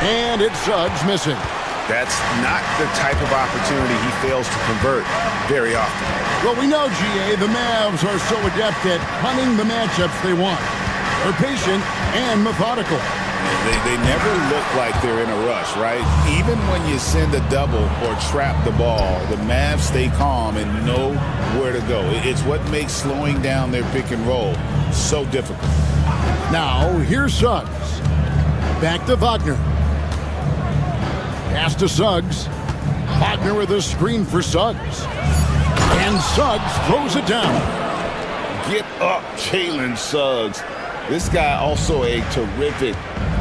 And it's Suggs missing. That's not the type of opportunity he fails to convert very often. Well, we know, GA, the Mavs are so adept at hunting the matchups they want. They're patient and methodical. They never look like they're in a rush, right? Even when you send a double or trap the ball, the Mavs stay calm and know where to go. It's what makes slowing down their pick and roll so difficult. Now, here's Suggs. Back to Wagner. Pass to Suggs. Wagner with a screen for Suggs. And Suggs throws it down. Get up, Jalen Suggs. This guy also a terrific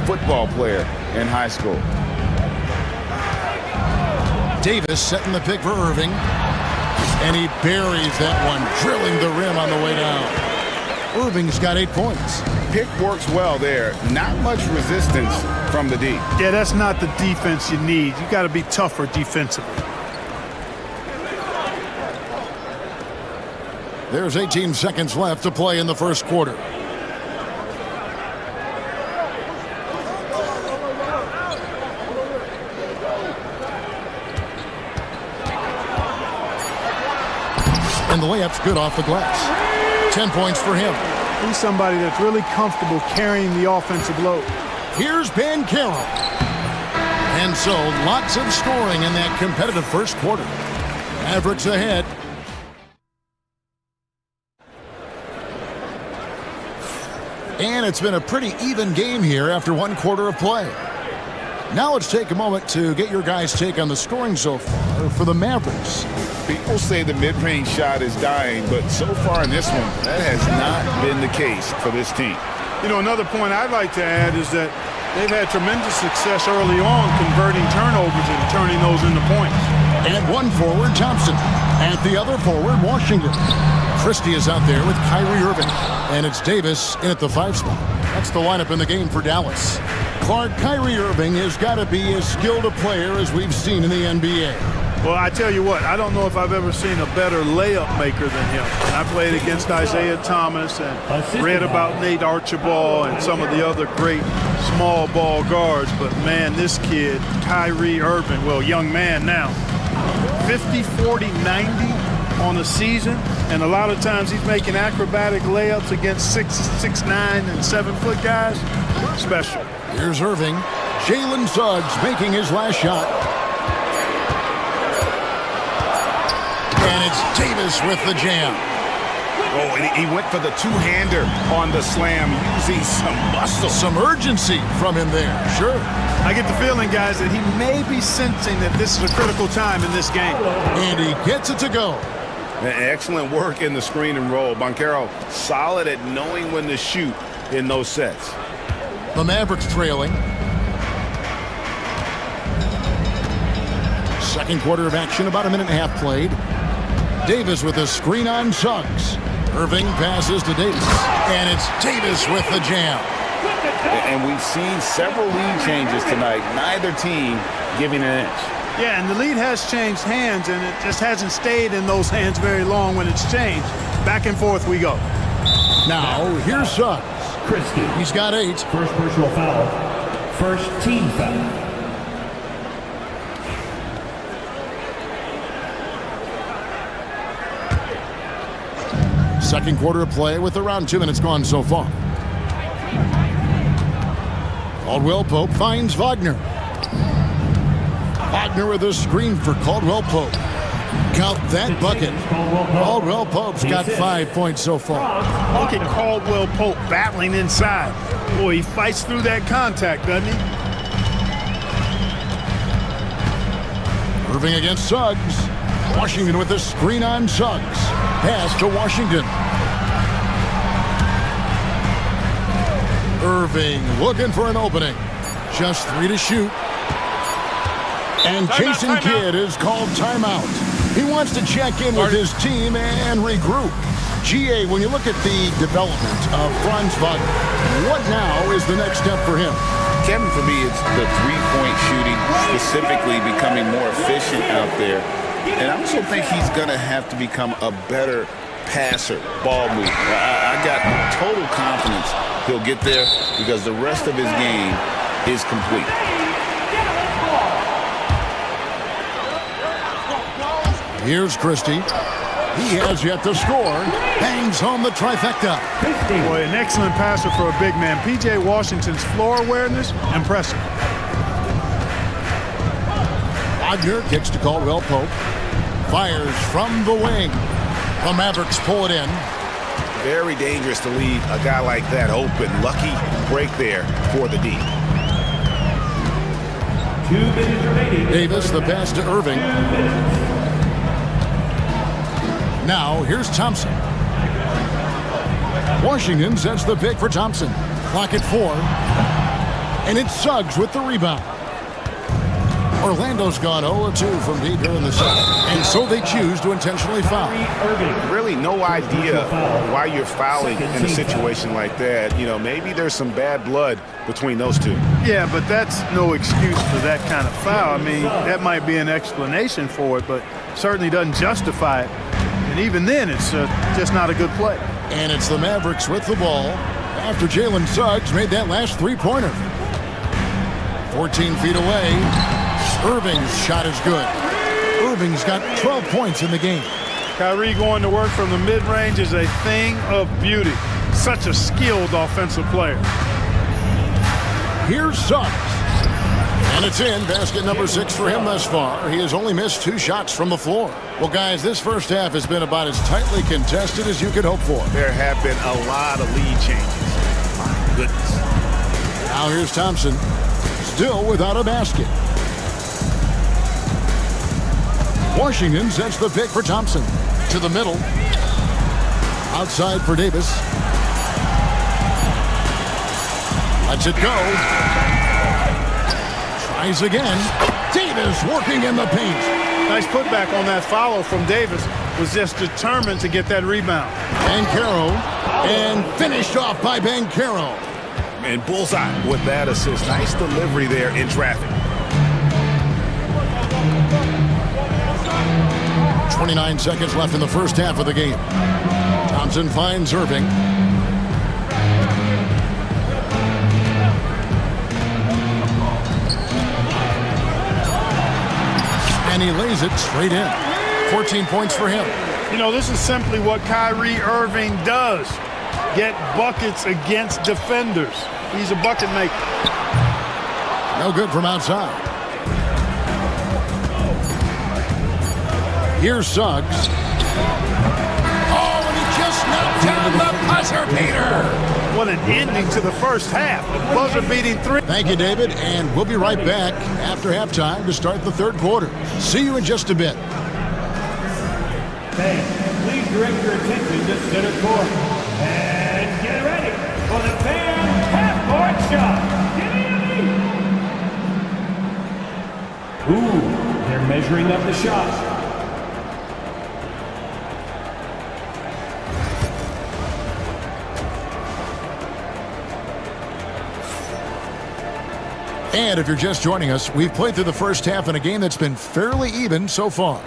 football player in high school. Davis setting the pick for Irving. And he buries that one, drilling the rim on the way down. Irving's got 8 points. Pick works well there. Not much resistance from the D. Yeah, that's not the defense you need. You got to be tougher defensively. There's 18 seconds left to play in the first quarter. And the layup's good off the glass. 10 points for him. He's somebody that's really comfortable carrying the offensive load. Here's Ben Carroll. And so lots of scoring in that competitive first quarter. Mavericks ahead. And it's been a pretty even game here after one quarter of play. Now let's take a moment to get your guys' take on the scoring so far for the Mavericks. People say the mid-range shot is dying, but so far in this one, that has not been the case for this team. You know, another point I'd like to add is that they've had tremendous success early on converting turnovers and turning those into points. And one forward, Thompson. At the other forward, Washington. Christie is out there with Kyrie Irving. And it's Davis in at the 5 spot. That's the lineup in the game for Dallas. Clark, Kyrie Irving has got to be as skilled a player as we've seen in the NBA. Well, I tell you what, I don't know if I've ever seen a better layup maker than him. I played against Isaiah Thomas and read about Nate Archibald and some of the other great small ball guards. But, man, this kid, Kyrie Irving, well, young man now, 50, 40, 90 on a season. And a lot of times he's making acrobatic layups against 6'9", and 7-foot guys. Special. Here's Irving. Jalen Suggs making his last shot. And it's Davis with the jam. Oh, and he went for the two-hander on the slam, using some muscle. Some urgency from him there, sure. I get the feeling, guys, that he may be sensing that this is a critical time in this game. And he gets it to go. Excellent work in the screen and roll. Banchero solid at knowing when to shoot in those sets. The Mavericks trailing. Second quarter of action, about a minute and a half played. Davis with a screen on Suggs. Irving passes to Davis. And it's Davis with the jam. And we've seen several lead changes tonight. Neither team giving an inch. Yeah, and the lead has changed hands, and it just hasn't stayed in those hands very long when it's changed. Back and forth we go. Now, here's Suggs. Christie. He's got 8. First personal foul. First team foul. Second quarter of play with around 2 minutes gone so far. Caldwell Pope finds Wagner. Wagner with a screen for Caldwell Pope. Count that bucket. Caldwell Pope's got 5 points so far. Look at Caldwell Pope battling inside. Boy, he fights through that contact, doesn't he? Irving against Suggs. Washington with a screen on Suggs. Pass to Washington. Irving looking for an opening. Just 3 to shoot. And Jason Kidd is called timeout. He wants to check in with his team and regroup. GA, when you look at the development of Franz Wagner, what now is the next step for him? Kevin, for me, it's the three-point shooting, specifically becoming more efficient out there. And I also think he's going to have to become a better passer, ball mover. I got total confidence he'll get there because the rest of his game is complete. Here's Christie. He has yet to score. Bangs home the trifecta. Boy, an excellent passer for a big man. P.J. Washington's floor awareness, impressive. Wagner kicks to Caldwell Pope. Fires from the wing. The Mavericks pull it in. Very dangerous to leave a guy like that open. Lucky break there for the D. 2 minutes remaining. Davis, the pass to Irving. Now, here's Thompson. Washington sets the pick for Thompson. Clock at 4. And it's Suggs with the rebound. Orlando's gone 0-2 from deep here in the second. And so they choose to intentionally foul. Really no idea why you're fouling in a situation like that. You know, maybe there's some bad blood between those two. Yeah, but that's no excuse for that kind of foul. I mean, that might be an explanation for it, but certainly doesn't justify it. And even then, it's just not a good play. And it's the Mavericks with the ball after Jalen Suggs made that last three-pointer. 14 feet away. Irving's shot is good. Irving's got 12 points in the game. Kyrie going to work from the mid-range is a thing of beauty. Such a skilled offensive player. Here's Suggs. And it's in. Basket number 6 for him thus far. He has only missed 2 shots from the floor. Well, guys, this first half has been about as tightly contested as you could hope for. There have been a lot of lead changes. My goodness. Now here's Thompson. Still without a basket. Washington sets the pick for Thompson. To the middle. Outside for Davis. Lets it go. Tries again. Davis working in the paint. Nice putback on that follow from Davis. Was just determined to get that rebound. Banchero. And finished off by Banchero. And bullseye with that assist. Nice delivery there in traffic. 29 seconds left in the first half of the game. Thompson finds Irving. And he lays it straight in. 14 points for him. You know, this is simply what Kyrie Irving does. Get buckets against defenders. He's a bucket maker. No good from outside. Here's Suggs. Oh, and he just knocked down the buzzer beater. What an ending to the first half. Buzzer beating 3. Thank you, David, and we'll be right back after halftime to start the third quarter. See you in just a bit. Hey, please direct your attention to center court. And get ready for the fan half-court shot. Ooh, they're measuring up the shots. And if you're just joining us, we've played through the first half in a game that's been fairly even so far.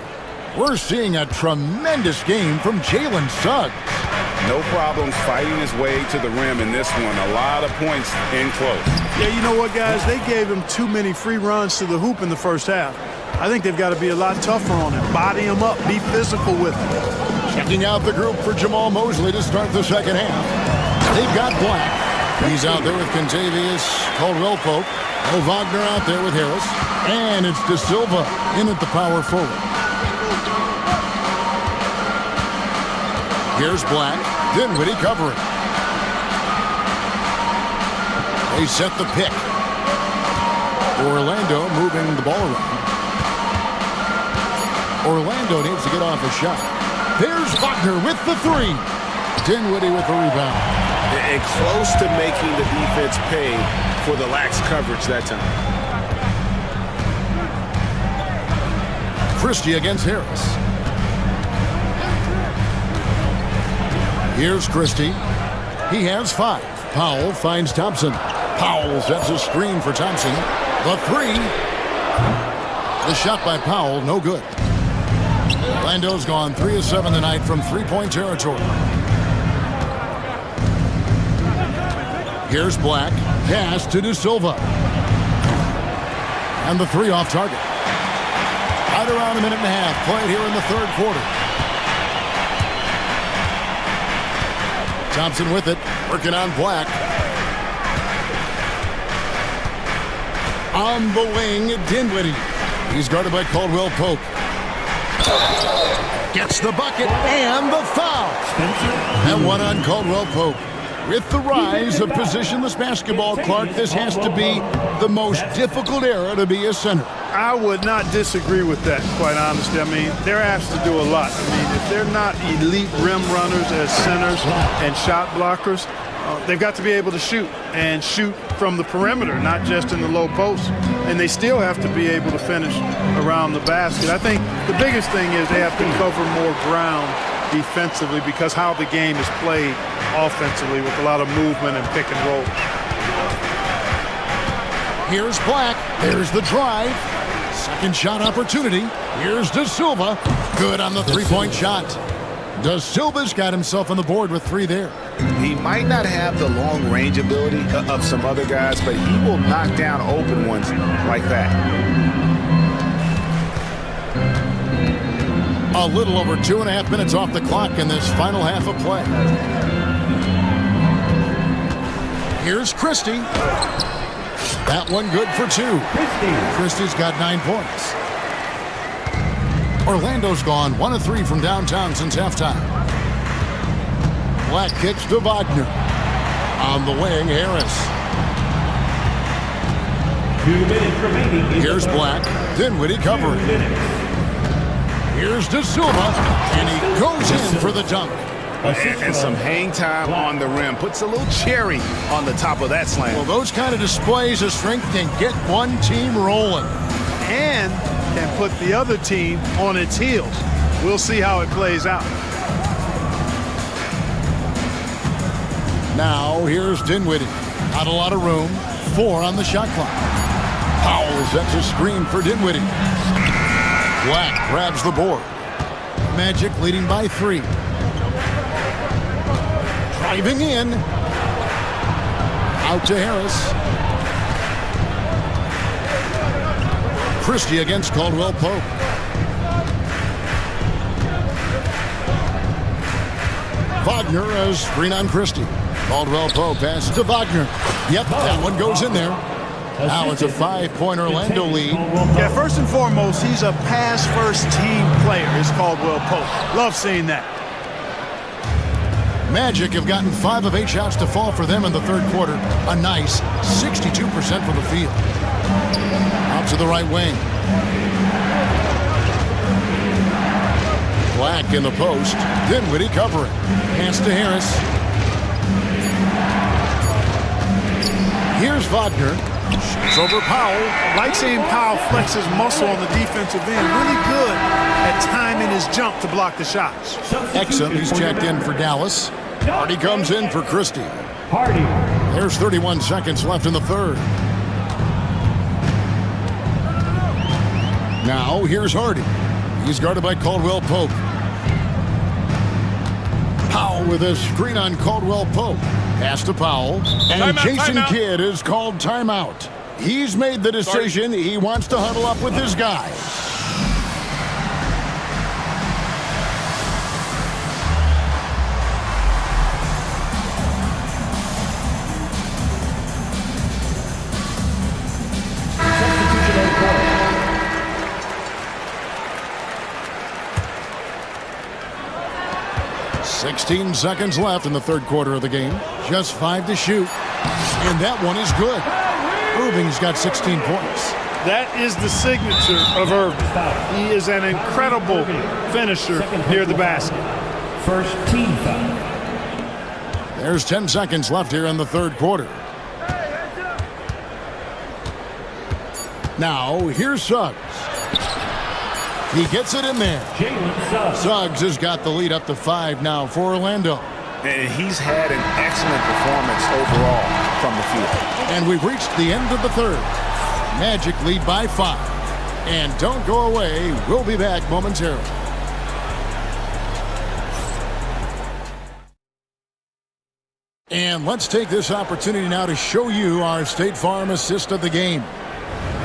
We're seeing a tremendous game from Jalen Suggs. No problems fighting his way to the rim in this one. A lot of points in close. Yeah, you know what, guys? They gave him too many free runs to the hoop in the first half. I think they've got to be a lot tougher on him. Body him up. Be physical with him. Checking out the group for Jamal Mosley to start the second half. They've got Black. He's out there with Contavious, Caldwell Pope. Oh, Wagner out there with Harris. And it's De Silva in at the power forward. Here's Black. Dinwiddie covering. They set the pick. Orlando moving the ball around. Orlando needs to get off a shot. There's Wagner with the 3. Dinwiddie with the rebound. And close to making the defense pay for the lax coverage that time. Christie against Harris. Here's Christie. He has 5. Powell finds Thompson. Powell sets a screen for Thompson. The 3. The shot by Powell, no good. Orlando's gone 3 of 7 tonight from three-point territory. Here's Black. Pass to De Silva. And the 3 off target. Right around a minute and a half played here in the third quarter. Thompson with it. Working on Black. On the wing, Dinwiddie. He's guarded by Caldwell Pope. Gets the bucket and the foul. And one on Caldwell Pope. With the rise of positionless basketball, Clark, this has to be the most difficult era to be a center. I would not disagree with that, quite honestly. I mean, they're asked to do a lot. I mean, if they're not elite rim runners as centers and shot blockers, they've got to be able to shoot and shoot from the perimeter, not just in the low post. And they still have to be able to finish around the basket. I think the biggest thing is they have to cover more ground defensively because how the game is played offensively with a lot of movement and pick and roll. Here's Black. There's the drive. Second shot opportunity. Here's De Silva. Good on the three-point shot. De Silva's got himself on the board with 3 there. He might not have the long range ability of some other guys, but he will knock down open ones like that. A little over 2.5 minutes off the clock in this final half of play. Here's Christie. That one good for 2. Christie's got 9 points. Orlando's gone 1 of 3 from downtown since halftime. Black kicks to Wagner. On the wing, Harris. 2 minutes remaining. Here's Black. Dinwiddie covering. Here's De Silva. And he goes in for the dunk. And some hang time on the rim. Puts a little cherry on the top of that slam. Well, those kind of displays of strength can get one team rolling. And can put the other team on its heels. We'll see how it plays out. Now, here's Dinwiddie. Not a lot of room. 4 on the shot clock. Powell sets a screen for Dinwiddie. Black grabs the board. Magic leading by 3. Driving in. Out to Harris. Christie against Caldwell Pope. Wagner as screen on Christie. Caldwell Pope pass to Wagner. Yep, that one goes in there. Now it's a 5-point Orlando lead. Yeah, first and foremost, he's a pass-first team player, is Caldwell Pope. Love seeing that. Magic have gotten 5 of 8 shots to fall for them in the third quarter. A nice 62% from the field. Out to the right wing. Black in the post. Dinwiddie covering. Pass to Harris. Here's Wagner. Shoots over Powell. I like seeing Powell flex his muscle on the defensive end. Really good at timing his jump to block the shots. Exum, he's checked in for Dallas. Hardy comes in for Christie. Hardy. There's 31 seconds left in the third. Now, here's Hardy. He's guarded by Caldwell Pope. Powell with a screen on Caldwell Pope. Pass to Powell. And Jason Kidd is called timeout. He's made the decision. He wants to huddle up with his guys. $16 seconds left in the third quarter of the game. Just 5 to shoot. And that one is good. Irving's got 16 points. That is the signature of Irving. He is an incredible finisher near the basket. First team foul. There's 10 seconds left here in the third quarter. Now, here's Suggs. He gets it in there. Suggs has got the lead up to 5 now for Orlando. And he's had an excellent performance overall from the field. And we've reached the end of the third. Magic lead by 5. And don't go away. We'll be back momentarily. And let's take this opportunity now to show you our State Farm assist of the game.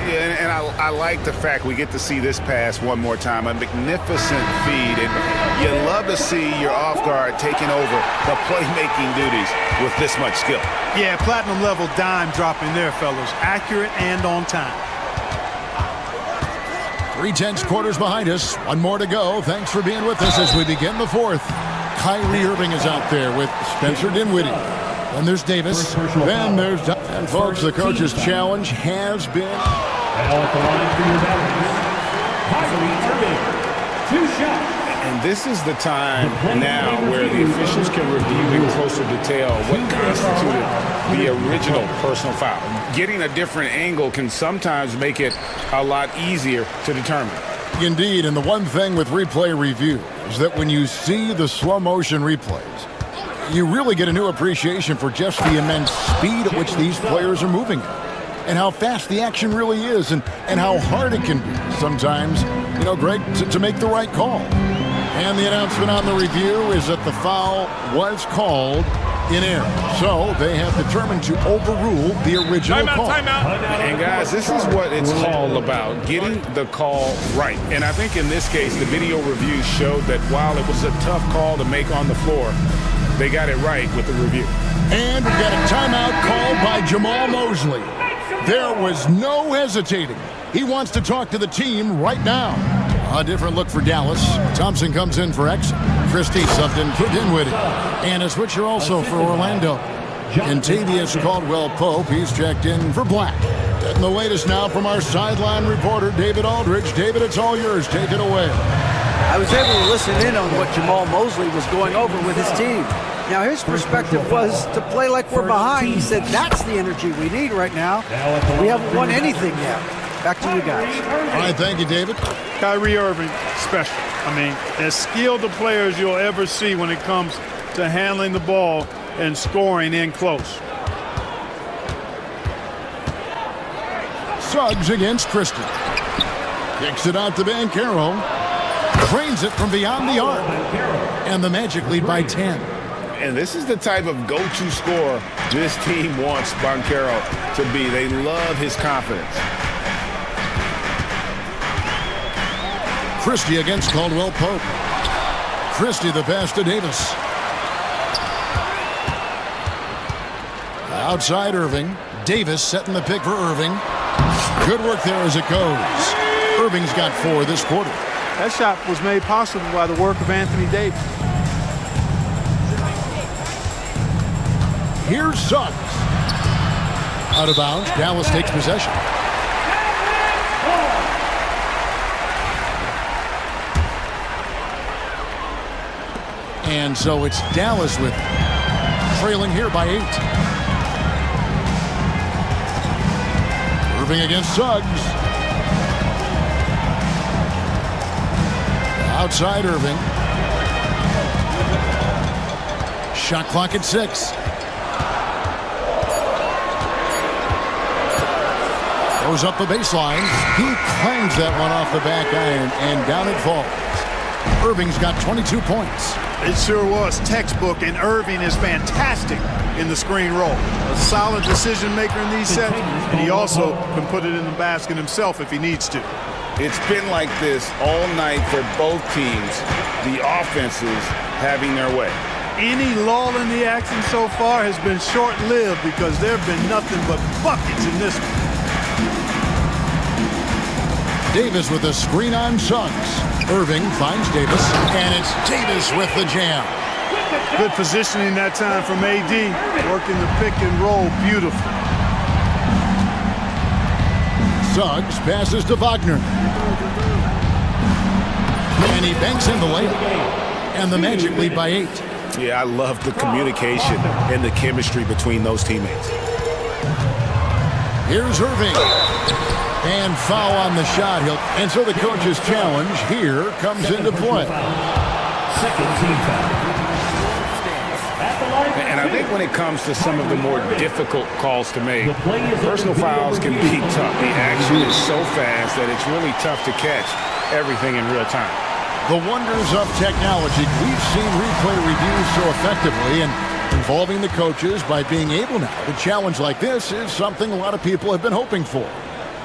Yeah, and I like the fact we get to see this pass one more time. A magnificent feed, and you love to see your off guard taking over the playmaking duties with this much skill. Yeah, platinum level dime dropping there, fellas. Accurate and on time. 3/10 quarters behind us. One more to go. Thanks for being with us as we begin the fourth. Kyrie Irving is out there with Spencer Dinwiddie. Then there's Davis. Then there's... And folks, the coach's challenge has been... Now at the line for your batteries, Kyrie Irving. 2 shots. And this is the time now where the officials can review in closer detail what constituted the original personal foul. Getting a different angle can sometimes make it a lot easier to determine. Indeed, and the one thing with replay review is that when you see the slow motion replays, you really get a new appreciation for just the immense speed at which these players are moving and how fast the action really is and how hard it can be sometimes, you know, Greg, to make the right call. And the announcement on the review is that the foul was called in error. So they have determined to overrule the original call. And guys, this is what it's all about, getting the call right. And I think in this case, the video review showed that while it was a tough call to make on the floor, they got it right with the review. And we got a timeout called by Jamal Mosley. There was no hesitating. He wants to talk to the team right now. A different look for Dallas. Thompson comes in for X. Christie subbed in for Dinwiddie. And a switcher also for Orlando. Kentavious Caldwell-Pope. He's checked in for Black. And the latest now from our sideline reporter, David Aldridge. David, it's all yours. Take it away. I was able to listen in on what Jamal Mosley was going over with his team. Now, his perspective was to play like we're behind. He said that's the energy we need right now. We haven't won anything yet. Back to you guys. All right, thank you, David. Kyrie Irving, special. I mean, as skilled of players you'll ever see when it comes to handling the ball and scoring in close. Suggs against Christie. Kicks it out to Banchero. Cranes it from beyond the arc. And the Magic lead by 10. And this is the type of go-to scorer this team wants Banchero to be. They love his confidence. Christie against Caldwell-Pope. Christie the pass to Davis. Outside Irving. Davis setting the pick for Irving. Good work there as it goes. Irving's got 4 this quarter. That shot was made possible by the work of Anthony Davis. Here's Suggs. Out of bounds. Dallas takes possession. And so it's Dallas with trailing here by 8. Irving against Suggs. Outside Irving. Shot clock at 6. Goes up the baseline. He clangs that one off the back iron, and down it falls. Irving's got 22 points. It sure was textbook, and Irving is fantastic in the screen roll. A solid decision maker in these sets, and he also can put it in the basket himself if he needs to. It's been like this all night for both teams, the offenses having their way. Any lull in the action so far has been short-lived because there have been nothing but buckets in this one. Davis with a screen on Suggs. Irving finds Davis, and it's Davis with the jam. Good positioning that time from AD, working the pick and roll beautifully. Suggs passes to Wagner. And he banks in the layup. And the Magic lead by 8. Yeah, I love the communication and the chemistry between those teammates. Here's Irving. And foul on the shot. And so the coach's challenge here comes into play. Second team foul. And I think when it comes to some of the more difficult calls to make, personal fouls can be tough. The action is so fast that it's really tough to catch everything in real time. The wonders of technology. We've seen replay reviews so effectively, and involving the coaches by being able now to challenge like this is something a lot of people have been hoping for.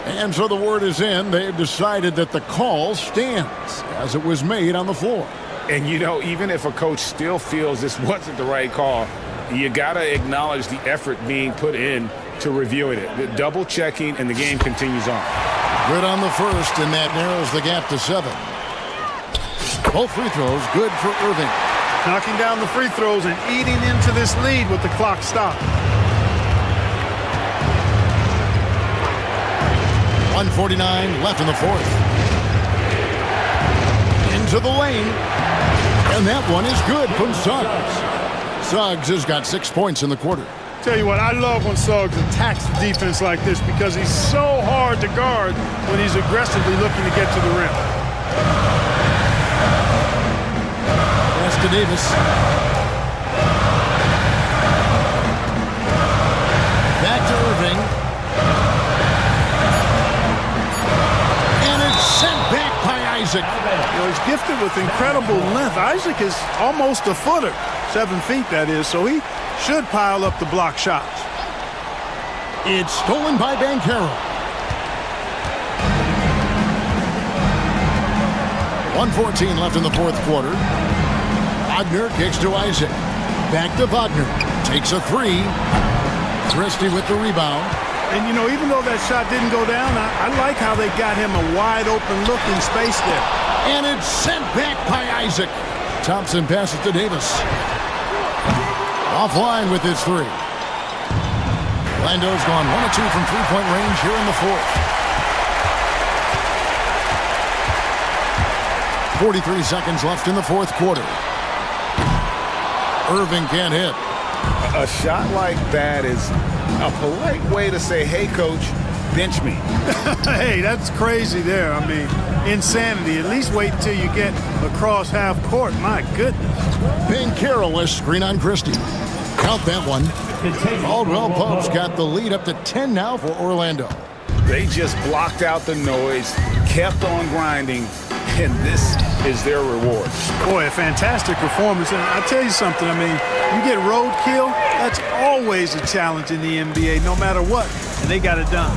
And so the word is in. They've decided that the call stands as it was made on the floor. And, you know, even if a coach still feels this wasn't the right call, you got to acknowledge the effort being put in to reviewing it. The double checking, and the game continues on. Good on the first, and that narrows the gap to 7. Both free throws good for Irving. Knocking down the free throws and eating into this lead with the clock stopped. 1:49 left in the fourth. Into the lane. And that one is good from Suggs. Suggs has got 6 points in the quarter. Tell you what, I love when Suggs attacks the defense like this because he's so hard to guard when he's aggressively looking to get to the rim. Pass to Davis. Back to Irving. And it's sent back by Isaac. You know, he's gifted with incredible length. Isaac is almost a footer, 7 feet that is, so he should pile up the block shots. It's stolen by Banchero. 1:14 left in the fourth quarter. Wagner kicks to Isaac. Back to Wagner. Takes a three. Christie with the rebound. And, you know, even though that shot didn't go down, I like how they got him a wide open look in space there. And it's sent back by Isaac. Thompson passes to Davis. Offline with his three. Lando's gone 1 of 2 from three-point range here in the fourth. 43 seconds left in the fourth quarter. Irving can't hit. A shot like that is a polite way to say, hey, coach, bench me. Hey, that's crazy there. I mean, insanity. At least wait until you get across half court. My goodness. Banchero screen on Christie. Count that one. Caldwell Pope's got the lead up to 10 now for Orlando. They just blocked out the noise, kept on grinding, and this is their reward. Boy, a fantastic performance. And I'll tell you something, I mean, you get roadkill, that's always a challenge in the NBA, no matter what, and they got it done.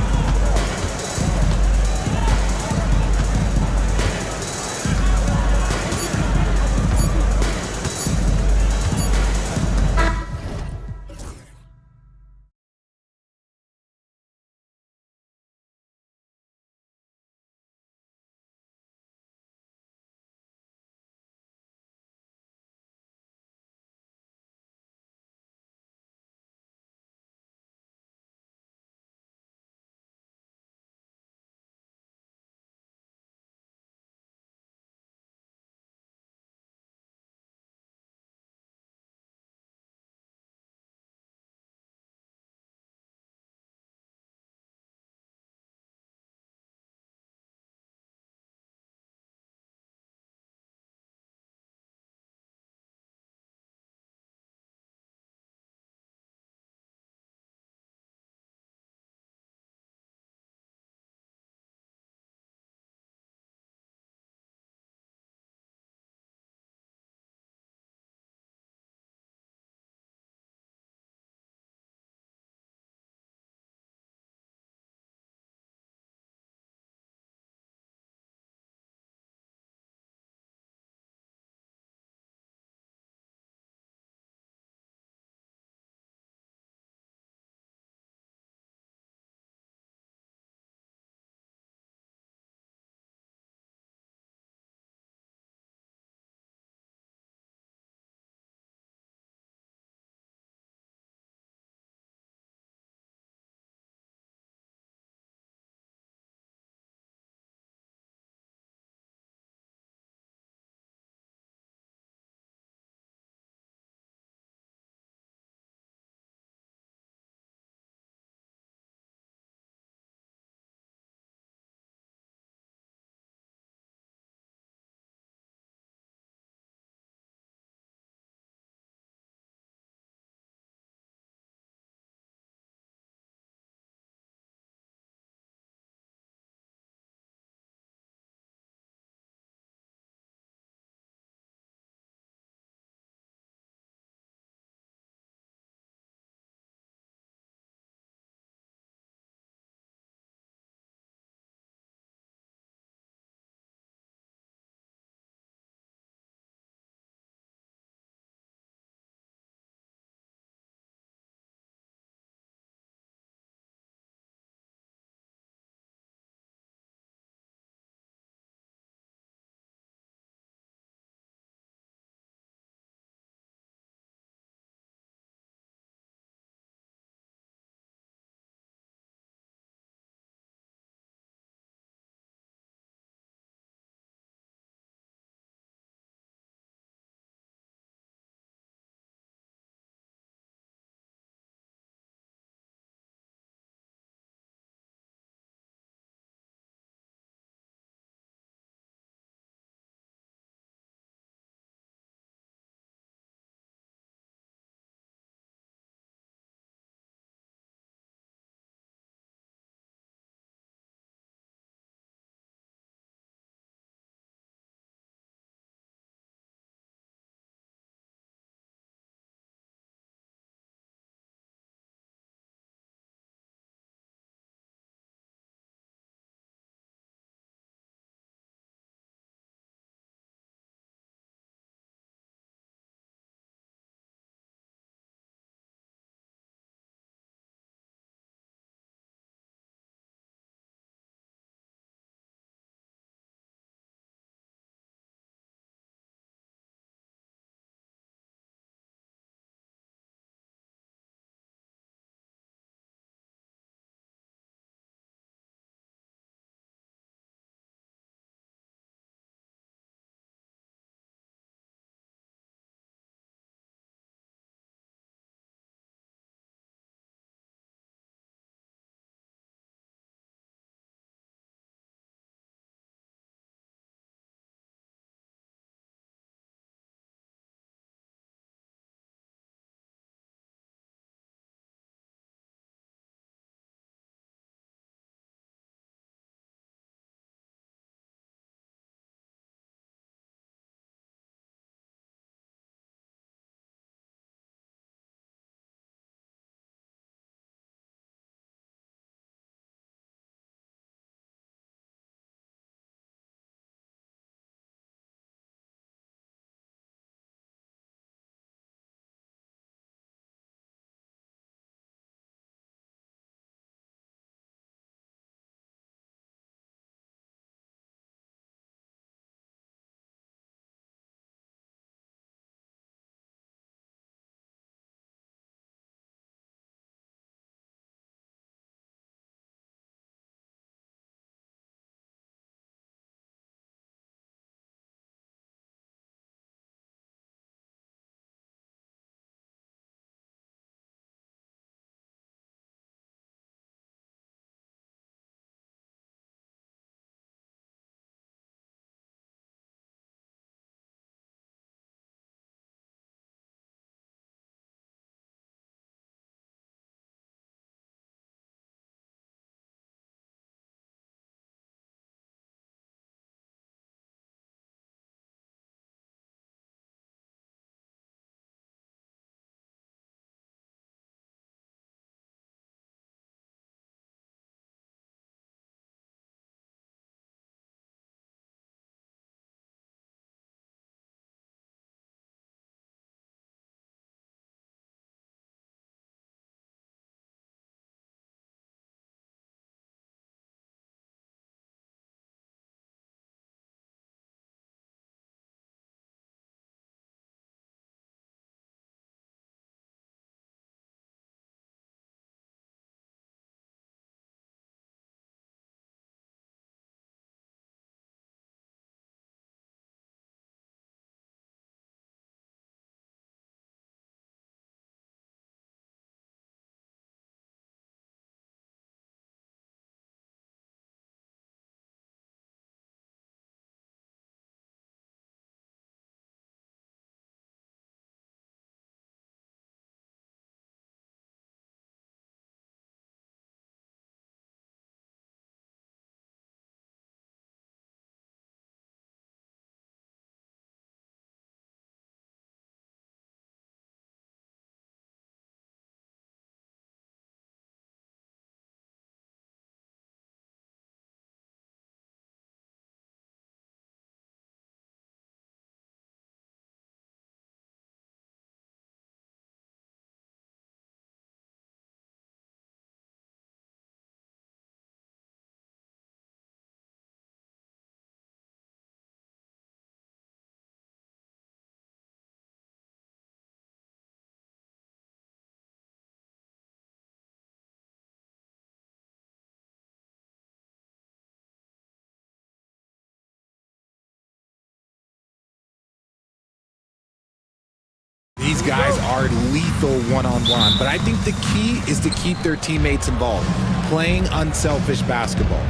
These guys are lethal one-on-one, but I think the key is to keep their teammates involved, playing unselfish basketball.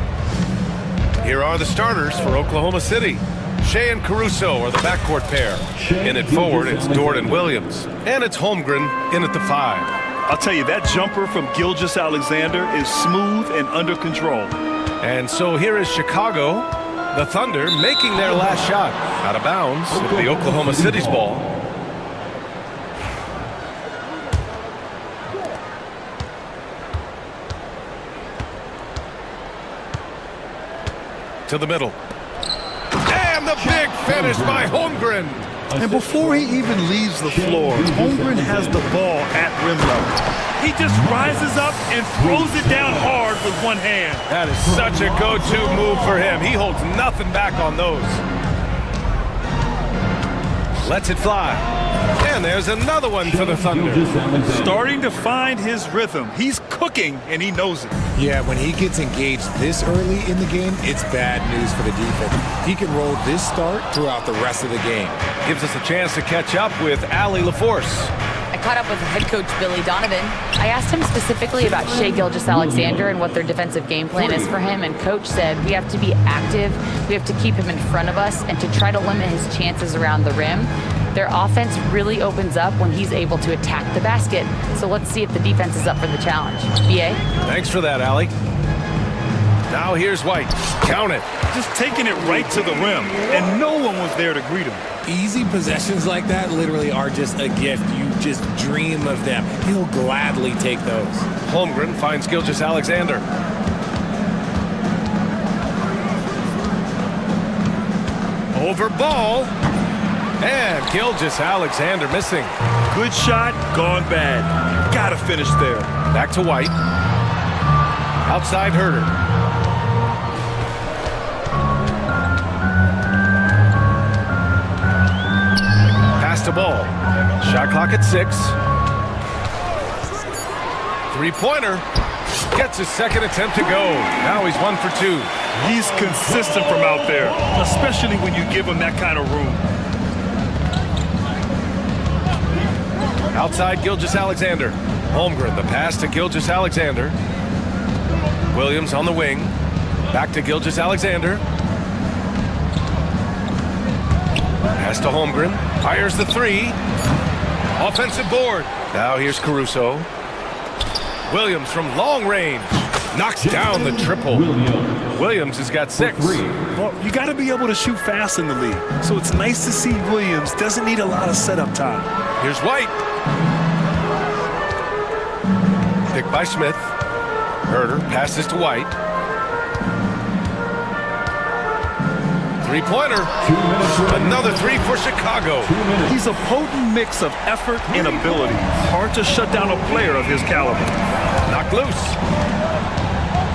Here are the starters for Oklahoma City. Shea and Caruso are the backcourt pair. In at forward, it's Dort and Williams. And it's Holmgren in at the 5. I'll tell you, that jumper from Gilgeous-Alexander is smooth and under control. And so here is Chicago, the Thunder, making their last shot. Out of bounds, it'll be Oklahoma City's ball. To the middle. And the big finish by Holmgren. And before he even leaves the floor, Holmgren has the ball at rim level. He just rises up and throws it down hard with one hand. That is such a go-to move for him. He holds nothing back on those. Lets it fly. And there's another one for the Thunder. Starting to find his rhythm. He's cooking, and he knows it. Yeah, when he gets engaged this early in the game, it's bad news for the defense. He can roll this start throughout the rest of the game. Gives us a chance to catch up with Allie LaForce. I caught up with head coach Billy Donovan. I asked him specifically about Shea Gilgeous-Alexander and what their defensive game plan is for him, and coach said we have to be active, we have to keep him in front of us, and to try to limit his chances around the rim. Their offense really opens up when he's able to attack the basket. So let's see if the defense is up for the challenge. B.A.? Thanks for that, Allie. Now here's White. Count it. Just taking it right to the rim, and no one was there to greet him. Easy possessions like that literally are just a gift. You just dream of them. He'll gladly take those. Holmgren finds Gilgeous-Alexander. Over ball. And Gilgeous-Alexander missing. Good shot, gone bad. Gotta finish there. Back to White. Outside Herder. Pass to ball. Shot clock at 6. Three-pointer. Gets his second attempt to go. Now he's 1 for 2. He's consistent from out there, especially when you give him that kind of room. Outside Gilgeous-Alexander. Holmgren, the pass to Gilgeous-Alexander. Williams on the wing. Back to Gilgeous-Alexander. Pass to Holmgren. Fires the 3. Offensive board. Now here's Caruso. Williams from long range. Knocks down the triple. Williams has got 6. Well, you got to be able to shoot fast in the league. So it's nice to see Williams doesn't need a lot of setup time. Here's White. Picked by Smith. Herder passes to White. Three-pointer. Another 3 for Chicago. He's a potent mix of effort and ability. Hard to shut down a player of his caliber. Knocked loose.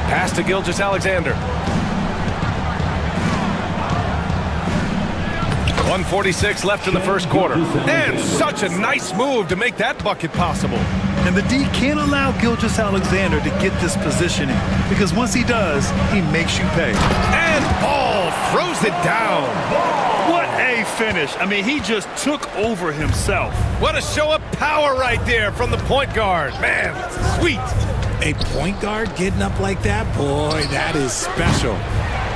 Pass to Gilgeous-Alexander. 1:46 left in the first quarter. And such a nice move to make that bucket possible. And the D can't allow Gilgeous-Alexander to get this positioning, because once he does, he makes you pay. And Ball throws it down. What a finish. I mean, he just took over himself. What a show of power right there from the point guard. Man, sweet. A point guard getting up like that? Boy, that is special.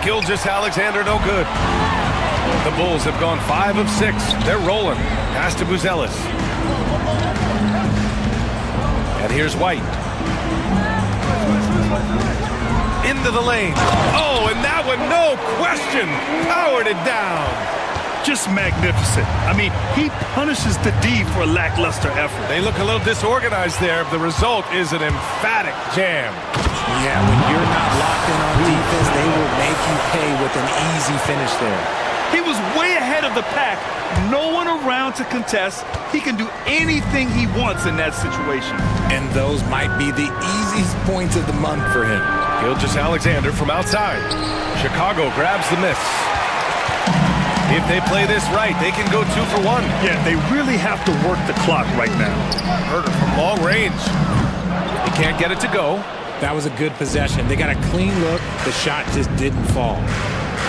Gilgeous-Alexander no good. The Bulls have gone 5 of 6. They're rolling. Pass to Buzelis. And here's White. Into the lane. Oh, and that one, no question, powered it down. Just magnificent. I mean, he punishes the D for lackluster effort. They look a little disorganized there. The result is an emphatic jam. Yeah, when you're not locked in on defense, they will make you pay with an easy finish there. He was way ahead of the pack. No one around to contest. He can do anything he wants in that situation. And those might be the easiest points of the month for him. Gilgeous-Alexander from outside. Chicago grabs the miss. If they play this right, they can go 2 for 1. Yeah, they really have to work the clock right now. Herder from long range. He can't get it to go. That was a good possession. They got a clean look. The shot just didn't fall.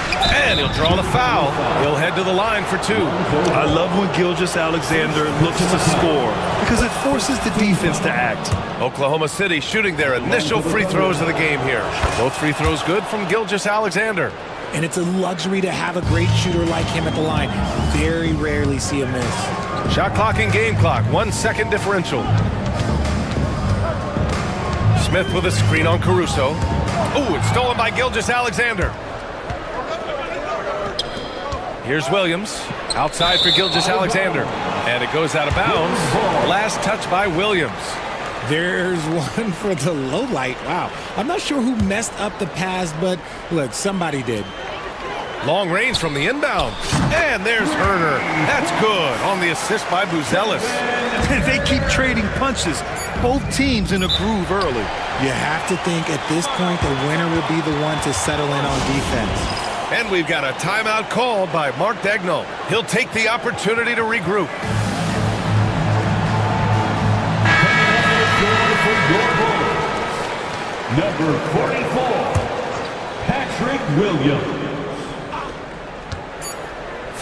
And he'll draw the foul. He'll head to the line for two. I love when Gilgeous-Alexander looks to score because it forces the defense to act. Oklahoma City shooting their initial free throws of the game here. Both free throws good from Gilgeous-Alexander. And it's a luxury to have a great shooter like him at the line. Very rarely see a miss. Shot clock and game clock, 1 second differential. Smith with a screen on Caruso. Ooh, it's stolen by Gilgeous-Alexander. Here's Williams. Outside for Gilgeous-Alexander. And it goes out of bounds. Last touch by Williams. There's one for the low light. Wow. I'm not sure who messed up the pass, but look, somebody did. Long range from the inbound. And there's Herder. That's good on the assist by Buzelis. They keep trading punches. Both teams in a groove early. You have to think at this point the winner will be the one to settle in on defense. And we've got a timeout called by Mark Daigneault. He'll take the opportunity to regroup. Number 44, Patrick Williams.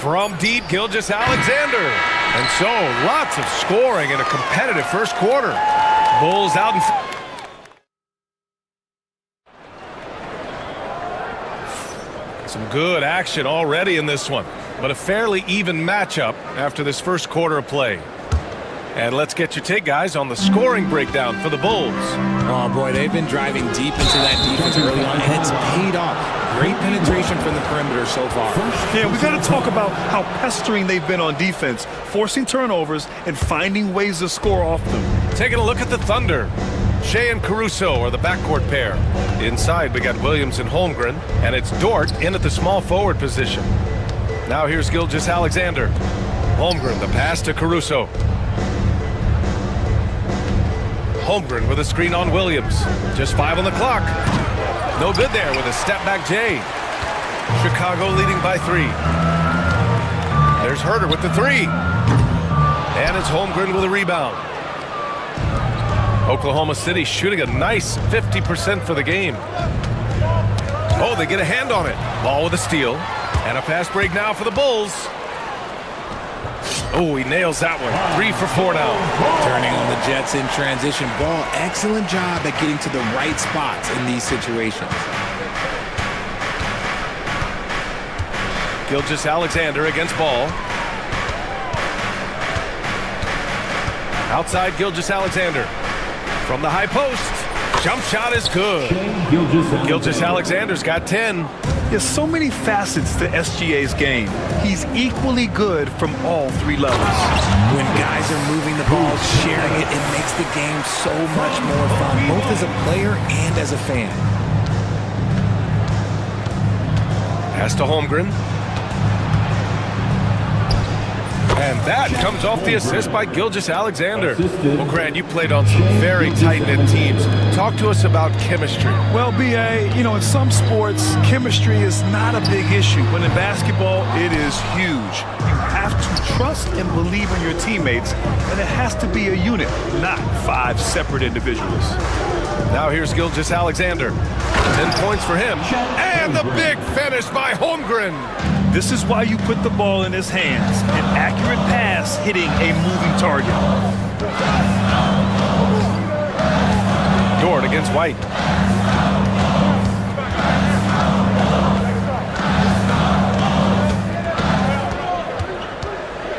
From deep, Gilgeous-Alexander. And so, lots of scoring in a competitive first quarter. Bulls out in front. Some good action already in this one, but a fairly even matchup after this first quarter of play. And let's get your take, guys, on the scoring breakdown for the Bulls. Oh, boy, they've been driving deep into that defense early on, and it's paid off. Great penetration from the perimeter so far. Yeah, we got to talk about how pestering they've been on defense, forcing turnovers and finding ways to score off them. Taking a look at the Thunder. Shea and Caruso are the backcourt pair. Inside, we got Williams and Holmgren, and it's Dort in at the small forward position. Now here's Gilgeous-Alexander. Holmgren, the pass to Caruso. Holmgren with a screen on Williams. Just 5 on the clock. No good there with a step-back J. Chicago leading by 3. There's Herder with the 3. And it's Holmgren with a rebound. Oklahoma City shooting a nice 50% for the game. Oh, they get a hand on it. Ball with a steal. And a fast break now for the Bulls. Oh, he nails that one. 3 for 4 now. Turning on the Jets in transition ball. Excellent job at getting to the right spots in these situations. Gilgeous-Alexander against ball. Outside Gilgeous-Alexander. From the high post. Jump shot is good. Gilgeous-Alexander's got 10. There's so many facets to SGA's game. He's equally good from all 3 levels. When guys are moving the ball, sharing it, it makes the game so much more fun, both as a player and as a fan. Pass to Holmgren. And that comes off the assist by Gilgeous-Alexander. Well, Grant, you played on some very tight-knit teams. Talk to us about chemistry. Well, B.A., you know, in some sports, chemistry is not a big issue. But in basketball, it is huge. You have to trust and believe in your teammates, and it has to be a unit, not 5 separate individuals. Now here's Gilgeous-Alexander. 10 points for him. And the big finish by Holmgren. This is why you put the ball in his hands. An accurate pass hitting a moving target. Dort against White.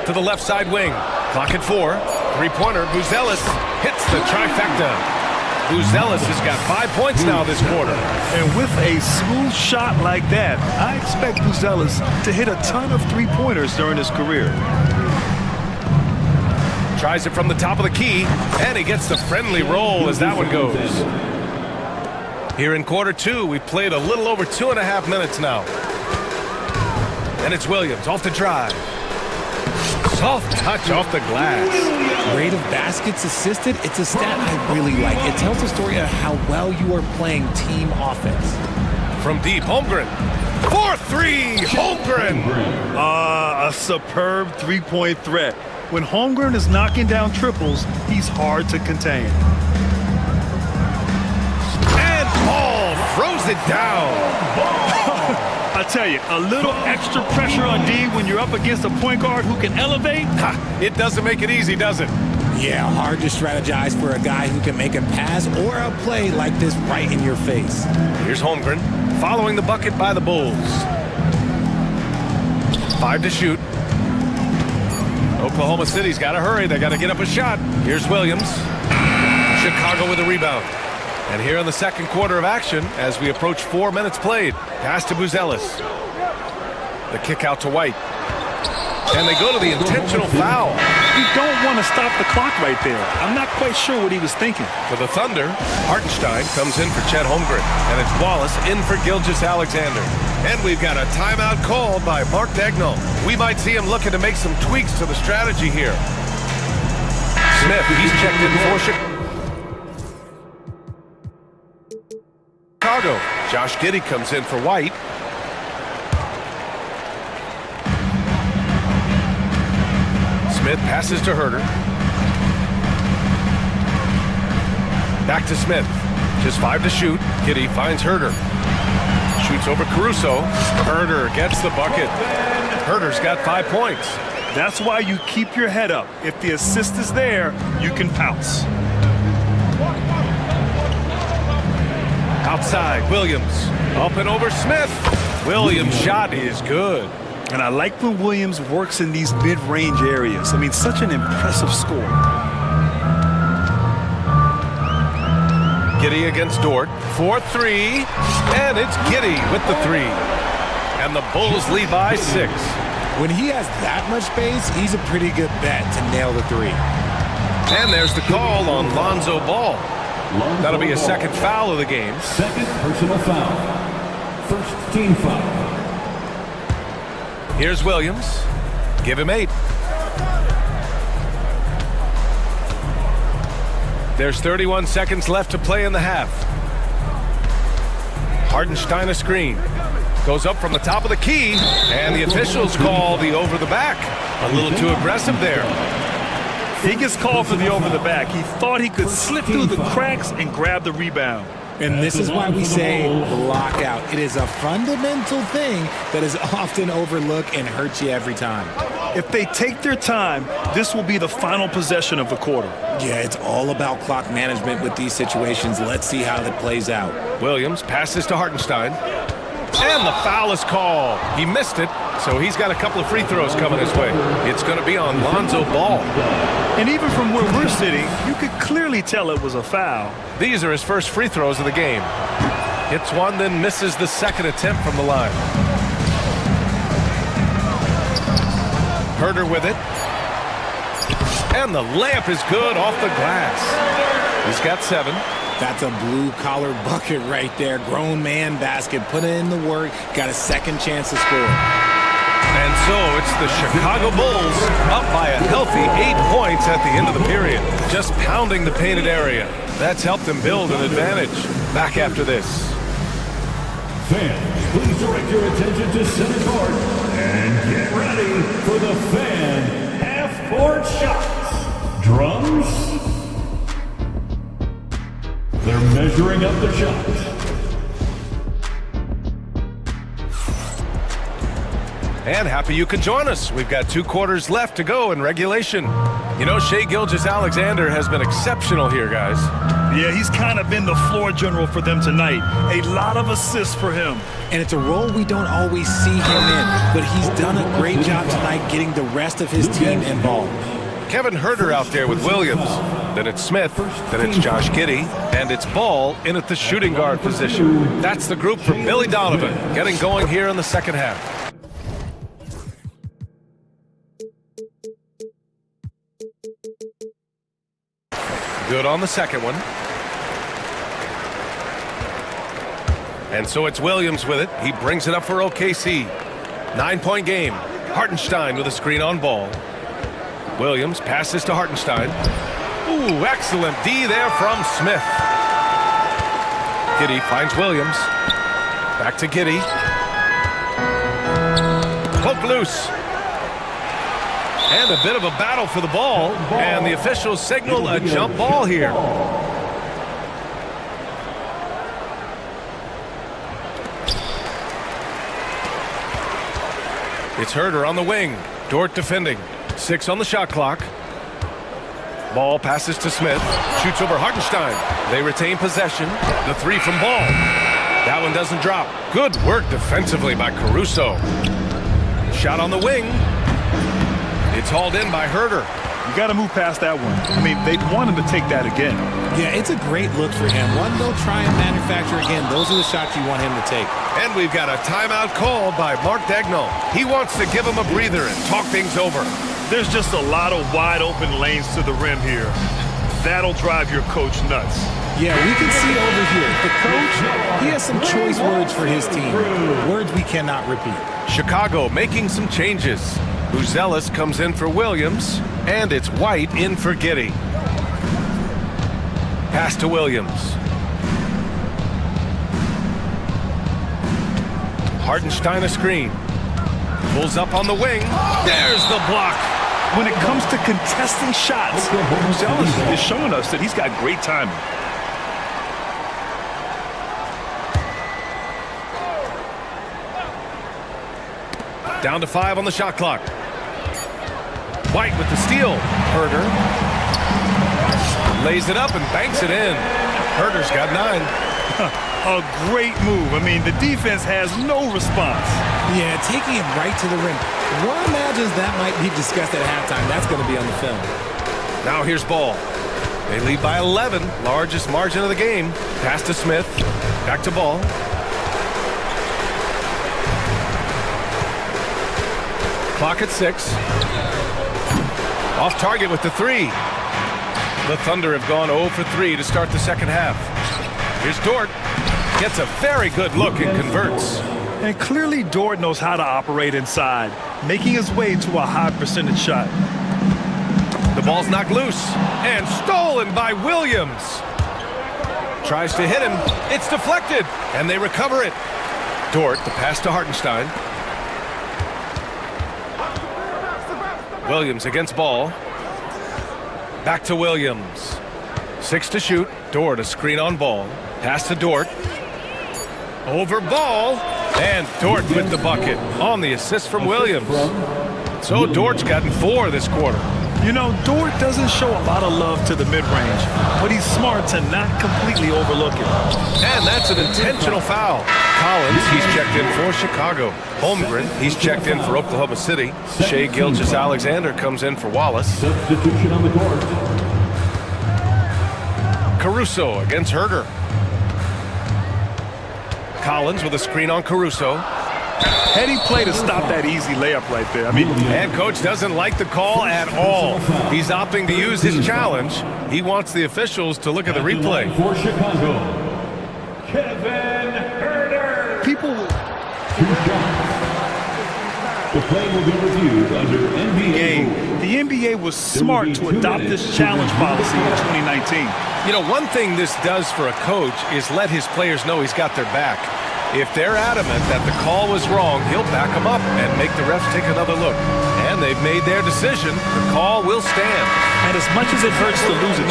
To the left side wing. Clock at 4. 3-pointer. Buzelis hits the trifecta. Buzelis has got 5 points now this quarter. And with a smooth shot like that, I expect Buzelis to hit a ton of 3-pointers during his career. Tries it from the top of the key, and he gets the friendly roll as that one goes. Here in quarter 2, we've played a little over 2.5 minutes now. And it's Williams off the drive. Soft touch off the glass. Rate of baskets assisted, it's a stat I really like. It tells a story of how well you are playing team offense. From deep, Holmgren. 4-3, Holmgren. A superb 3-point threat. When Holmgren is knocking down triples, he's hard to contain. And Paul throws it down. I tell you, a little extra pressure on D when you're up against a point guard who can elevate. It doesn't make it easy, does it? Yeah, hard to strategize for a guy who can make a pass or a play like this right in your face. Here's Holmgren following the bucket by the Bulls. 5 to shoot. Oklahoma City's got to hurry. They got to get up a shot. Here's Williams. Chicago with a rebound. And here in the second quarter of action, as we approach 4 minutes played, pass to Buzelis. The kick out to White. And they go to the intentional foul. You don't want to stop the clock right there. I'm not quite sure what he was thinking. For the Thunder, Hartenstein comes in for Chet Holmgren. And it's Wallace in for Gilgeous-Alexander. And we've got a timeout called by Mark Daigneault. We might see him looking to make some tweaks to the strategy here. Smith, he's checked in for Chicago. Josh Giddey comes in for White. Smith passes to Herter. Back to Smith. Just 5 to shoot. Giddey finds Herter. Shoots over Caruso. Herter gets the bucket. Herter's got 5 points. That's why you keep your head up. If the assist is there, you can pounce. Outside, Williams. Up and over Smith. Williams' shot is good. And I like when Williams works in these mid-range areas. I mean, such an impressive score. Giddey against Dort. 4-3. And it's Giddey with the 3. And the Bulls lead by 6. When he has that much space, he's a pretty good bet to nail the 3. And there's the call on Lonzo Ball. That'll be a second foul of the game. Second personal foul. First team foul. Here's Williams. Give him 8. There's 31 seconds left to play in the half. Hartenstein a screen. Goes up from the top of the key, and the officials call the over the back. A little too aggressive there. He gets called for the over the back. He thought he could slip through the cracks and grab the rebound. And this is why we say lockout. It is a fundamental thing that is often overlooked and hurts you every time. If they take their time, this will be the final possession of the quarter. Yeah, it's all about clock management with these situations. Let's see how that plays out. Williams passes to Hartenstein. And the foul is called. He missed it, so he's got a couple of free throws coming his way. It's going to be on Lonzo Ball. And even from where we're sitting, you could clearly tell it was a foul. These are his first free throws of the game. Hits one, then misses the second attempt from the line. Herter with it. And the layup is good off the glass. He's got 7. That's a blue-collar bucket right there. Grown man basket. Put in the work. Got a second chance to score. And so it's the Chicago Bulls up by a healthy 8 points at the end of the period. Just pounding the painted area. That's helped them build an advantage. Back after this. Fans, please direct your attention to center court and get ready for the fan half-court shots. Drums. They're measuring up the shots. And happy you can join us. We've got 2 quarters left to go in regulation. You know, Shai Gilgeous-Alexander has been exceptional here, guys. Yeah, he's kind of been the floor general for them tonight. A lot of assists for him. And it's a role we don't always see him in, but he's done a great job tonight getting the rest of his team involved. Kevin Herter out there with Williams. Then it's Smith. Then it's Josh Giddey. And it's Ball in at the shooting guard position. That's the group for Billy Donovan getting going here in the second half. Good on the second one. And so it's Williams with it. He brings it up for OKC. 9-point game. Hartenstein with a screen on Ball. Williams passes to Hartenstein. Ooh, excellent D there from Smith. Giddey finds Williams. Back to Giddey. Poke loose. And a bit of a battle for the ball. And the officials signal a jump ball here. It's Herder on the wing. Dort defending. 6 on the shot clock. Ball passes to Smith. Shoots over Hartenstein. They retain possession. The 3 from Ball. That one doesn't drop. Good work defensively by Caruso. Shot on the wing. It's hauled in by Herder. You got to move past that one. I mean, they want him to take that again. Yeah, it's a great look for him. One they'll try and manufacture again. Those are the shots you want him to take. And we've got a timeout called by Mark Dagnall. He wants to give him a breather and talk things over. There's just a lot of wide open lanes to the rim here. That'll drive your coach nuts. Yeah, we can see over here, the coach, he has some choice words for his team. Words we cannot repeat. Chicago making some changes. Buzelis comes in for Williams, and it's White in for Giddey. Pass to Williams. Hartenstein a screen. Pulls up on the wing. There's the block. When it comes to contesting shots, Buzelis is showing us that he's got great timing. Down to 5 on the shot clock. White with the steal. Herder lays it up and banks it in. Herder's got 9. A great move. I mean, the defense has no response. Yeah, taking it right to the rim. One imagines that might be discussed at halftime. That's going to be on the film. Now here's Ball. They lead by 11. Largest margin of the game. Pass to Smith. Back to Ball. Clock at 6. Off target with the 3. The Thunder have gone 0 for 3 to start the second half. Here's Dort. Gets a very good look and converts. And clearly Dort knows how to operate inside, making his way to a high percentage shot. The ball's knocked loose and stolen by Williams. Tries to hit him. It's deflected, and they recover it. Dort, the pass to Hartenstein. Williams against Ball. Back to Williams. 6 to shoot. Dort a screen on Ball. Pass to Dort. Over Ball. And Dort with the bucket on the assist from Williams. So Dort's gotten 4 this quarter. You know, Dort doesn't show a lot of love to the mid-range, but he's smart to not completely overlook it. And that's an intentional foul. Collins, he's checked in for Chicago. Holmgren, he's checked in for Oklahoma City. Shai Gilgeous-Alexander comes in for Wallace. Substitution on the court. Caruso against Herder. Collins with a screen on Caruso. Heady play to stop that easy layup right there. I mean, head coach doesn't like the call at all. He's opting to use his challenge. He wants the officials to look at the replay. For Chicago, Kevin Herder. People. The play will be reviewed under NBA. The NBA was smart to adopt this challenge policy in 2019. You know, one thing this does for a coach is let his players know he's got their back. If they're adamant that the call was wrong, he'll back them up and make the refs take another look. And they've made their decision. The call will stand. And as much as it hurts to lose a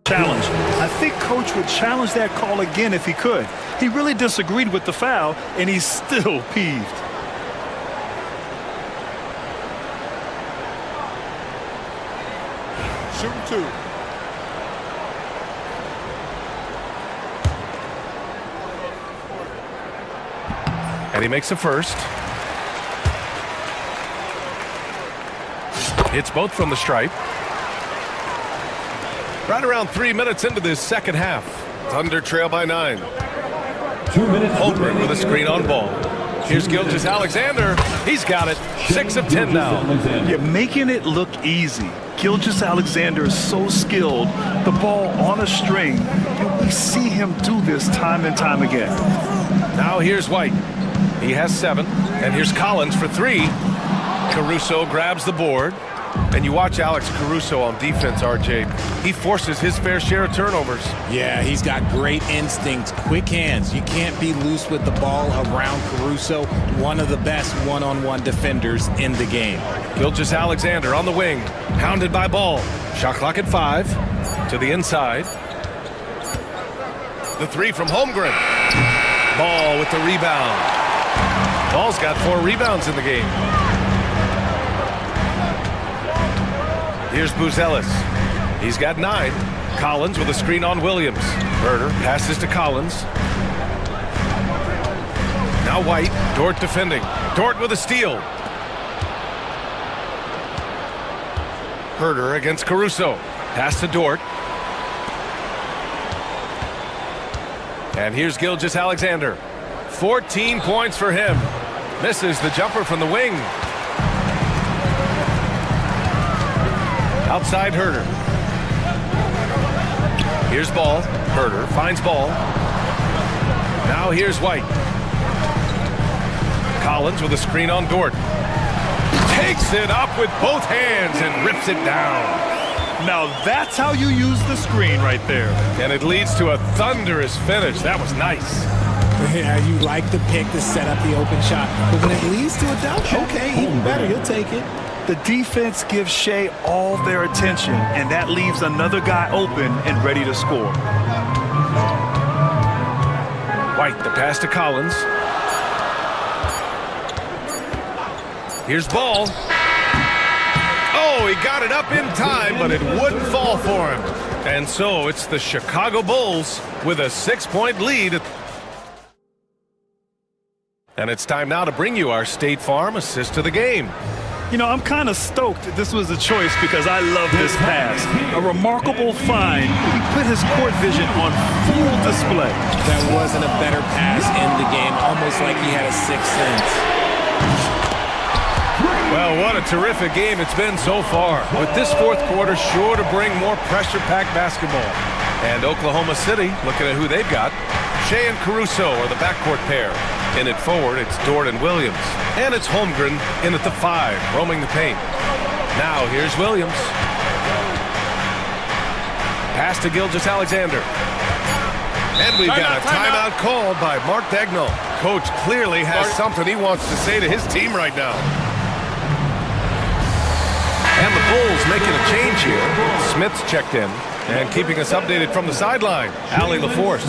challenge, I think Coach would challenge that call again if he could. He really disagreed with the foul, and he's still peeved. Shooting 2. And he makes a first. Hits both from the stripe. Right around 3 minutes into this second half. Thunder trail by 9. 2 minutes. Holmgren with a screen on Ball. Here's Gilgeous-Alexander. He's got it. 6 of 10 now. You're making it look easy. Gilgeous-Alexander is so skilled. The ball on a string. And we see him do this time and time again. Now here's White. He has 7. And here's Collins for 3. Caruso grabs the board. And you watch Alex Caruso on defense, RJ. He forces his fair share of turnovers. Yeah, he's got great instincts, quick hands. You can't be loose with the ball around Caruso, one of the best one-on-one defenders in the game. Gilgeous-Alexander on the wing, hounded by Ball. Shot clock at 5. To the inside. The 3 from Holmgren. Ball with the rebound. Ball's got 4 rebounds in the game. Here's Buzelis. He's got 9. Collins with a screen on Williams. Herder passes to Collins. Now White. Dort defending. Dort with a steal. Herder against Caruso. Pass to Dort. And here's Gilgeous-Alexander. 14 points for him. Misses the jumper from the wing. Outside Herder. Here's Ball. Herder finds Ball. Now here's White. Collins with a screen on Dort. Takes it up with both hands and rips it down. Now that's how you use the screen right there. And it leads to a thunderous finish. That was nice. Yeah, you like the pick to set up the open shot. But when it leads to a dunk, okay, even better, he'll take it. The defense gives Shea all their attention, and that leaves another guy open and ready to score. White, the pass to Collins. Here's Ball. Oh, he got it up in time, but it wouldn't fall for him. And so it's the Chicago Bulls with a 6-point lead. And it's time now to bring you our State Farm assist to the game. You know, I'm kind of stoked that this was a choice because I love this pass. A remarkable find. He put his court vision on full display. That wasn't a better pass in the game, almost like he had a sixth sense. Well, what a terrific game it's been so far. With this fourth quarter sure to bring more pressure-packed basketball. And Oklahoma City, looking at who they've got, Shea and Caruso are the backcourt pair. In it forward, it's Dort and Williams. And it's Holmgren in at the 5, roaming the paint. Now here's Williams. Pass to Gilgeous-Alexander. And we've got a timeout called by Mark Dagnall. Coach clearly has something he wants to say to his team right now. And the Bulls making a change here. Smith's checked in. And keeping us updated from the sideline, Allie LaForce.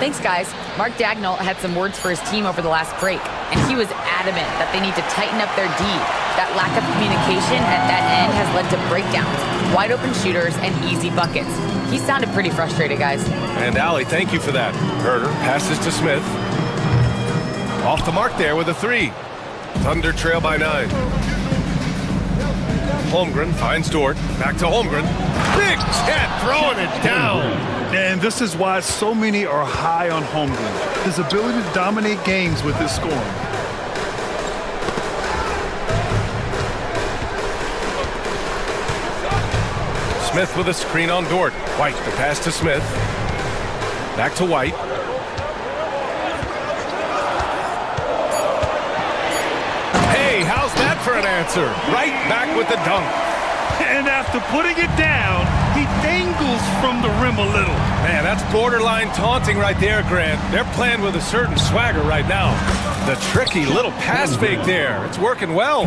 Thanks, guys. Mark Dagnall had some words for his team over the last break, and he was adamant that they need to tighten up their D. That lack of communication at that end has led to breakdowns, wide open shooters, and easy buckets. He sounded pretty frustrated, guys. And Allie, thank you for that. Herder passes to Smith. Off the mark there with a 3. Thunder trail by 9. Holmgren finds Dort. Back to Holmgren. Big Chet throwing it down. And this is why so many are high on Holmgren. His ability to dominate games with his scoring. Smith with a screen on Dort. White, the pass to Smith. Back to White. Hey, how's that for an answer? Right back with the dunk. And after putting it down, he dangles from the rim a little. Man, that's borderline taunting right there, Grant. They're playing with a certain swagger right now. The tricky little pass fake there. It's working well.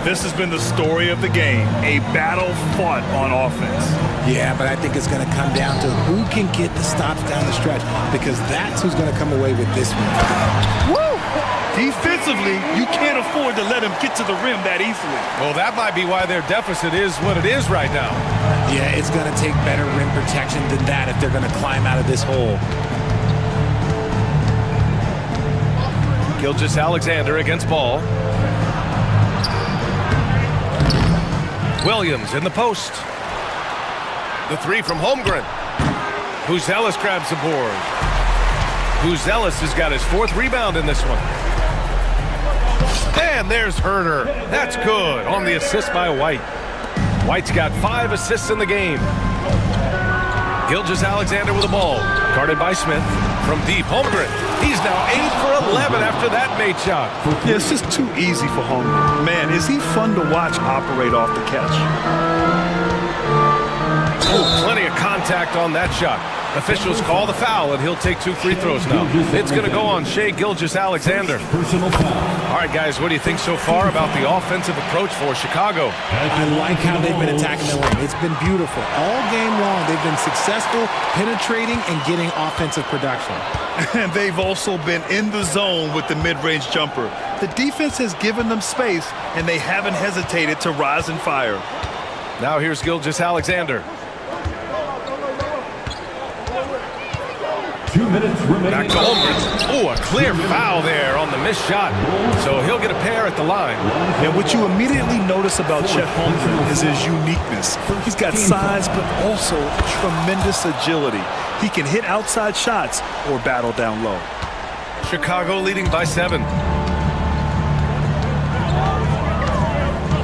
This has been the story of the game. A battle fought on offense. Yeah, but I think it's going to come down to who can get the stops down the stretch, because that's who's going to come away with this one. Woo! Defensively, you can't afford to let him get to the rim that easily. Well, that might be why their deficit is what it is right now. Yeah, it's going to take better rim protection than that if they're going to climb out of this hole. Gilgeous-Alexander against Ball. Williams in the post. The 3 from Holmgren. Buzelis grabs the board. Buzelis has got his 4th rebound in this one. And there's Herder. That's good on the assist by White. White's got 5 assists in the game. Gilgeous-Alexander with the ball. Guarded by Smith. From deep, Holmgren. He's now 8 for 11 after that made shot. Yeah, it's just too easy for Holmgren. Man, is he fun to watch operate off the catch. Oh, plenty of contact on that shot. Officials call the foul, and he'll take 2 free throws now. It's going to go on Shai Gilgeous-Alexander. Personal foul. All right, guys, what do you think so far about the offensive approach for Chicago? I like how they've been attacking the rim. It's been beautiful. All game long, they've been successful penetrating and getting offensive production. And they've also been in the zone with the mid-range jumper. The defense has given them space, and they haven't hesitated to rise and fire. Now here's Gilgeous-Alexander. 2 minutes remaining. Back to Holmgren. Oh, a clear foul there on the missed shot. So he'll get a pair at the line. And what you immediately notice about Chet Holmgren is his uniqueness. He's got size, but also tremendous agility. He can hit outside shots or battle down low. Chicago leading by 7.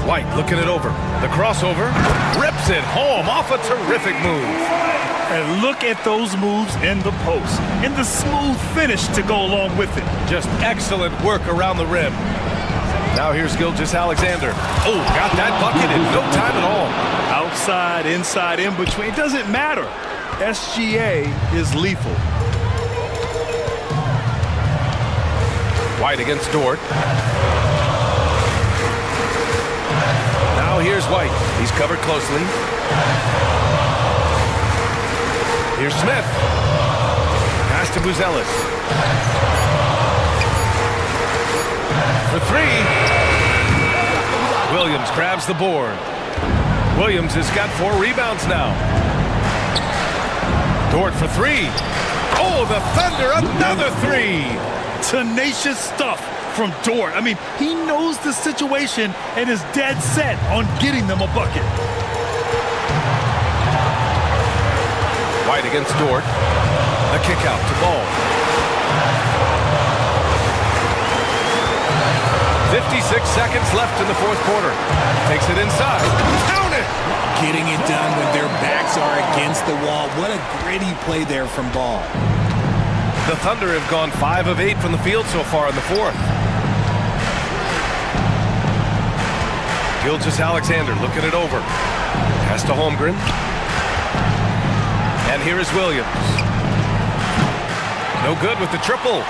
White looking it over. The crossover. Rips it home off a terrific move. And look at those moves in the post. And the smooth finish to go along with it. Just excellent work around the rim. Now here's Gilgeous-Alexander. Oh, got that bucket in no time at all. Outside, inside, in between. It doesn't matter. SGA is lethal. White against Dort. Now here's White. He's covered closely. Here's Smith. Pass to Buzelis. For 3. Williams grabs the board. Williams has got 4 rebounds now. Dort for 3. Oh, the Thunder, another 3. Tenacious stuff from Dort. I mean, he knows the situation and is dead set on getting them a bucket. White against Dort. A kick out to Ball. 56 seconds left in the 4th quarter. Takes it inside. Count it! Getting it done when their backs are against the wall. What a gritty play there from Ball. The Thunder have gone 5 of 8 from the field so far in the 4th. Gilgeous-Alexander looking it over. Pass to Holmgren. And here is Williams. No good with the triple.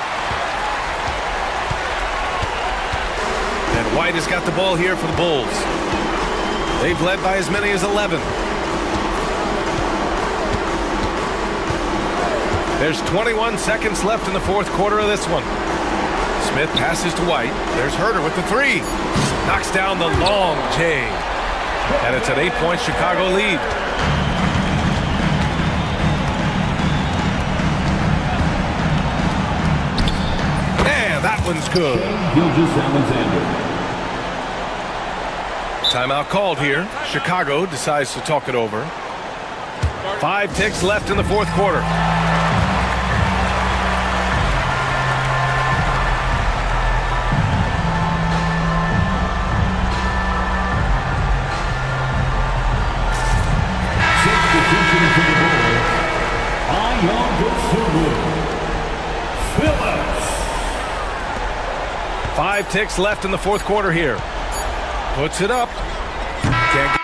And White has got the ball here for the Bulls. They've led by as many as 11. There's 21 seconds left in the 4th quarter of this one. Smith passes to White. There's Herter with the 3. Knocks down the long J. And it's an 8-point Chicago lead. And that one's good. Timeout called here. Chicago decides to talk it over. 5 ticks left in the 4th quarter. Five ticks left in the 4th quarter here. Puts it up. Can't get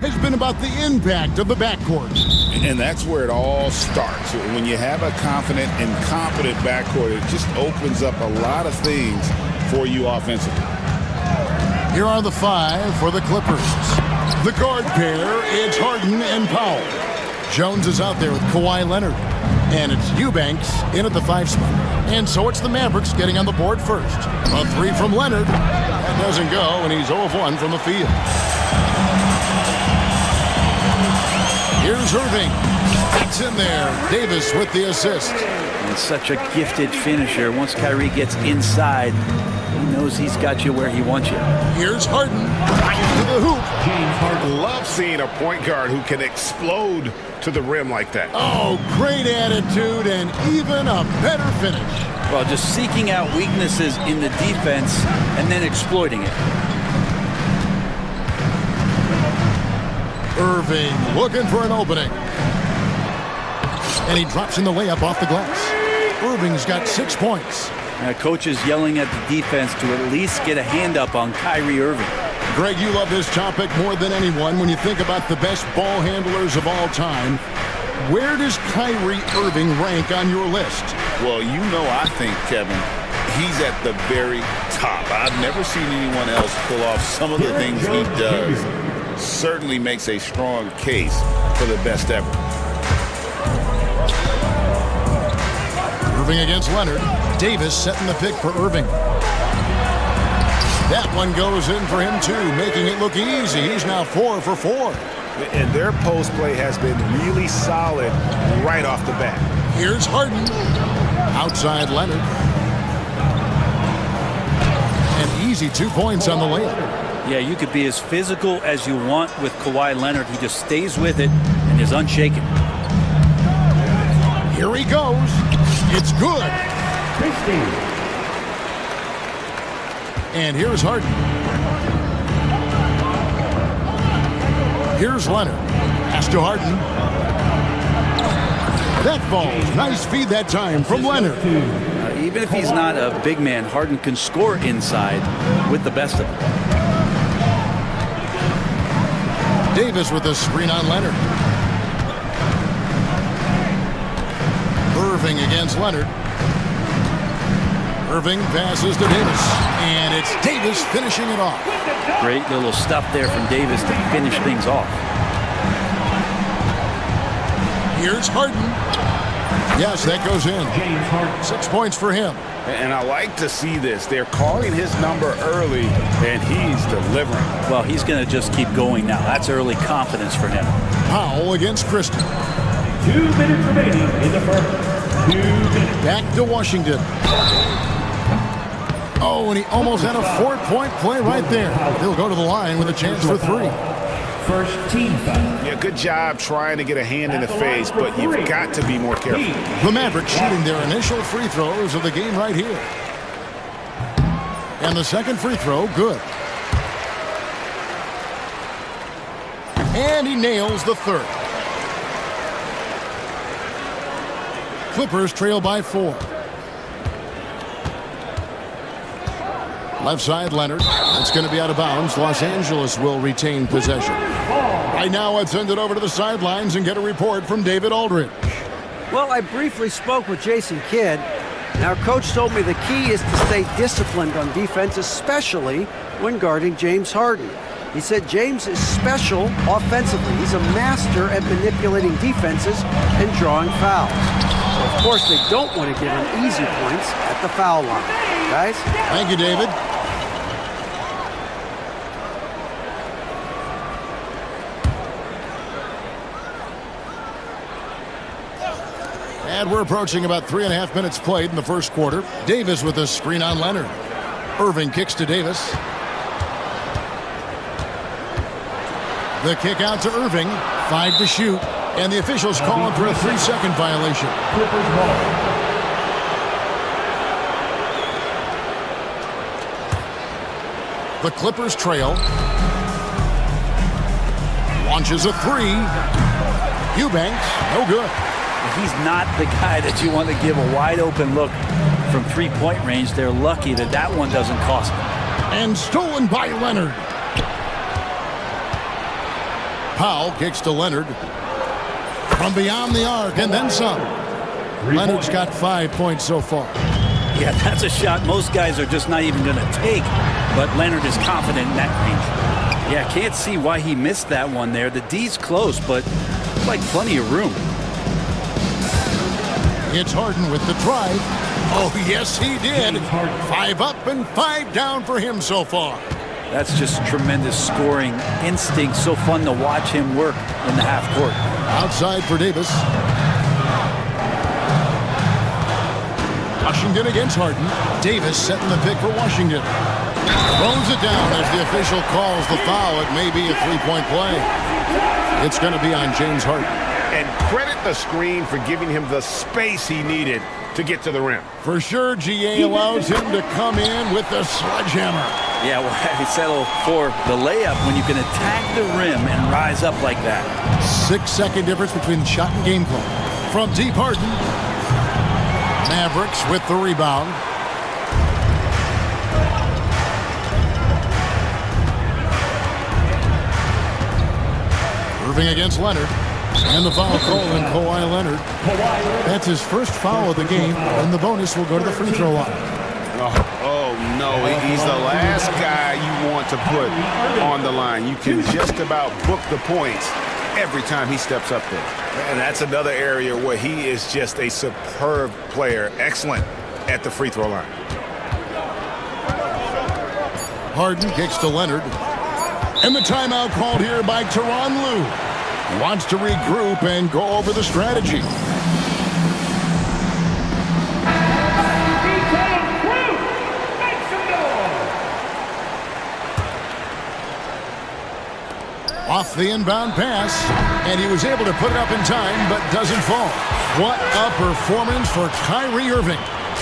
has been about the impact of the backcourt. And that's where it all starts. When you have a confident and competent backcourt, it just opens up a lot of things for you offensively. Here are the 5 for the Clippers. The guard pair, it's Harden and Powell. Jones is out there with Kawhi Leonard. And it's Eubanks in at the 5 spot. And so it's the Mavericks getting on the board first. A 3 from Leonard. That doesn't go, and he's 0 of 1 from the field. Here's Irving. It's in there. Davis with the assist. And such a gifted finisher. Once Kyrie gets inside, he knows he's got you where he wants you. Here's Harden. To the hoop. James Harden. Love seeing a point guard who can explode to the rim like that. Oh, great attitude and even a better finish. Well, just seeking out weaknesses in the defense and then exploiting it. Irving looking for an opening. And he drops in the layup off the glass. Irving's got 6 points. Coach is yelling at the defense to at least get a hand up on Kyrie Irving. Greg, you love this topic more than anyone when you think about the best ball handlers of all time. Where does Kyrie Irving rank on your list? Well, you know, I think, Kevin, he's at the very top. I've never seen anyone else pull off some of the things he does. Certainly makes a strong case for the best ever. Irving against Leonard. Davis setting the pick for Irving. That one goes in for him too, making it look easy. He's now 4 for 4. And their post play has been really solid right off the bat. Here's Harden. Outside Leonard. An easy 2 points on the layup. Yeah, you could be as physical as you want with Kawhi Leonard. He just stays with it and is unshaken. Here he goes. It's good. And here's Harden. Here's Leonard. Pass to Harden. That falls. Nice feed that time from Leonard. Even if he's not a big man, Harden can score inside with the best of them. Davis with a screen on Leonard. Irving against Leonard. Irving passes to Davis. And it's Davis finishing it off. Great little stuff there from Davis to finish things off. Here's Harden. Yes, that goes in. 6 points for him. And I like to see this. They're calling his number early, and he's delivering. Well, he's going to just keep going now. That's early confidence for him. Powell against Christian. 2 minutes remaining in the first. 2 minutes. Back to Washington. Oh, and he almost had a 4-point play right there. He'll go to the line with a chance for 3. First team foul. Yeah, good job trying to get a hand in the face, but you've got to be more careful. The Mavericks shooting their initial free throws of the game right here. And the second free throw, good. And he nails the third. Clippers trail by 4. Left side, Leonard. It's going to be out of bounds. Los Angeles will retain possession. Right now, let's send it over to the sidelines and get a report from David Aldridge. Well, I briefly spoke with Jason Kidd. Now, Coach told me the key is to stay disciplined on defense, especially when guarding James Harden. He said James is special offensively. He's a master at manipulating defenses and drawing fouls. So, of course, they don't want to give him easy points at the foul line. Guys? Thank you, David. And we're approaching about 3.5 minutes played in the first quarter. Davis with a screen on Leonard. Irving kicks to Davis. The kick out to Irving. 5 to shoot. And the officials calling for a 3-second violation. The Clippers trail. Launches a 3. Eubanks, no good. He's not the guy that you want to give a wide open look from 3-point range. They're lucky that that one doesn't cost them. And stolen by Leonard. Powell kicks to Leonard. From beyond the arc, and then some. Leonard's got 5 points so far. Yeah, that's a shot most guys are just not even going to take, but Leonard is confident in that range. Yeah, can't see why he missed that one there. The D's close, but like plenty of room. It's Harden with the drive. Oh, yes, he did. 5 up and 5 down for him so far. That's just tremendous scoring instinct. So fun to watch him work in the half court. Outside for Davis. Washington against Harden. Davis setting the pick for Washington. Throws it down as the official calls the foul. It may be a three-point play. It's going to be on James Harden. And credit the screen for giving him the space he needed to get to the rim. For sure, GA allows him to come in with the sledgehammer. Yeah, well, he settle for the layup when you can attack the rim and rise up like that. 6-second difference between the shot and game clock. From deep, Harden. Mavericks with the rebound. Irving against Leonard. And the foul call on Kawhi Leonard. That's his first foul of the game, and the bonus will go to the free throw line. Oh, no, he's the last guy you want to put on the line. You can just about book the points every time he steps up there. And that's another area where he is just a superb player, excellent at the free throw line. Harden kicks to Leonard. And the timeout called here by Tyronn Lue. Wants to regroup and go over the strategy. Off the inbound pass, and he was able to put it up in time, but doesn't fall. What a performance for Kyrie Irving.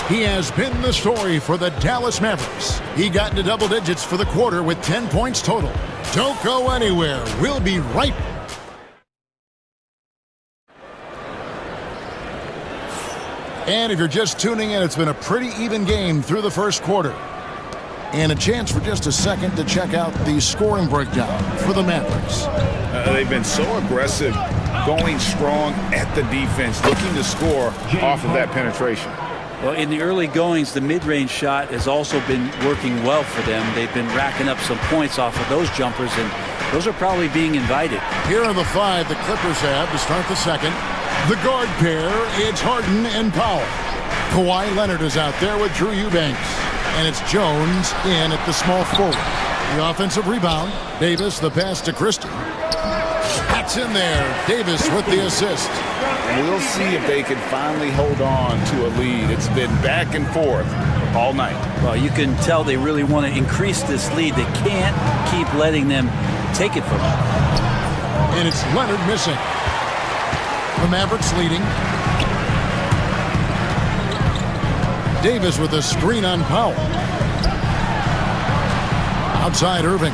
He has been the story for the Dallas Mavericks. He got into double digits for the quarter with 10 points total. Don't go anywhere. We'll be right back. And if you're just tuning in, it's been a pretty even game through the first quarter. And a chance for just a second to check out the scoring breakdown for the Mavericks. They've been so aggressive, going strong at the defense, looking to score off of that penetration. Well, in the early goings, the mid-range shot has also been working well for them. They've been racking up some points off of those jumpers, and those are probably being invited. Here are the 5 the Clippers have to start the second. The guard pair, it's Harden and Powell. Kawhi Leonard is out there with Drew Eubanks. And it's Jones in at the small forward. The offensive rebound. Davis, the pass to Christie. That's in there. Davis with the assist. We'll see if they can finally hold on to a lead. It's been back and forth all night. Well, you can tell they really want to increase this lead. They can't keep letting them take it from them. And it's Leonard missing. The Mavericks leading. Davis with a screen on Powell. Outside Irving.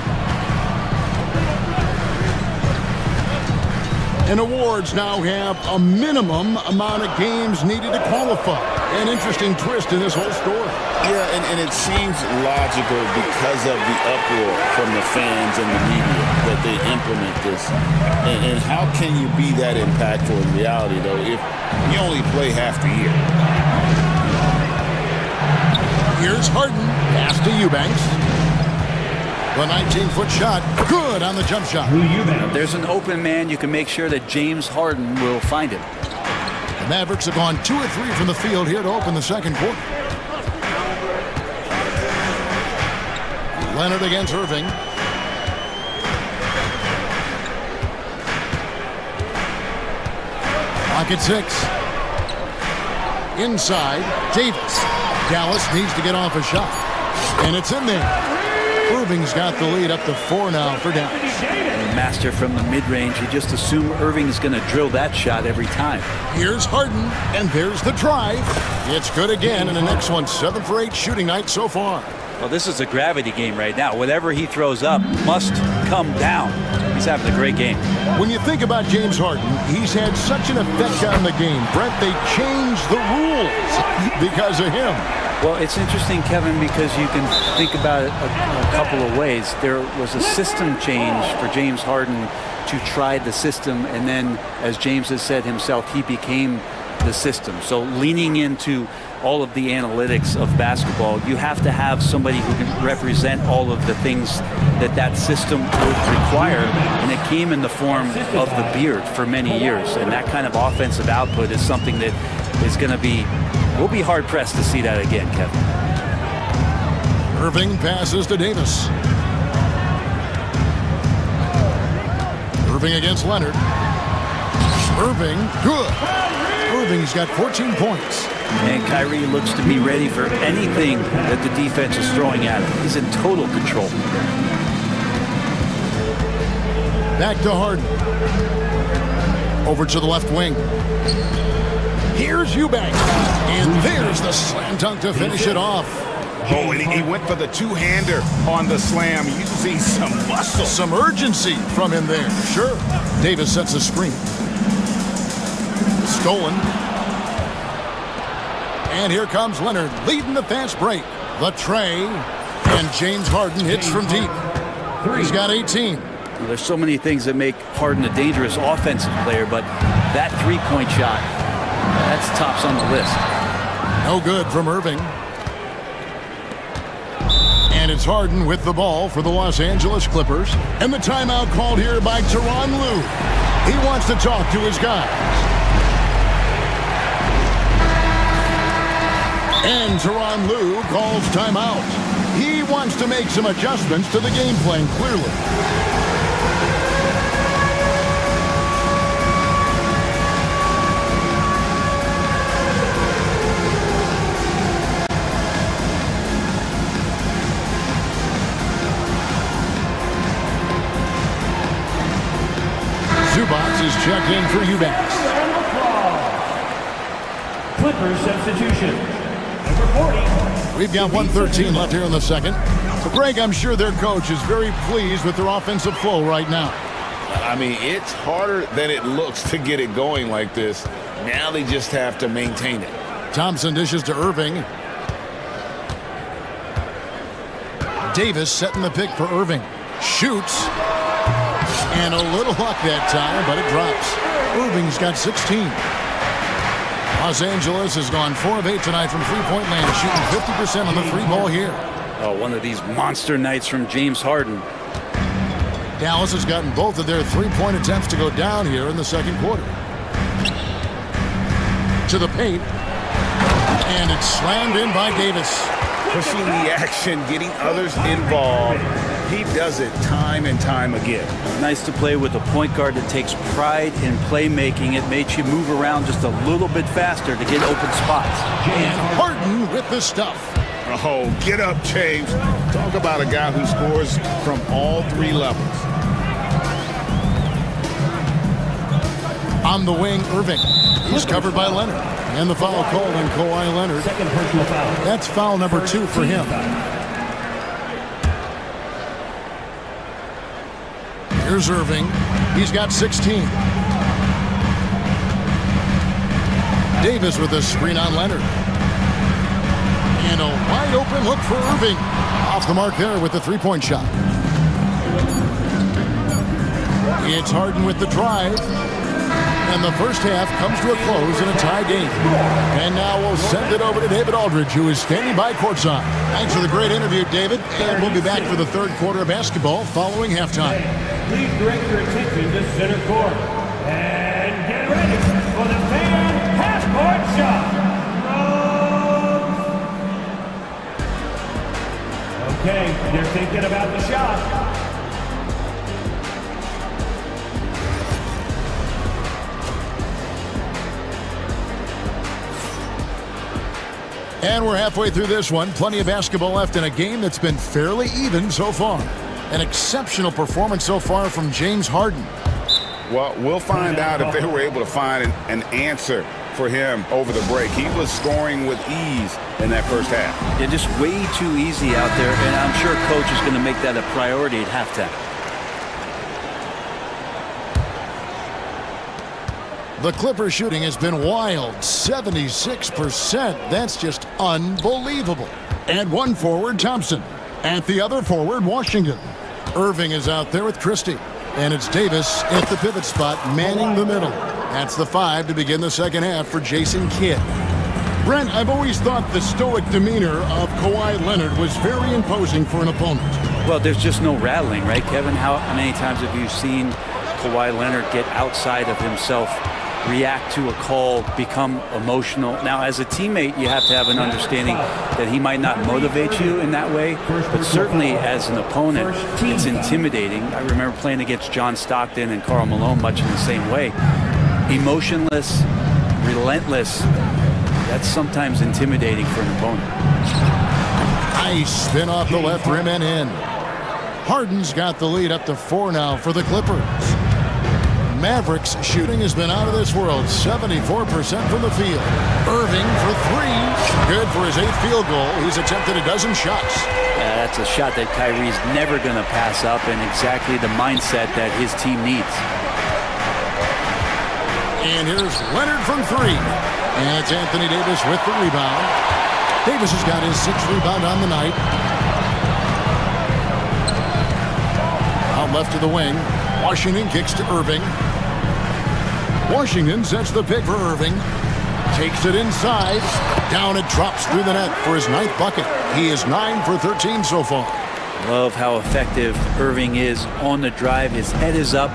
And awards now have a minimum amount of games needed to qualify. An interesting twist in this whole story. Yeah, and it seems logical because of the uproar from the fans and the media that they implement this. And how can you be that impactful in reality, though, if you only play half the year? Here's Harden. Pass to Eubanks. The 19-foot shot. Good on the jump shot. If there's an open man, you can make sure that James Harden will find him. The Mavericks have gone 2 of 3 from the field here to open the second quarter. Leonard against Irving. Clock at 6. Inside, Davis. Dallas needs to get off a shot. And it's in there. Irving's got the lead up to 4 now for Dallas. Master from the mid-range. You just assume Irving's going to drill that shot every time. Here's Harden, and there's the drive. It's good again, and the next one 7 for 8 shooting night so far. Well, this is a gravity game right now. Whatever he throws up must come down. He's having a great game. When you think about James Harden, he's had such an effect on the game. Brent, they changed the rules because of him. Well, it's interesting, Kevin, because you can think about it a couple of ways. There was a system change for James Harden to try the system, and then, as James has said himself, he became the system. So leaning into all of the analytics of basketball, you have to have somebody who can represent all of the things that system would require, and it came in the form of the beard for many years. And that kind of offensive output is something that is going to be, we'll be hard-pressed to see that again, Kevin. Irving passes to Davis. Irving against Leonard. Irving, good. Irving's got 14 points. And Kyrie looks to be ready for anything that the defense is throwing at him. He's in total control. Back to Harden. Over to the left wing. Here's Eubanks. And there's the slam dunk to finish it off. Oh, and he went for the two-hander on the slam. You see some muscle. Some urgency from him there. Sure. Davis sets a screen. Stolen. And here comes Leonard leading the fast break. The tray. And James Harden hits from deep. He's got 18. Well, there's so many things that make Harden a dangerous offensive player, but that three-point shot, that's tops on the list. No good from Irving. And it's Harden with the ball for the Los Angeles Clippers. And the timeout called here by Tyronn Lue. He wants to talk to his guys. And Tyronn Lue calls timeout. He wants to make some adjustments to the game plan, clearly. Zubac is checked in for Eubanks. Clippers substitution. Number 40. We've got 1:13 left here in the second. So, Greg, I'm sure their coach is very pleased with their offensive flow right now. I mean, it's harder than it looks to get it going like this. Now they just have to maintain it. Thompson dishes to Irving. Davis setting the pick for Irving. Shoots. And a little luck that time, but it drops. Irving's got 16. Los Angeles has gone 4 of 8 tonight from three-point land, shooting 50% on the three ball here. Oh, one of these monster nights from James Harden. Dallas has gotten both of their three-point attempts to go down here in the second quarter. To the paint. And it's slammed in by Davis. Pushing the action, getting others involved. He does it time and time again. Nice to play with a point guard that takes pride in playmaking. It makes you move around just a little bit faster to get open spots. And Harden with the stuff. Oh, get up, James. Talk about a guy who scores from all three levels. On the wing, Irving. He's covered by Leonard. And the foul called on Kawhi Leonard. Second personal foul. That's foul number 2 for him. Here's Irving. He's got 16. Davis with a screen on Leonard. And a wide open look for Irving. Off the mark there with the three-point shot. It's Harden with the drive. And the first half comes to a close in a tie game. And now we'll send it over to David Aldridge, who is standing by courtside. Thanks for the great interview, David. And we'll be back for the third quarter of basketball following halftime. Please direct your attention to center court. And get ready for the fan half-court shot. Okay, they're thinking about the shot. And we're halfway through this one. Plenty of basketball left in a game that's been fairly even so far. An exceptional performance so far from James Harden. Well, we'll find out if they were able to find an answer for him over the break. He was scoring with ease in that first half. Yeah, just way too easy out there, and I'm sure coach is going to make that a priority at halftime. The Clippers shooting has been wild, 76%. That's just unbelievable. And one forward, Thompson. At the other forward, Washington. Irving is out there with Christie. And it's Davis at the pivot spot, manning the middle. That's the 5 to begin the second half for Jason Kidd. Brent, I've always thought the stoic demeanor of Kawhi Leonard was very imposing for an opponent. Well, there's just no rattling, right, Kevin? How many times have you seen Kawhi Leonard get outside of himself, react to a call, become emotional? Now, as a teammate, you have to have an understanding that he might not motivate you in that way, but certainly as an opponent, it's intimidating. I remember playing against John Stockton and Karl Malone much in the same way. Emotionless, relentless, that's sometimes intimidating for an opponent. Nice spin off the left rim and in. Harden's got the lead up to 4 now for the Clippers. Mavericks shooting has been out of this world, 74% from the field. Irving for 3, good for his 8th field goal. He's attempted a dozen shots. That's a shot that Kyrie's never going to pass up, and exactly the mindset that his team needs. And here's Leonard from 3. And it's Anthony Davis with the rebound. Davis has got his 6th rebound on the night. Out left to the wing. Washington kicks to Irving. Washington sets the pick for Irving. Takes it inside. Down it drops through the net for his 9th bucket. He is 9 for 13 so far. Love how effective Irving is on the drive. His head is up,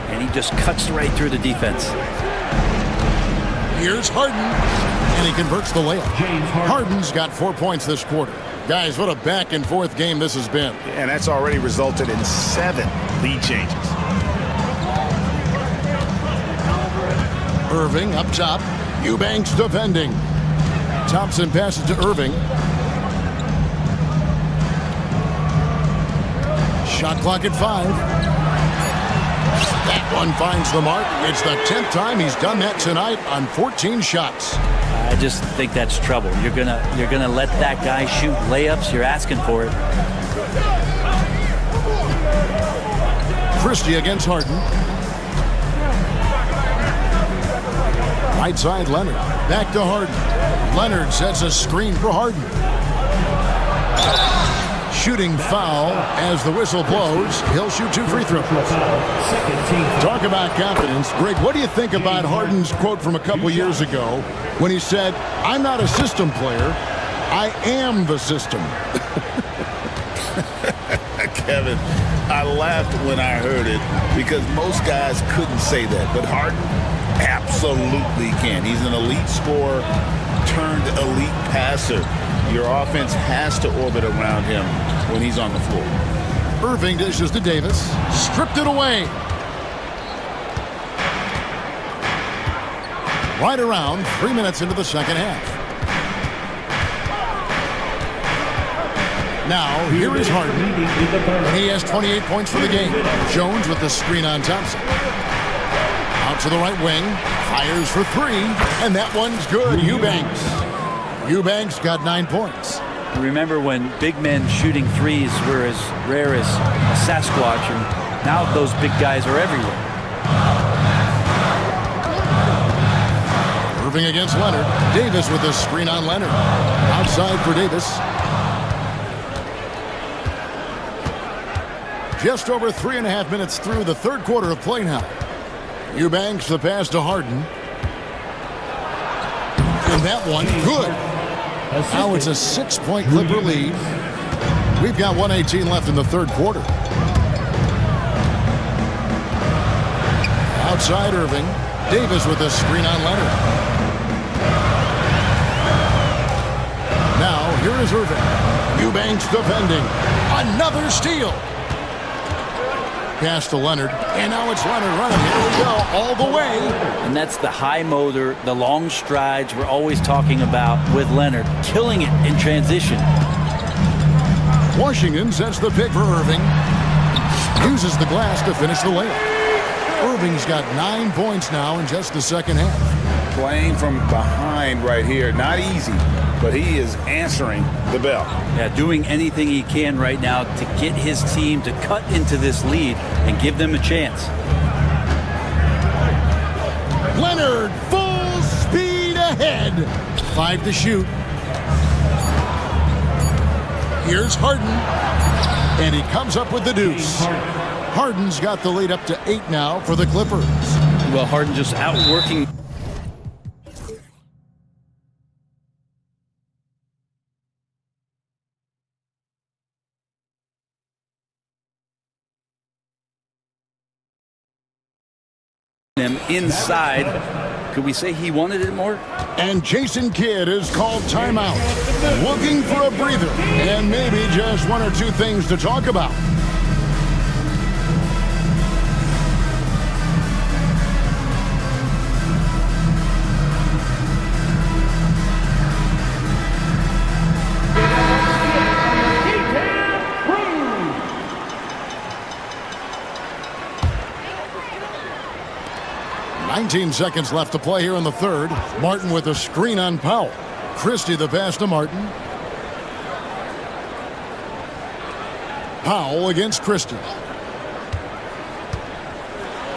and he just cuts right through the defense. Here's Harden, and he converts the layup. Harden's got 4 points this quarter. Guys, what a back-and-forth game this has been. And that's already resulted in 7 lead changes. Irving up top. Eubanks defending. Thompson passes to Irving. Shot clock at 5. That one finds the mark. It's the 10th time he's done that tonight on 14 shots. I just think that's trouble. You're gonna let that guy shoot layups. You're asking for it. Christie against Harden. Right side Leonard. Back to Harden. Leonard sets a screen for Harden. Shooting foul as the whistle blows. He'll shoot 2 free throws. Talk about confidence. Greg, what do you think about Harden's quote from a couple years ago when he said, "I'm not a system player, I am the system"? Kevin, I laughed when I heard it because most guys couldn't say that, but Harden absolutely can. He's an elite scorer turned elite passer. Your offense has to orbit around him when he's on the floor. Irving dishes to Davis. Stripped it away. Right around 3 minutes into the second half. Now, here is Harden. And he has 28 points for the game. Jones with the screen on Thompson. Out to the right wing. Fires for 3. And that one's good. Eubanks. Eubanks got 9 points. Remember when big men shooting threes were as rare as a Sasquatch, and now those big guys are everywhere. Irving against Leonard. Davis with the screen on Leonard. Outside for Davis. Just over 3.5 minutes through the third quarter of play now. Eubanks the pass to Harden. And that one, good. Now it's a 6-point Clipper lead. We've got 1:18 left in the third quarter. Outside Irving. Davis with a screen on Leonard. Now here is Irving. Eubanks defending. Another steal. Pass to Leonard, and now it's Leonard running. Here we go, all the way. And that's the high motor, the long strides we're always talking about with Leonard, killing it in transition. Washington sets the pick for Irving. Uses the glass to finish the layup. Irving's got 9 points now in just the second half. Playing from behind right here, not easy, but he is answering the bell. Yeah, doing anything he can right now to get his team to cut into this lead and give them a chance. Leonard, full speed ahead. 5 to shoot. Here's Harden. And he comes up with the deuce. Harden's got the lead up to 8 now for the Clippers. Well, Harden just outworking. Him inside. Could we say he wanted it more? And Jason Kidd is called timeout. Looking for a breather and maybe just 1 or 2 things to talk about. Nineteen seconds left to play here in the third. Martin with a screen on Powell. Christie the pass to Martin. Powell against Christie.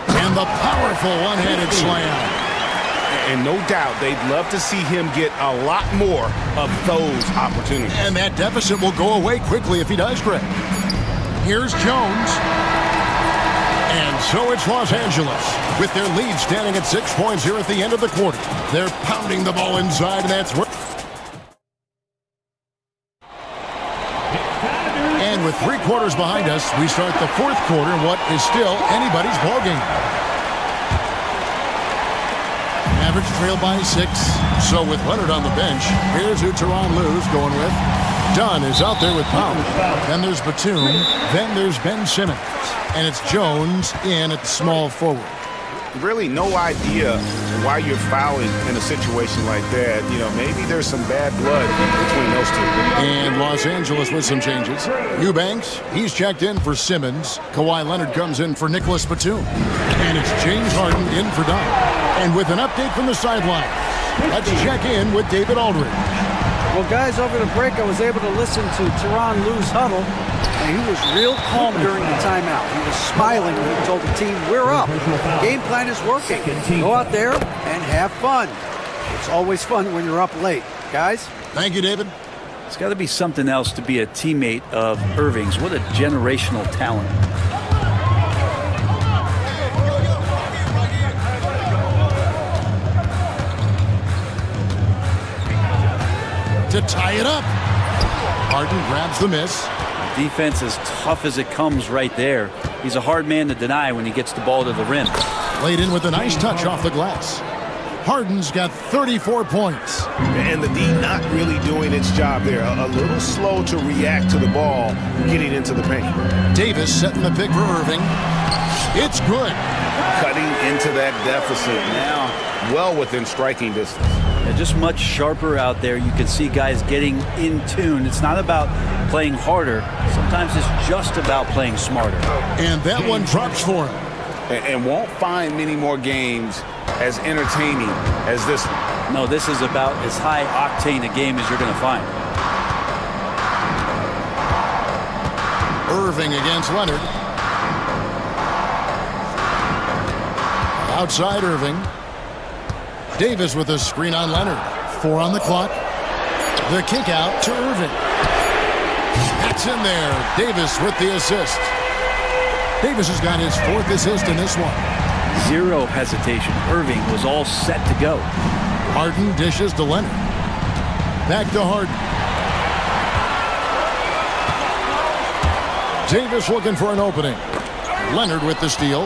And the powerful one-handed slam. And no doubt they'd love to see him get a lot more of those opportunities. And that deficit will go away quickly if he does, Greg. Here's Jones. And so it's Los Angeles with their lead standing at 6 points here at the end of the quarter. They're pounding the ball inside, and that's where. And with 3 quarters behind us, we start the fourth quarter in what is still anybody's ballgame. Average trail by 6. So with Leonard on the bench, here's who Tyronn Lue's going with. Dunn is out there with Powell. Then there's Batum. Then there's Ben Simmons. And it's Jones in at the small forward. Really no idea why you're fouling in a situation like that. You know, maybe there's some bad blood between those two. And Los Angeles with some changes. Eubanks, he's checked in for Simmons. Kawhi Leonard comes in for Nicholas Batum. And it's James Harden in for Dunn. And with an update from the sideline, let's check in with David Aldridge. Well, guys, over the break, I was able to listen to Tyronn Lue's huddle, and he was real calm during the timeout. He was smiling when he told the team, we're up. Game plan is working. Go out there and have fun. It's always fun when you're up late. Guys? Thank you, David. It's got to be something else to be a teammate of Irving's. What a generational talent. To tie it up. Harden grabs the miss. Defense as tough as it comes right there. He's a hard man to deny when he gets the ball to the rim. Laid in with a nice touch off the glass. Harden's got 34 points. And the D not really doing its job there. A little slow to react to the ball getting into the paint. Davis setting the pick for Irving. It's good. Cutting into that deficit now, well within striking distance. Yeah, just much sharper out there. You can see guys getting in tune. It's not about playing harder. Sometimes it's just about playing smarter. And that one drops for him. And won't find many more games as entertaining as this one. No, this is about as high octane a game as you're going to find. Irving against Leonard. Outside Irving. Davis with a screen on Leonard. 4 on the clock. The kick out to Irving. That's in there. Davis with the assist. Davis has got his 4th assist in this one. Zero hesitation. Irving was all set to go. Harden dishes to Leonard. Back to Harden. Davis looking for an opening. Leonard with the steal.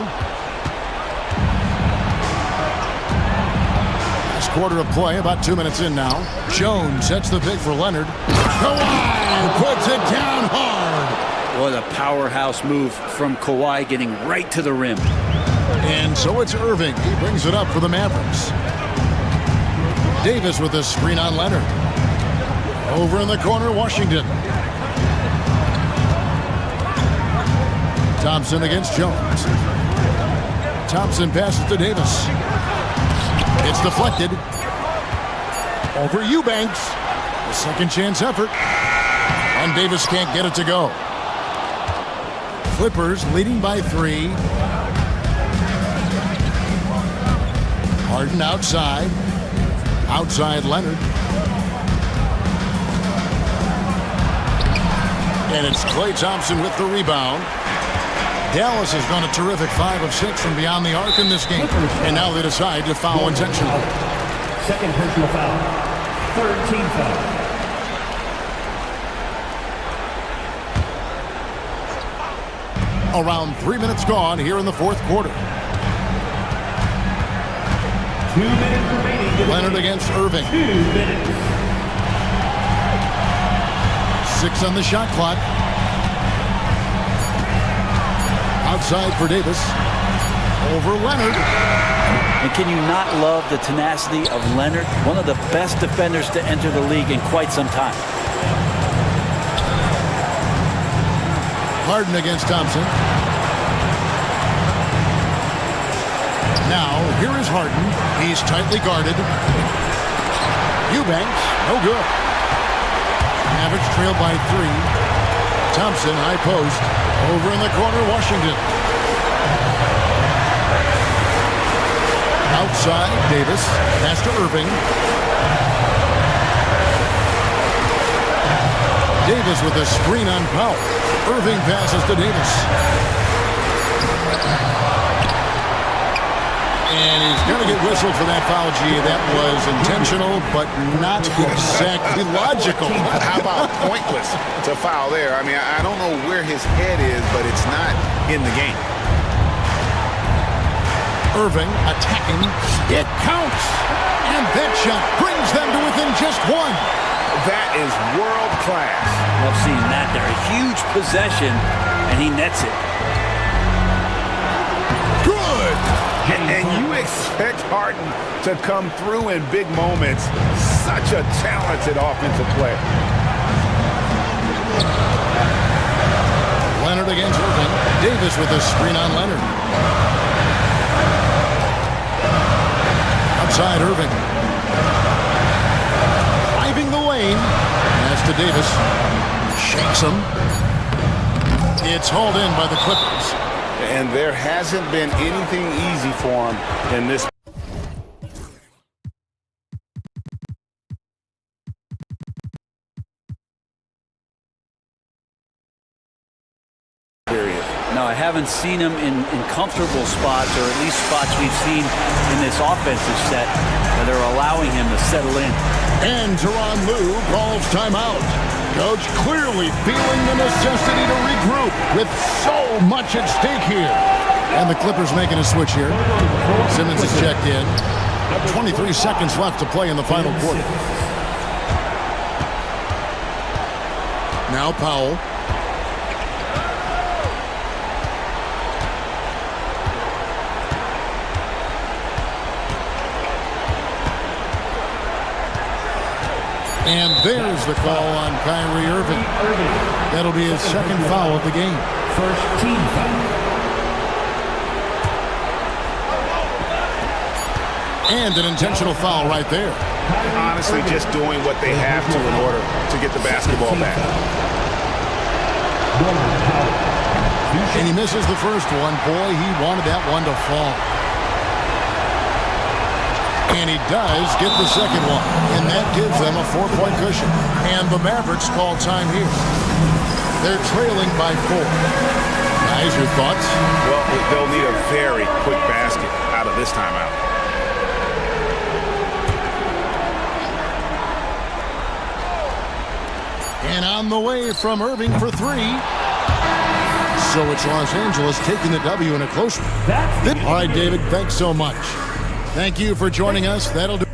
Last quarter of play, about 2 minutes in now. Jones sets the pick for Leonard. Kawhi puts it down hard. What a powerhouse move from Kawhi, getting right to the rim. And so it's Irving. He brings it up for the Mavericks. Davis with a screen on Leonard. Over in the corner, Washington. Thompson against Jones. Thompson passes to Davis. It's deflected. Over Eubanks. A second chance effort. And Davis can't get it to go. Clippers leading by 3. Harden outside. Outside Leonard. And it's Klay Thompson with the rebound. Dallas has done a terrific 5 of 6 from beyond the arc in this game. And now they decide to foul intentionally. Second personal foul. Third team foul. Around 3 minutes gone here in the fourth quarter. 2 minutes remaining. Leonard against Irving. 2 minutes. 6 on the shot clock. Outside for Davis. Over Leonard. And can you not love the tenacity of Leonard? One of the best defenders to enter the league in quite some time. Harden against Thompson. Now, here is Harden. He's tightly guarded. Eubanks, no good. Mavericks trail by 3. Thompson, high post. Over in the corner, Washington. Outside, Davis. Pass to Irving. Davis with a screen on Powell. Irving passes to Davis. And he's going to get whistled for that foul, G. That was intentional, but not exactly logical. How about pointless to foul there? I mean, I don't know where his head is, but it's not in the game. Irving attacking. It counts. And that shot brings them to within just 1. That is world class. Love seeing that there. A huge possession, and he nets it. Good. And you expect Harden to come through in big moments. Such a talented offensive player. Leonard against Irving. Davis with a screen on Leonard. Outside Irving. Driving the lane. Pass to Davis. Shakes him. It's hauled in by the Clippers. And there hasn't been anything easy for him in this period. No, I haven't seen him in comfortable spots, or at least spots we've seen in this offensive set that are allowing him to settle in. And Tyronn Lue calls timeout. Coach clearly feeling the necessity to regroup with so much at stake here. And the Clippers making a switch here. Simmons is checked in. 23 seconds left to play in the final quarter. Now Powell. And there's the call on Kyrie Irving. That'll be his second foul of the game. First team foul. And an intentional foul right there. Honestly, just doing what they have to in order to get the basketball back. And he misses the first one. Boy, he wanted that one to fall. And he does get the second one. And that gives them a 4-point cushion. And the Mavericks call time here. They're trailing by 4. Guys, your thoughts? Well, they'll need a very quick basket out of this timeout. And on the way from Irving for 3. So it's Los Angeles taking the W in a close one. All right, David, thanks so much. Thank you for joining us. That'll do.